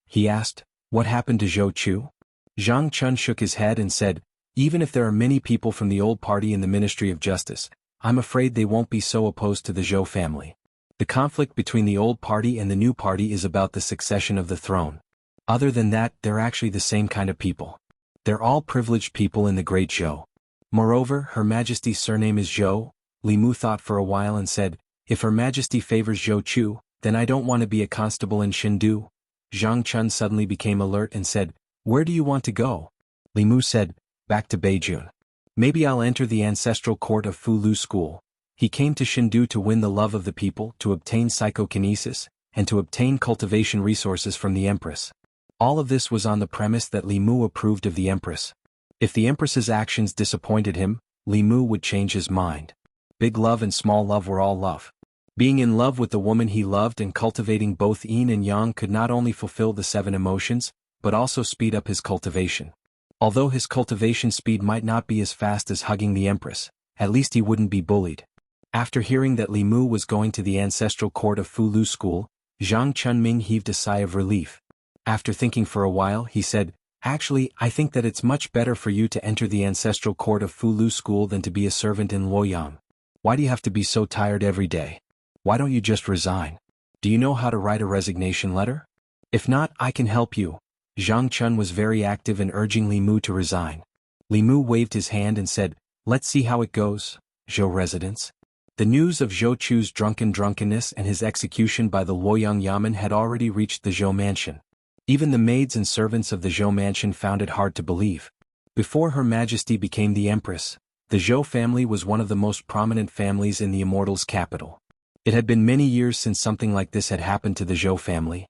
He asked, "What happened to Zhou Chu?" Zhang Chun shook his head and said, "Even if there are many people from the old party in the Ministry of Justice, I'm afraid they won't be so opposed to the Zhou family. The conflict between the old party and the new party is about the succession of the throne. Other than that, they're actually the same kind of people. They're all privileged people in the Great Zhou. Moreover, Her Majesty's surname is Zhou." Li Mu thought for a while and said, "If Her Majesty favors Zhou Chu, then I don't want to be a constable in Chengdu." Zhang Chun suddenly became alert and said, "Where do you want to go?" Li Mu said, "Back to Beijing. Maybe I'll enter the ancestral court of Fu Lu School." He came to Chengdu to win the love of the people, to obtain psychokinesis, and to obtain cultivation resources from the empress. All of this was on the premise that Li Mu approved of the empress. If the empress's actions disappointed him, Li Mu would change his mind. Big love and small love were all love. Being in love with the woman he loved and cultivating both yin and yang could not only fulfill the 7 emotions, but also speed up his cultivation. Although his cultivation speed might not be as fast as hugging the empress, at least he wouldn't be bullied. After hearing that Li Mu was going to the ancestral court of Fu Lu School, Zhang Chunming heaved a sigh of relief. After thinking for a while, he said, "Actually, I think that it's much better for you to enter the ancestral court of Fu Lu School than to be a servant in Luoyang. Why do you have to be so tired every day? Why don't you just resign? Do you know how to write a resignation letter? If not, I can help you." Zhang Chun was very active in urging Li Mu to resign. Li Mu waved his hand and said, "Let's see how it goes, Zhou residents." The news of Zhou Chu's drunkenness and his execution by the Luoyang Yamen had already reached the Zhou mansion. Even the maids and servants of the Zhou mansion found it hard to believe. Before Her Majesty became the empress, the Zhou family was one of the most prominent families in the Immortals' capital. It had been many years since something like this had happened to the Zhou family.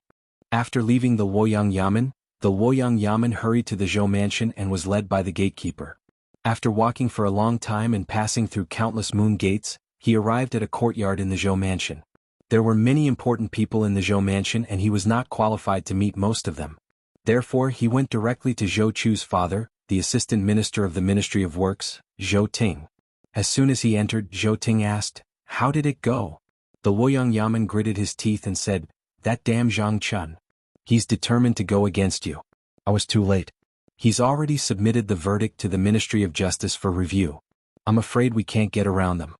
After leaving the Luoyang Yamen, the Luoyang Yamen hurried to the Zhou mansion and was led by the gatekeeper. After walking for a long time and passing through countless moon gates, he arrived at a courtyard in the Zhou mansion. There were many important people in the Zhou mansion and he was not qualified to meet most of them. Therefore he went directly to Zhou Chu's father, the assistant minister of the Ministry of Works, Zhou Ting. As soon as he entered, Zhou Ting asked, "How did it go?" The Luoyang Yamen gritted his teeth and said, "That damn Zhang Chun. He's determined to go against you. I was too late. He's already submitted the verdict to the Ministry of Justice for review. I'm afraid we can't get around them."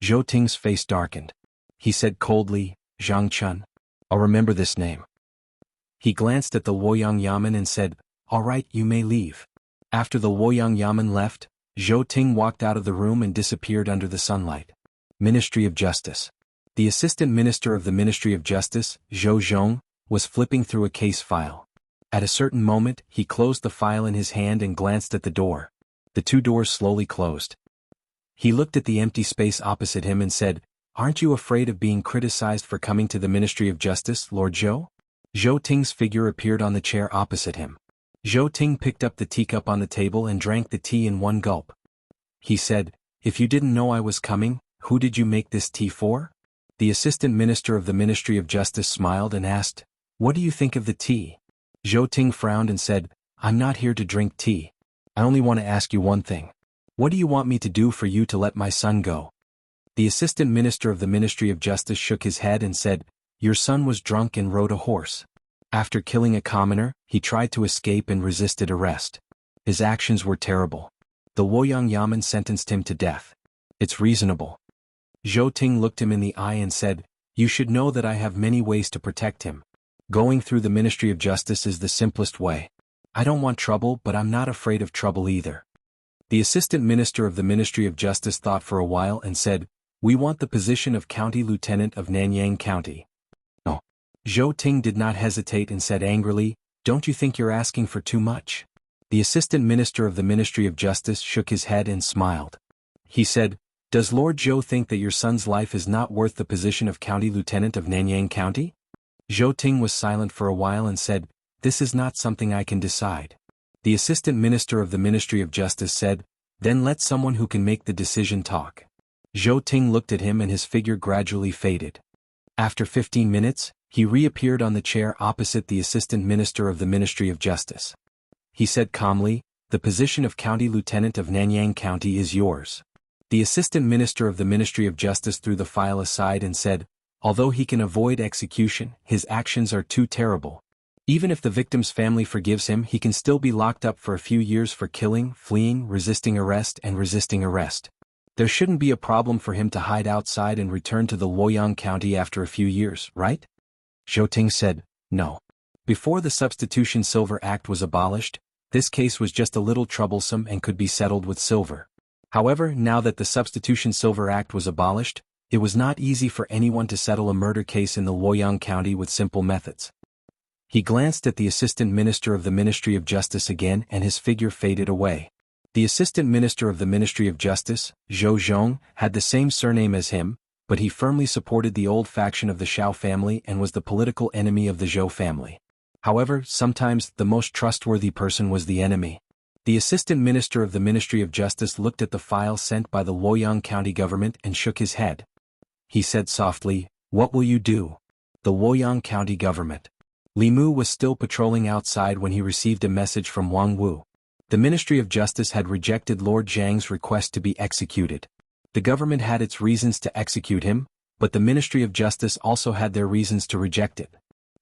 Zhou Ting's face darkened. He said coldly, "Zhang Chun. I'll remember this name." He glanced at the Luoyang Yamen and said, "All right, you may leave." After the Luoyang Yamen left, Zhou Ting walked out of the room and disappeared under the sunlight. Ministry of Justice. The assistant minister of the Ministry of Justice, Zhou Zhong, was flipping through a case file. At a certain moment, he closed the file in his hand and glanced at the door. The 2 doors slowly closed. He looked at the empty space opposite him and said, "Aren't you afraid of being criticized for coming to the Ministry of Justice, Lord Zhou?" Zhou Ting's figure appeared on the chair opposite him. Zhou Ting picked up the teacup on the table and drank the tea in one gulp. He said, "If you didn't know I was coming, who did you make this tea for?" The assistant minister of the Ministry of Justice smiled and asked, "What do you think of the tea?" Zhou Ting frowned and said, "I'm not here to drink tea. I only want to ask you one thing. What do you want me to do for you to let my son go?" The assistant minister of the Ministry of Justice shook his head and said, "Your son was drunk and rode a horse. After killing a commoner, he tried to escape and resisted arrest. His actions were terrible. The Luoyang Yamen sentenced him to death. It's reasonable." Zhou Ting looked him in the eye and said, "You should know that I have many ways to protect him. Going through the Ministry of Justice is the simplest way. I don't want trouble, but I'm not afraid of trouble either." The assistant minister of the Ministry of Justice thought for a while and said, "We want the position of county lieutenant of Nanyang County." "No." Zhou Ting did not hesitate and said angrily, "Don't you think you're asking for too much?" The assistant minister of the Ministry of Justice shook his head and smiled. He said, Does Lord Zhou think that your son's life is not worth the position of County Lieutenant of Nanyang County? Zhou Ting was silent for a while and said, "This is not something I can decide." The Assistant Minister of the Ministry of Justice said, "Then let someone who can make the decision talk." Zhou Ting looked at him and his figure gradually faded. After 15 minutes, he reappeared on the chair opposite the Assistant Minister of the Ministry of Justice. He said calmly, "The position of County Lieutenant of Nanyang County is yours." The Assistant Minister of the Ministry of Justice threw the file aside and said, "Although he can avoid execution, his actions are too terrible. Even if the victim's family forgives him, he can still be locked up for a few years for killing, fleeing, resisting arrest, and resisting arrest. There shouldn't be a problem for him to hide outside and return to the Luoyang County after a few years, right?" Zhou Ting said, "No. Before the Substitution Silver Act was abolished, this case was just a little troublesome and could be settled with silver. However, now that the Substitution Silver Act was abolished, it was not easy for anyone to settle a murder case in the Luoyang County with simple methods." He glanced at the Assistant Minister of the Ministry of Justice again and his figure faded away. The Assistant Minister of the Ministry of Justice, Zhou Zhong, had the same surname as him, but he firmly supported the old faction of the Xiao family and was the political enemy of the Zhou family. However, sometimes the most trustworthy person was the enemy. The Assistant Minister of the Ministry of Justice looked at the file sent by the Luoyang County government and shook his head. He said softly, "What will you do?" The Luoyang County government. Li Mu was still patrolling outside when he received a message from Wang Wu. The Ministry of Justice had rejected Lord Zhang's request to be executed. The government had its reasons to execute him, but the Ministry of Justice also had their reasons to reject it.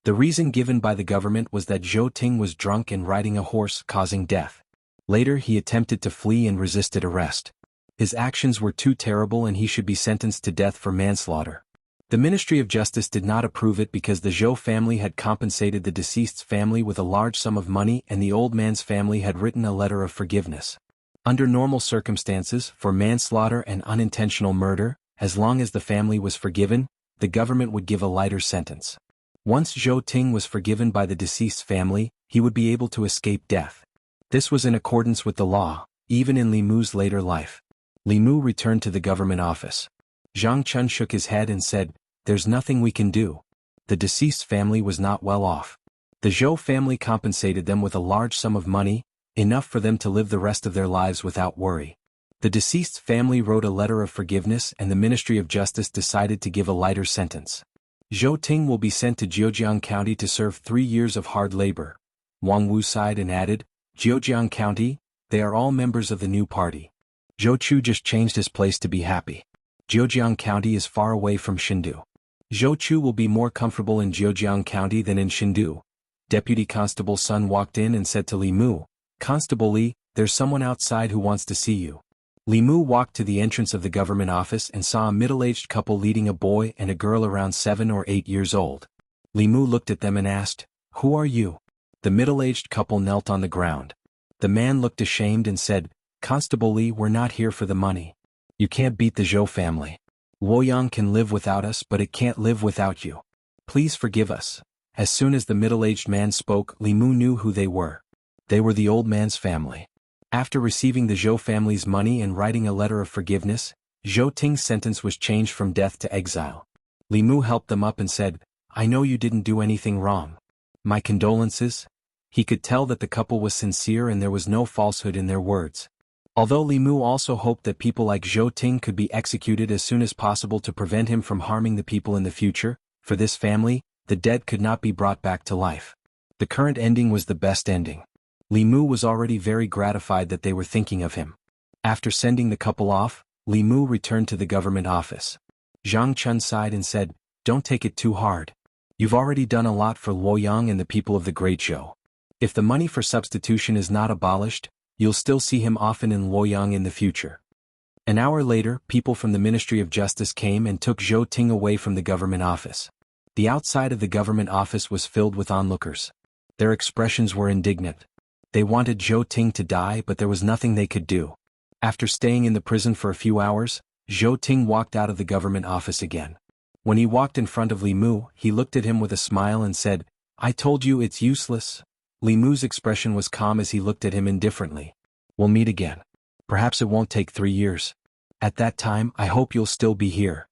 The reason given by the government was that Zhou Ting was drunk and riding a horse, causing death. Later he attempted to flee and resisted arrest. His actions were too terrible and he should be sentenced to death for manslaughter. The Ministry of Justice did not approve it because the Zhou family had compensated the deceased's family with a large sum of money and the old man's family had written a letter of forgiveness. Under normal circumstances, for manslaughter and unintentional murder, as long as the family was forgiven, the government would give a lighter sentence. Once Zhou Ting was forgiven by the deceased's family, he would be able to escape death. This was in accordance with the law, even in Li Mu's later life. Li Mu returned to the government office. Zhang Chun shook his head and said, "There's nothing we can do. The deceased's family was not well off. The Zhou family compensated them with a large sum of money, enough for them to live the rest of their lives without worry. The deceased's family wrote a letter of forgiveness and the Ministry of Justice decided to give a lighter sentence. Zhou Ting will be sent to Jianghu County to serve 3 years of hard labor." Wang Wu sighed and added, "Jianghu County, they are all members of the new party. Zhou Chu just changed his place to be happy. Jianghu County is far away from Shindu. Zhou Chu will be more comfortable in Jianghu County than in Shindu." Deputy Constable Sun walked in and said to Li Mu, "Constable Li, there's someone outside who wants to see you." Li Mu walked to the entrance of the government office and saw a middle-aged couple leading a boy and a girl around 7 or 8 years old. Li Mu looked at them and asked, "Who are you?" The middle-aged couple knelt on the ground. The man looked ashamed and said, "Constable Li, we're not here for the money. You can't beat the Zhou family. Luoyang can live without us but it can't live without you. Please forgive us." As soon as the middle-aged man spoke, Li Mu knew who they were. They were the old man's family. After receiving the Zhou family's money and writing a letter of forgiveness, Zhou Ting's sentence was changed from death to exile. Li Mu helped them up and said, "I know you didn't do anything wrong. My condolences." He could tell that the couple was sincere and there was no falsehood in their words. Although Li Mu also hoped that people like Zhou Ting could be executed as soon as possible to prevent him from harming the people in the future, for this family, the dead could not be brought back to life. The current ending was the best ending. Li Mu was already very gratified that they were thinking of him. After sending the couple off, Li Mu returned to the government office. Zhang Chun sighed and said, "Don't take it too hard. You've already done a lot for Luoyang and the people of the Great Zhou. If the money for substitution is not abolished, you'll still see him often in Luoyang in the future." An hour later, people from the Ministry of Justice came and took Zhou Ting away from the government office. The outside of the government office was filled with onlookers. Their expressions were indignant. They wanted Zhou Ting to die but there was nothing they could do. After staying in the prison for a few hours, Zhou Ting walked out of the government office again. When he walked in front of Li Mu, he looked at him with a smile and said, "I told you it's useless." Li Mu's expression was calm as he looked at him indifferently. "We'll meet again. Perhaps it won't take 3 years." At that time I hope you'll still be here.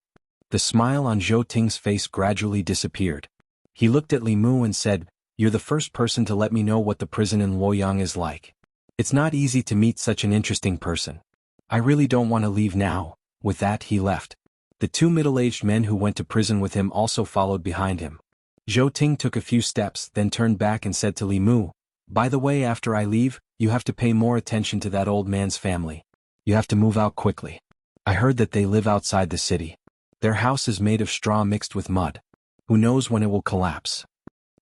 The smile on Zhou Ting's face gradually disappeared. He looked at Li Mu and said, "You're the first person to let me know what the prison in Luoyang is like. It's not easy to meet such an interesting person. I really don't want to leave now." With that he left. The two middle-aged men who went to prison with him also followed behind him. Zhou Ting took a few steps, then turned back and said to Li Mu, "By the way, after I leave, you have to pay more attention to that old man's family. You have to move out quickly. I heard that they live outside the city. Their house is made of straw mixed with mud. Who knows when it will collapse?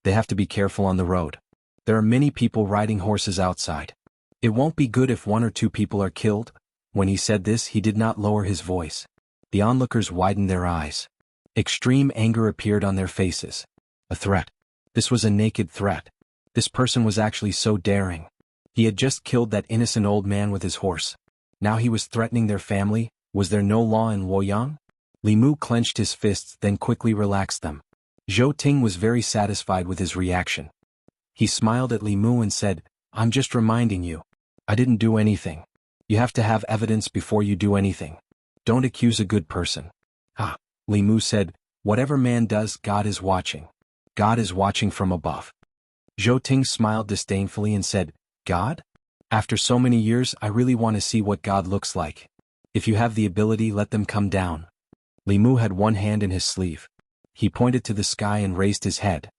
They have to be careful on the road. There are many people riding horses outside. It won't be good if 1 or 2 people are killed." When he said this, he did not lower his voice. The onlookers widened their eyes. Extreme anger appeared on their faces. A threat. This was a naked threat. This person was actually so daring. He had just killed that innocent old man with his horse. Now he was threatening their family. Was there no law in Luoyang? Li Mu clenched his fists, then quickly relaxed them. Zhou Ting was very satisfied with his reaction. He smiled at Li Mu and said, "I'm just reminding you. I didn't do anything. You have to have evidence before you do anything. Don't accuse a good person." "Ah," Li Mu said, "whatever man does, God is watching. God is watching from above." Zhou Ting smiled disdainfully and said, "God? After so many years, I really want to see what God looks like. If you have the ability, let them come down." Li Mu had one hand in his sleeve. He pointed to the sky and raised his head.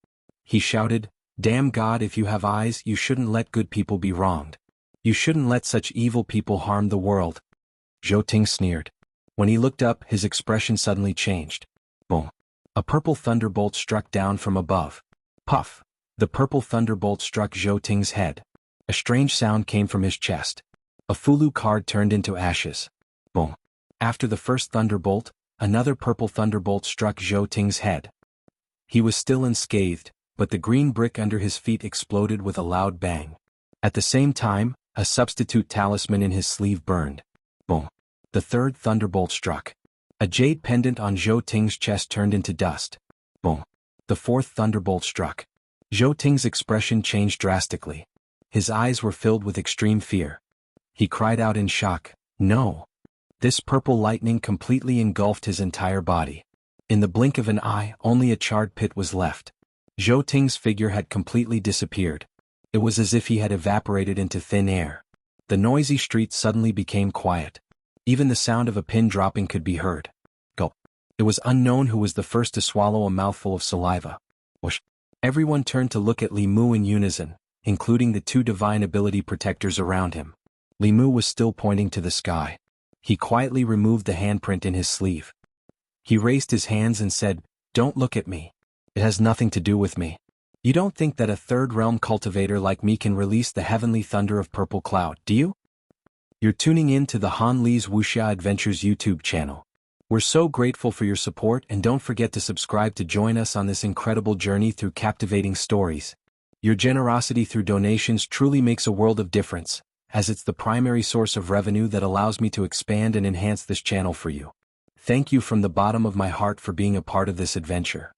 He shouted, "Damn God, if you have eyes, you shouldn't let good people be wronged. You shouldn't let such evil people harm the world." Zhou Ting sneered. When he looked up, his expression suddenly changed. Boom. A purple thunderbolt struck down from above. Puff. The purple thunderbolt struck Zhou Ting's head. A strange sound came from his chest. A Fulu card turned into ashes. Boom. After the first thunderbolt, another purple thunderbolt struck Zhou Ting's head. He was still unscathed, but the green brick under his feet exploded with a loud bang. At the same time, a substitute talisman in his sleeve burned. Boom. The third thunderbolt struck. A jade pendant on Zhou Ting's chest turned into dust. Boom. The fourth thunderbolt struck. Zhou Ting's expression changed drastically. His eyes were filled with extreme fear. He cried out in shock, "No!" This purple lightning completely engulfed his entire body. In the blink of an eye, only a charred pit was left. Zhou Ting's figure had completely disappeared. It was as if he had evaporated into thin air. The noisy streets suddenly became quiet. Even the sound of a pin dropping could be heard. Gulp. It was unknown who was the first to swallow a mouthful of saliva. Whoosh. Everyone turned to look at Li Mu in unison, including the 2 divine ability protectors around him. Li Mu was still pointing to the sky. He quietly removed the handprint in his sleeve. He raised his hands and said, "Don't look at me. It has nothing to do with me. You don't think that a third-realm cultivator like me can release the heavenly thunder of Purple Cloud, do you?" You're tuning in to the Han Li's Wuxia Adventures YouTube channel. We're so grateful for your support, and don't forget to subscribe to join us on this incredible journey through captivating stories. Your generosity through donations truly makes a world of difference, as it's the primary source of revenue that allows me to expand and enhance this channel for you. Thank you from the bottom of my heart for being a part of this adventure.